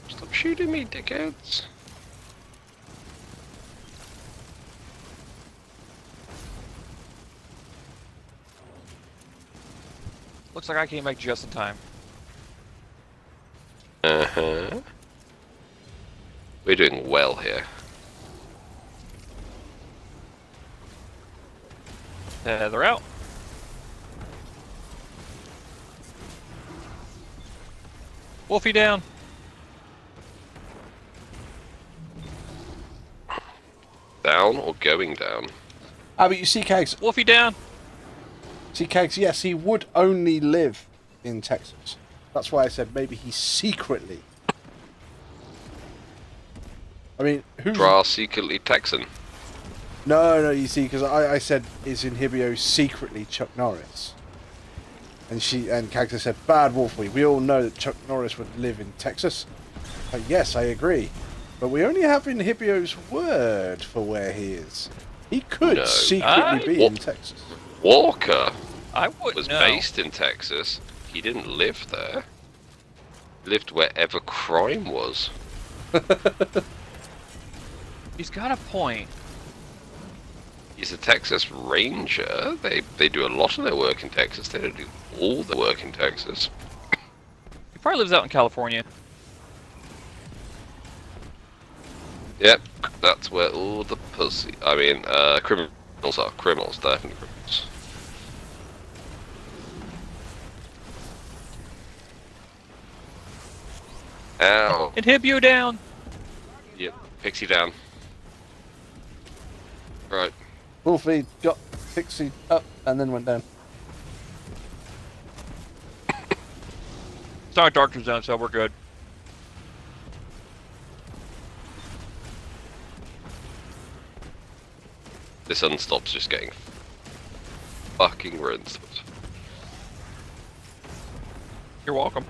Stop shooting me, dickheads. Looks like I came back just in time. Uh-huh. We're doing well here. They're out. Wolfie down. Down or going down? Ah, but you see, Kegs. Wolfie down. See, Kegs, yes, he would only live in Texas. That's why I said maybe he's secretly. I mean, who's... Dra secretly Texan. No, you see, because I said, is Inhibio secretly Chuck Norris? And Cactus said, bad Wolfie, we all know that Chuck Norris would live in Texas. Yes, I agree. But we only have Inhibio's word for where he is. He could secretly be in Texas. Walker was based in Texas. He didn't live there. He lived wherever crime was. He's got a point. He's a Texas Ranger. They do a lot of their work in Texas. They don't do all the work in Texas. He probably lives out in California. Yep, that's where all the pussy... I mean, criminals are. Criminals, definitely criminals. Ow. Inhibio down. Yep, Pixie down. Right. Wolfie got Pixie up and then went down. Sonic Darkness down, so we're good. This unstop's just getting fucking rinsed. You're welcome.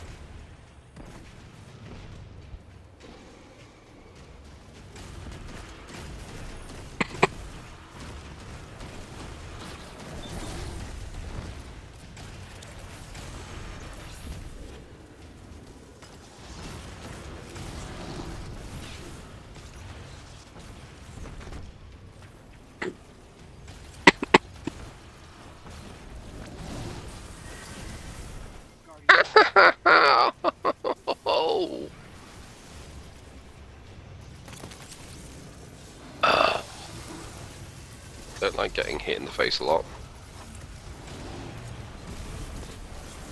Don't like getting hit in the face a lot.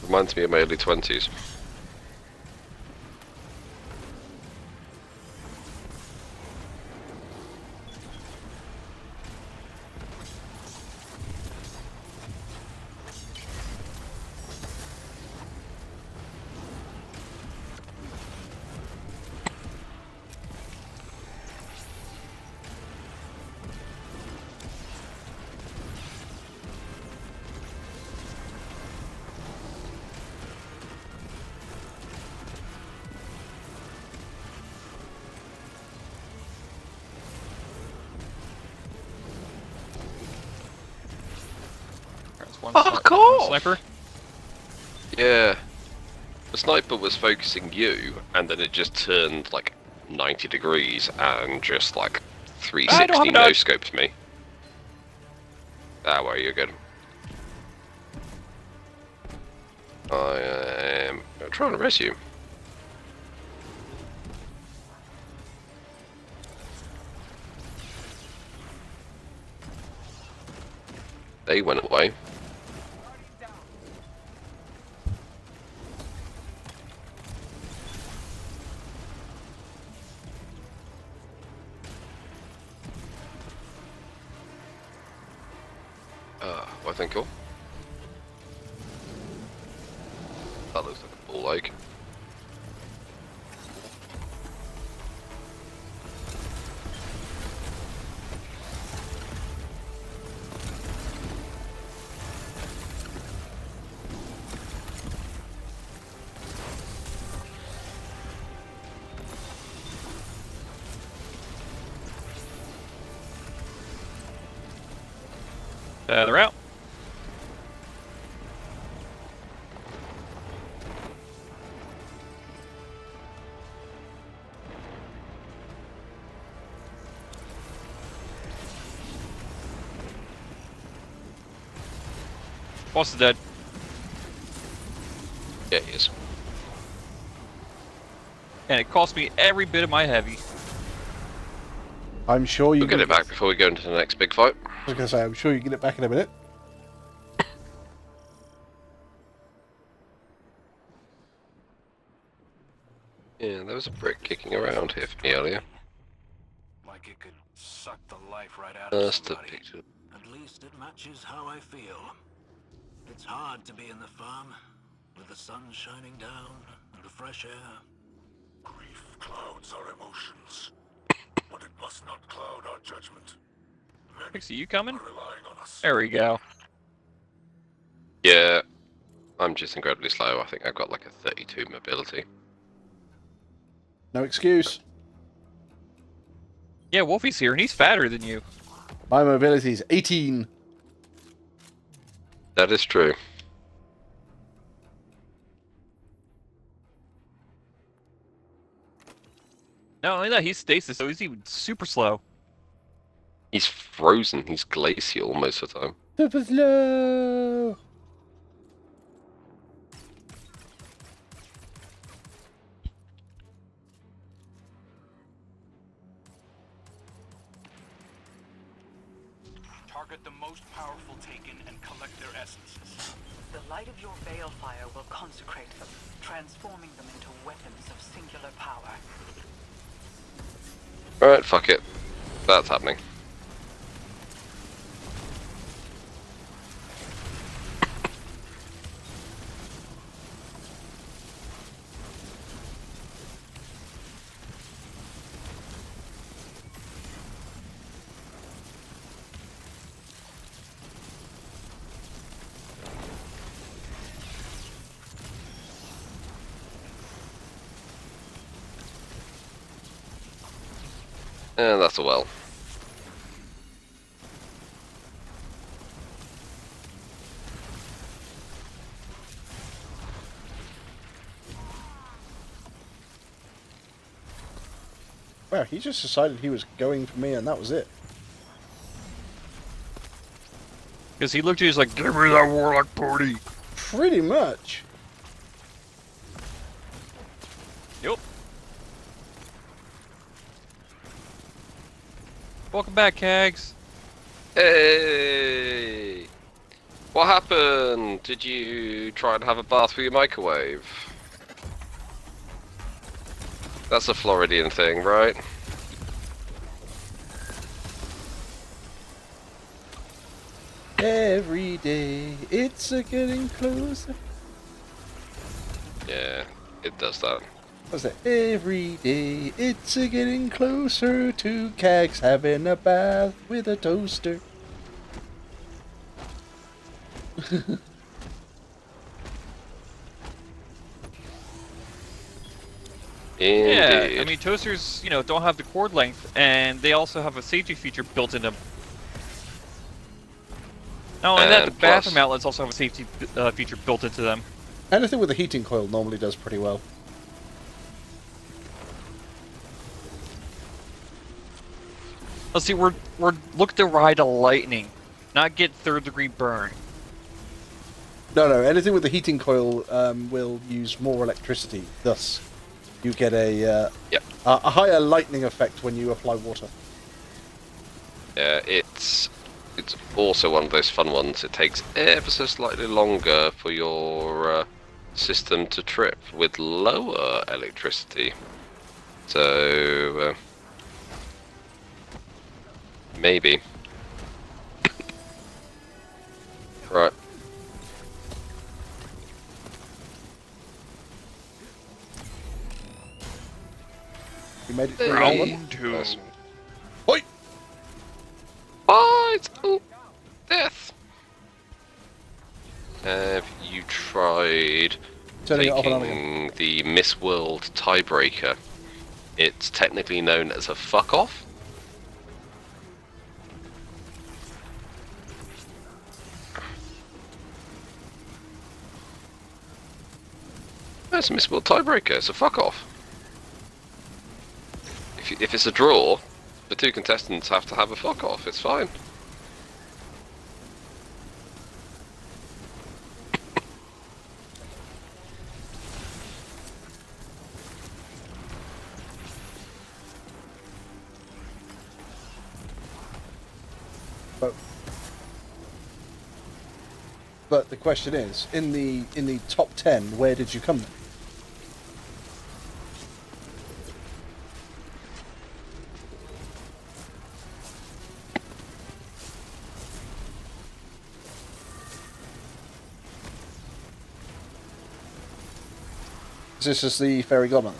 Reminds me of my early 20s. Fuck one off! sniper. Yeah. The sniper was focusing you, and then it just turned like 90 degrees and just like I don't have 360 a dodge. no-scoped me. Ah, well, you're good. I am trying to rescue. They went away. I think cool. That looks like a ball lake. They're out. Boss is dead. Yeah, he is. And it cost me every bit of my heavy. I'm sure you We'll get it back before we go into the next big fight. I was going to say, I'm sure you get it back in a minute. Yeah, there was a brick kicking around here for me earlier. Like it could suck the life right out of Just a somebody. picture. At least it matches how I feel. It's hard to be in the farm, with the sun shining down and the fresh air. Grief clouds our emotions, but it must not cloud our judgment. Pixie, you coming? Are relying on us. There we go. Yeah, I'm just incredibly slow. I think I've got like a 32 mobility. No excuse. Yeah, Wolfie's here, and he's fatter than you. My mobility is 18. That is true. Not only that, he's stasis, so he's even super slow. He's frozen. He's glacial most of the time. Super slow. Target the most powerful Taken and collect their essences. The light of your balefire will consecrate them, transforming them into weapons of singular power. Alright, fuck it. That's happening. And that's a well. Wow, he just decided he was going for me and that was it. Because he looked at you, he's like, give me that warlock booty. Pretty much. Yep. Welcome back, Kags. Hey! What happened? Did you try and have a bath with your microwave? That's a Floridian thing, right? Every day, it's a getting closer. Yeah, it does that. What's that? Every day, it's a getting closer to Cags having a bath with a toaster. Indeed. Yeah, I mean, toasters, you know, don't have the cord length, and they also have a safety feature built in them. Not only that, the And bathroom plus- outlets also have a safety feature built into them. Anything with a heating coil normally does pretty well. Let's see, we're looking to ride a lightning, not get third-degree burn. No, anything with the heating coil will use more electricity. Thus, you get a higher lightning effect when you apply water. Yeah, it's also one of those fun ones. It takes ever so slightly longer for your system to trip with lower electricity. So maybe. Right. You made it through Round 2. Nice. Oi! Fight! Oh, death! Have you tried Turning it off and on again. taking the Miss World tiebreaker? It's technically known as a fuck off. That's a Miss World tiebreaker. It's a fuck off. If it's a draw, the two contestants have to have a fuck off. It's fine. But the question is, in the top 10, where did you come? This is the fairy godmother.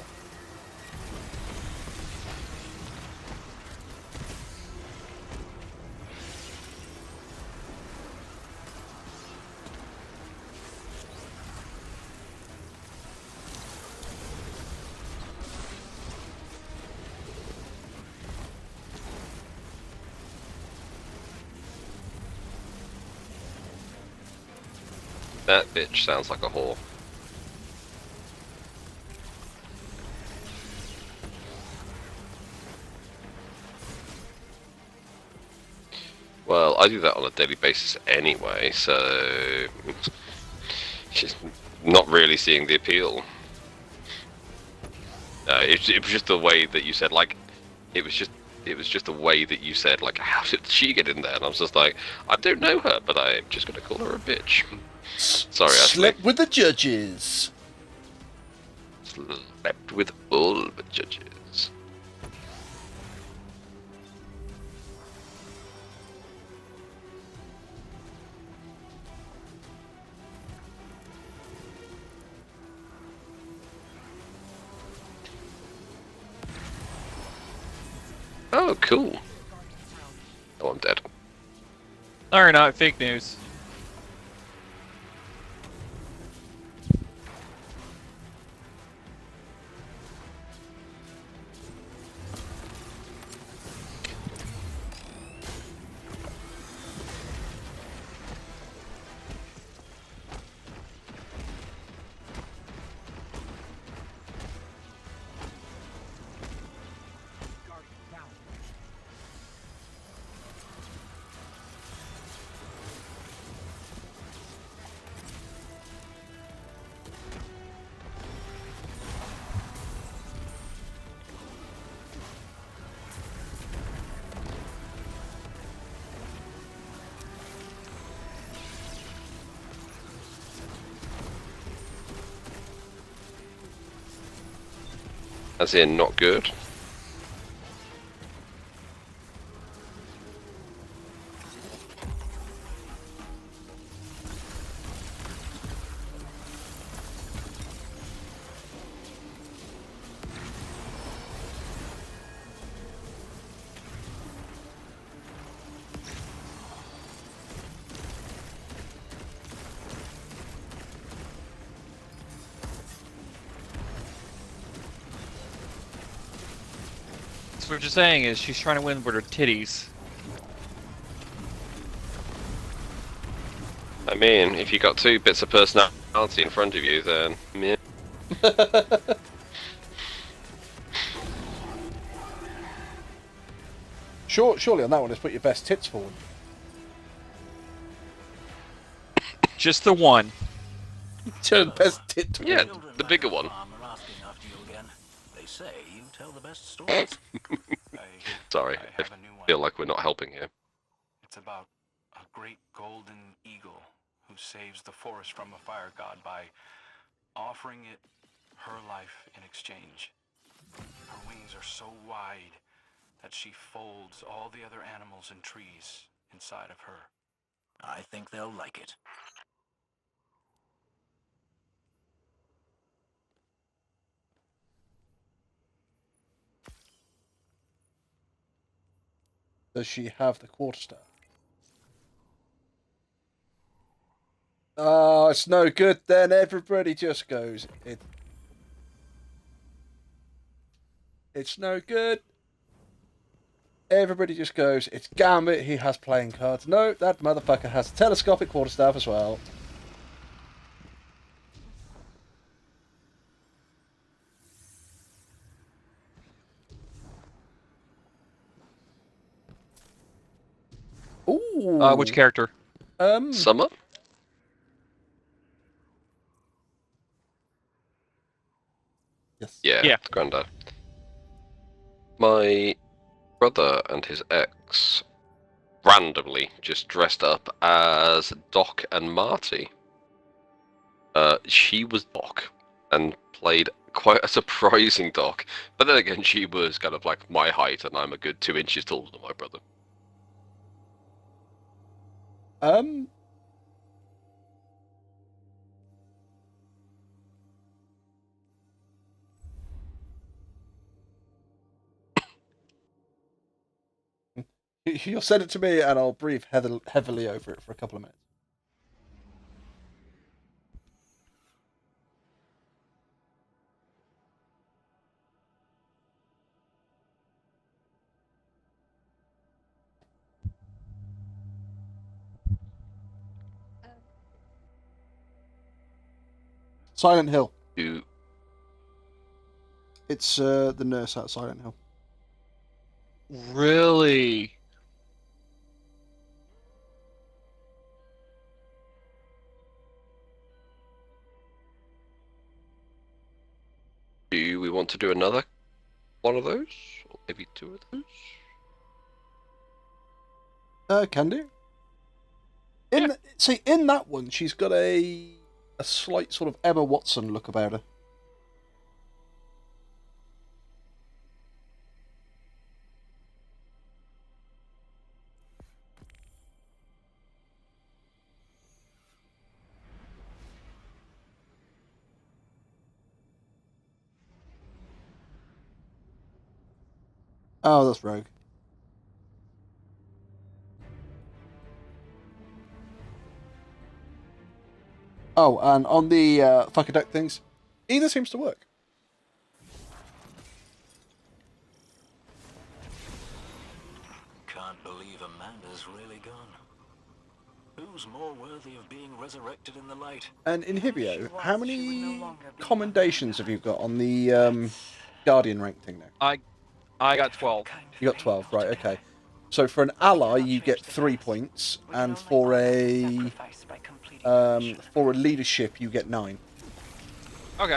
That bitch sounds like a whore. Well, I do that on a daily basis anyway, so just not really seeing the appeal. It was just the way that you said, like, it was just the way that you said, like, how did she get in there? And I was just like, I don't know her, but I'm just gonna call her a bitch. Sorry, Ashley. Slept with the judges. Slept with all the judges. Oh, cool. Oh, I'm dead. Or not, fake news. As in, not good. So what you're saying is she's trying to win with her titties. mean, if you got 2 bits of personality in front of you, then meh. Surely on that one, just put your best tits forward. Just the one. Just best tit. Yeah, the bigger one. They say you tell the best stories. Sorry, I feel like we're not helping here. It's about a great golden eagle who saves the forest from a fire god by offering it her life in exchange. Her wings are so wide that she folds all the other animals and trees inside of her. I think they'll like it. Does she have the quarterstaff? Oh, it's no good then. Everybody just goes. It's no good. Everybody just goes, it's Gambit, he has playing cards. No, that motherfucker has a telescopic quarterstaff as well. Ooh. Which character? Summer? Yes. Yeah. Grandad. My brother and his ex randomly just dressed up as Doc and Marty. She was Doc and played quite a surprising Doc, but then again she was kind of like my height and I'm a good 2 inches taller than my brother. You'll send it to me and I'll breathe heavily over it for a couple of minutes. Silent Hill. It's the nurse at Silent Hill. Really? Do we want to do another one of those? Or maybe 2 of those? Can do. See, in that one, she's got a slight sort of Emma Watson look about her. Oh, that's Rogue. Oh, and on the fucker duck things, either seems to work. Can't believe Amanda's really gone. Who's more worthy of being resurrected in the light? And in Hibio, how many commendations have you got on the Guardian rank thing now? I got 12. You got 12, right, okay. So for an ally, you get 3 points, and for a leadership, you get 9. Okay.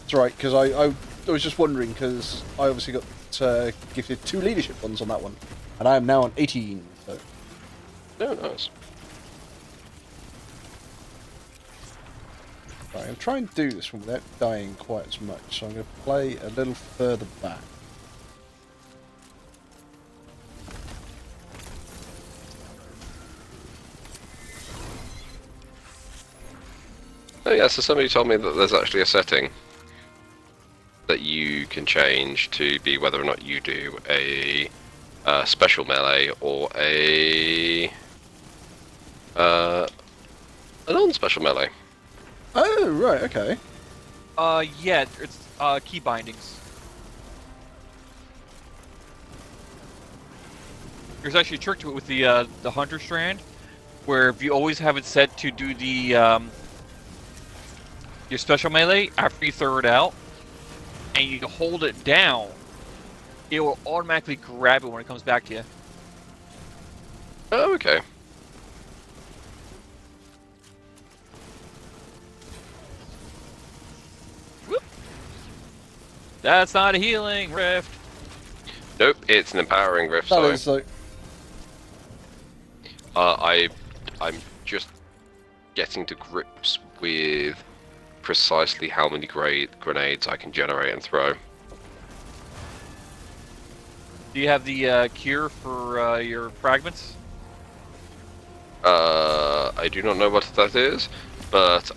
That's right, because I was just wondering, because I obviously got gifted 2 leadership ones on that one, and I am now on 18, so... Oh, nice. Right, I'm trying to do this one without dying quite as much, so I'm going to play a little further back. Oh yeah, so somebody told me that there's actually a setting that you can change to be whether or not you do a special melee or a non-special melee. Oh, right, okay. Yeah, it's key bindings. There's actually a trick to it with the hunter strand. where if you always have it set to do the your special melee after you throw it out, and you hold it down, it will automatically grab it when it comes back to you. Oh, okay. Whoop. That's not a healing rift. Nope, it's an empowering rift. That Sorry. is like. I'm just getting to grips with precisely how many grenades I can generate and throw. Do you have the cure for your fragments? I do not know what that is, but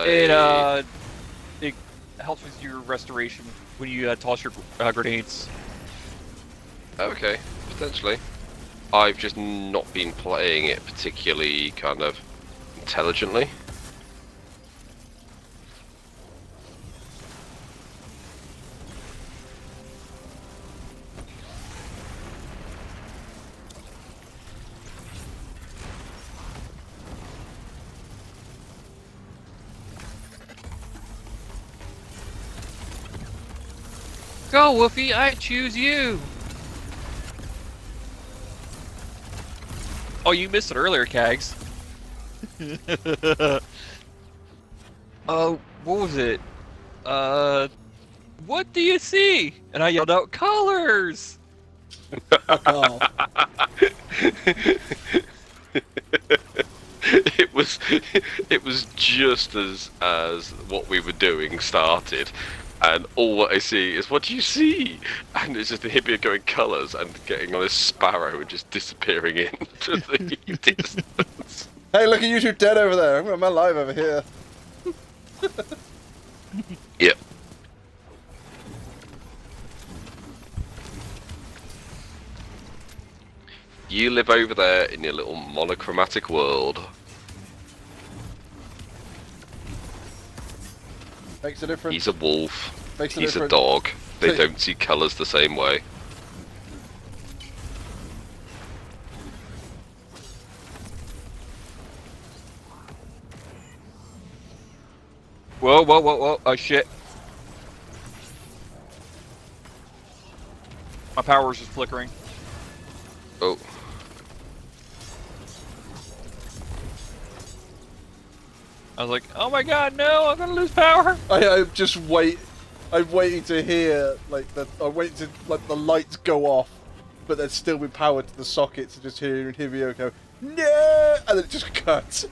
It helps with your restoration when you toss your grenades. Okay, potentially. I've just not been playing it particularly kind of intelligently. Go, Woofy! I choose you! Oh, you missed it earlier, Kags. Oh, what was it? What do you see? And I yelled out, colors! Oh. it was just as what we were doing started, and all what I see is, what do you see? And it's just the hippie going colours and getting on a sparrow and just disappearing into the distance. Hey, look at you two dead over there. I'm alive over here. Yep. You live over there in your little monochromatic world. Makes a difference. He's a wolf. Makes a He's a difference. dog. They don't see colours the same way. Whoa, whoa, whoa, whoa, oh shit. My power is just flickering. Oh. I was like, oh my god, no, I'm gonna lose power! I'm just I'm waiting to hear, like, I'm waiting to, like, the lights go off, but there's still be power to the sockets, and just hearing Hivio go, no! And then it just cuts.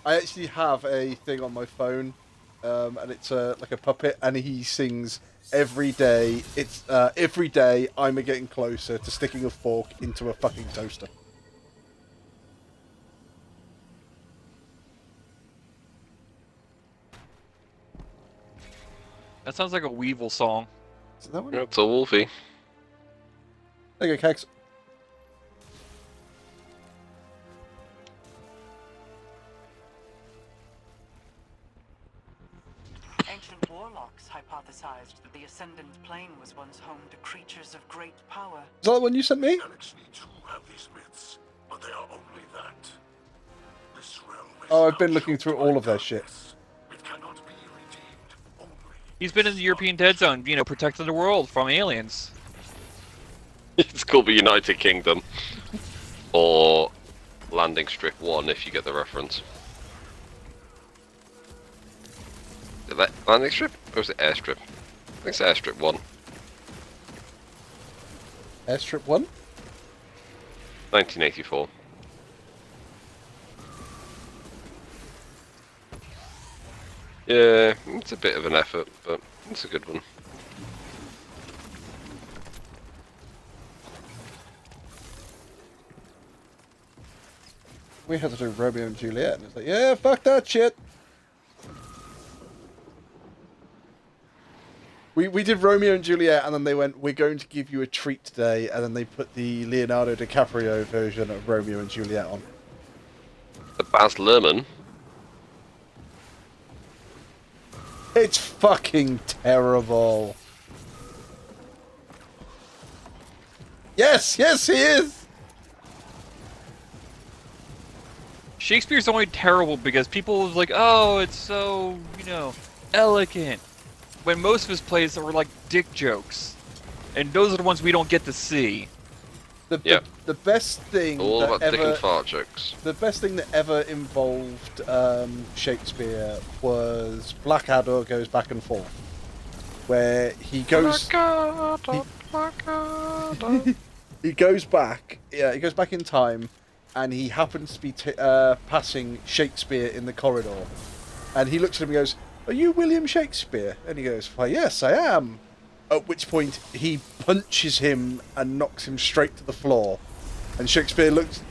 I actually have a thing on my phone, and it's like a puppet, and he sings every day. It's every day I'm getting closer to sticking a fork into a fucking toaster. That sounds like a Weevil song. Is that one? It's a wolfie. There you go, Kegs. Ancient warlocks hypothesized that the Ascendant Plane was once home to creatures of great power. Is that the one you sent me? Galaxy too have these myths, but they are only that. This realm is Oh, I've now been looking through choked all by of their shit. darkness. It cannot be redeemed. Only He's been in the European Dead Zone, you know, protecting the world from aliens. It's called the United Kingdom. Or Landing Strip 1, if you get the reference. Is that Landing Strip? Or is it Airstrip? I think it's Airstrip 1. Airstrip 1? 1984. Yeah, it's a bit of an effort, but it's a good one. We had to do Romeo and Juliet, and it's like, yeah, fuck that shit. We did Romeo and Juliet, and then they went, we're going to give you a treat today, and then they put the Leonardo DiCaprio version of Romeo and Juliet on. The Baz Luhrmann. It's fucking terrible. Yes, he is. Shakespeare's only terrible because people was like, oh, it's so, elegant. When most of his plays were like dick jokes. And those are the ones we don't get to see. The best thing All that about dick and fart jokes. The best thing that ever involved Shakespeare was Blackadder Goes Back and Forth, where he goes. He goes back. Yeah, he goes back in time, and he happens to be passing Shakespeare in the corridor, and he looks at him and goes, "Are you William Shakespeare?" And he goes, "Why, yes, I am." At which point he punches him and knocks him straight to the floor. And Shakespeare looks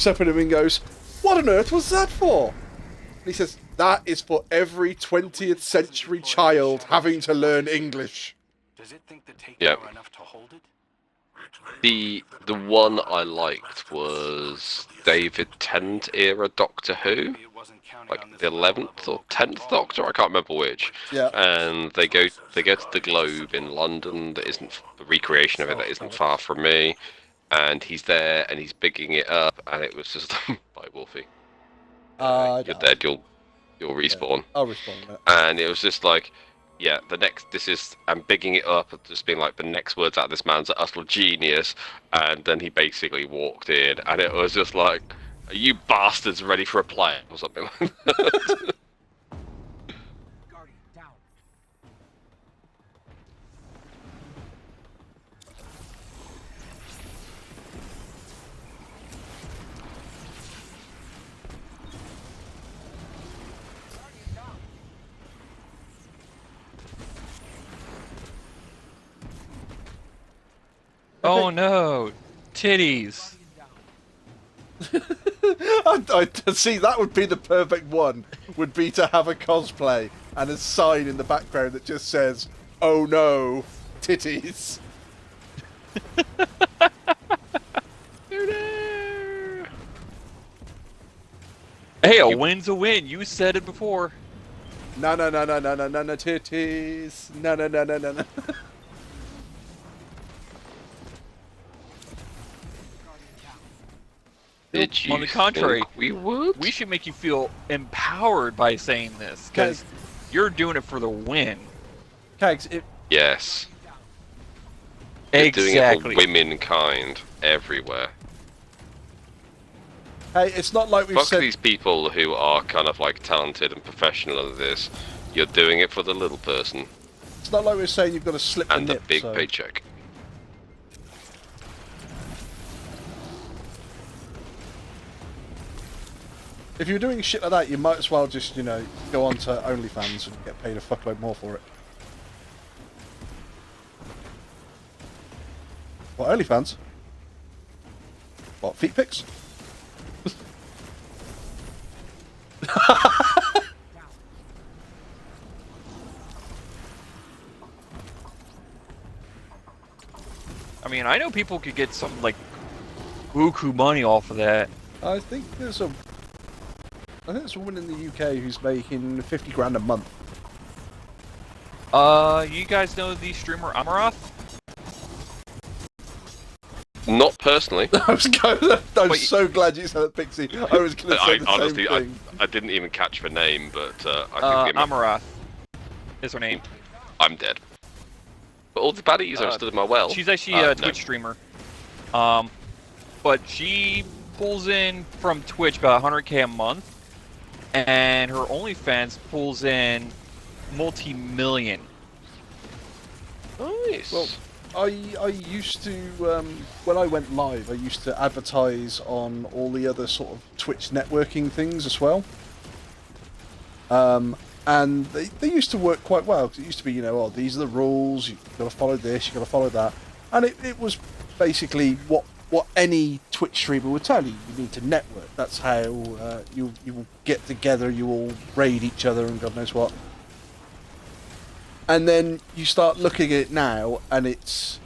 up at him and goes, "What on earth was that for?" And he says, "That is for every 20th century child having to learn English." Does it think the taken Yep. are enough to hold it? The one I liked was David Tennant era Doctor Who, like the 11th or 10th Doctor, I can't remember which. Yeah. And they go to the Globe in London. That isn't the recreation of it. That isn't far from me. And he's there and he's bigging it up, and it was just like Wolfie. You're dead. You'll respawn. Yeah, I'll respawn. Yeah. And it was just like, yeah, I'm bigging it up, just being like, the next words out of this man's are utter genius, and then he basically walked in, and it was just like, are you bastards ready for a play, or something like that. Oh no, titties. I see, that would be the perfect one, would be to have a cosplay and a sign in the background that just says, "Oh no, titties." Hey, a win's a win. You said it before. No, titties. No. Did you On the contrary, think we would? We should make you feel empowered by saying this, because you're doing it for the win. Kags, Yes. Exactly. You're doing it for womankind everywhere. Hey, it's not like we've Fuck said... these people who are kind of like talented and professional at this. You're doing it for the little person. It's not like we're saying you've got to slip and the the nip, big so... paycheck. If you're doing shit like that, you might as well just, go on to OnlyFans and get paid a fuckload more for it. What, OnlyFans? What, feet pics? I mean, I know people could get some, like, buku money off of that. I think there's a woman in the UK who's making 50 grand a month. You guys know the streamer Amaroth? Not personally. I'm so glad you said that, Pixie. I was going to say the honestly, same thing. I didn't even catch the name, but I think Amaroth is her name. I'm dead. But all the baddies are stood in my well. She's actually a Twitch streamer. But she pulls in from Twitch about 100k a month, and her OnlyFans pulls in multi-million. Nice. Well, I used to, when I went live, I used to advertise on all the other sort of Twitch networking things as well. And they used to work quite well, because it used to be, these are the rules, you've got to follow this, you've got to follow that. And it was basically what any Twitch streamer would tell you. You need to network. That's how you will get together, you all raid each other and God knows what. And then you start looking at it now, and it's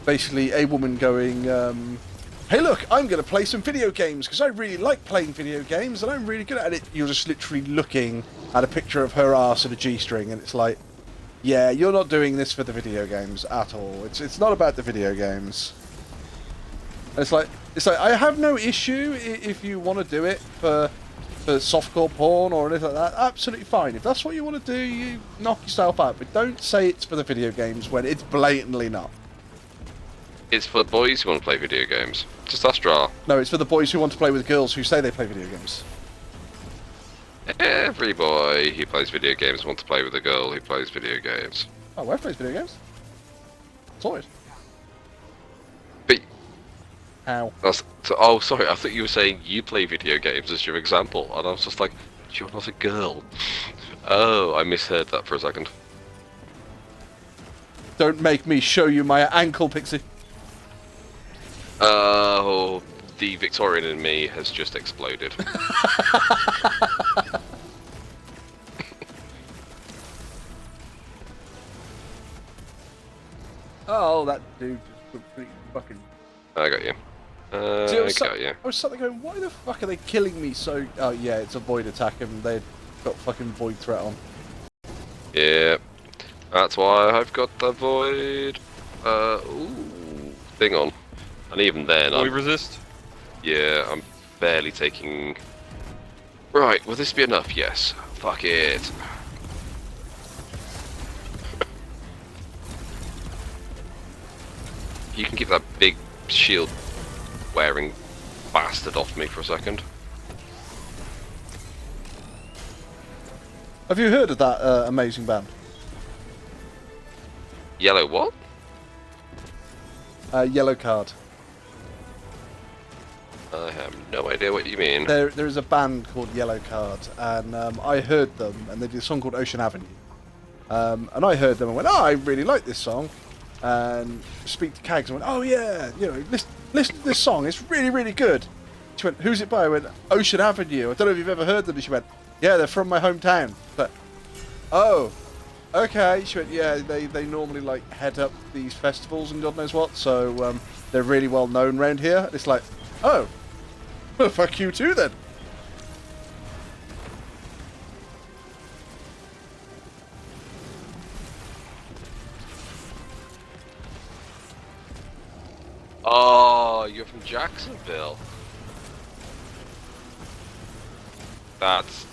basically a woman going, hey look, I'm going to play some video games because I really like playing video games and I'm really good at it. You're just literally looking at a picture of her ass and a G-string, and it's like, yeah, you're not doing this for the video games at all. It's not about the video games. And it's like I have no issue if you want to do it for softcore porn or anything like that. Absolutely fine. If that's what you want to do, you knock yourself out. But don't say it's for the video games when it's blatantly not. It's for the boys who want to play video games. Just ask Jar. No, it's for the boys who want to play with girls who say they play video games. Every boy who plays video games wants to play with a girl who plays video games. Oh, wife plays video games? Sorted. But... Ow. Oh, sorry, I thought you were saying you play video games as your example, and I was just like, you're not a girl. Oh, I misheard that for a second. Don't make me show you my ankle, Pixie. Oh, the Victorian in me has just exploded. Oh, that dude just completely fucking... I got you. See, I got you. I was sat there going, why the fuck are they killing me so... Oh, yeah, it's a void attack and they've got fucking void threat on. Yeah, that's why I've got the void thing on. And even then, Void resist? Yeah, I'm barely taking... Right, will this be enough? Yes. Fuck it. You can keep that big shield wearing bastard off me for a second. Have you heard of that amazing band? Yellow what? Yellow Card. I have no idea what you mean. There is a band called Yellow Card, and I heard them, and they did a song called Ocean Avenue. And I heard them and went, oh, I really like this song. And speak to Kags and went, oh yeah, you know, listen to this song, it's really, really good. She went, who's it by? I went, Ocean Avenue. I don't know if you've ever heard them. And she went, yeah, they're from my hometown. But, oh, okay. She went, yeah, they normally like head up these festivals and God knows what, so they're really well known around here. And it's like, oh, well, fuck you too then. Oh, you're from Jacksonville.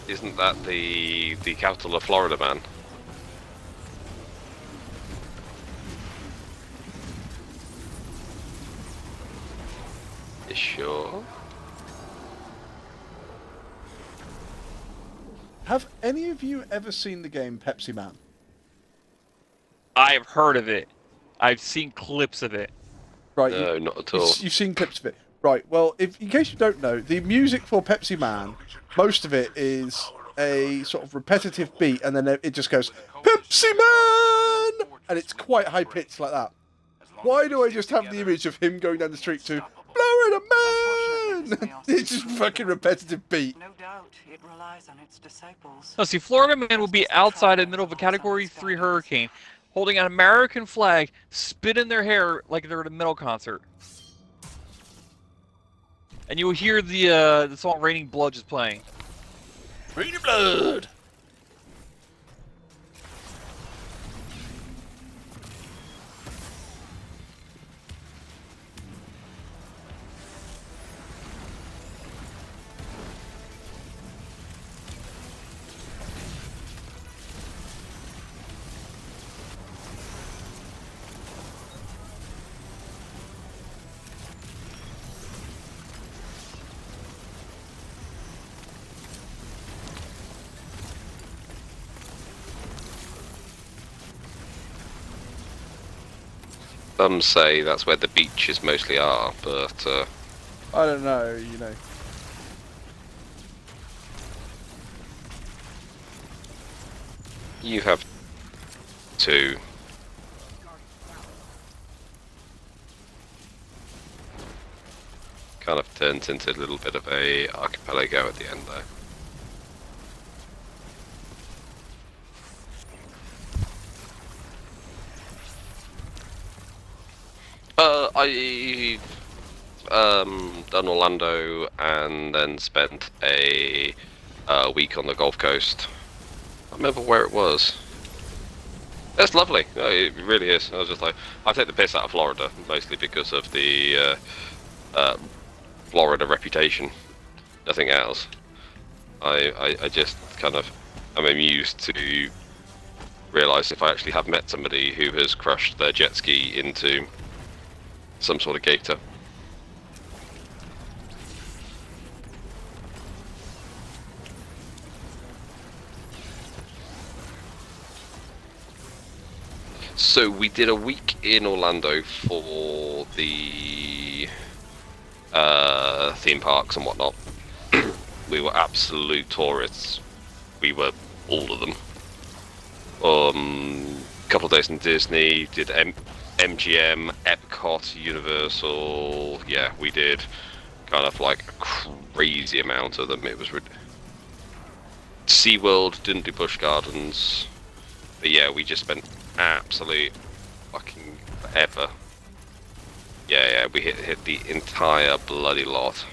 Isn't that the capital of Florida, man? You sure? Have any of you ever seen the game Pepsi Man? I've heard of it. I've seen clips of it. Right, no, not at all. You've seen clips of it. Right, well, in case you don't know, the music for Pepsi Man, most of it is a sort of repetitive beat, and then it just goes, Pepsi Man! And it's quite high-pitched like that. Why do I just have the image of him going down the street to, Florida Man! It's just fucking repetitive beat. No doubt, it relies on its disciples. No, see, Florida Man will be outside in the middle of a Category 3 hurricane, holding an American flag, spit in their hair like they're at a metal concert. And you will hear the song Raining Blood just playing. Raining Blood! Some say that's where the beaches mostly are, but I don't know, you know. you have two. Kind of turns into a little bit of a archipelago at the end there. done Orlando and then spent a week on the Gulf Coast. I don't remember where it was. It's lovely. No, it really is. I was just like, I take the piss out of Florida mostly because of the Florida reputation. Nothing else. I just kind of am amused to realise if I actually have met somebody who has crushed their jet ski into some sort of gator. So we did a week in Orlando for the theme parks and whatnot. We were absolute tourists. We were all of them. Couple of days in Disney, did MGM, Epcot, Universal. Yeah, we did kind of like a crazy amount of them. It was SeaWorld, didn't do Busch Gardens, but yeah, we just spent absolute fucking forever. Yeah, we hit the entire bloody lot.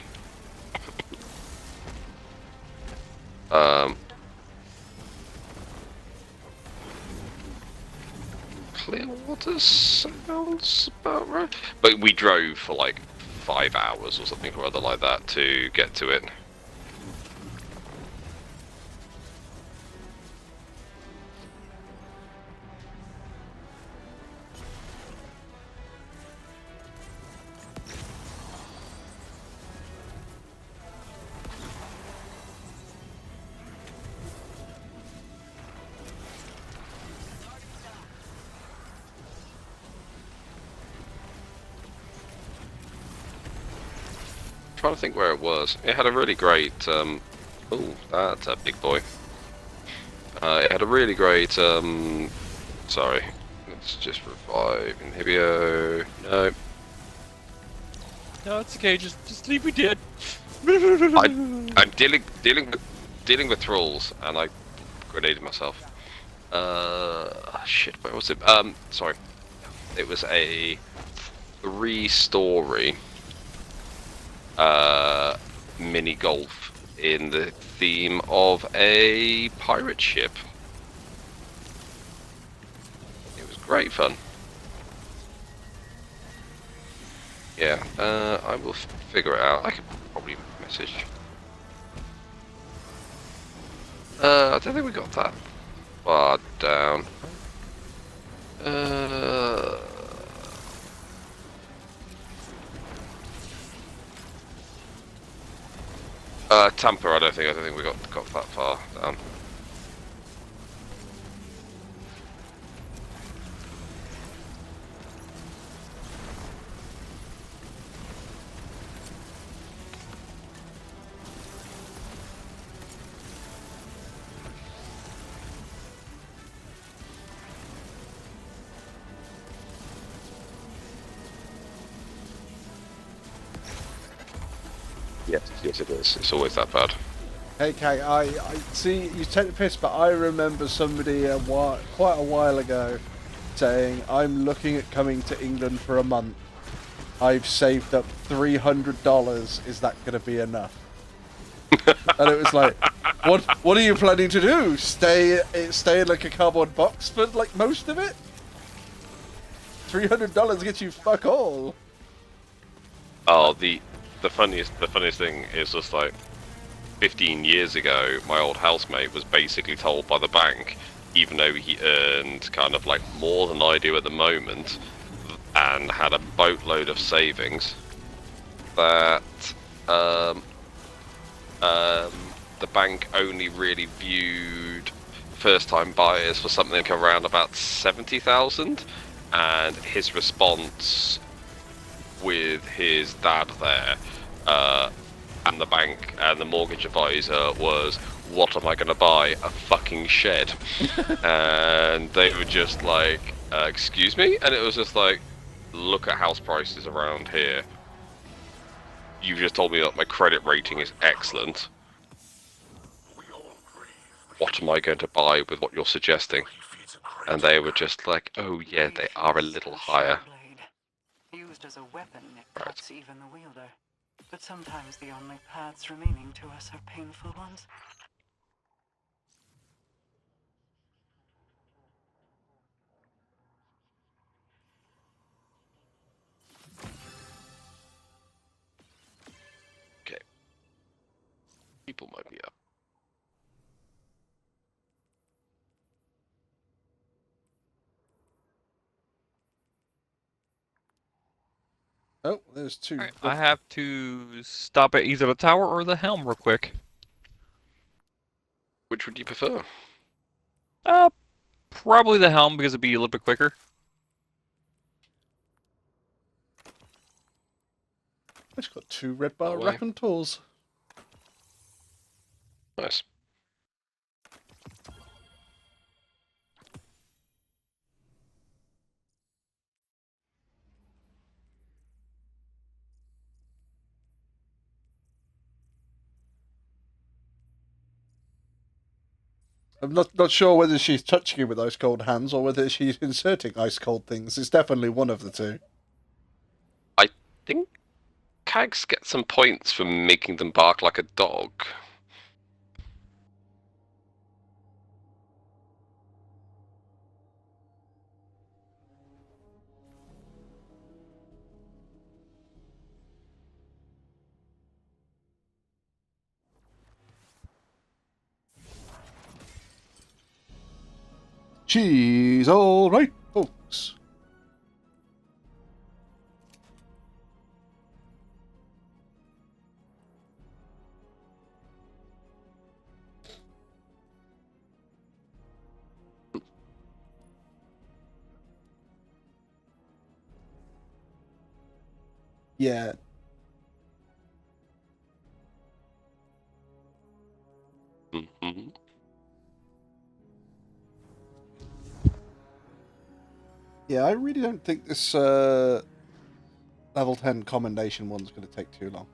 Clearwater sounds about right. But we drove for like 5 hours or something or other like that to get to it. Trying to think where it was. It had a really great. Oh, that's a big boy. It had a really great. Sorry, let's just revive Inhibio. No. No, it's okay. Just leave me dead. I'm dealing with thralls, and I grenaded myself. Shit. Where was it? Sorry. It was a 3-story. Mini golf in the theme of a pirate ship. It was great fun. Yeah, I will figure it out. I could probably message. I don't think we got that far down. Tampa, I don't think we got that far down. Yes it is. It's always that bad. Hey Kate, I see you take the piss, but I remember somebody quite a while ago saying, I'm looking at coming to England for a month. I've saved up $300. Is that going to be enough? And it was like, what are you planning to do? Stay in like a cardboard box for like most of it? $300 gets you fuck all. Oh, the funniest thing is just like 15 years ago, my old housemate was basically told by the bank, even though he earned kind of like more than I do at the moment and had a boatload of savings, that the bank only really viewed first-time buyers for something around about 70,000, and his response with his dad there and the bank and the mortgage advisor was, what am I going to buy? A fucking shed. And they were just like, excuse me? And it was just like, look at house prices around here. You just told me that my credit rating is excellent. What am I going to buy with what you're suggesting? And they were just like, oh yeah, they are a little higher. used as a weapon, it cuts even the wielder. But sometimes the only paths remaining to us are painful ones. Okay. People might be up. Oh, there's two. Alright, I have to stop at either the tower or the helm real quick. Which would you prefer? Probably the helm because it'd be a little bit quicker. I just got 2 red bar Away. raconteurs. Nice. I'm not sure whether she's touching him with ice cold hands or whether she's inserting ice cold things. It's definitely one of the two. I think Cags get some points for making them bark like a dog. She's all right, folks. Yeah. Mm-hmm. Yeah, I really don't think this level 10 commendation one's going to take too long.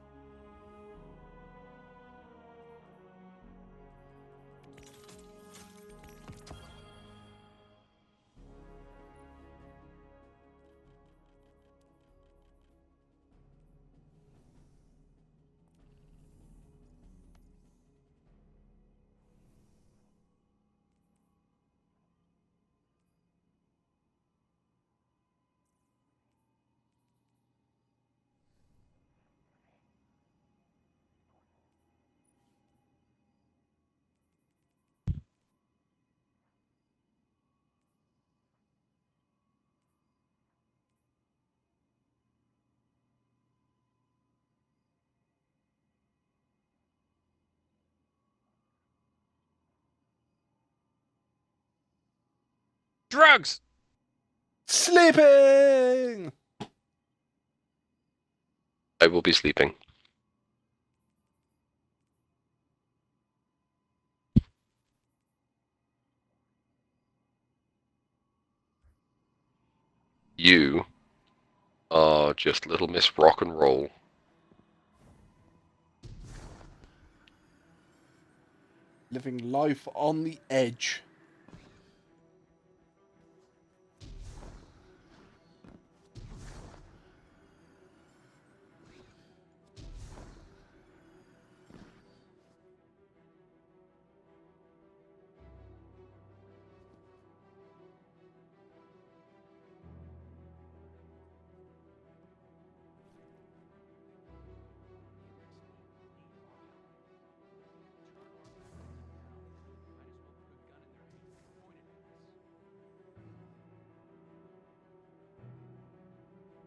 Drugs! Sleeping! I will be sleeping. You are just Little Miss Rock and Roll. Living life on the edge.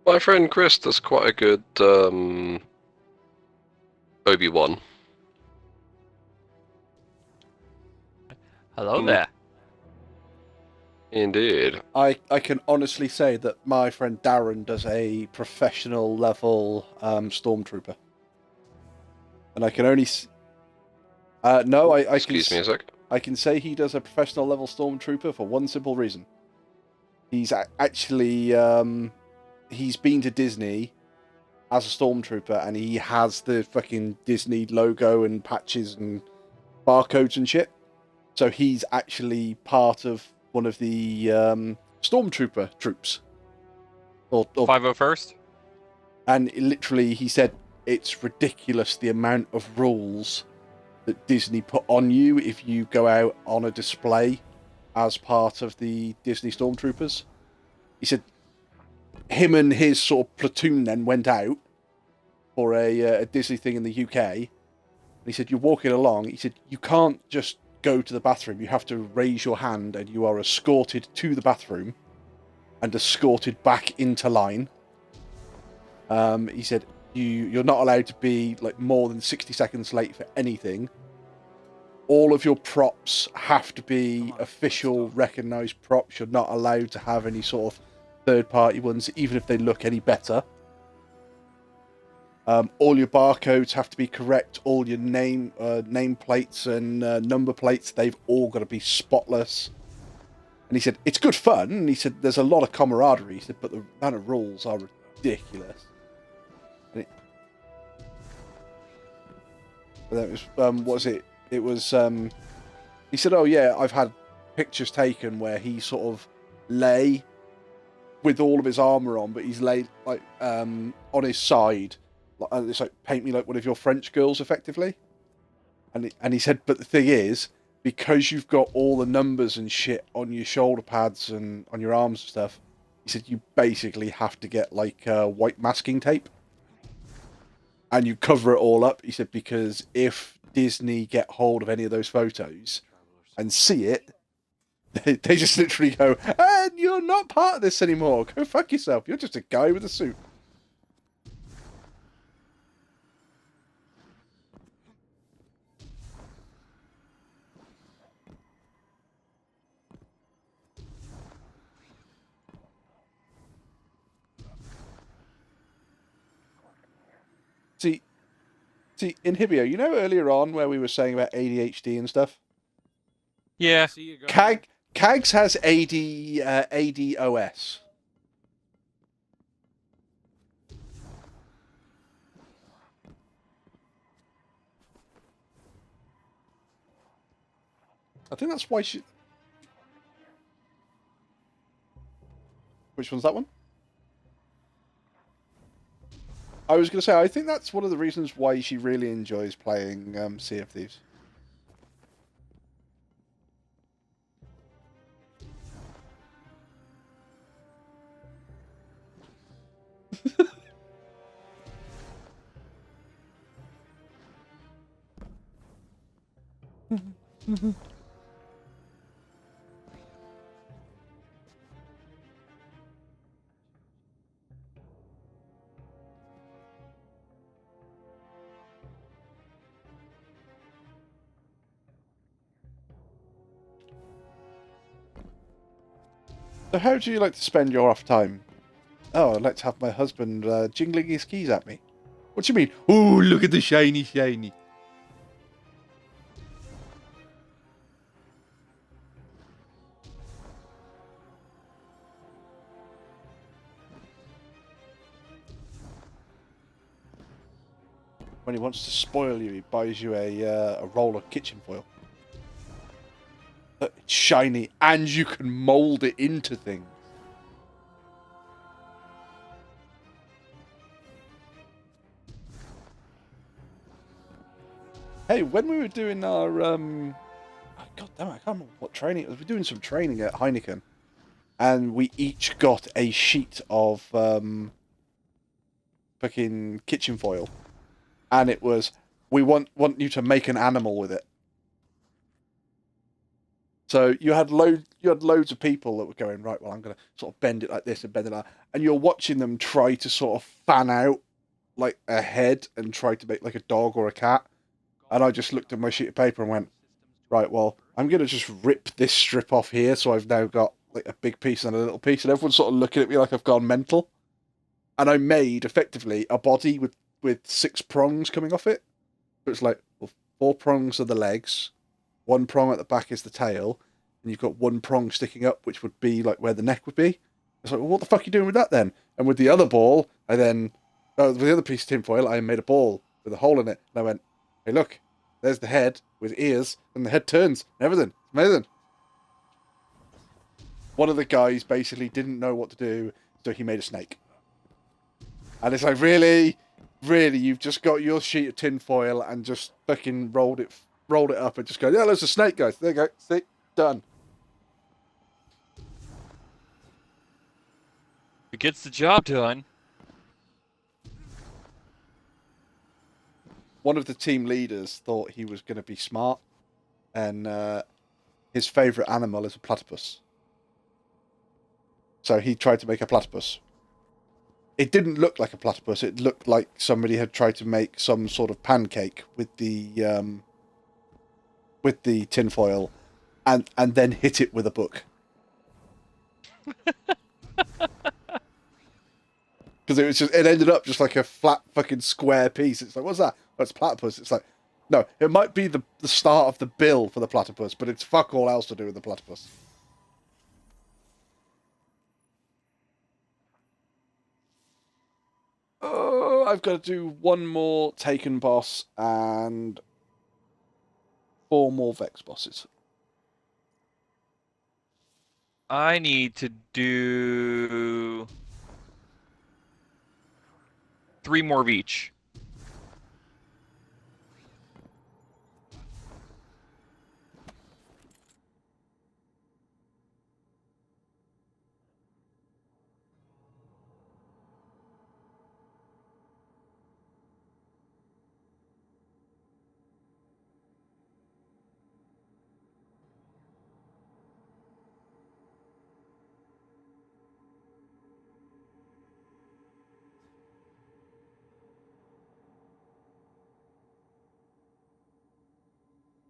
My friend Chris does quite a good Obi-Wan. Hello there. Indeed. I can honestly say that my friend Darren does a professional level stormtrooper. And I can only... no, Excuse me a sec. I can say he does a professional level stormtrooper for one simple reason. He's actually... he's been to Disney as a stormtrooper, and he has the fucking Disney logo and patches and barcodes and shit. So he's actually part of one of the stormtrooper troops. Or 501st? And literally, he said it's ridiculous the amount of rules that Disney put on you if you go out on a display as part of the Disney Stormtroopers. He said him and his sort of platoon then went out for a Disney thing in the UK. And he said, you're walking along. He said, you can't just go to the bathroom. You have to raise your hand and you are escorted to the bathroom and escorted back into line. He said, you're not allowed to be like more than 60 seconds late for anything. All of your props have to be official, recognised props. You're not allowed to have any sort of third-party ones, even if they look any better. All your barcodes have to be correct. All your name plates and number plates, they've all got to be spotless. And he said, it's good fun. And he said, there's a lot of camaraderie. He said, but the amount of rules are ridiculous. And that was, what was it? It was, he said, oh yeah, I've had pictures taken where he sort of lay with all of his armour on, but he's laid like on his side. It's like, paint me like one of your French girls, effectively. And he said, but the thing is, because you've got all the numbers and shit on your shoulder pads and on your arms and stuff, he said you basically have to get like white masking tape. And you cover it all up, he said, because if Disney get hold of any of those photos and see it, they just literally go, and you're not part of this anymore. Go fuck yourself. You're just a guy with a suit. See, Inhibio, you know earlier on where we were saying about ADHD and stuff? Yeah. Kags has ADOS. I think that's why she... Which one's that one? I was going to say, I think that's one of the reasons why she really enjoys playing Sea of Thieves. So how do you like to spend your off time? Oh, I'd like to have my husband jingling his keys at me. What do you mean? Oh, look at the shiny, shiny. When he wants to spoil you, he buys you a roll of kitchen foil. It's shiny, and you can mould it into things. Hey, when we were doing our God damn it, I can't remember what training it was. We were doing some training at Heineken, and we each got a sheet of fucking kitchen foil, and it was, we want you to make an animal with it. So you had loads of people that were going, right, well, I'm going to sort of bend it like this and bend it like that. And you're watching them try to sort of fan out like a head and try to make like a dog or a cat. And I just looked at my sheet of paper and went, right, well, I'm going to just rip this strip off here. So I've now got like a big piece and a little piece. And everyone's sort of looking at me like I've gone mental. And I made, effectively, a body with 6 prongs coming off it. So it's like, well, 4 prongs are the legs. 1 prong at the back is the tail, and you've got 1 prong sticking up, which would be like where the neck would be. It's like, well, what the fuck are you doing with that then? And with the other ball, with the other piece of tinfoil, I made a ball with a hole in it. And I went, hey, look, there's the head with ears, and the head turns and everything. It's amazing. One of the guys basically didn't know what to do, so he made a snake. And it's like, really, you've just got your sheet of tin foil and just fucking rolled it up and just go, yeah, there's a snake, guys. There you go. See, done. It gets the job done. One of the team leaders thought he was going to be smart, and his favourite animal is a platypus. So he tried to make a platypus. It didn't look like a platypus. It looked like somebody had tried to make some sort of pancake with the tinfoil, and then hit it with a book. Because it ended up just like a flat fucking square piece. It's like, what's that? Oh, it's platypus. It's like, no, it might be the start of the bill for the platypus, but it's fuck all else to do with the platypus. Oh, I've got to do one more Taken boss and 4 more Vex bosses. I need to do 3 more of each.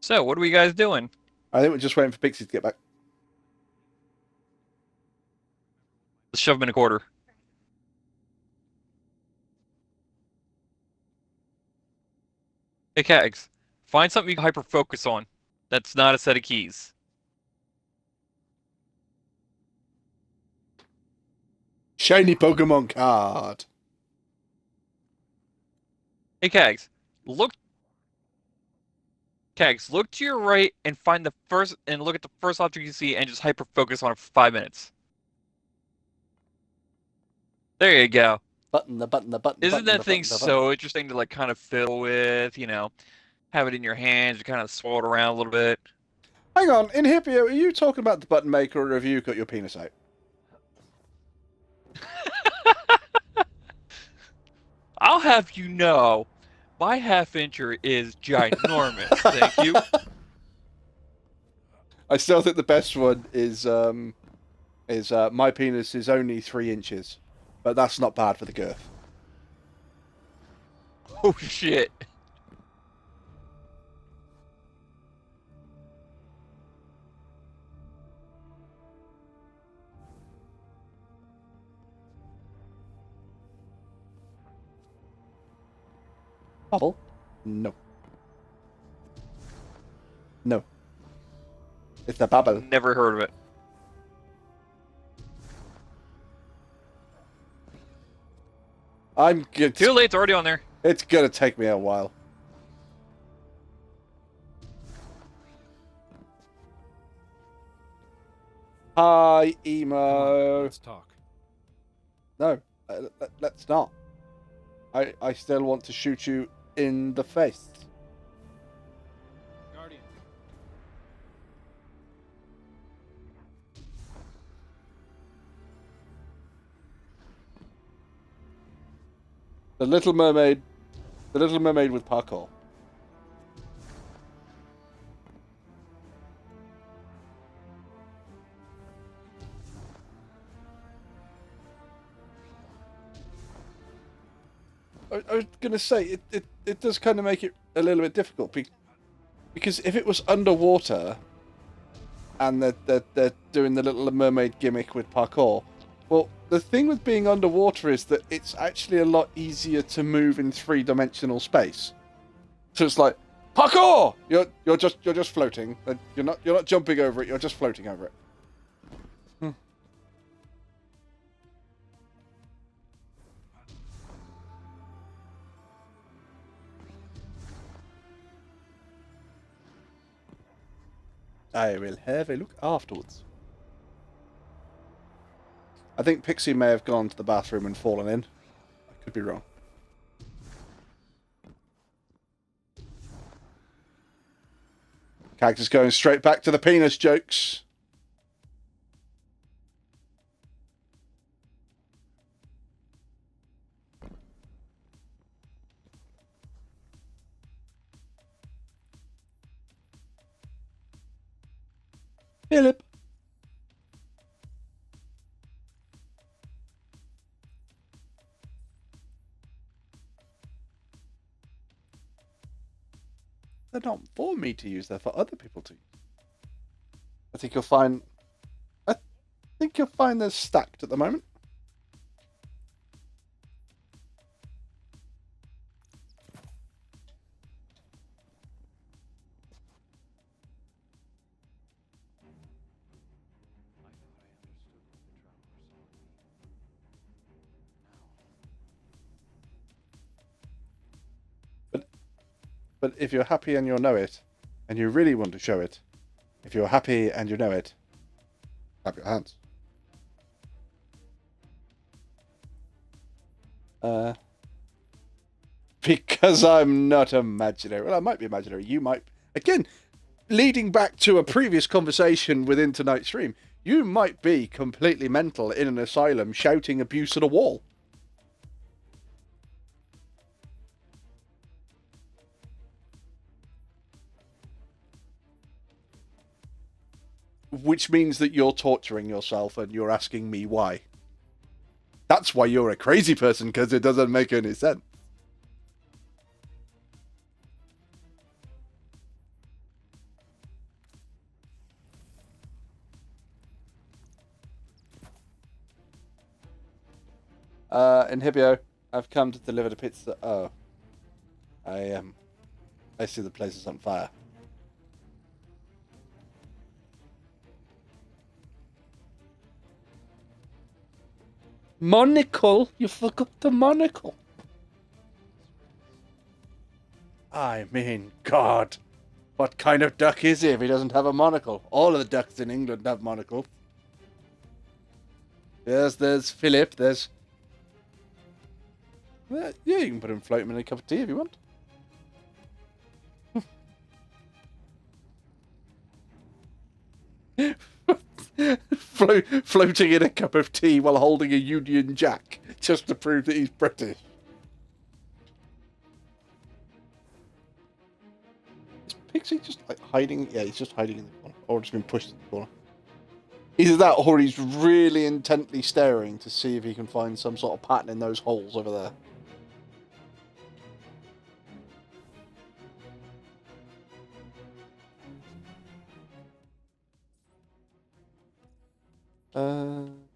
So, what are we guys doing? I think we're just waiting for Pixie to get back. Let's shove him in a quarter. Hey, Kags, find something you can hyper-focus on. That's not a set of keys. Shiny Pokemon card. Hey, Kags, look to your right and find look at the first object you see and just hyper-focus on it for 5 minutes. There you go. Button. Isn't that thing so interesting to like kind of fiddle with, you know, have it in your hands, you kind of swirl it around a little bit. Hang on, in Hippio, are you talking about the button maker, or have you got your penis out? I'll have you know, my half-incher is ginormous, thank you. I still think the best one is my penis is only 3 inches, but that's not bad for the girth. Oh shit. Bubble? No. No. It's a bubble. Never heard of it. I'm good. Too late, it's already on there. It's gonna take me a while. Hi, emo. Let's talk. No, let's not. I still want to shoot you in the face. Guardian. The Little Mermaid with parkour. I was going to say, it does kind of make it a little bit difficult, because if it was underwater and they're doing the Little Mermaid gimmick with parkour, well, the thing with being underwater is that it's actually a lot easier to move in 3-dimensional space. So it's like, parkour! You're just floating. You're not jumping over it, you're just floating over it. I will have a look afterwards. I think Pixie may have gone to the bathroom and fallen in. I Could be wrong. Cactus going straight back to the penis jokes. Philip. They're not for me to use, they're for other people to use. I think you'll find they're stacked at the moment. But if you're happy and you'll know it, and you really want to show it, if you're happy and you know it, clap your hands. Because I'm not imaginary. Well, I might be imaginary. You might. Again, leading back to a previous conversation within tonight's stream, you might be completely mental in an asylum shouting abuse at a wall. Which means that you're torturing yourself and you're asking me why. That's why you're a crazy person, because it doesn't make any sense. Inhibio, I've come to deliver the pizza. Oh. I see the place is on fire. Monocle? You forgot the monocle. I mean, God. What kind of duck is he if he doesn't have a monocle? All of the ducks in England have monocles. Yes, there's Philip, there's... Yeah, you can put him floating in a cup of tea if you want. Floating in a cup of tea while holding a Union Jack, just to prove that he's British. Is Pixie just like hiding? Yeah, he's just hiding in the corner, or just been pushed in the corner. Either that, or he's really intently staring to see if he can find some sort of pattern in those holes over there.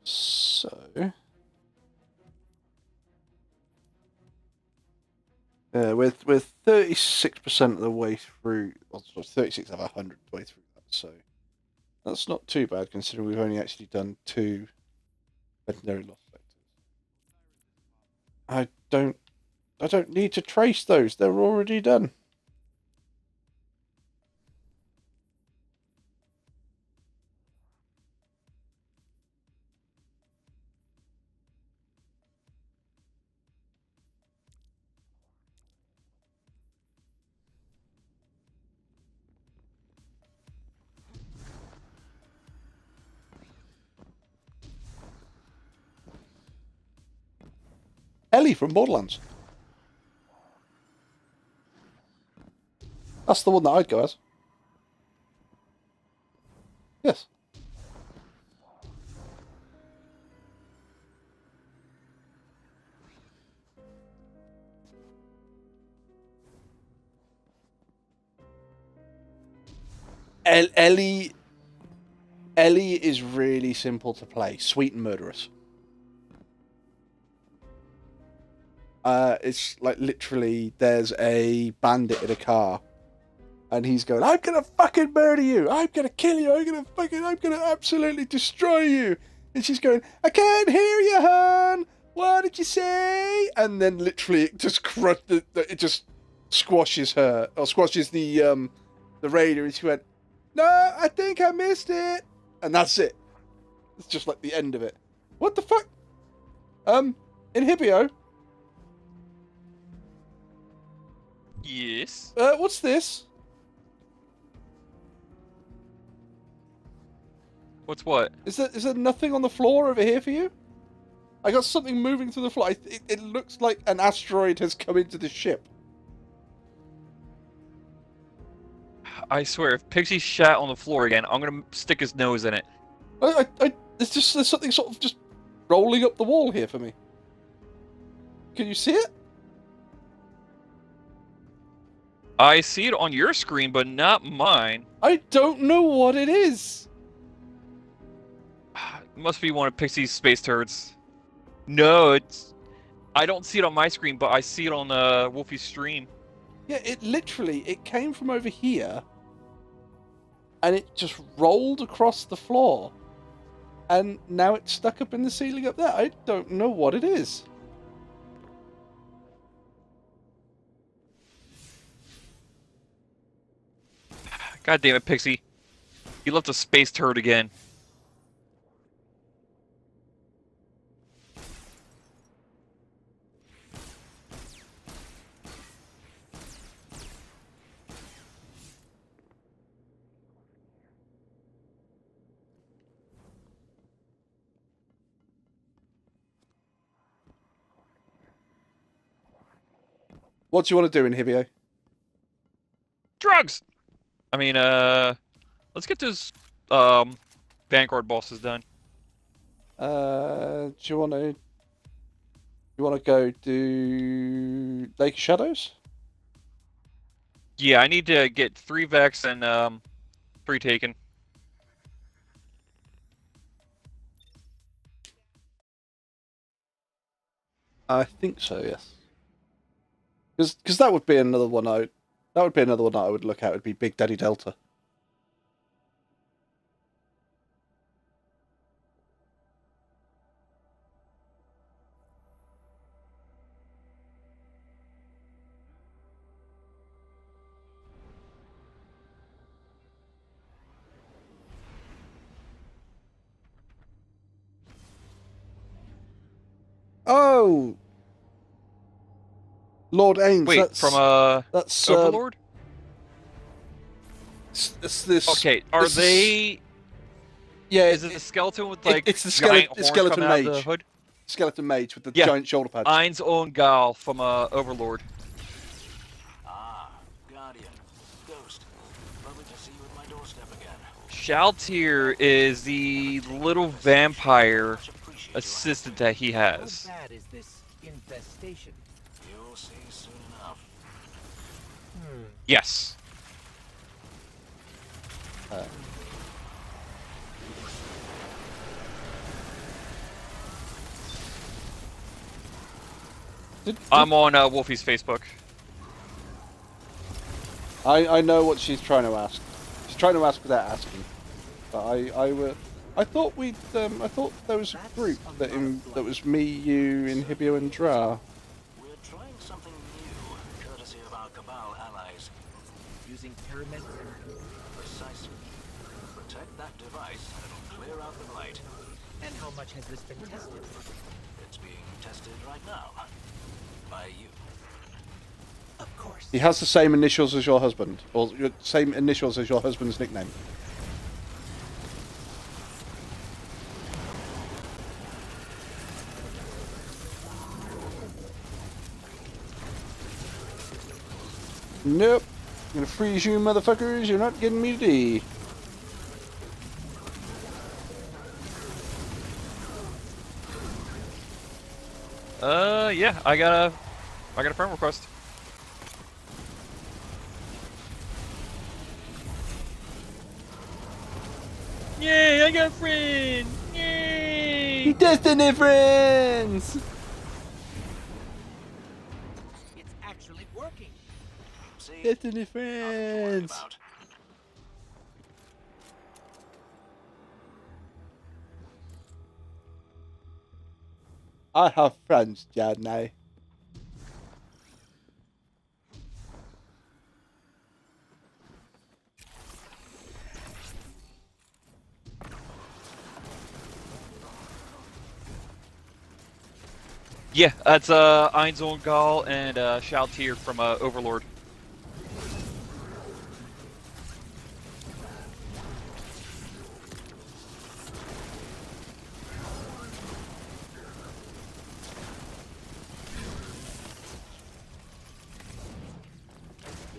So... we're 36% of the way through, well, 36 of 100 way through that, so that's not too bad considering we've only actually done 2 veterinary loss vectors. I don't need to trace those, they're already done. Ellie from Borderlands. That's the one that I'd go as. Yes. Ellie is really simple to play. Sweet and murderous. It's like literally there's a bandit in a car and he's going, I'm gonna fucking murder you, I'm gonna kill you, I'm gonna absolutely destroy you. And she's going, I can't hear you, hon, what did you say? And then literally it just it just squashes her, or squashes the radio, and she went, no, I think I missed it. And that's it. It's just like the end of it. What the fuck? Inhibio, Yes. What's this? What's what? Is there nothing on the floor over here for you? I got something moving through the floor. It looks like an asteroid has come into the ship. I swear, if Pixie shat on the floor again, I'm gonna stick his nose in it. There's something sort of just rolling up the wall here for me. Can you see it? I see it on your screen, but not mine. I don't know what it is. It must be one of Pixie's space turds. No, it's... I don't see it on my screen, but I see it on Wolfie's stream. Yeah, it came from over here, and it just rolled across the floor, and now it's stuck up in the ceiling up there. I don't know what it is. God damn it, Pixie. You left a space turd again. What do you want to do, Inhibio? Drugs! I mean, let's get this, Vanguard bosses done. Do you want to... You want to go do Lake of Shadows? Yeah, I need to get 3 Vex and, 3 Taken. I think so, yes. Because that would be another one I would look at. Would be Big Daddy Delta. Oh, Lord Ains. Wait, that's Overlord? It's this. Okay, are they? Yeah, is it the skeleton with like it's the giant skeleton horns coming out mage. of the hood? Skeleton mage with the Yeah. giant shoulder pads. Ein's own Gal from Overlord. Ah, Guardian, Ghost. Lovely to see you at my doorstep again. Shaltir is the little vampire assistant that he has. How bad is this infestation? You'll see soon enough. Yes. I'm on Wolfie's Facebook. I know what she's trying to ask. She's trying to ask without asking. But I thought I thought there was a group that was me, you, Inhibio, and Dra. We're trying something new, courtesy of our Cabal allies. Using pyramids? Precisely. Protect that device, and it'll clear out the light. And how much has this been tested? It's being tested right now. By you. Of course. He has the same initials as your husband, or same initials as your husband's nickname. Nope. I'm gonna freeze you, motherfuckers. You're not getting me today. Yeah, I got a friend request. Yay, I got a friend! Yay! Destiny friends! It's actually working. See? Destiny friends! I have friends, Johnny. Yeah, that's Ein's own Gal and Shaltir from Overlord.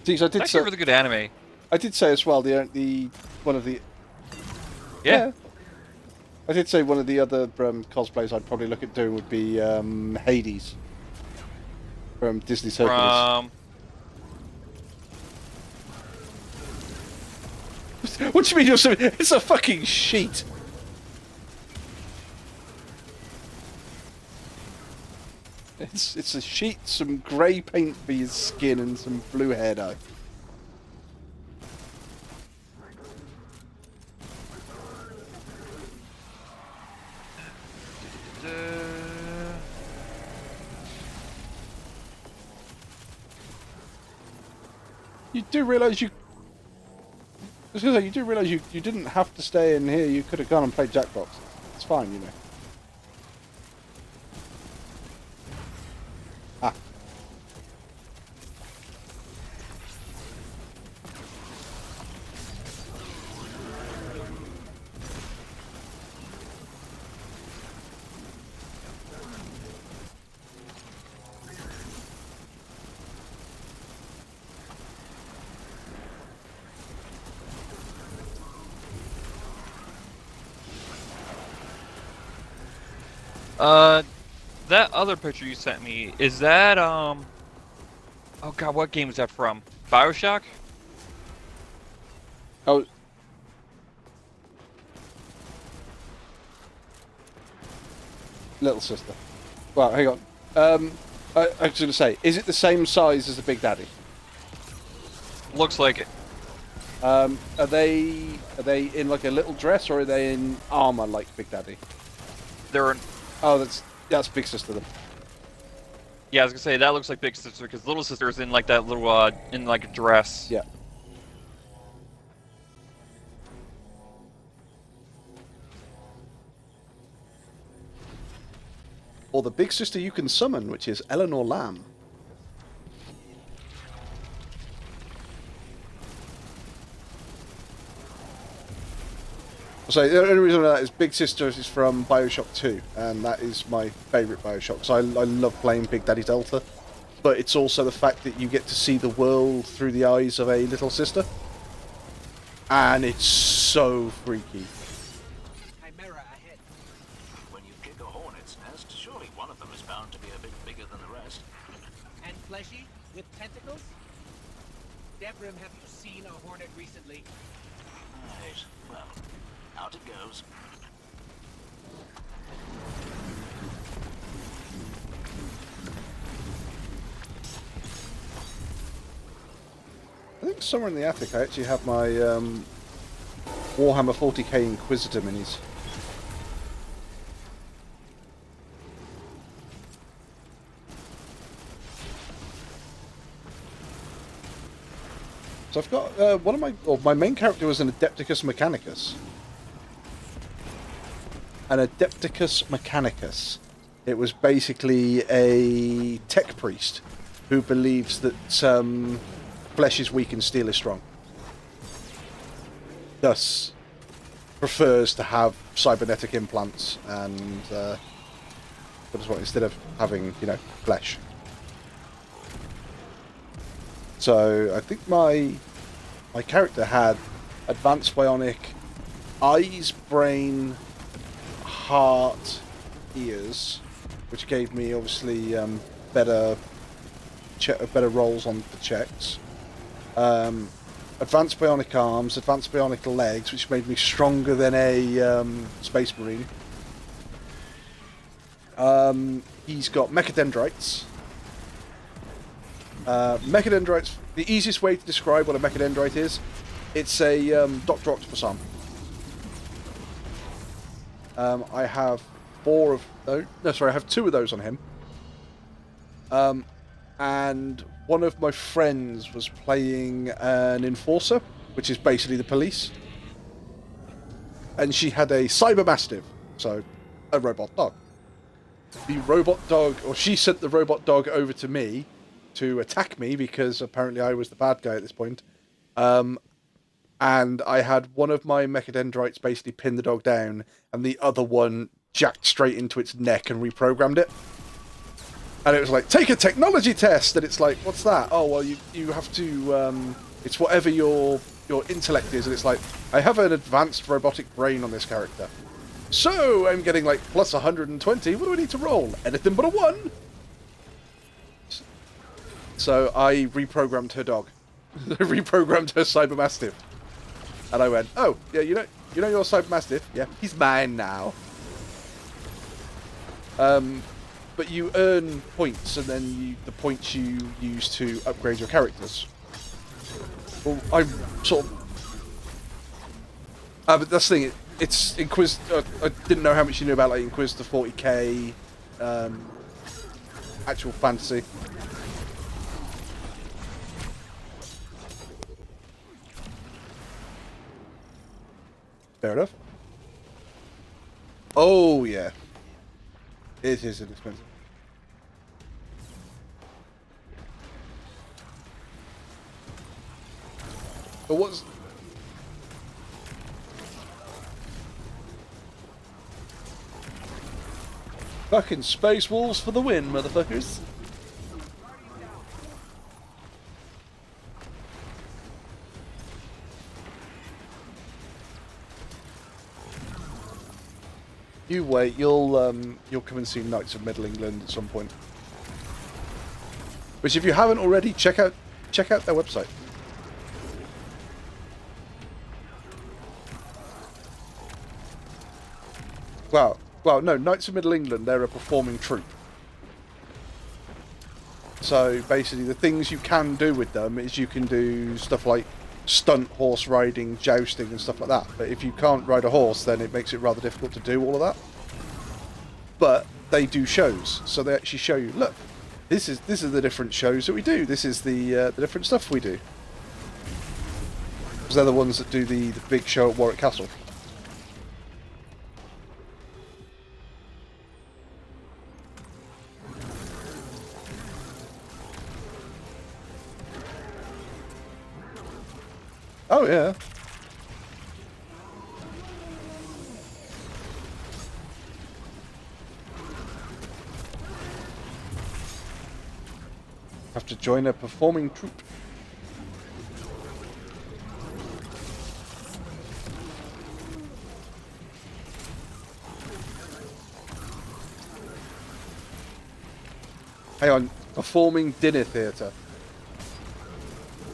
Geez, I did It's actually say, a really good anime. I did say as well the one of the Yeah. I did say one of the other cosplays I'd probably look at doing would be Hades from Disney's Hercules. What do you mean you're so... It's a fucking sheet! It's a sheet, some grey paint for your skin and some blue hair dye. You do realise you... I was going to say, you do realise you didn't have to stay in here. You could have gone and played Jackbox. It's fine, you know. Ah. That other picture you sent me, is that, oh god, what game is that from? BioShock? Oh. Little sister. Well, hang on. I was going to say, is it the same size as the Big Daddy? Looks like it. Are they in like a little dress, or are they in armor like Big Daddy? They're in... Oh, that's Big Sister then. Yeah, I was gonna say that looks like Big Sister because Little Sister is in like that little in like a dress. Yeah. Or the Big Sister you can summon, which is Eleanor Lamb. So the only reason that is Big Sister is from BioShock 2, and that is my favourite BioShock. So I love playing Big Daddy Delta, but it's also the fact that you get to see the world through the eyes of a little sister, and it's so freaky. Chimera ahead. When you kick a hornet's nest, surely one of them is bound to be a bit bigger than the rest. And fleshy with tentacles? Devrim, have you seen a hornet recently? Right, well, out it goes. I think somewhere in the attic I actually have my Warhammer 40k Inquisitor minis. So I've got one of my main character was an Adepticus Mechanicus. An Adepticus Mechanicus. It was basically a tech priest who believes that flesh is weak and steel is strong. Thus, prefers to have cybernetic implants and instead of having, you know, flesh. So I think my character had advanced bionic eyes, brain, heart, ears, which gave me obviously better rolls on the checks. Advanced bionic arms, advanced bionic legs, which made me stronger than a space marine. He's got mechadendrites. Mechadendrites, the easiest way to describe what a mechadendrite is, it's a Dr. Octopus arm. I have I have 2 of those on him. And one of my friends was playing an enforcer, which is basically the police. And she had a cyber mastiff, so a robot dog. The robot dog, or she sent the robot dog over to me to attack me because apparently I was the bad guy at this point. And I had one of my mechadendrites basically pin the dog down, and the other one jacked straight into its neck and reprogrammed it. And it was like, take a technology test, and it's like, what's that? Oh well, you have to. It's whatever your intellect is, and it's like, I have an advanced robotic brain on this character, so I'm getting like plus 120. What do I need to roll? Anything but a 1. So I reprogrammed her dog. I reprogrammed her Cyber Mastiff. And I went, oh, yeah, you know your Cyber Mastiff? Yeah, he's mine now. But you earn points, and then the points you use to upgrade your characters. Well, I'm sort of... but that's the thing, it's Inquisitor... I didn't know how much you knew about like Inquisitor 40k, actual fantasy. Fair enough. Oh, yeah. It is inexpensive. But what's... Fucking Space Wolves for the win, motherfuckers. You wait, you'll come and see Knights of Middle England at some point. Which, if you haven't already, check out their website. Well, no, Knights of Middle England, they're a performing troupe. So basically, the things you can do with them is you can do stuff like stunt horse riding, jousting and stuff like that. But if you can't ride a horse, then it makes it rather difficult to do all of that. But they do shows, so they actually show you, look, this is the different shows that we do. This is the different stuff we do. Because they're the ones that do the big show at Warwick Castle. Oh, yeah. Have to join a performing troupe. Hang on, performing dinner theatre.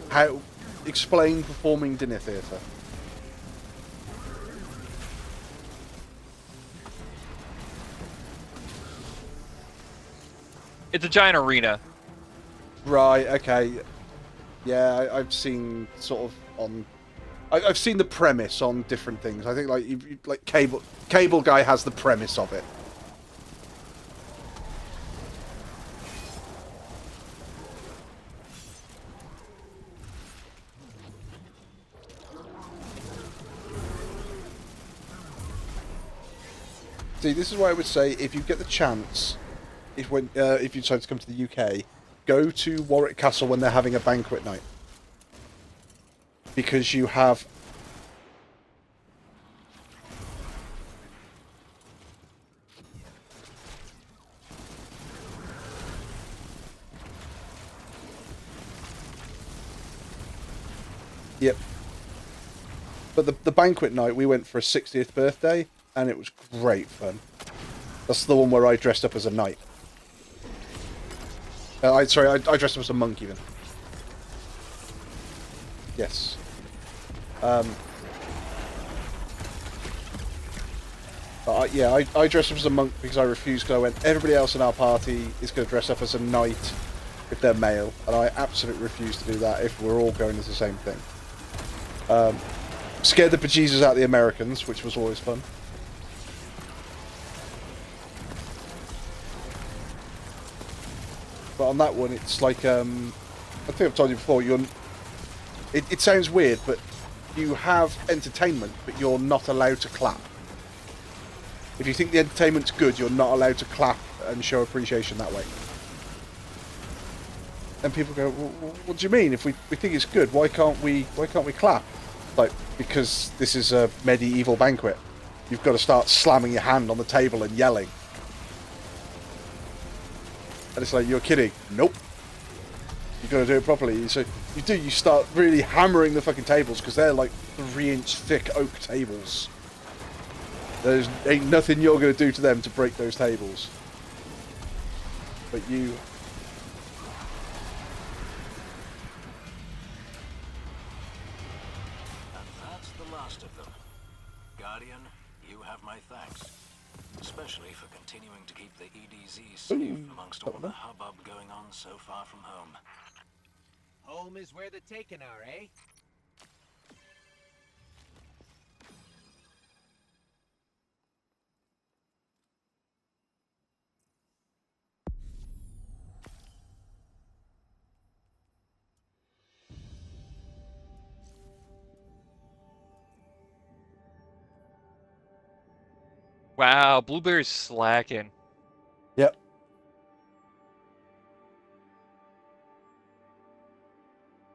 How... Explain performing dinner theatre. It's a giant arena. Right, okay. Yeah, I've seen sort of on... I've seen the premise on different things. I think like Cable Guy has the premise of it. See, this is why I would say, if you get the chance, if you decide to come to the UK, go to Warwick Castle when they're having a banquet night. Because you have... Yep. But the banquet night, we went for a 60th birthday, and it was great fun. That's the one where I dressed up as a knight. I dressed up as a monk, even. Yes. Yeah, I dressed up as a monk because I refused, because I went, everybody else in our party is going to dress up as a knight if they're male, and I absolutely refuse to do that if we're all going as the same thing. Scared the bejesus out of the Americans, which was always fun. But on that one, it's like, I think I've told you before, it sounds weird, but you have entertainment, but you're not allowed to clap. If you think the entertainment's good, you're not allowed to clap and show appreciation that way. And people go, well, what do you mean? If we think it's good, why can't we clap? Like, because this is a medieval banquet. You've got to start slamming your hand on the table and yelling. And it's like, you're kidding. Nope. You got to do it properly. So you start really hammering the fucking tables because they're like 3-inch thick oak tables. There's ain't nothing you're going to do to them to break those tables. But you... And that's the last of them. Guardian, you have my thanks. Especially for continuing to keep the EDZ safe amongst all the hubbub going on so far from home. Home is where the taken are, eh? Wow, Blueberry's slacking. Yep.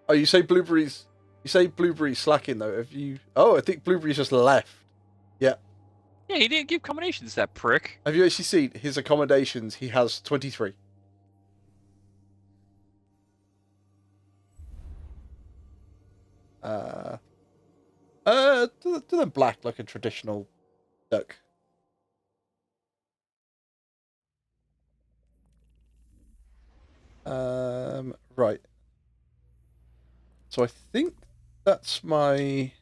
Oh, you say Blueberry's slacking though. Have you? Oh, I think Blueberry's just left. Yeah. Yeah, he didn't give combinations, that prick. Have you actually seen his accommodations? He has 23. Do them black like a traditional duck. Right. So I think that's my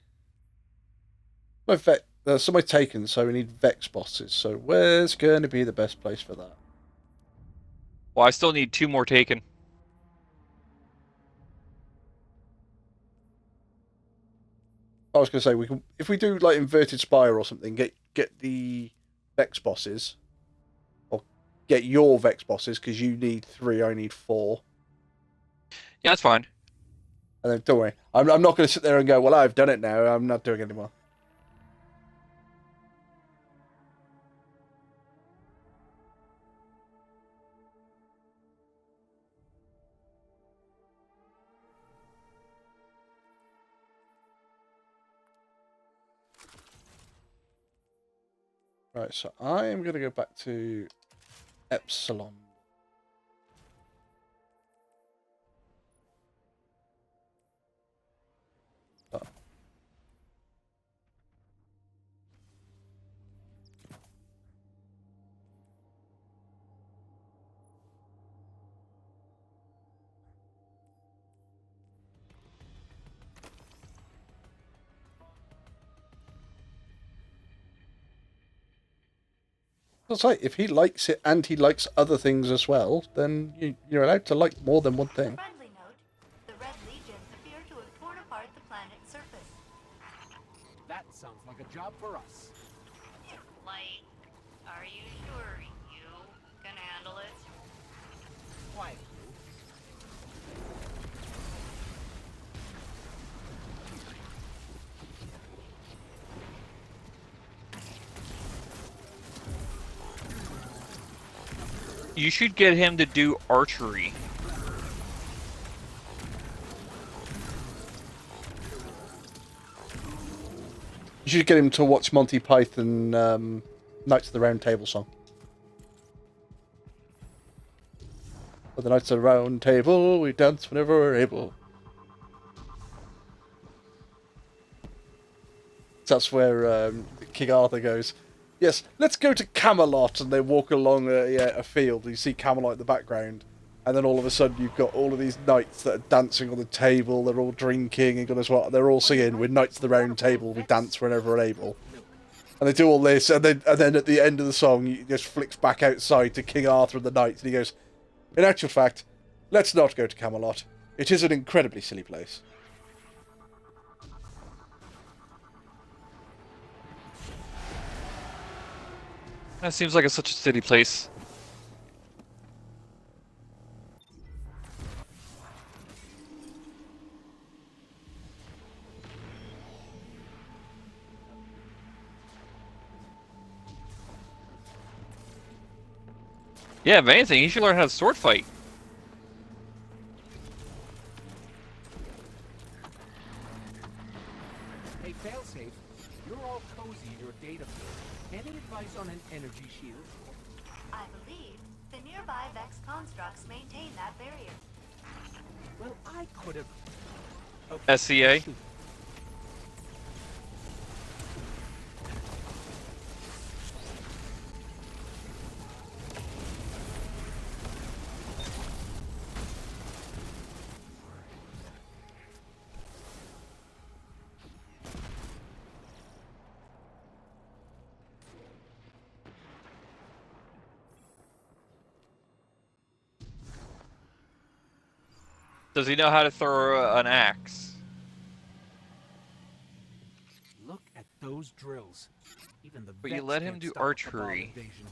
vet. So my taken. So we need Vex bosses. So where's going to be the best place for that? Well, I still need 2 more taken. I was going to say we can, if we do like inverted spire or something, get the Vex bosses, or get your Vex bosses because you need 3, I need 4. Yeah, that's fine. And then don't worry, I'm not going to sit there and go, well, I've done it now. I'm not doing it anymore. Right, so I am going to go back to Epsilon. Oh. That's right. If he likes it and he likes other things as well, then you're allowed to like more than one thing. Friendly note, the Red Legion appear to have torn apart the planet's surface. That sounds like a job for us. Like, are you sure you can handle it? Quiet. You should get him to do archery. You should get him to watch Monty Python Knights of the Round Table song. For the Knights of the Round Table, we dance whenever we're able. That's where King Arthur goes, yes, let's go to Camelot, and they walk along a field. You see Camelot in the background, and then all of a sudden you've got all of these knights that are dancing on the table. They're all drinking and God knows what. They're all singing, "We're Knights of the Round Table. We dance whenever we're able." And they do all this, and then at the end of the song, he just flicks back outside to King Arthur and the knights, and he goes, "In actual fact, let's not go to Camelot. It is an incredibly silly place." That seems like such a city place. Yeah, if anything, he should learn how to sword fight. Hey, failsafe, you're all cozy in your data field. Any advice on an energy shield? I believe The nearby Vex constructs maintain that barrier. Well, I could have. SCA. Does he know how to throw an axe? Look at those drills. Even the But you Vex let him can't do stop a Cabal archery. invasion.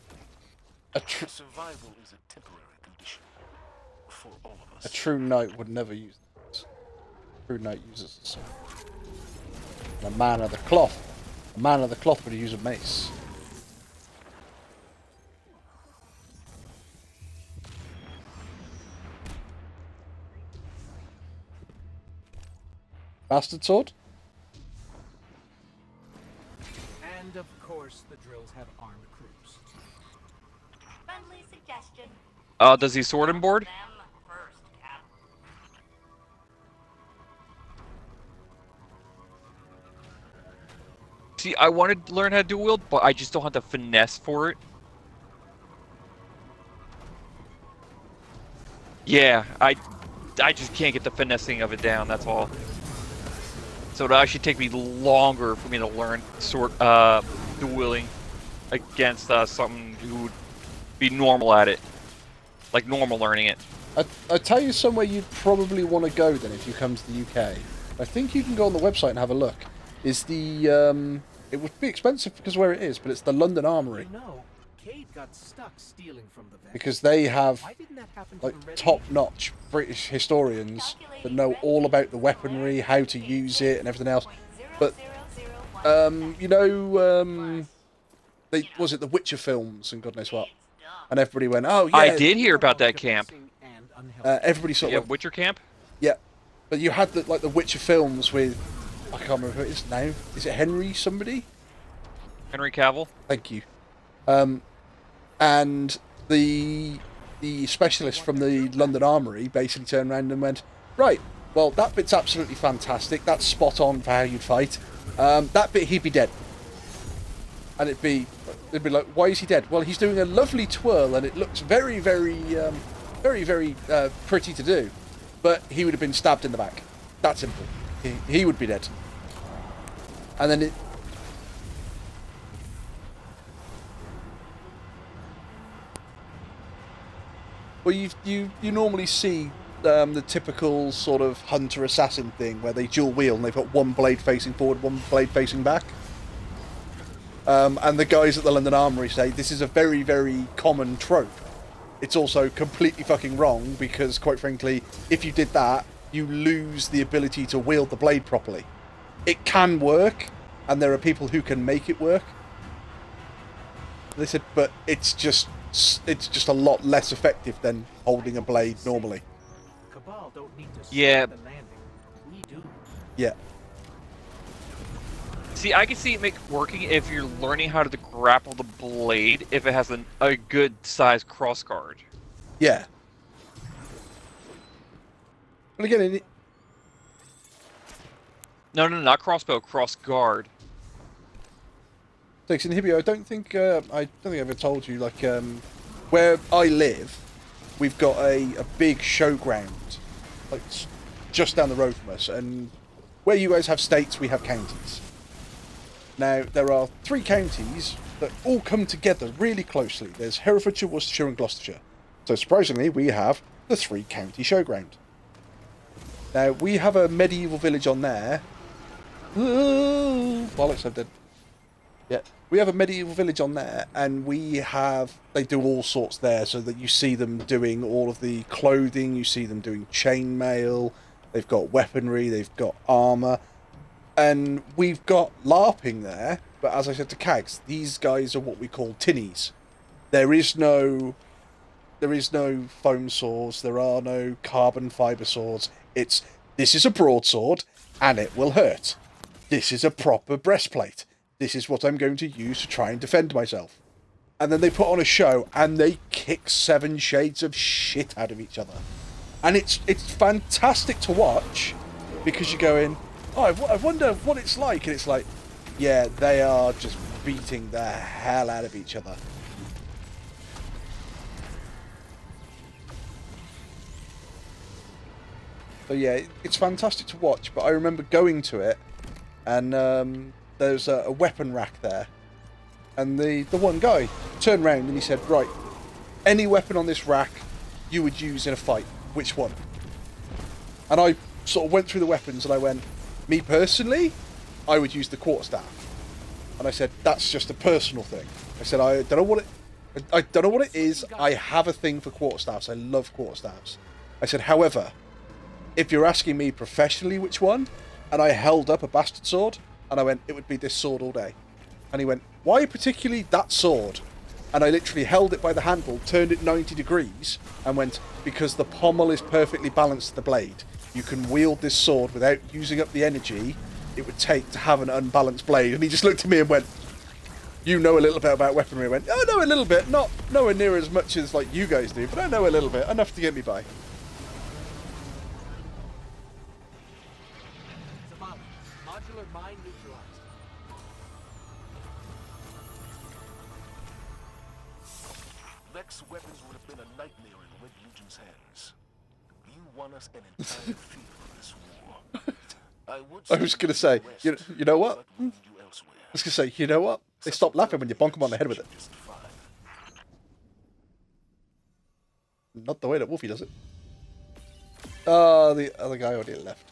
Survival is a temporary condition for all of us. A true knight would never use this. A true knight uses a sword. And a man of the cloth. A man of the cloth would use a mace. Bastard sword? And of course, the drills have armed crews. Friendly suggestion. Does he sword and board? Them first, Cap. See, I wanted to learn how to dual wield, but I just don't have the finesse for it. Yeah, I just can't get the finessing of it down, that's all. So it'll actually take me longer for me to learn dual wielding against someone who would be normal at it. Like normal learning it. I'll tell you somewhere you'd probably want to go then if you come to the UK. I think you can go on the website and have a look. Is the it would be expensive because of where it is, but it's the London Armoury. You know, Cade got stuck stealing from the Vex. Because they have Why didn't that happen to like the Red top-notch British historians that know all about the weaponry, how to use it, and everything else. But you know, they was it the Witcher films and God knows what, and everybody went, oh yeah. I did hear about that camp. Everybody sort of Witcher camp. Yeah, but you had the Witcher films with I can't remember who it is now. Is it Henry somebody? Henry Cavill. Thank you. And the specialist from the London Armoury basically turned around and went, right, well, that bit's absolutely fantastic. That's spot on for how you'd fight. That bit, he'd be dead. And it'd be like, why is he dead? Well, he's doing a lovely twirl, and it looks very, very, very pretty to do. But he would have been stabbed in the back. That simple. He would be dead. And then it... Well, you normally see the typical sort of hunter-assassin thing where they dual wield and they've got one blade facing forward, one blade facing back. And the guys at the London Armoury say this is a very, very common trope. It's also completely fucking wrong because, quite frankly, if you did that, you lose the ability to wield the blade properly. It can work, and there are people who can make it work. They said, but it's just a lot less effective than holding a blade normally. Cabal don't need to Yeah. stop the landing. We do. Yeah. See, I can see it working if you're learning how to grapple the blade if it has a good sized cross guard. Yeah. But again, No, not crossbow, cross guard. Dixon Hibio, I don't think I ever told you, like, where I live, we've got a big showground, like, just down the road from us, and where you guys have states, we have counties. Now, there are 3 counties that all come together really closely. There's Herefordshire, Worcestershire, and Gloucestershire. So, surprisingly, we have the 3-county showground. Now, we have a medieval village on there. Ooh, bollocks, I did. Yeah, we have a medieval village on there, and they do all sorts there, so that you see them doing all of the clothing, you see them doing chainmail, they've got weaponry, they've got armour, and we've got LARPing there, but as I said to Cags, these guys are what we call tinnies. There is no foam swords, there are no carbon fibre swords, this is a broadsword, and it will hurt. This is a proper breastplate. This is what I'm going to use to try and defend myself. and then they put on a show and they kick 7 shades of shit out of each other. And it's fantastic to watch because you're going, oh, I wonder what it's like. And it's like, yeah, they are just beating the hell out of each other. So yeah, it's fantastic to watch. But I remember going to it, and there's a weapon rack there. And the one guy turned around and he said, right, any weapon on this rack you would use in a fight, which one? And I sort of went through the weapons and I went, me personally, I would use the quarterstaff. And I said, that's just a personal thing. I said, I don't know what it is. I have a thing for quarterstaffs. I love quarterstaffs. I said, however, if you're asking me professionally which one, and I held up a bastard sword, and I went, it would be this sword all day. And he went, why particularly that sword? And I literally held it by the handle, turned it 90 degrees, and went, because the pommel is perfectly balanced to the blade. You can wield this sword without using up the energy it would take to have an unbalanced blade. And he just looked at me and went, you know a little bit about weaponry. I went, I know a little bit, not nowhere near as much as like you guys do, but I know a little bit, enough to get me by. Modular mine neutralized. Vex weapons would have been a nightmare in Red Legion's hands. You won us an entire field of this war. I was going to say, you know what? I was going to say, you know what? They stop laughing when you bonk them on the head with it. Not the way that Wolfie does it. Oh, the other guy already left.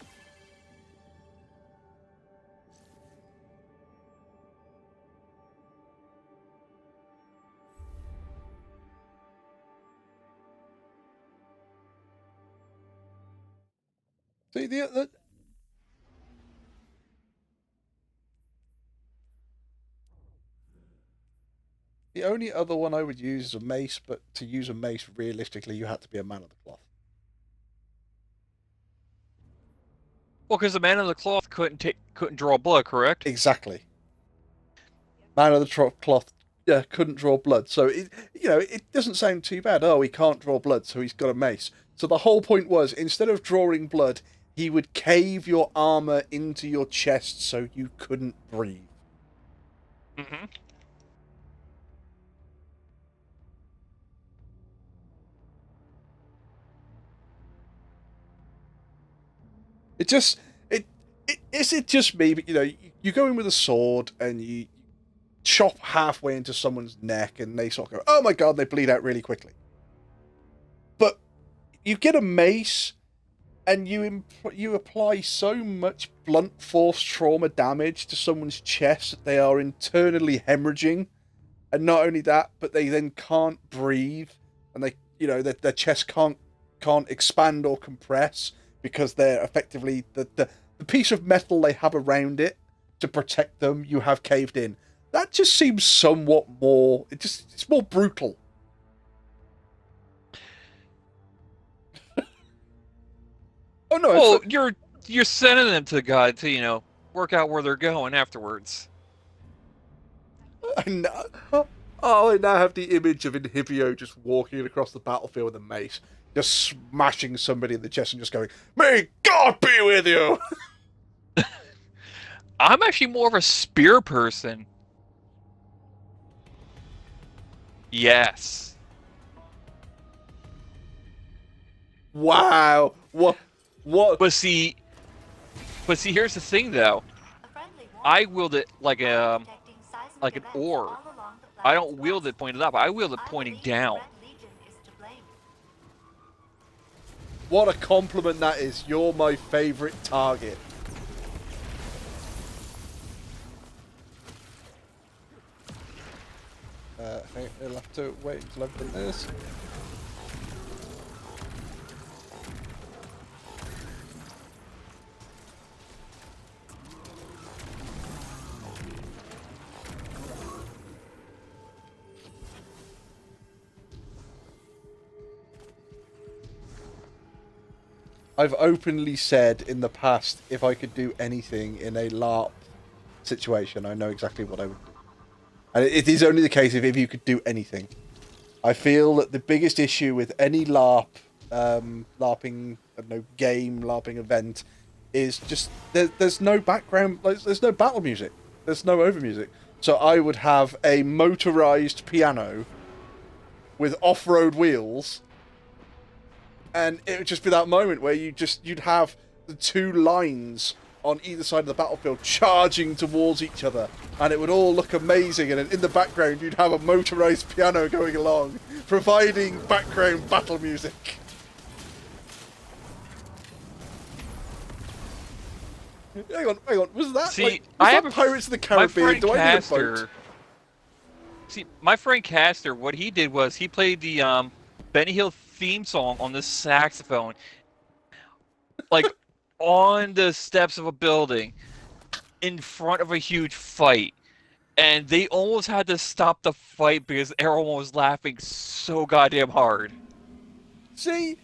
See, the only other one I would use is a mace, but to use a mace, realistically, you had to be a man of the cloth. Well, because the man of the cloth couldn't draw blood, correct? Exactly. Man of the cloth, yeah, couldn't draw blood. So, it doesn't sound too bad. Oh, he can't draw blood, so he's got a mace. So the whole point was, instead of drawing blood, he would cave your armor into your chest so you couldn't breathe. Mm-hmm. Is it just me? But you go in with a sword and you chop halfway into someone's neck, and they sort of go, "Oh my god!" They bleed out really quickly. But you get a mace, and you apply so much blunt force trauma damage to someone's chest that they are internally hemorrhaging, and not only that, but they then can't breathe, and their chest can't expand or compress because they're effectively the piece of metal they have around it to protect them, you have caved in. That just seems somewhat more. It's more brutal. Oh no! Well, you're sending them to God to work out where they're going afterwards. I know. Oh, I now have the image of Inhibio just walking across the battlefield with a mace, just smashing somebody in the chest and just going, "May God be with you." I'm actually more of a spear person. Yes. Wow. What? But see, here's the thing, though. I wield it like an orb. I don't wield it pointed up. I wield it pointing down. What a compliment that is. You're my favorite target. I think we'll have to wait until I've done this. I've openly said in the past, if I could do anything in a LARP situation, I know exactly what I would do. And it is only the case if you could do anything. I feel that the biggest issue with any LARP, LARPing, I don't know, game, LARPing event, is just there's no background, there's no battle music, there's no over music. So I would have a motorized piano with off-road wheels, and it would just be that moment where you'd have the two lines on either side of the battlefield charging towards each other, and it would all look amazing, and in the background you'd have a motorized piano going along, providing background battle music. Hang on, was that See, was that Pirates of the Caribbean? Do I need a boat? See, my friend Caster, what he did was he played the Benny Hill theme song on the saxophone, like on the steps of a building, in front of a huge fight, and they almost had to stop the fight because everyone was laughing so goddamn hard. See?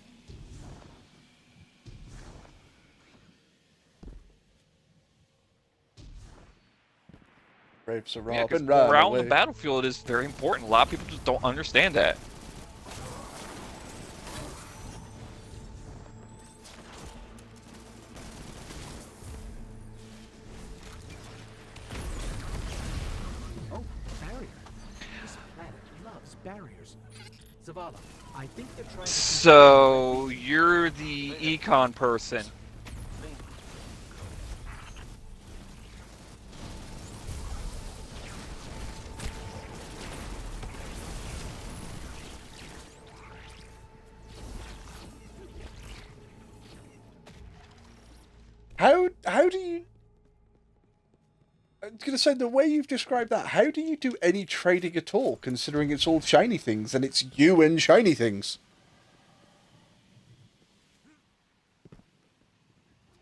Brave Sir Yeah, because Robin, run morale on away. the battlefield is very important. A lot of people just don't understand that. Oh, barrier. This planet loves barriers. Zavala, I think they're trying to... So, you're the econ person. How do you... I was going to say, the way you've described that, how do you do any trading at all, considering it's all shiny things, and it's you and shiny things?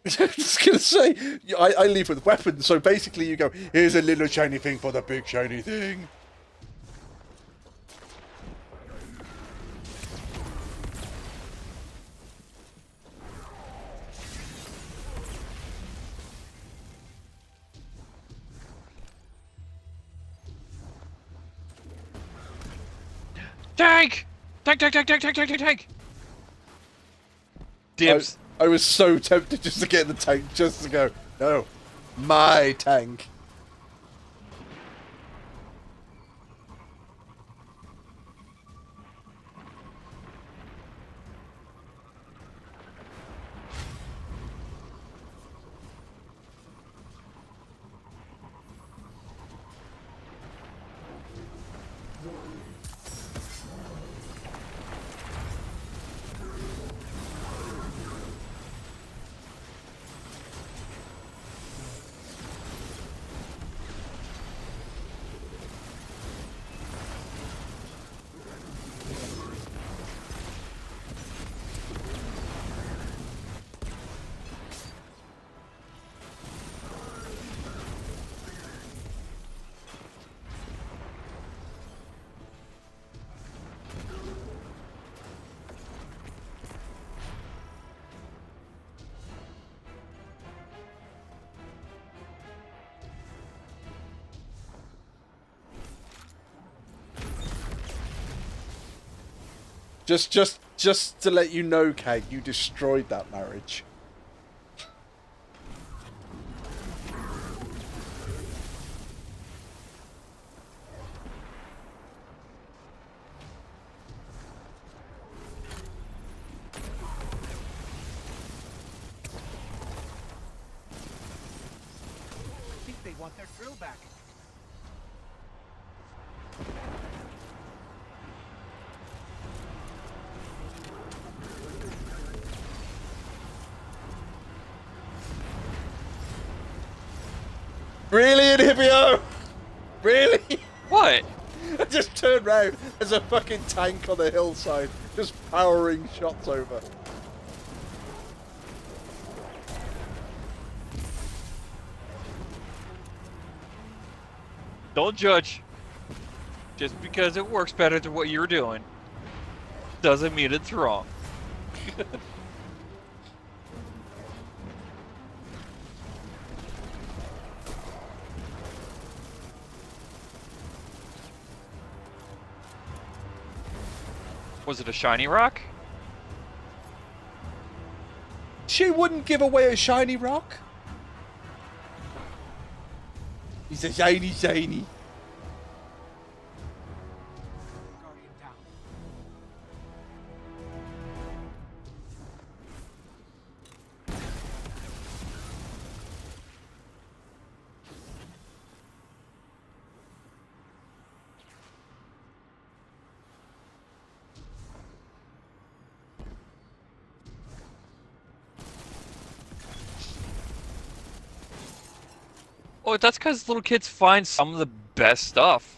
I was going to say, I leave with weapons, so basically you go, here's a little shiny thing for the big shiny thing. Tank! Tank, tank, tank, tank, tank, tank, tank, tank! Dibs. I was so tempted just to get in the tank, just to go, no, my tank. Just to let you know, Kate, you destroyed that marriage. I think they want their drill back. Really, Inhibio? Really? What? I just turned round. There's a fucking tank on the hillside, just powering shots over. Don't judge. Just because it works better than what you're doing doesn't mean it's wrong. Was it a shiny rock? She wouldn't give away a shiny rock. He's a shiny. Guardian down. Oh, that's because little kids find some of the best stuff.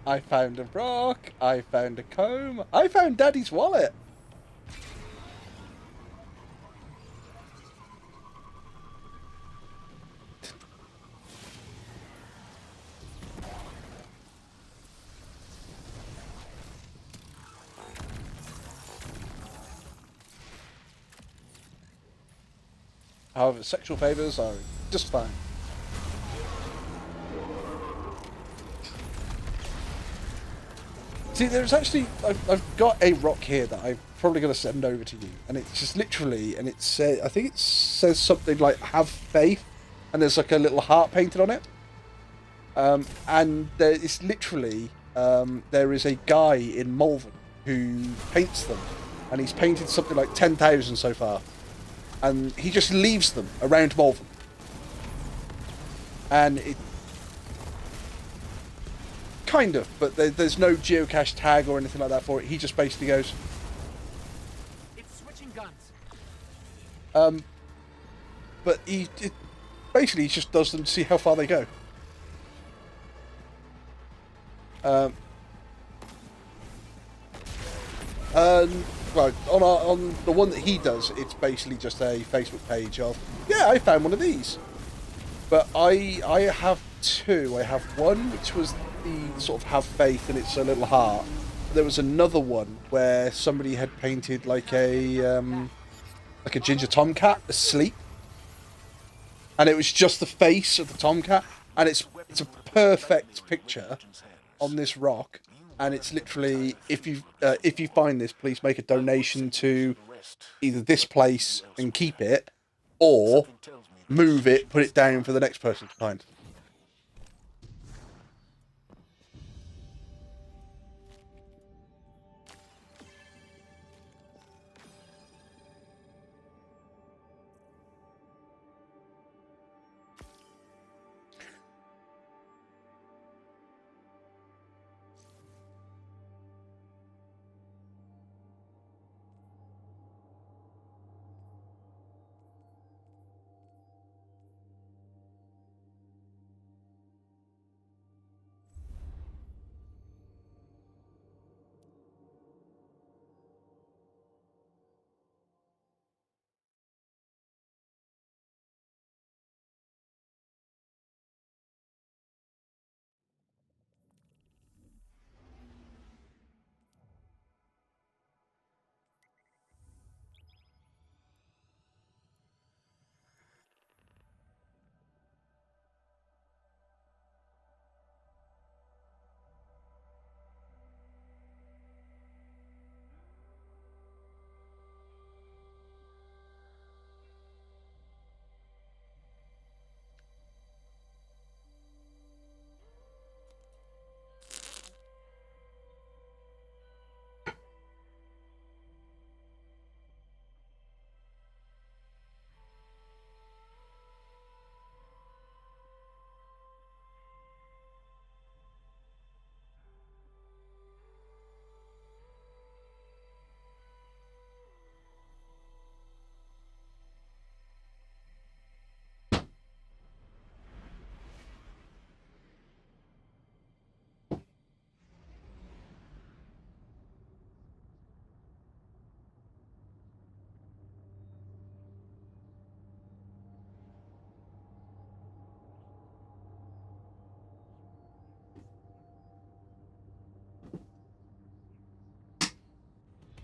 I found a rock. I found a comb. I found Daddy's wallet. However, sexual favors are just fine. See, there's actually I've got a rock here that I'm probably going to send over to you, and it's just literally, and it says, I think it says something like "Have faith," and there's like a little heart painted on it. And there, it's literally there is a guy in Malvern who paints them, and he's painted something like 10,000 so far, and he just leaves them around Malvern, and it. Kind of, but there's no geocache tag or anything like that for it. He just basically goes. It's switching guns. But basically he just does them to see how far they go. Well, on the one that he does, it's basically just a Facebook page of, yeah, I found one of these. But I have two. I have one which was the sort of have faith and it's a little heart. There was another one where somebody had painted like a ginger tomcat asleep, and it was just the face of the tomcat, and it's a perfect picture on this rock, and it's literally, if you find this, please make a donation to either this place and keep it, or move it, put it down for the next person to find.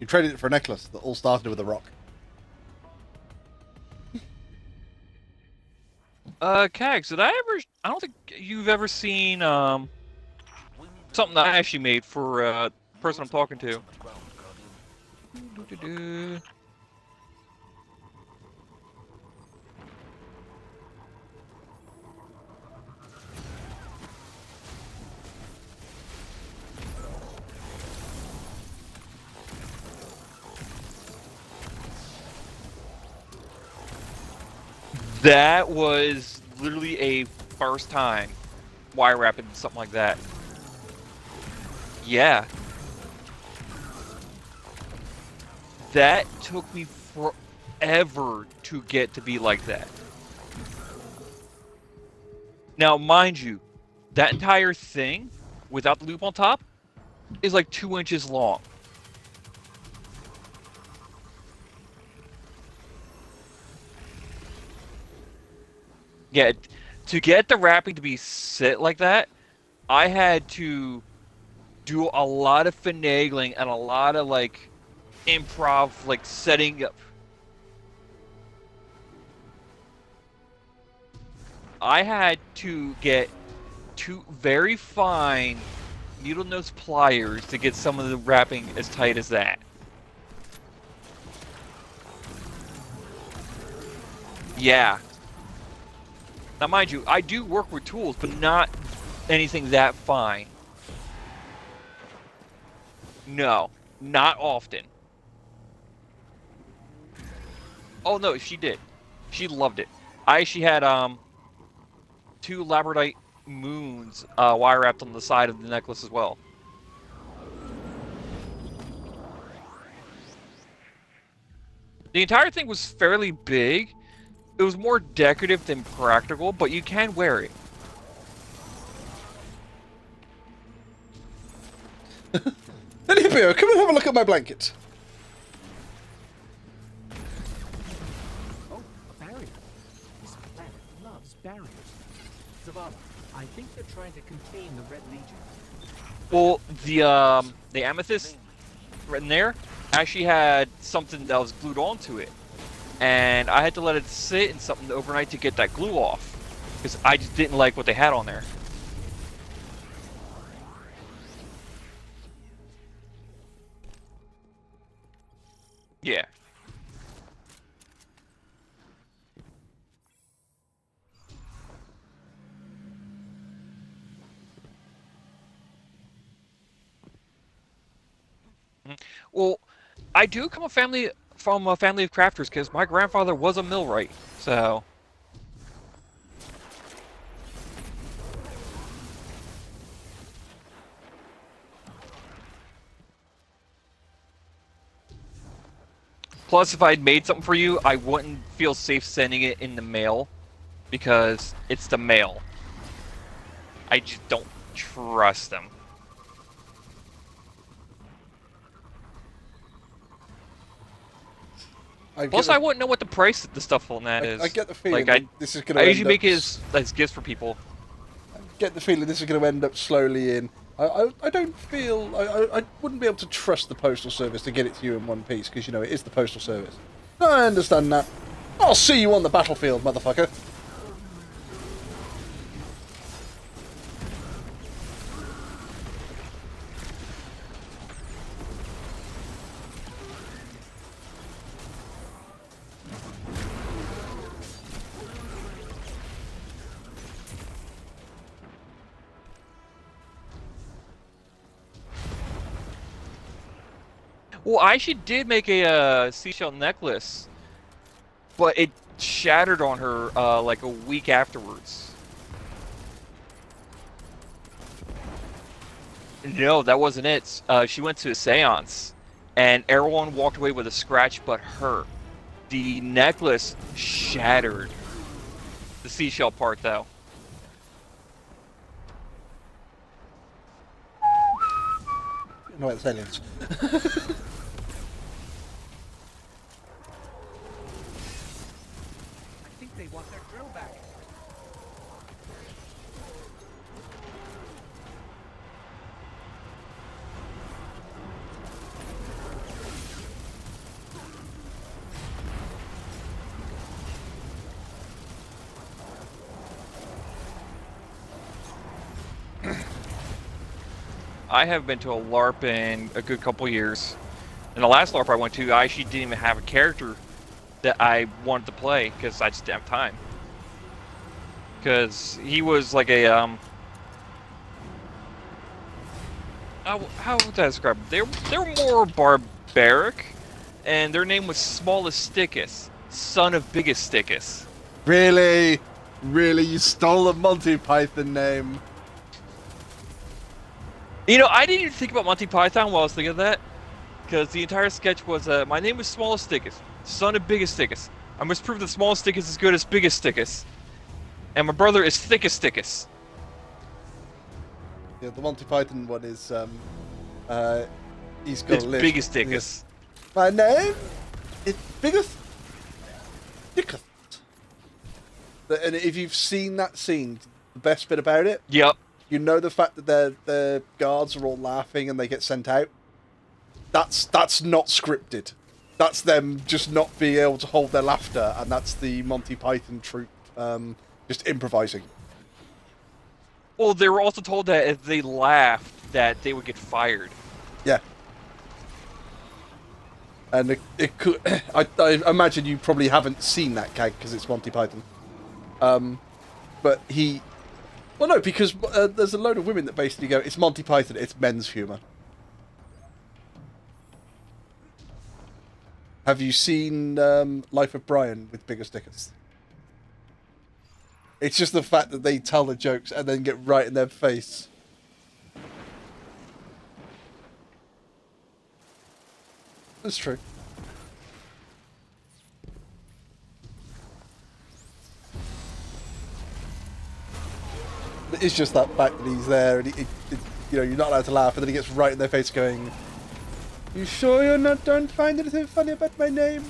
You traded it for a necklace that all started with a rock. Kags, I don't think you've ever seen, something that I actually made for, the person I'm talking to. That was literally a first time wire wrapping something like that. Yeah. That took me forever to get to be like that. Now, mind you, that entire thing, without the loop on top, is like 2 inches long. Yeah, to get the wrapping to be sit like that, I had to do a lot of finagling and a lot of, like, improv, like, setting up. I had to get 2 very fine needle nose pliers to get some of the wrapping as tight as that. Yeah. Now, mind you, I do work with tools, but not anything that fine. No, not often. Oh no, she did. She loved it. I actually had 2 labradorite moons wire wrapped on the side of the necklace as well. The entire thing was fairly big. It was more decorative than practical, but you can wear it. Elipio, come and have a look at my blanket. Oh, a barrier. This planet loves barriers. Zavala, I think they're trying to contain the Red Legion. Well, the amethyst right in there actually had something that was glued onto it. And I had to let it sit in something overnight to get that glue off. Because I just didn't like what they had on there. Yeah. Well, I do come from a family of crafters because my grandfather was a millwright, so. Plus, if I'd made something for you, I wouldn't feel safe sending it in the mail because it's the mail. I just don't trust them. Plus, I wouldn't know what the price of the stuff on that is. I get the feeling like, this is going to. I usually make it as gifts for people. I get the feeling this is going to end up slowly in. I don't feel I wouldn't be able to trust the postal service to get it to you in one piece because you know it is the postal service. I understand that. I'll see you on the battlefield, motherfucker. Well, I actually did make a seashell necklace, but it shattered on her like a week afterwards. No, that wasn't it. She went to a seance, and everyone walked away with a scratch but her. The necklace shattered. The seashell part, though. No, it's aliens. I think they want their drill back. I have been to a LARP in a good couple years. And the last LARP I went to, I actually didn't even have a character that I wanted to play because I just didn't have time. Because he was like a how would I describe them? They were more barbaric, and their name was Smallest Stickus, son of Biggest Stickus. Really? Really? You stole the Monty Python name? You know, I didn't even think about Monty Python while I was thinking of that, because the entire sketch was, my name is Smallest Stickus, son of Biggest Stickus. I must prove that Smallest Stickus is as good as Biggest Stickus, and my brother is Thickest Stickus. Yeah, the Monty Python one is, he's got It's a list. Biggest Stickus. My name is Biggest Stickus. And if you've seen that scene, the best bit about it, Yep. you know the fact that their guards are all laughing and they get sent out. That's not scripted. That's them just not being able to hold their laughter, and that's the Monty Python troupe just improvising. Well, they were also told that if they laughed, that they would get fired. Yeah. And it could. I imagine you probably haven't seen that gag because it's Monty Python. But he. Well, no, because there's a load of women that basically go, "It's Monty Python. It's men's humour." Have you seen Life of Brian with bigger stickers? It's just the fact that they tell the jokes and then get right in their face. That's true. It's just that fact that he's there and you know, you're not allowed to laugh, and then he gets right in their face going, "You sure you're not don't find anything funny about my name?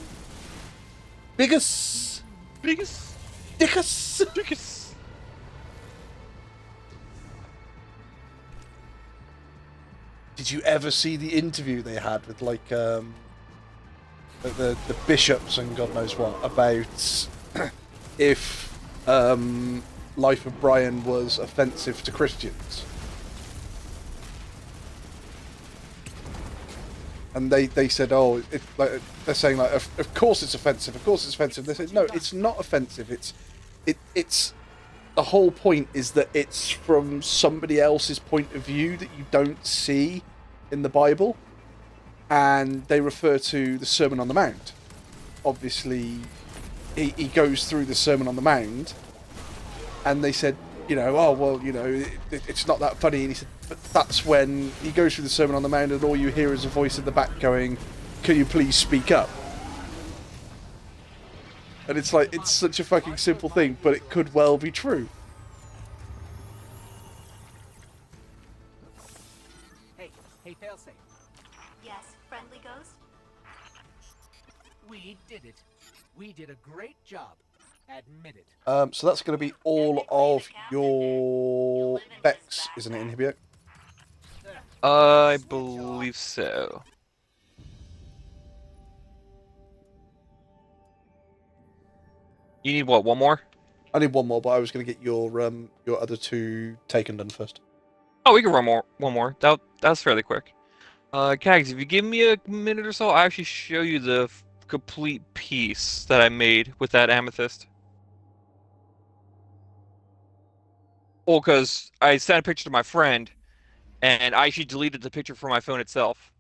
Biggest Dickus. Did you ever see the interview they had with like the bishops and God knows what about if Life of Brian was offensive to Christians? And they said, oh, like, they're saying like, of course it's offensive. Of course it's offensive. They said, no, it's not offensive. It's the whole point is that it's from somebody else's point of view that you don't see in the Bible, and they refer to the Sermon on the Mount. Obviously, he goes through the Sermon on the Mount, and they said, you know, oh well, you know, it's not that funny. And he said, but that's when he goes through the Sermon on the Mount, and all you hear is a voice in the back going, "Can you please speak up?" And it's like, it's such a fucking simple thing, but it could well be true. Hey, Failsafe. Yes, friendly ghost? We did it. We did a great job. Admit it. So that's going to be all of your Vex, isn't it, Inhibio? I believe so. You need what? One more? I need one more, but I was going to get your other two taken done first. Oh, we can run one more. That's fairly quick. Kags, if you give me a minute or so, I'll actually show you the complete piece that I made with that amethyst. Well, because I sent a picture to my friend, and I actually deleted the picture from my phone itself.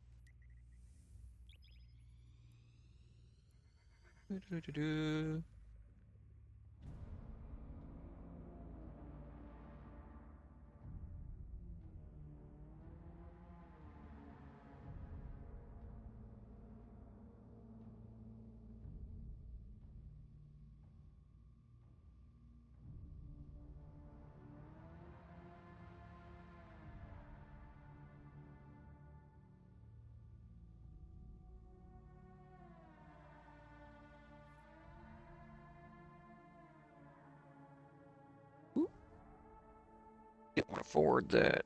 Didn't want to forward that.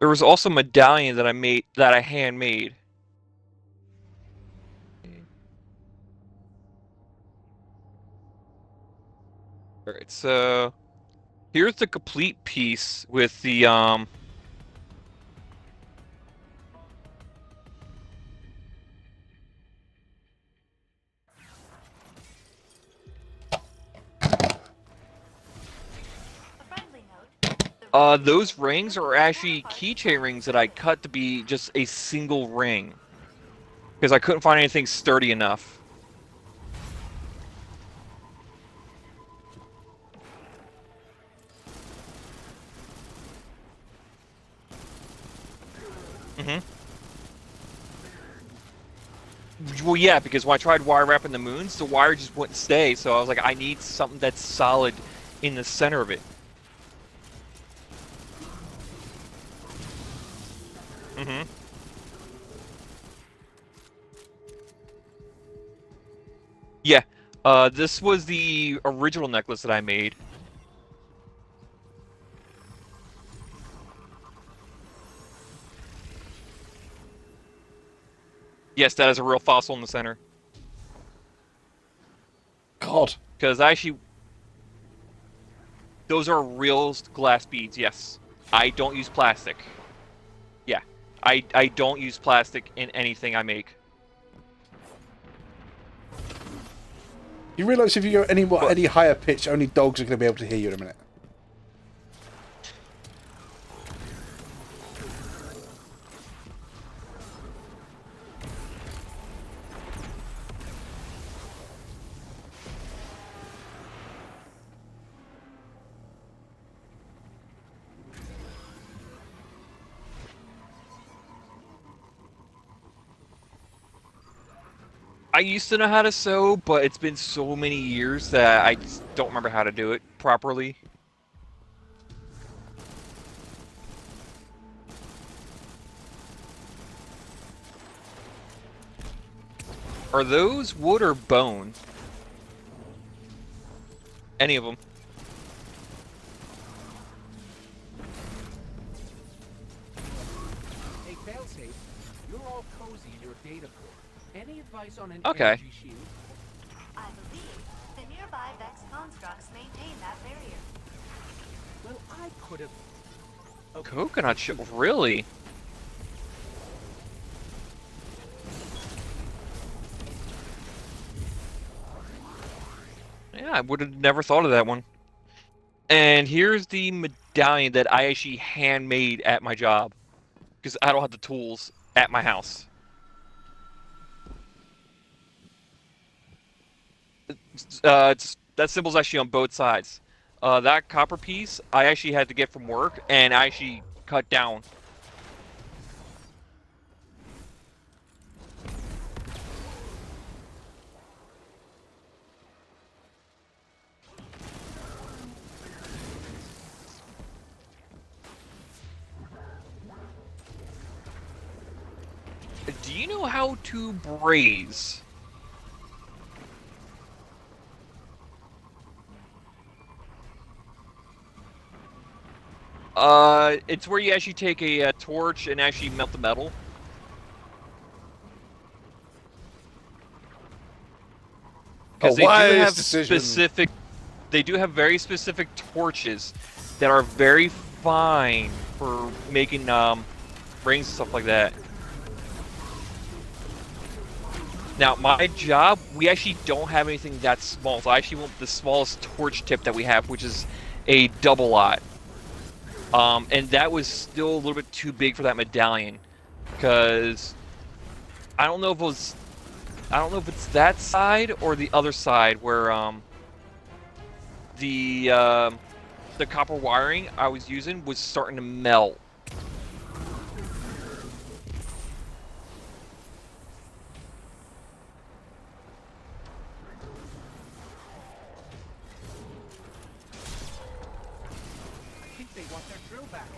There was also a medallion that I handmade. Alright, so here's the complete piece with the those rings are actually keychain rings that I cut to be just a single ring. Because I couldn't find anything sturdy enough. Well, yeah, because when I tried wire wrapping the moons, the wire just wouldn't stay, so I was like, I need something that's solid in the center of it. Yeah, this was the original necklace that I made. Yes, that is a real fossil in the center. God. Because actually, those are real glass beads, yes. I don't use plastic. Yeah, I don't use plastic in anything I make. You realise if you go any higher pitch, only dogs are going to be able to hear you in a minute. I used to know how to sew, but it's been so many years that I just don't remember how to do it properly. Are those wood or bone? Any of them. Hey, Failsafe, you're all cozy in your data core. Any advice on an Okay. energy shield? I believe the nearby Vex constructs maintain that barrier. Well, I could have. Okay. Coconut shell, really? Yeah, I would have never thought of that one. And here's the medallion that I actually handmade at my job. Because I don't have the tools at my house. That symbol's actually on both sides. That copper piece, I actually had to get from work, and I actually cut down. Do you know how to braise? It's where you actually take a torch and actually melt the metal. Because they do have very specific torches that are very fine for making rings and stuff like that. Now, my job, we actually don't have anything that small, so I actually want the smallest torch tip that we have, which is a double lot. And that was still a little bit too big for that medallion, because I don't know if it's that side or the other side where the copper wiring I was using was starting to melt. I think they want their drill back.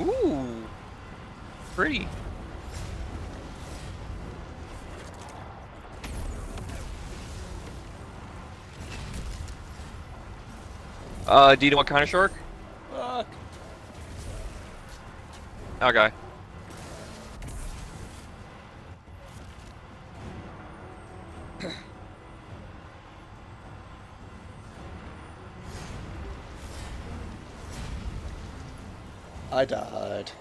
Ooh, pretty. Do you know what kind of shark? Fuck. Okay. I died.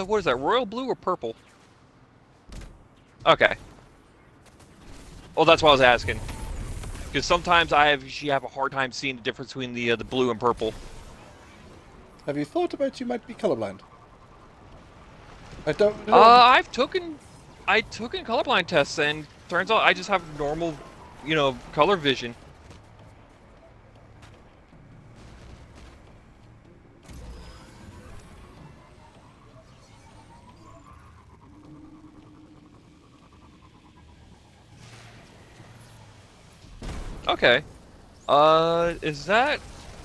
What is that? Royal blue or purple? Okay. Well, that's what I was asking. Because sometimes I usually have a hard time seeing the difference between the blue and purple. Have you thought about you might be colorblind? I don't. I took in colorblind tests, and turns out I just have normal, color vision. Okay. Is that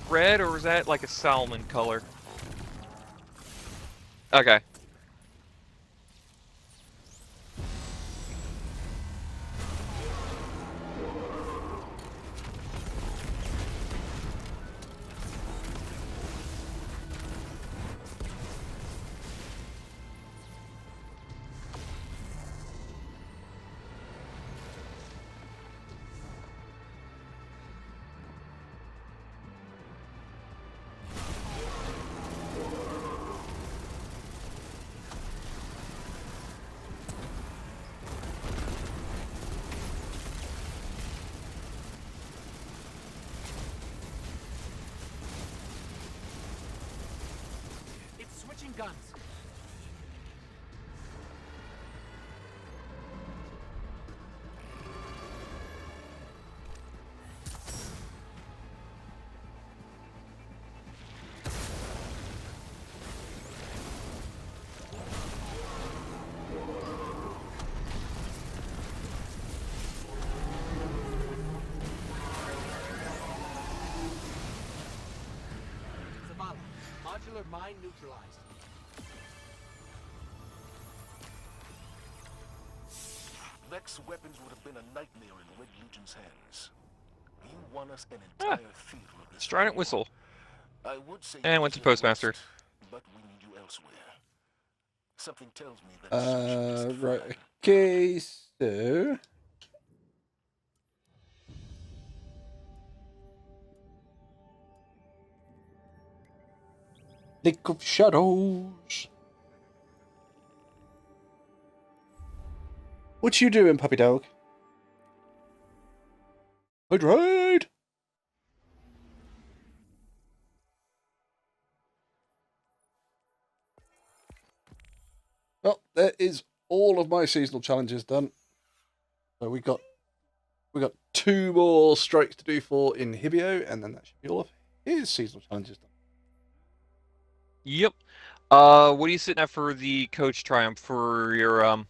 red or is that like a salmon color? Okay. It's switching guns. Zavala, modular mine neutralized. Vex weapons would have been a nightmare in Red Legion's hands. You won us an entire theater of this Strident war. whistle. I would say And you went to deserve Postmaster. rest, but we need you elsewhere. Something tells me that socialist Right. flag Okay, so. League of Shadows. What you doing, puppy dog? Hydrate! Well, there is all of my seasonal challenges done. So we got 2 more strikes to do for Inhibio, and then that should be all of his seasonal challenges done. Yep. What are you sitting at for the coach triumph for your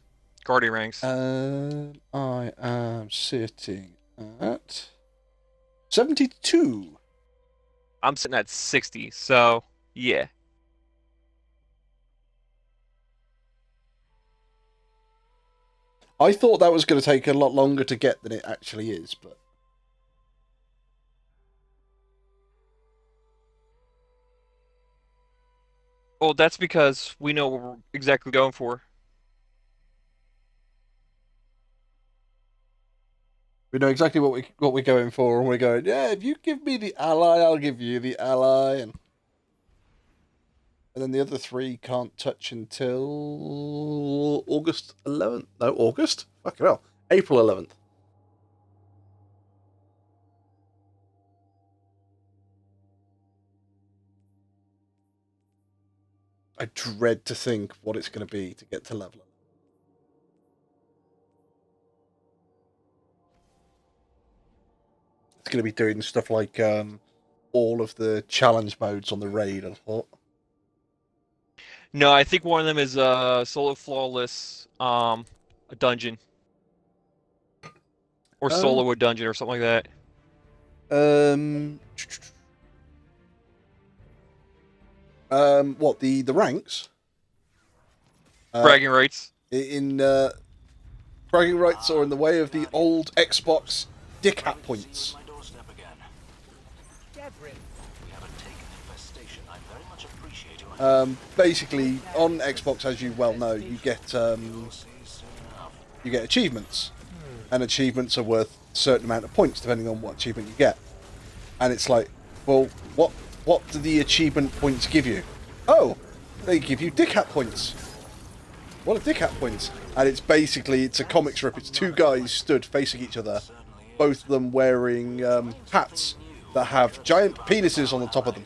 guardian ranks? I am sitting at 72. I'm sitting at 60, so yeah. I thought that was going to take a lot longer to get than it actually is, but Well, that's because we know what we're exactly going for. we know exactly what we're going for, and we're going, yeah, if you give me the ally, I'll give you the ally, and then the other 3 can't touch until August 11th. No, August? Fucking hell. April 11th. I dread to think what it's going to be to get to level 11. It's going to be doing stuff like all of the challenge modes on the raid, I thought. No, I think one of them is solo flawless. a dungeon. Or solo a dungeon or something like that. What, the ranks? Bragging rights. In bragging rights are in the way of the old Xbox dick hat points. Basically, on Xbox, as you well know, you get achievements, and achievements are worth a certain amount of points depending on what achievement you get. And it's like, well, what do the achievement points give you? Oh, they give you dick hat points. What are dick hat points? And it's basically, it's a comic strip. It's two guys stood facing each other, both of them wearing hats that have giant penises on the top of them.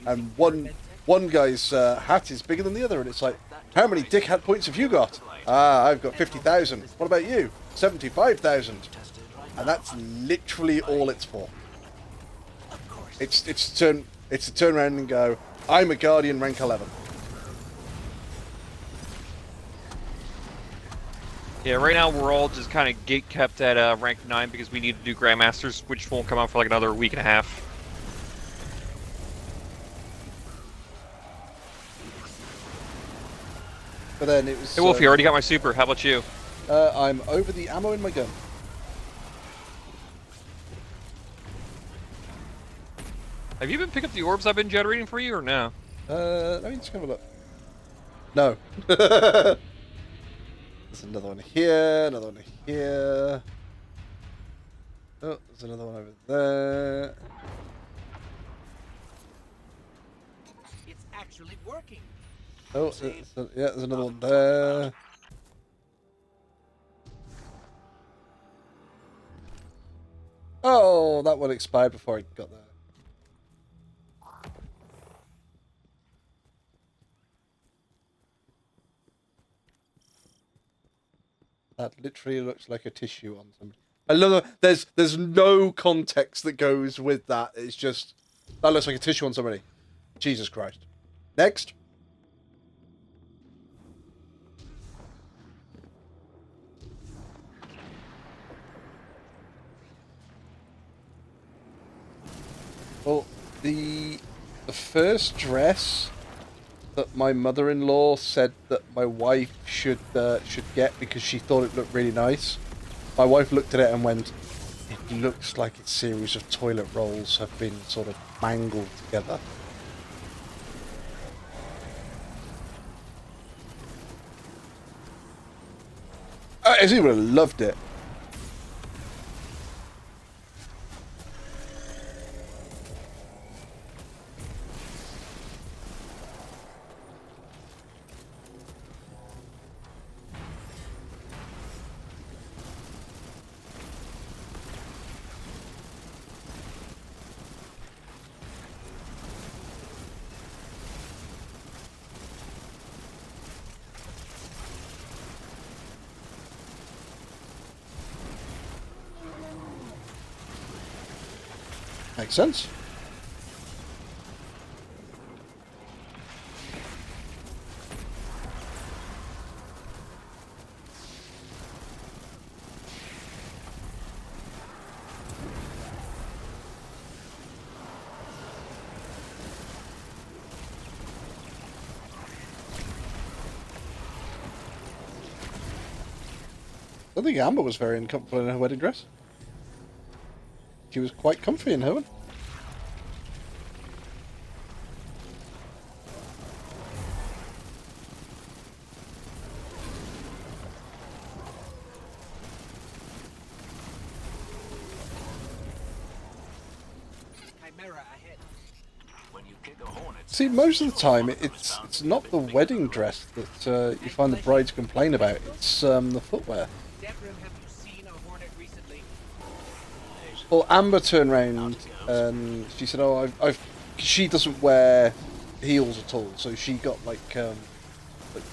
And one guy's hat is bigger than the other, and it's like, how many dick hat points have you got? Ah, I've got 50,000. What about you? 75,000. And that's literally all it's for. It's to turn around and go, I'm a Guardian rank 11. Yeah, right now we're all just kind of gate kept at rank 9 because we need to do Grandmasters, which won't come out for like another week and a half. But then it was... Hey Wolfie, I already got my super. How about you? I'm over the ammo in my gun. Have you been picking up the orbs I've been generating for you, or no? Let me just have a look. No. There's another one here, another one here. Oh, there's another one over there. It's actually working. Oh, there's another one there. Oh, that one expired before I got there. That literally looks like a tissue on somebody. I love that. There's no context that goes with that. It's just that looks like a tissue on somebody. Jesus Christ. Next. Well, the first dress that my mother-in-law said that my wife should get because she thought it looked really nice. My wife looked at it and went, "It looks like a series of toilet rolls have been sort of mangled together." Izzy would have loved it. Makes sense. I think Amber was very uncomfortable in her wedding dress. She was quite comfy in her one. See, most of the time, it's not the wedding dress that you find the brides complain about. It's the footwear. Well, Amber turned around and she said, "Oh, she doesn't wear heels at all, so she got like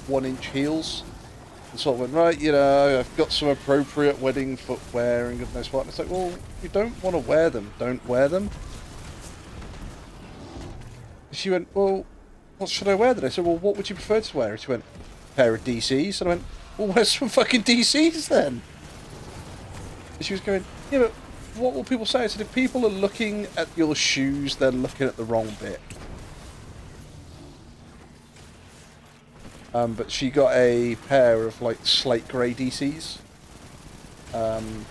1-inch heels." And so I went, right, you know, I've got some appropriate wedding footwear and goodness what. And it's like, well, if you don't want to wear them, don't wear them. She went, well, what should I wear then? I said, well, what would you prefer to wear? She went, a pair of DCs. And I went, Well, where's some fucking DCs then? And she was going, yeah, but what will people say? I said, if people are looking at your shoes, they're looking at the wrong bit. But she got a pair of like slate grey DCs. It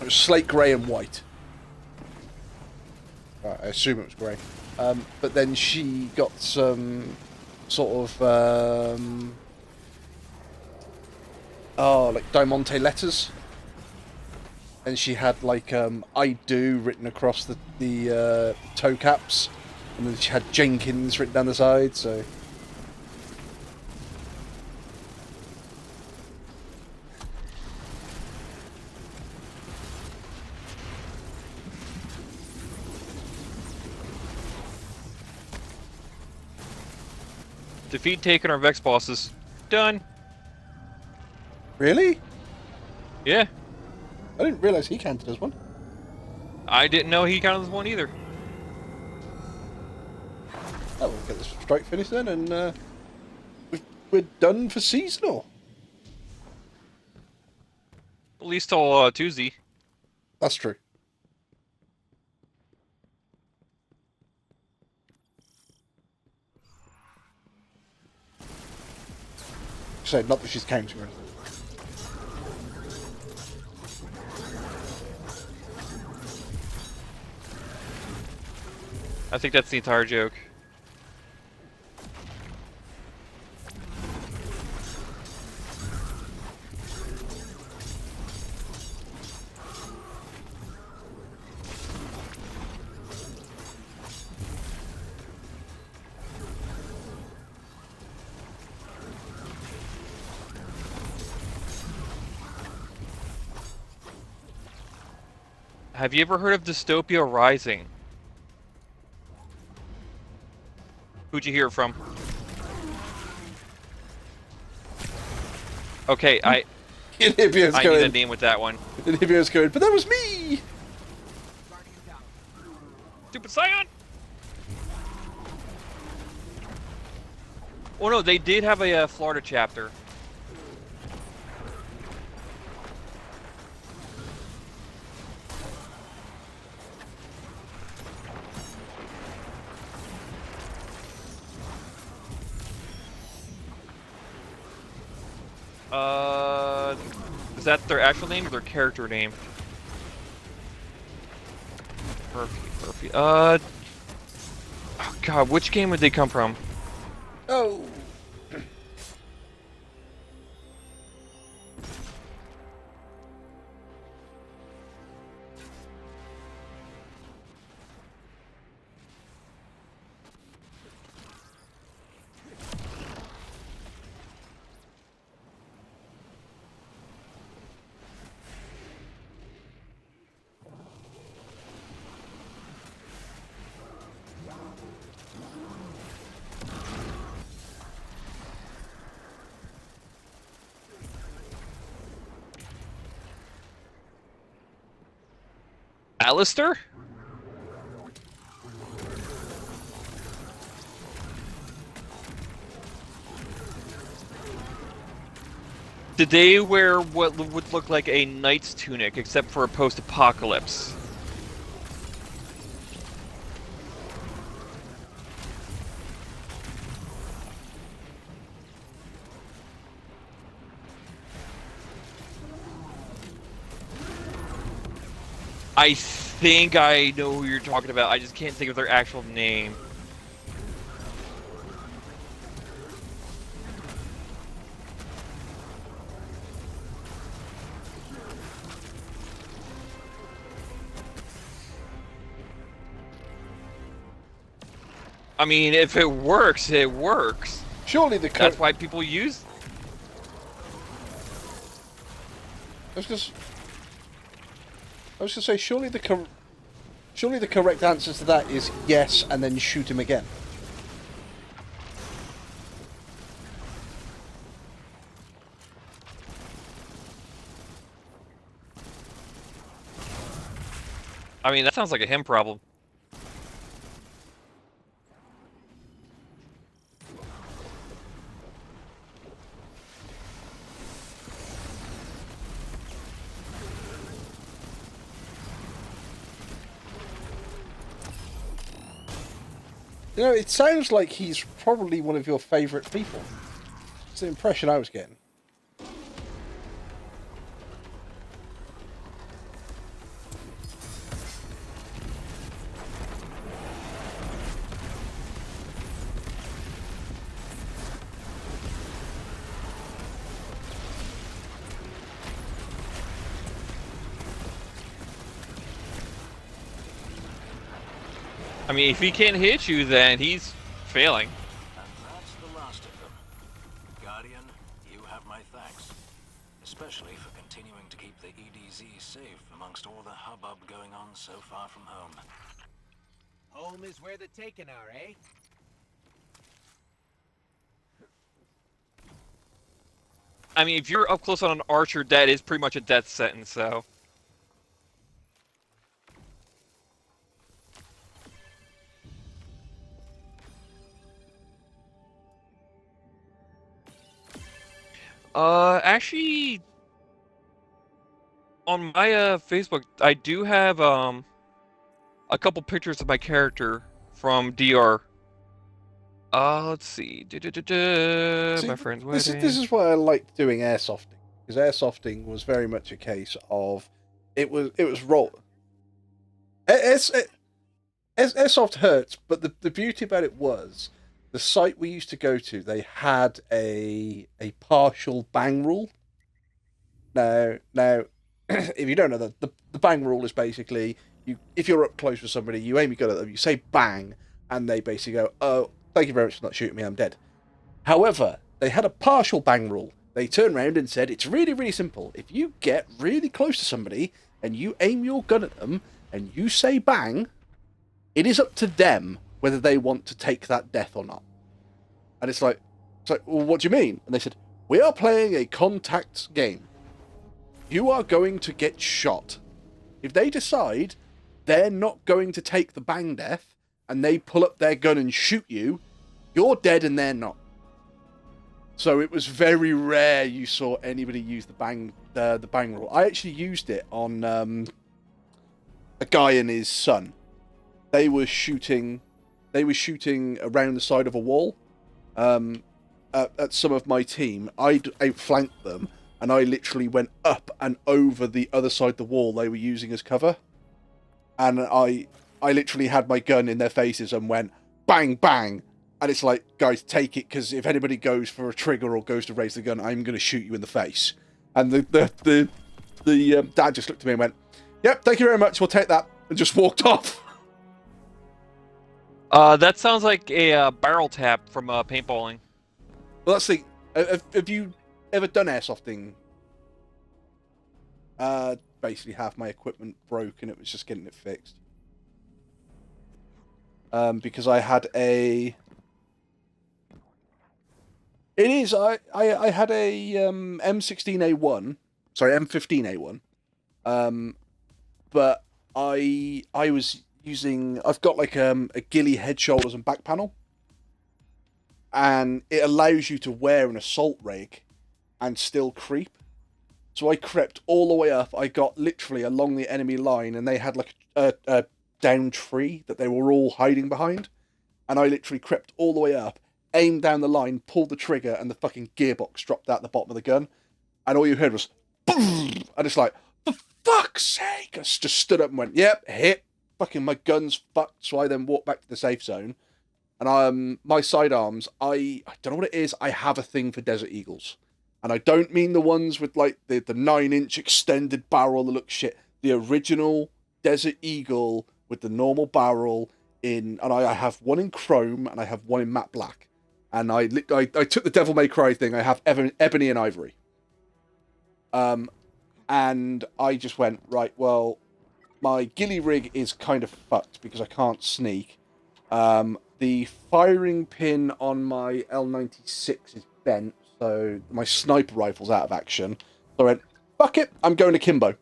was slate grey and white. I assume it was grey. But then she got some sort of like Diamante letters, and she had like "I do" written across the toe caps, and then she had Jenkins written down the side. So. Defeat taken our Vex bosses. Done. Really? Yeah. I didn't realise he counted as one. I didn't know he counted as one either. Oh, we'll get this strike finished then, and we're done for seasonal. At least till Tuesday. That's true. So, not that she's counting or anything. I think that's the entire joke. Have you ever heard of Dystopia Rising? Who'd you hear it from? Okay, I need a name with that one. Inhibio's going, but that was me! Stupid Scion! Oh no, they did have a Florida chapter. Is that their actual name or their character name? Murphy. Oh god, which game would they come from? Oh. Alistair? Did they wear what would look like a knight's tunic, except for a post-apocalypse? I think I know who you're talking about. I just can't think of their actual name. I mean, if it works, it works. Surely the That's why people use. I was gonna say, surely the correct answer to that is yes, and then shoot him again. I mean, that sounds like a him problem. You know, it sounds like he's probably one of your favourite people. It's the impression I was getting. I mean, if he can't hit you, then he's failing. And that's the last of them. Guardian, you have my thanks. Especially for continuing to keep the EDZ safe amongst all the hubbub going on so far from home. Home is where the taken are, eh? I mean, if you're up close on an archer, that is pretty much a death sentence, so... Actually, on my Facebook, I do have a couple pictures of my character from DR. Let's see. See, My friend's this wedding. is why I liked doing airsofting, because airsofting was very much a case of it was raw. Airsoft hurts, but the beauty about it was the site we used to go to. They had a partial bang rule. Now, if you don't know that the bang rule is basically if you're up close with somebody, you aim your gun at them, you say bang, and they basically go, "Oh, thank you very much for not shooting me, I'm dead." However, they had a partial bang rule. They turned around and said, it's really, really simple. If you get really close to somebody and you aim your gun at them and you say bang, it is up to them whether they want to take that death or not. And it's like, well, what do you mean? And they said, we are playing a contact game. You are going to get shot. If they decide they're not going to take the bang death and they pull up their gun and shoot you, you're dead and they're not. So it was very rare you saw anybody use the bang rule. I actually used it on a guy and his son. They were shooting around the side of a wall. At some of my team, I'd outflanked them, and I literally went up and over the other side of the wall they were using as cover. And I literally had my gun in their faces and went bang bang. And it's like, guys, take it, because if anybody goes for a trigger or goes to raise the gun, I'm going to shoot you in the face. And the dad just looked at me and went, yep, thank you very much, we'll take that, and just walked off. That sounds like a barrel tap from paintballing. Well, that's the... Have you ever done airsofting? Basically, half my equipment broke, and it was just getting it fixed. Because I had a... It is. I had a M16A1, sorry, M15A1, but I was using. I've got like a ghillie head, shoulders, and back panel, and it allows you to wear an assault rig and still creep. So I crept all the way up. I got literally along the enemy line, and they had like a down tree that they were all hiding behind, and I literally crept all the way up, aimed down the line, pulled the trigger, and the fucking gearbox dropped out the bottom of the gun. And all you heard was boom! And it's like, for fuck's sake! I just stood up and went, yep, hit. Fucking my gun's fucked. So I then walked back to the safe zone. And my sidearms, I don't know what it is, I have a thing for Desert Eagles. And I don't mean the ones with like the 9-inch extended barrel that looks shit. The original Desert Eagle with the normal barrel and I have one in chrome and I have one in matte black. And I took the Devil May Cry thing. I have ebony and ivory. And I just went, right, well, my ghillie rig is kind of fucked because I can't sneak. The firing pin on my L96 is bent, so my sniper rifle's out of action. So I went, fuck it, I'm going to Kimbo.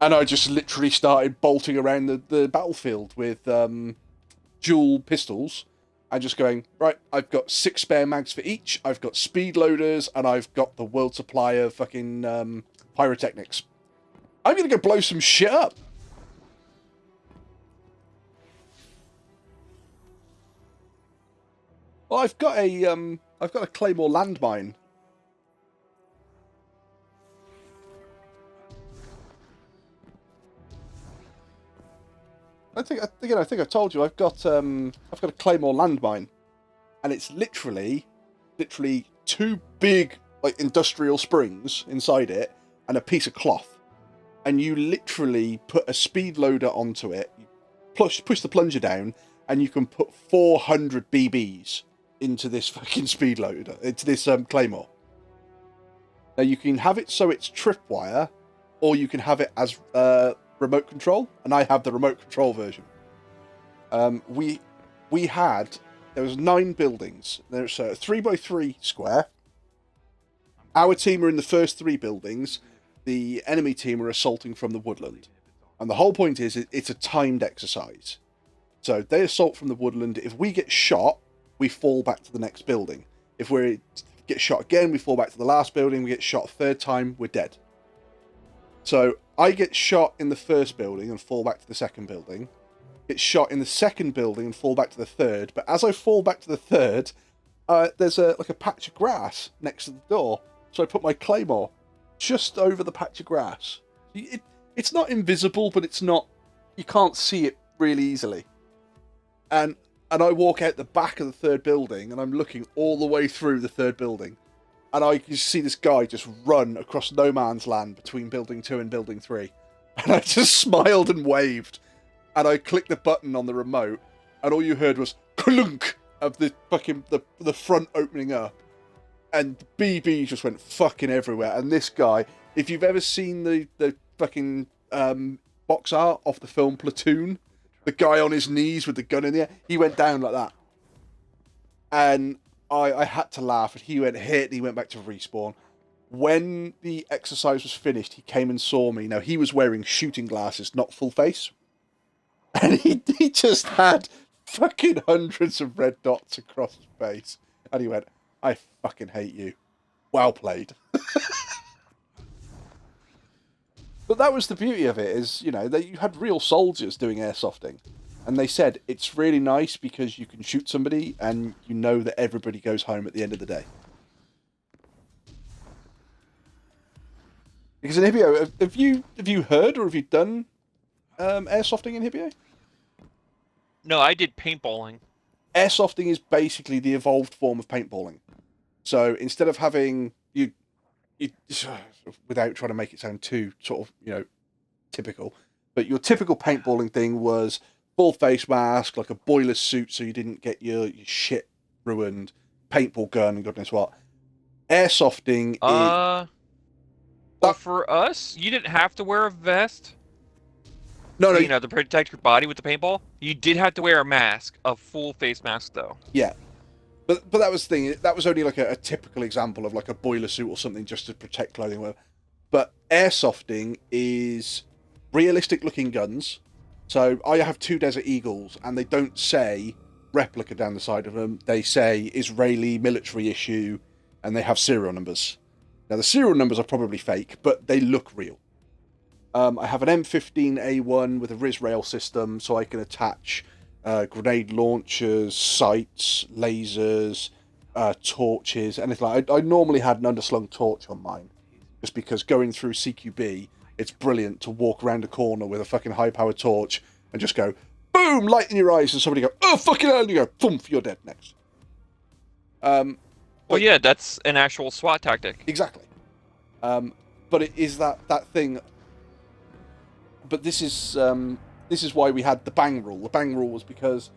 And I just literally started bolting around the battlefield with dual pistols. And just going, right, I've got 6 spare mags for each, I've got speed loaders, and I've got the world supply of fucking pyrotechnics. I'm going to go blow some shit up. Well, I've got a Claymore landmine. I think I told you I've got a Claymore landmine, and it's literally two big like industrial springs inside it and a piece of cloth, and you literally put a speed loader onto it, you push the plunger down, and you can put 400 BBs into this fucking speed loader, into this Claymore. Now you can have it so it's tripwire, or you can have it as remote control, and I have the remote control version. There was 9 buildings. There's a 3x3 square. Our team are in the first 3 buildings. The enemy team are assaulting from the woodland. And the whole point is it's a timed exercise. So they assault from the woodland. If we get shot, we fall back to the next building. If we get shot again, we fall back to the last building. We get shot a third time, we're dead. So I get shot in the first building and fall back to the second building. Get shot in the second building and fall back to the third. But as I fall back to the third, there's a patch of grass next to the door. So I put my claymore just over the patch of grass. It's not invisible, but it's not. You can't see it really easily. And I walk out the back of the third building, and I'm looking all the way through the third building, and I can see this guy just run across no man's land between building 2 and building 3, and I just smiled and waved, and I clicked the button on the remote, and all you heard was clunk of the fucking the front opening up, and BB just went fucking everywhere. And this guy, if you've ever seen the fucking box art of the film Platoon, the guy on his knees with the gun in the air, he went down like that. And I had to laugh, and he went hit, and he went back to respawn. When the exercise was finished, he came and saw me. Now, he was wearing shooting glasses, not full face. And he just had fucking hundreds of red dots across his face. And he went, I fucking hate you. Well played. But that was the beauty of it, is, you know, that you had real soldiers doing airsofting. And they said, it's really nice because you can shoot somebody and you know that everybody goes home at the end of the day. Because in Hibio, have you heard or have you done airsofting in Hibio? No, I did paintballing. Airsofting is basically the evolved form of paintballing. So instead of having you without trying to make it sound too sort of, you know, typical, but your typical paintballing thing was full face mask, like a boiler suit so you didn't get your shit ruined, paintball gun and goodness what. Airsofting is... Well, for us, you didn't have to wear a vest. No, you know, to protect your body with the paintball. You did have to wear a mask, a full face mask, though. Yeah. But that was the thing. That was only like a typical example of like a boiler suit or something just to protect clothing. Whatever. But airsofting is realistic looking guns. So I have 2 Desert Eagles, and they don't say replica down the side of them. They say Israeli military issue, and they have serial numbers. Now the serial numbers are probably fake, but they look real. I have an M15A1 with a RIS rail system, so I can attach grenade launchers, sights, lasers, torches, anything like that. I normally had an underslung torch on mine, just because going through CQB, it's brilliant to walk around a corner with a fucking high-powered torch and just go, boom, light in your eyes, and somebody go, oh, fucking hell, and you go, boom, you're dead next. Well, yeah, that's an actual SWAT tactic. Exactly. But it is that thing. But this is why we had the bang rule. The bang rule was because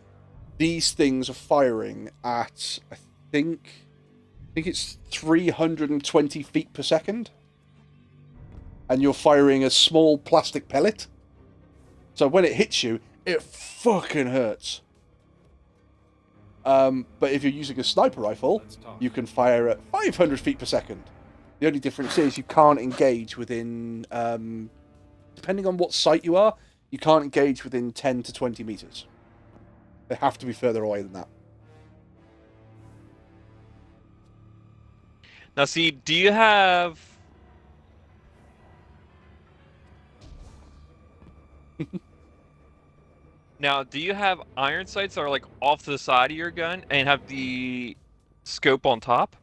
these things are firing at, I think it's 320 feet per second. And you're firing a small plastic pellet. So when it hits you, it fucking hurts. But if you're using a sniper rifle, you can fire at 500 feet per second. The only difference is you can't engage within... depending on what site you are, you can't engage within 10 to 20 meters. They have to be further away than that. Now, see, do you have... Now, do you have iron sights that are like off to the side of your gun and have the scope on top?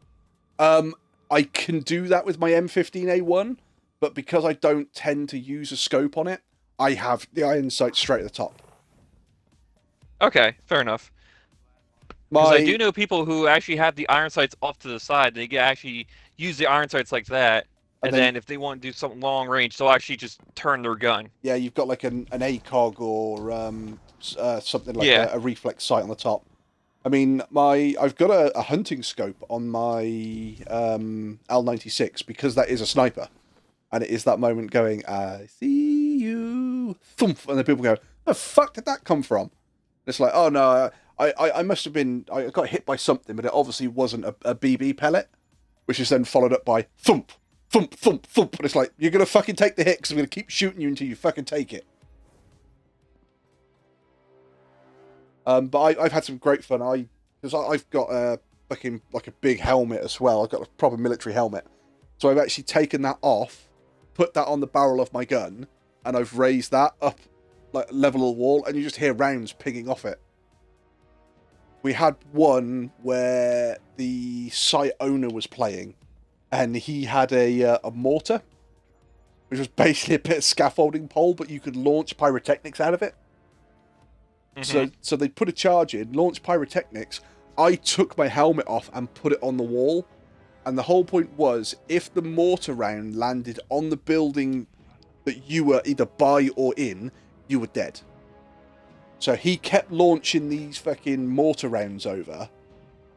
I can do that with my M15A1, but because I don't tend to use a scope on it, I have the iron sight straight at the top. Okay, fair enough. Because I do My know people who actually have the iron sights off to the side. They can actually use the iron sights like that, and then if they want to do something long range, they'll actually just turn their gun. yeah, you've got like an ACOG or something like Yeah. a reflex sight on the top. I mean, I've got a hunting scope on my L96 because that is a sniper, and it is that moment going, "I see you," thump, and then people go, "The fuck did that come from?" And it's like, oh no, I must have been, I got hit by something, but it obviously wasn't a BB pellet, which is then followed up by thump, thump, thump, thump, and it's like, you're gonna fucking take the hit because I'm gonna keep shooting you until you fucking take it. But I've had some great fun. Because I've got a fucking like a big helmet as well. I've got a proper military helmet, so I've actually taken that off, put that on the barrel of my gun, and I've raised that up like level of the wall, and you just hear rounds pinging off it. We had one where the site owner was playing, and he had a mortar, which was basically a bit of scaffolding pole, but you could launch pyrotechnics out of it. So they put a charge in, launched pyrotechnics. I took my helmet off and put it on the wall. And the whole point was, if the mortar round landed on the building that you were either by or in, you were dead. So he kept launching these fucking mortar rounds over.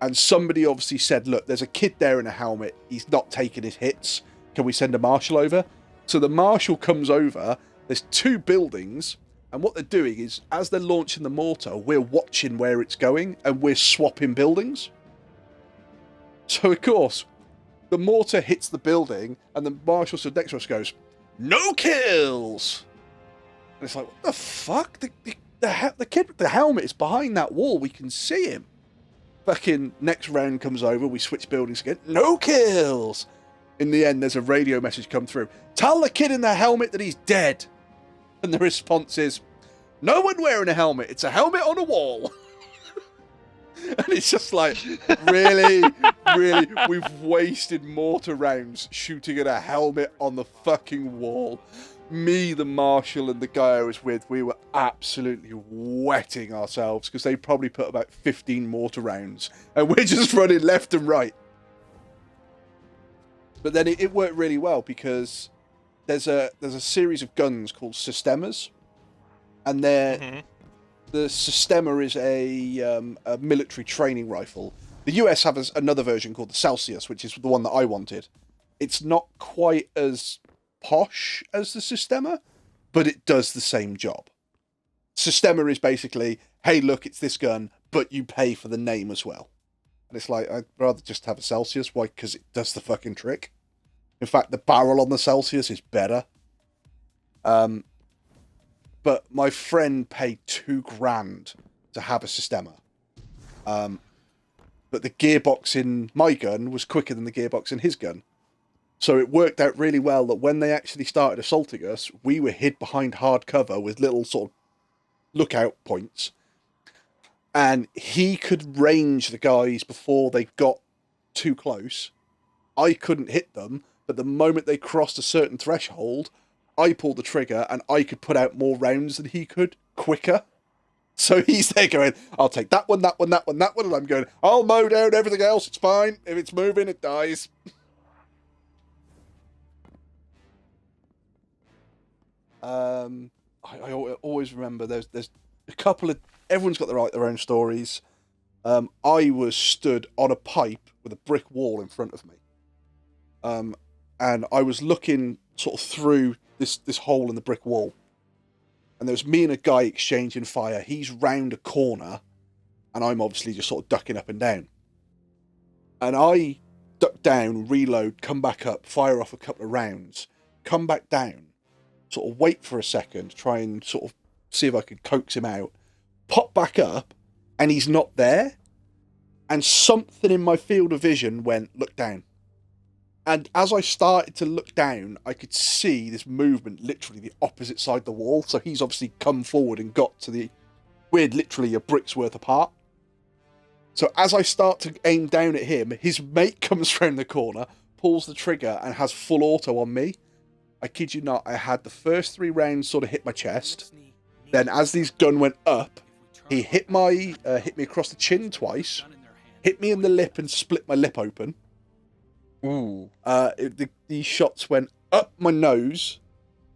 And somebody obviously said, look, there's a kid there in a helmet. He's not taking his hits. Can we send a marshal over? So the marshal comes over. There's 2 buildings. And what they're doing is, as they're launching the mortar, we're watching where it's going, and we're swapping buildings. So, of course, the mortar hits the building, and the marshal stood next to us goes, "No kills!" And it's like, what the fuck? The kid with the helmet is behind that wall. We can see him. Fucking next round comes over, we switch buildings again. No kills! In the end, there's a radio message come through. Tell the kid in the helmet that he's dead. And the response is, no one wearing a helmet. It's a helmet on a wall. And it's just like, really? Really? We've wasted mortar rounds shooting at a helmet on the fucking wall. Me, the marshal, and the guy I was with, we were absolutely wetting ourselves because they probably put about 15 mortar rounds. And we're just running left and right. But then it worked really well because there's a series of guns called Sistemas, and the Sistema is a military training rifle. The US has another version called the Celsius, which is the one that I wanted. It's not quite as posh as the Sistema, but it does the same job. Sistema is basically, hey, look, it's this gun, but you pay for the name as well. And it's like, I'd rather just have a Celsius. Why? Because it does the fucking trick. In fact, the barrel on the Celsius is better. But my friend paid $2,000 to have a Sistema. But the gearbox in my gun was quicker than the gearbox in his gun. So it worked out really well that when they actually started assaulting us, we were hid behind hard cover with little sort of lookout points. And he could range the guys before they got too close. I couldn't hit them. But the moment they crossed a certain threshold, I pulled the trigger and I could put out more rounds than he could quicker. So he's there going, I'll take that one, that one, that one, that one. And I'm going, I'll mow down everything else. It's fine. If it's moving, it dies. I always remember there's a couple of, everyone's got their own stories. I was stood on a pipe with a brick wall in front of me. And I was looking sort of through this hole in the brick wall. And there was me and a guy exchanging fire. He's round a corner, and I'm obviously just sort of ducking up and down. And I duck down, reload, come back up, fire off a couple of rounds, come back down, sort of wait for a second, try and sort of see if I could coax him out, pop back up, and he's not there. And something in my field of vision went, look down. And as I started to look down, I could see this movement literally the opposite side of the wall. So he's obviously come forward and got to the we're literally a brick's worth apart. So as I start to aim down at him, his mate comes round the corner, pulls the trigger, and has full auto on me. I kid you not, I had the first 3 rounds sort of hit my chest. Then as his gun went up, he hit me across the chin twice, hit me in the lip and split my lip open. Ooh. These shots went up my nose,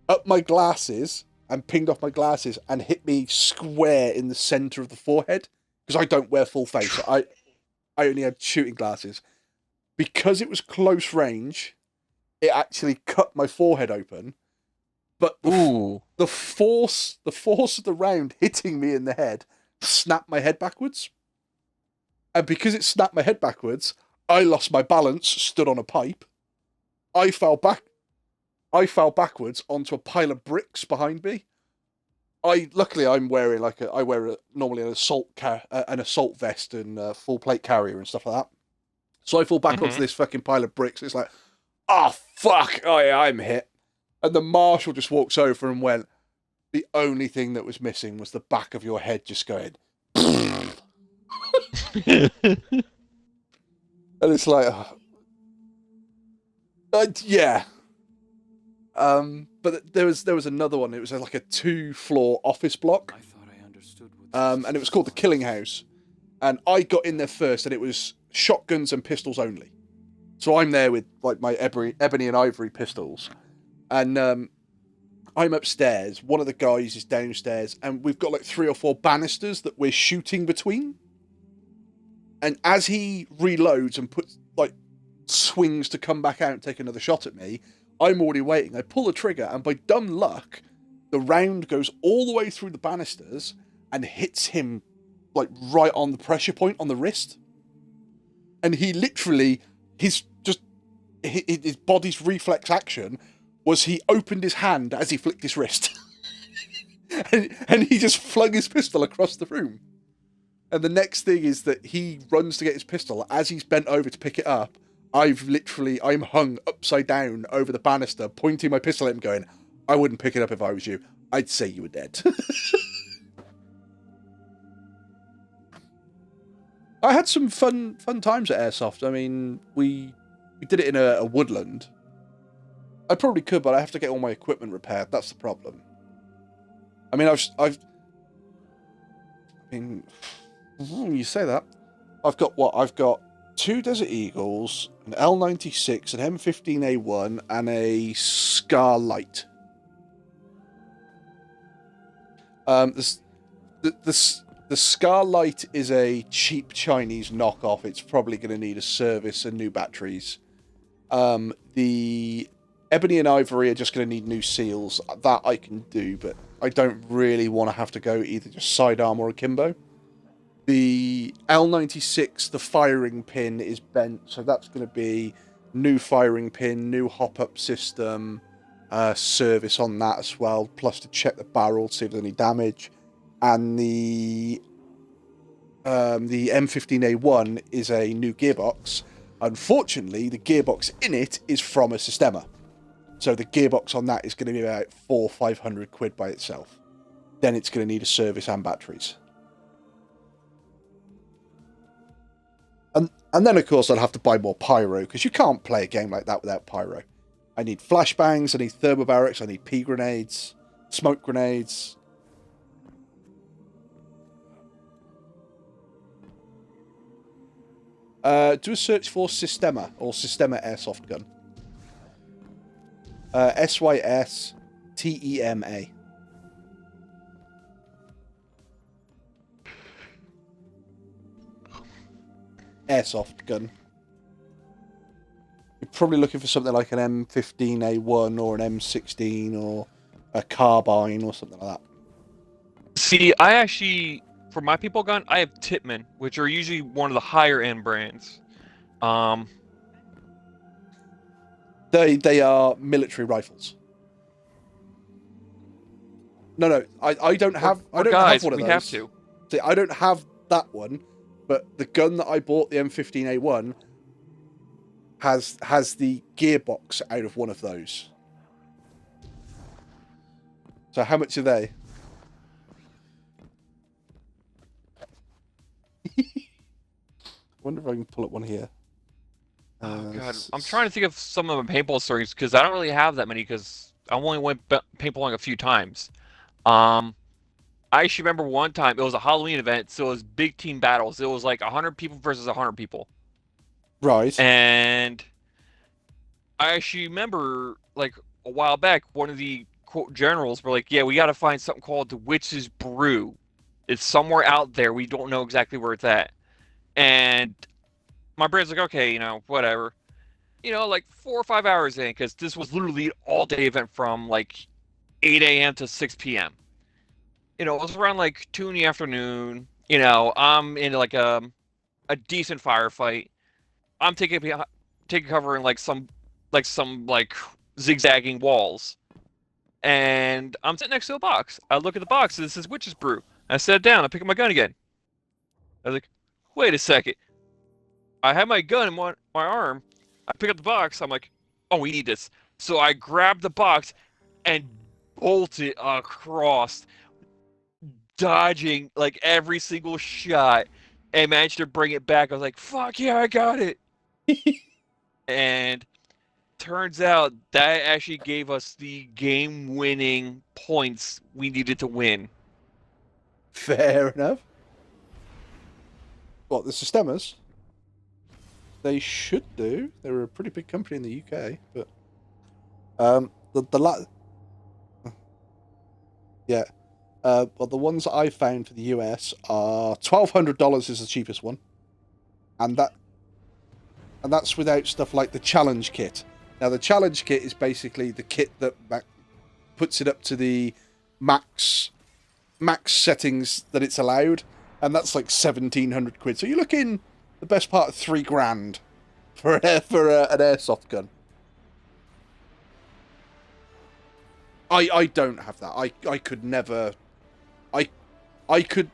up my glasses, and pinged off my glasses and hit me square in the center of the forehead, because I don't wear full face. I only had shooting glasses. Because it was close range, it actually cut my forehead open. But the force of the round hitting me in the head snapped my head backwards. And because it snapped my head backwards, I lost my balance, stood on a pipe. I fell backwards onto a pile of bricks behind me. Luckily I'm wearing normally an assault vest and full plate carrier and stuff like that. So I fall back onto this fucking pile of bricks. It's like, oh fuck, oh yeah, I'm hit. And the marshal just walks over and went, the only thing that was missing was the back of your head just going. And it's like, yeah. But there was another one. It was like a 2-floor office block. And it was called the Killing House. And I got in there first, and it was shotguns and pistols only. So I'm there with like my ebony and ivory pistols, and I'm upstairs. One of the guys is downstairs, and we've got like 3 or 4 banisters that we're shooting between. And as he reloads and swings to come back out and take another shot at me, I'm already waiting. I pull the trigger, and by dumb luck, the round goes all the way through the banisters and hits him like right on the pressure point on the wrist. And he literally, his body's reflex action was he opened his hand as he flicked his wrist. and he just flung his pistol across the room. And the next thing is that he runs to get his pistol. As he's bent over to pick it up, I'm hung upside down over the banister, pointing my pistol at him going, I wouldn't pick it up if I was you. I'd say you were dead. I had some fun times at Airsoft. I mean, we did it in a woodland. I probably could, but I have to get all my equipment repaired. That's the problem. I mean, you say that. I've got 2 Desert Eagles, an L96, an M15A1, and a Scar Light. The Scar Light is a cheap Chinese knockoff. It's probably going to need a service and new batteries. The Ebony and Ivory are just going to need new seals. That I can do, but I don't really want to have to go either just sidearm or akimbo. The L96, the firing pin is bent, so that's going to be new firing pin, new hop-up system, service on that as well, plus to check the barrel to see if there's any damage. And the M15A1 is a new gearbox. Unfortunately, the gearbox in it is from a Sistema. So the gearbox on that is going to be about 400-500 quid by itself. Then it's going to need a service and batteries. And then, of course, I'll have to buy more pyro, because you can't play a game like that without pyro. I need flashbangs, I need thermobarics, I need pea grenades, smoke grenades. Do a search for Sistema, or Sistema Airsoft Gun. SYSTEMA. Airsoft gun. You're probably looking for something like an M15A1 or an M16 or a carbine or something like that. See, I actually, for my people gun, I have Tippmann, which are usually one of the higher end brands. They are military rifles. No, I don't have. I don't have one of those. We have to. See, I don't have that one, but the gun that I bought, the M15A1, has the gearbox out of one of those. So how much are they? if I can pull up one here. Oh god, I'm trying to think of some of my paintball stories because I don't really have that many because I only went paintballing a few times. I actually remember one time it was a Halloween event, so it was big team battles. It was like 100 people versus 100 people. Right. And I actually remember like a while back, one of the quote generals were like, "Yeah, we got to find something called the Witch's Brew. It's somewhere out there. We don't know exactly where it's at." And my brain's like, "Okay, whatever." Like 4 or 5 hours in, because this was literally an all-day event from like 8 a.m. to 6 p.m. It was around like 2 in the afternoon. I'm in like a decent firefight. I'm taking cover in like some zigzagging walls, and I'm sitting next to a box. I look at the box, and it says Witch's Brew. I sat down. I pick up my gun again. I was like, wait a second. I have my gun in my arm. I pick up the box. I'm like, oh, we need this. So I grab the box and bolt it across, dodging like every single shot, and managed to bring it back. I was like, fuck yeah, I got it. And turns out that actually gave us the game-winning points we needed to win. Fair enough. What, the Sistemas? They should do. They're a pretty big company in the UK, but yeah. But the ones I found for the US are $1,200 is the cheapest one, and that's without stuff like the challenge kit. Now, the challenge kit is basically the kit that puts it up to the max settings that it's allowed, and that's like 1,700 quid. So you're looking the best part of $3,000 for an airsoft gun. I don't have that. I could never. I could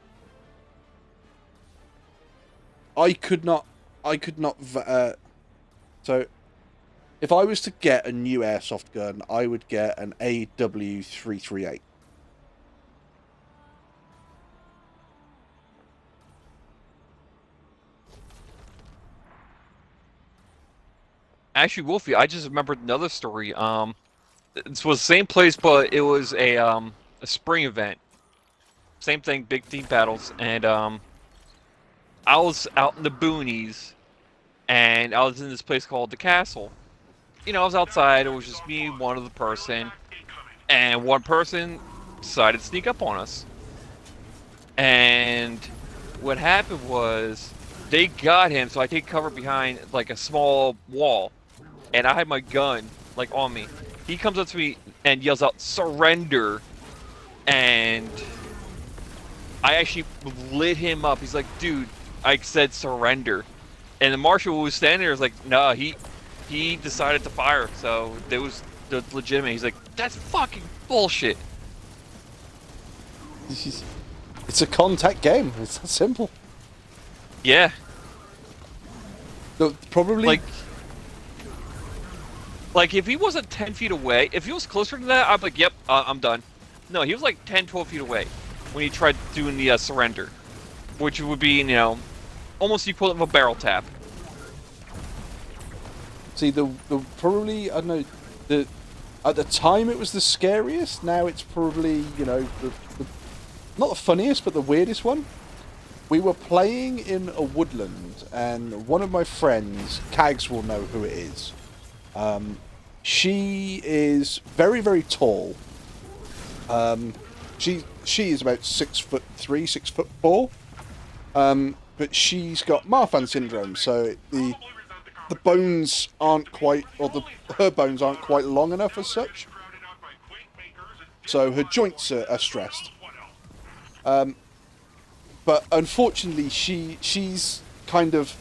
not. So, if I was to get a new airsoft gun, I would get an AW338. Actually, Wolfie, I just remembered another story. This was the same place, but it was a spring event. Same thing, big team battles, and I was out in the boonies, and I was in this place called the Castle. I was outside. It was just me, one other person, and one person decided to sneak up on us. And what happened was they got him, so I take cover behind like a small wall, and I had my gun like on me. He comes up to me and yells out, "Surrender!" And I actually lit him up. He's like, "Dude, I said surrender." And the marshal who was standing there was like, "No, he decided to fire." So it was legitimate. He's like, "That's fucking bullshit." It's a contact game. It's that simple. Yeah. No, probably like if he wasn't 10 feet away, if he was closer to that, I'd be like, "Yep, I'm done." No, he was like 10, 12 feet away when he tried doing the surrender, which would be, almost equivalent of a barrel tap. See, the probably, I don't know, at the time it was the scariest. Now it's probably, the not the funniest, but the weirdest one. We were playing in a woodland, and one of my friends, Kags will know who it is. She is very, very tall. She is about 6'3", 6'4". But she's got Marfan syndrome, so the bones aren't quite, or her bones aren't quite long enough as such. So her joints are stressed. But unfortunately, she's kind of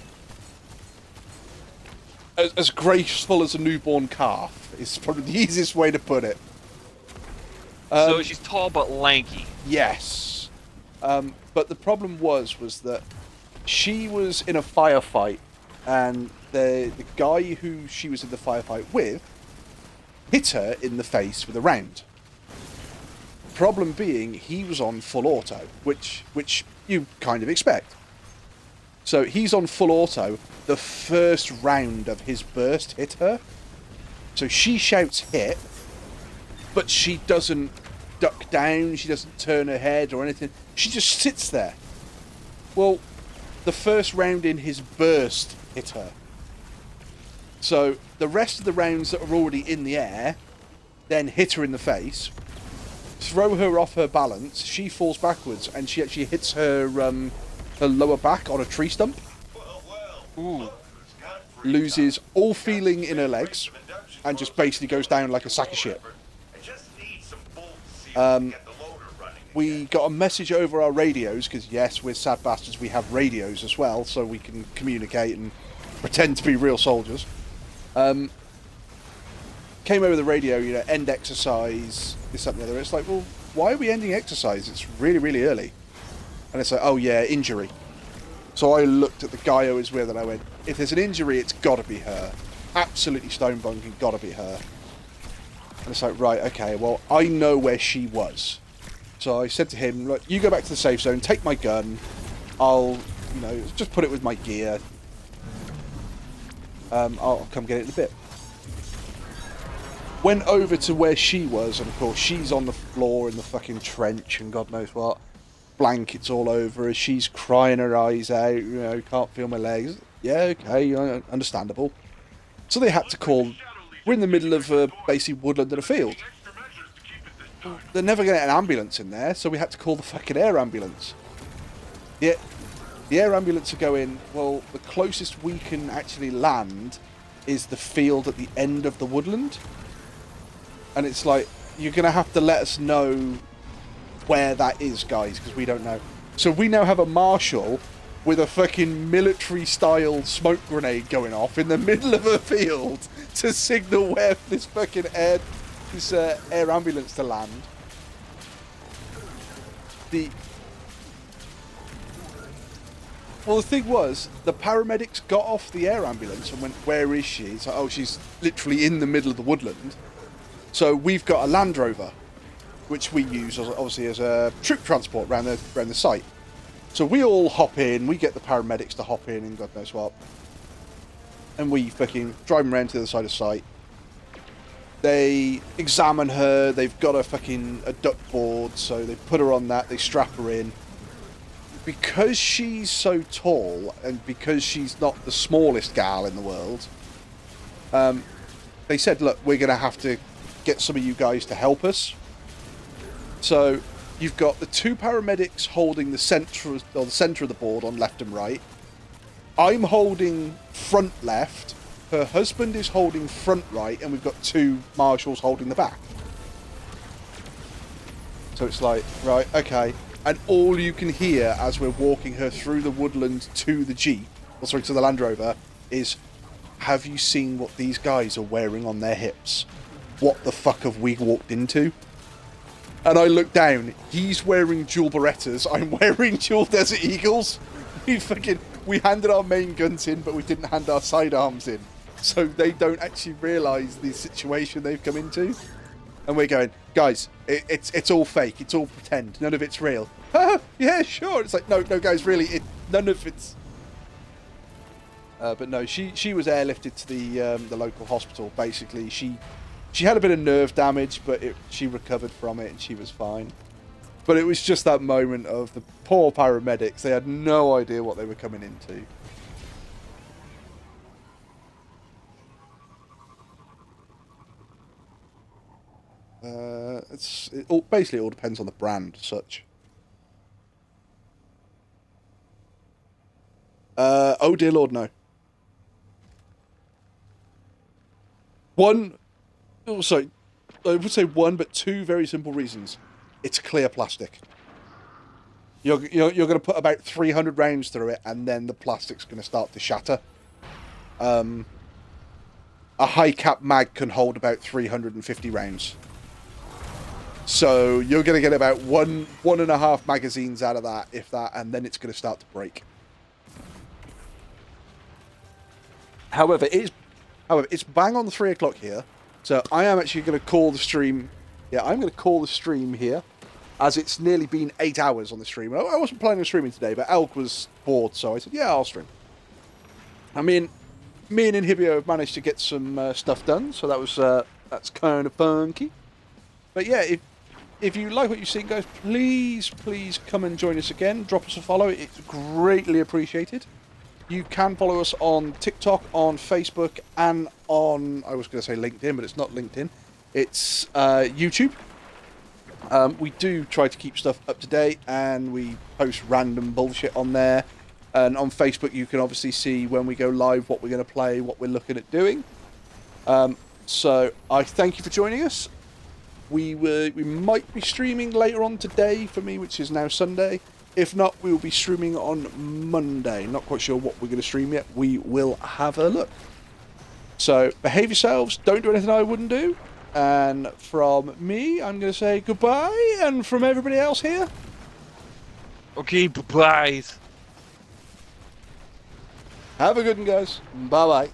as graceful as a newborn calf. Is probably the easiest way to put it. So she's tall but lanky. Yes. But the problem was that she was in a firefight, and the guy who she was in the firefight with hit her in the face with a round. Problem being, he was on full auto, which you kind of expect. So he's on full auto. The first round of his burst hit her. So she shouts hit, but she doesn't duck down, she doesn't turn her head or anything. She just sits there. Well, the first round in his burst hit her. So the rest of the rounds that are already in the air then hit her in the face, throw her off her balance, she falls backwards, and she actually hits her lower back on a tree stump. Ooh. Loses all feeling in her legs, and just basically goes down like a sack of shit. We got a message over our radios, because yes, we're sad bastards, we have radios as well, so we can communicate and pretend to be real soldiers. Came over the radio, you know, end exercise, this, that, and the other. It's like, well, why are we ending exercise? It's really, really early. And it's like, oh yeah, injury. So I looked at the guy I was with and I went, if there's an injury, it's got to be her. Absolutely stone bunking, got to be her. And it's like, right, okay, well, I know where she was. So I said to him, look, you go back to the safe zone, take my gun, I'll, you know, just put it with my gear. I'll come get it in a bit. Went over to where she was, and of course she's on the floor in the fucking trench and God knows what. Blankets all over her, she's crying her eyes out, you know, can't feel my legs. Yeah, okay, understandable. So they had to call, we're in the middle of basically woodland and a field. They're never going to get an ambulance in there, so we had to call the fucking air ambulance. Yeah, the air ambulance are going, well, the closest we can actually land is the field at the end of the woodland. And it's like, you're going to have to let us know where that is, guys, because we don't know. So we now have a marshal with a fucking military-style smoke grenade going off in the middle of a field to signal where this fucking air ambulance to land. Well, the thing was, the paramedics got off the air ambulance and went, where is she? It's like, oh, she's literally in the middle of the woodland. So we've got a Land Rover, which we use obviously as a troop transport around the site. So we all hop in, we get the paramedics to hop in and God knows what. And we fucking drive them around to the other side of site. They examine her, they've got a duck board, so they put her on that, they strap her in. Because she's so tall, and because she's not the smallest gal in the world, they said, look, we're going to have to get some of you guys to help us. So you've got the two paramedics holding the center of the board on left and right. I'm holding front left. Her husband is holding front right, and we've got two marshals holding the back. So it's like, right, okay. And all you can hear as we're walking her through the woodland to the Jeep, to the Land Rover, is, have you seen what these guys are wearing on their hips? What the fuck have we walked into? And I look down, he's wearing dual Berettas, I'm wearing dual Desert Eagles. We handed our main guns in, but we didn't hand our sidearms in. So they don't actually realise the situation they've come into. And we're going, guys, it's all fake, it's all pretend, none of it's real. Yeah, sure. It's like, no, guys, really, none of it's... but no, she was airlifted to the local hospital. Basically, she had a bit of nerve damage, but she recovered from it and she was fine. But it was just that moment of the poor paramedics. They had no idea what they were coming into. Basically, it all depends on the brand as such. Oh dear Lord, no. I would say one, but two very simple reasons. It's clear plastic. You're going to put about 300 rounds through it, and then the plastic's going to start to shatter. A high cap mag can hold about 350 rounds. So you're going to get about one and a half magazines out of that, if that, and then it's going to start to break. However, it's bang on 3 o'clock here, so I am actually going to call the stream. Yeah, I'm going to call the stream here. as it's nearly been 8 hours on the stream. I wasn't planning on streaming today, but Elk was bored, so I said, yeah, I'll stream. I mean, me and Inhibio have managed to get some stuff done, so that's kind of funky. But yeah, if you like what you've seen, guys, please come and join us again. Drop us a follow. It's greatly appreciated. You can follow us on TikTok, on Facebook, and on, I was going to say LinkedIn, but it's not LinkedIn. It's YouTube. We do try to keep stuff up to date, and we post random bullshit on there. And on Facebook, you can obviously see when we go live, what we're going to play, what we're looking at doing. So I thank you for joining us. We might be streaming later on today for me, which is now Sunday. If not, we will be streaming on Monday. Not quite sure what we're going to stream yet. We will have a look. So behave yourselves. Don't do anything I wouldn't do. And from me, I'm going to say goodbye. And from everybody else here, Okay, bye-bye. have a good one, guys. Bye-bye.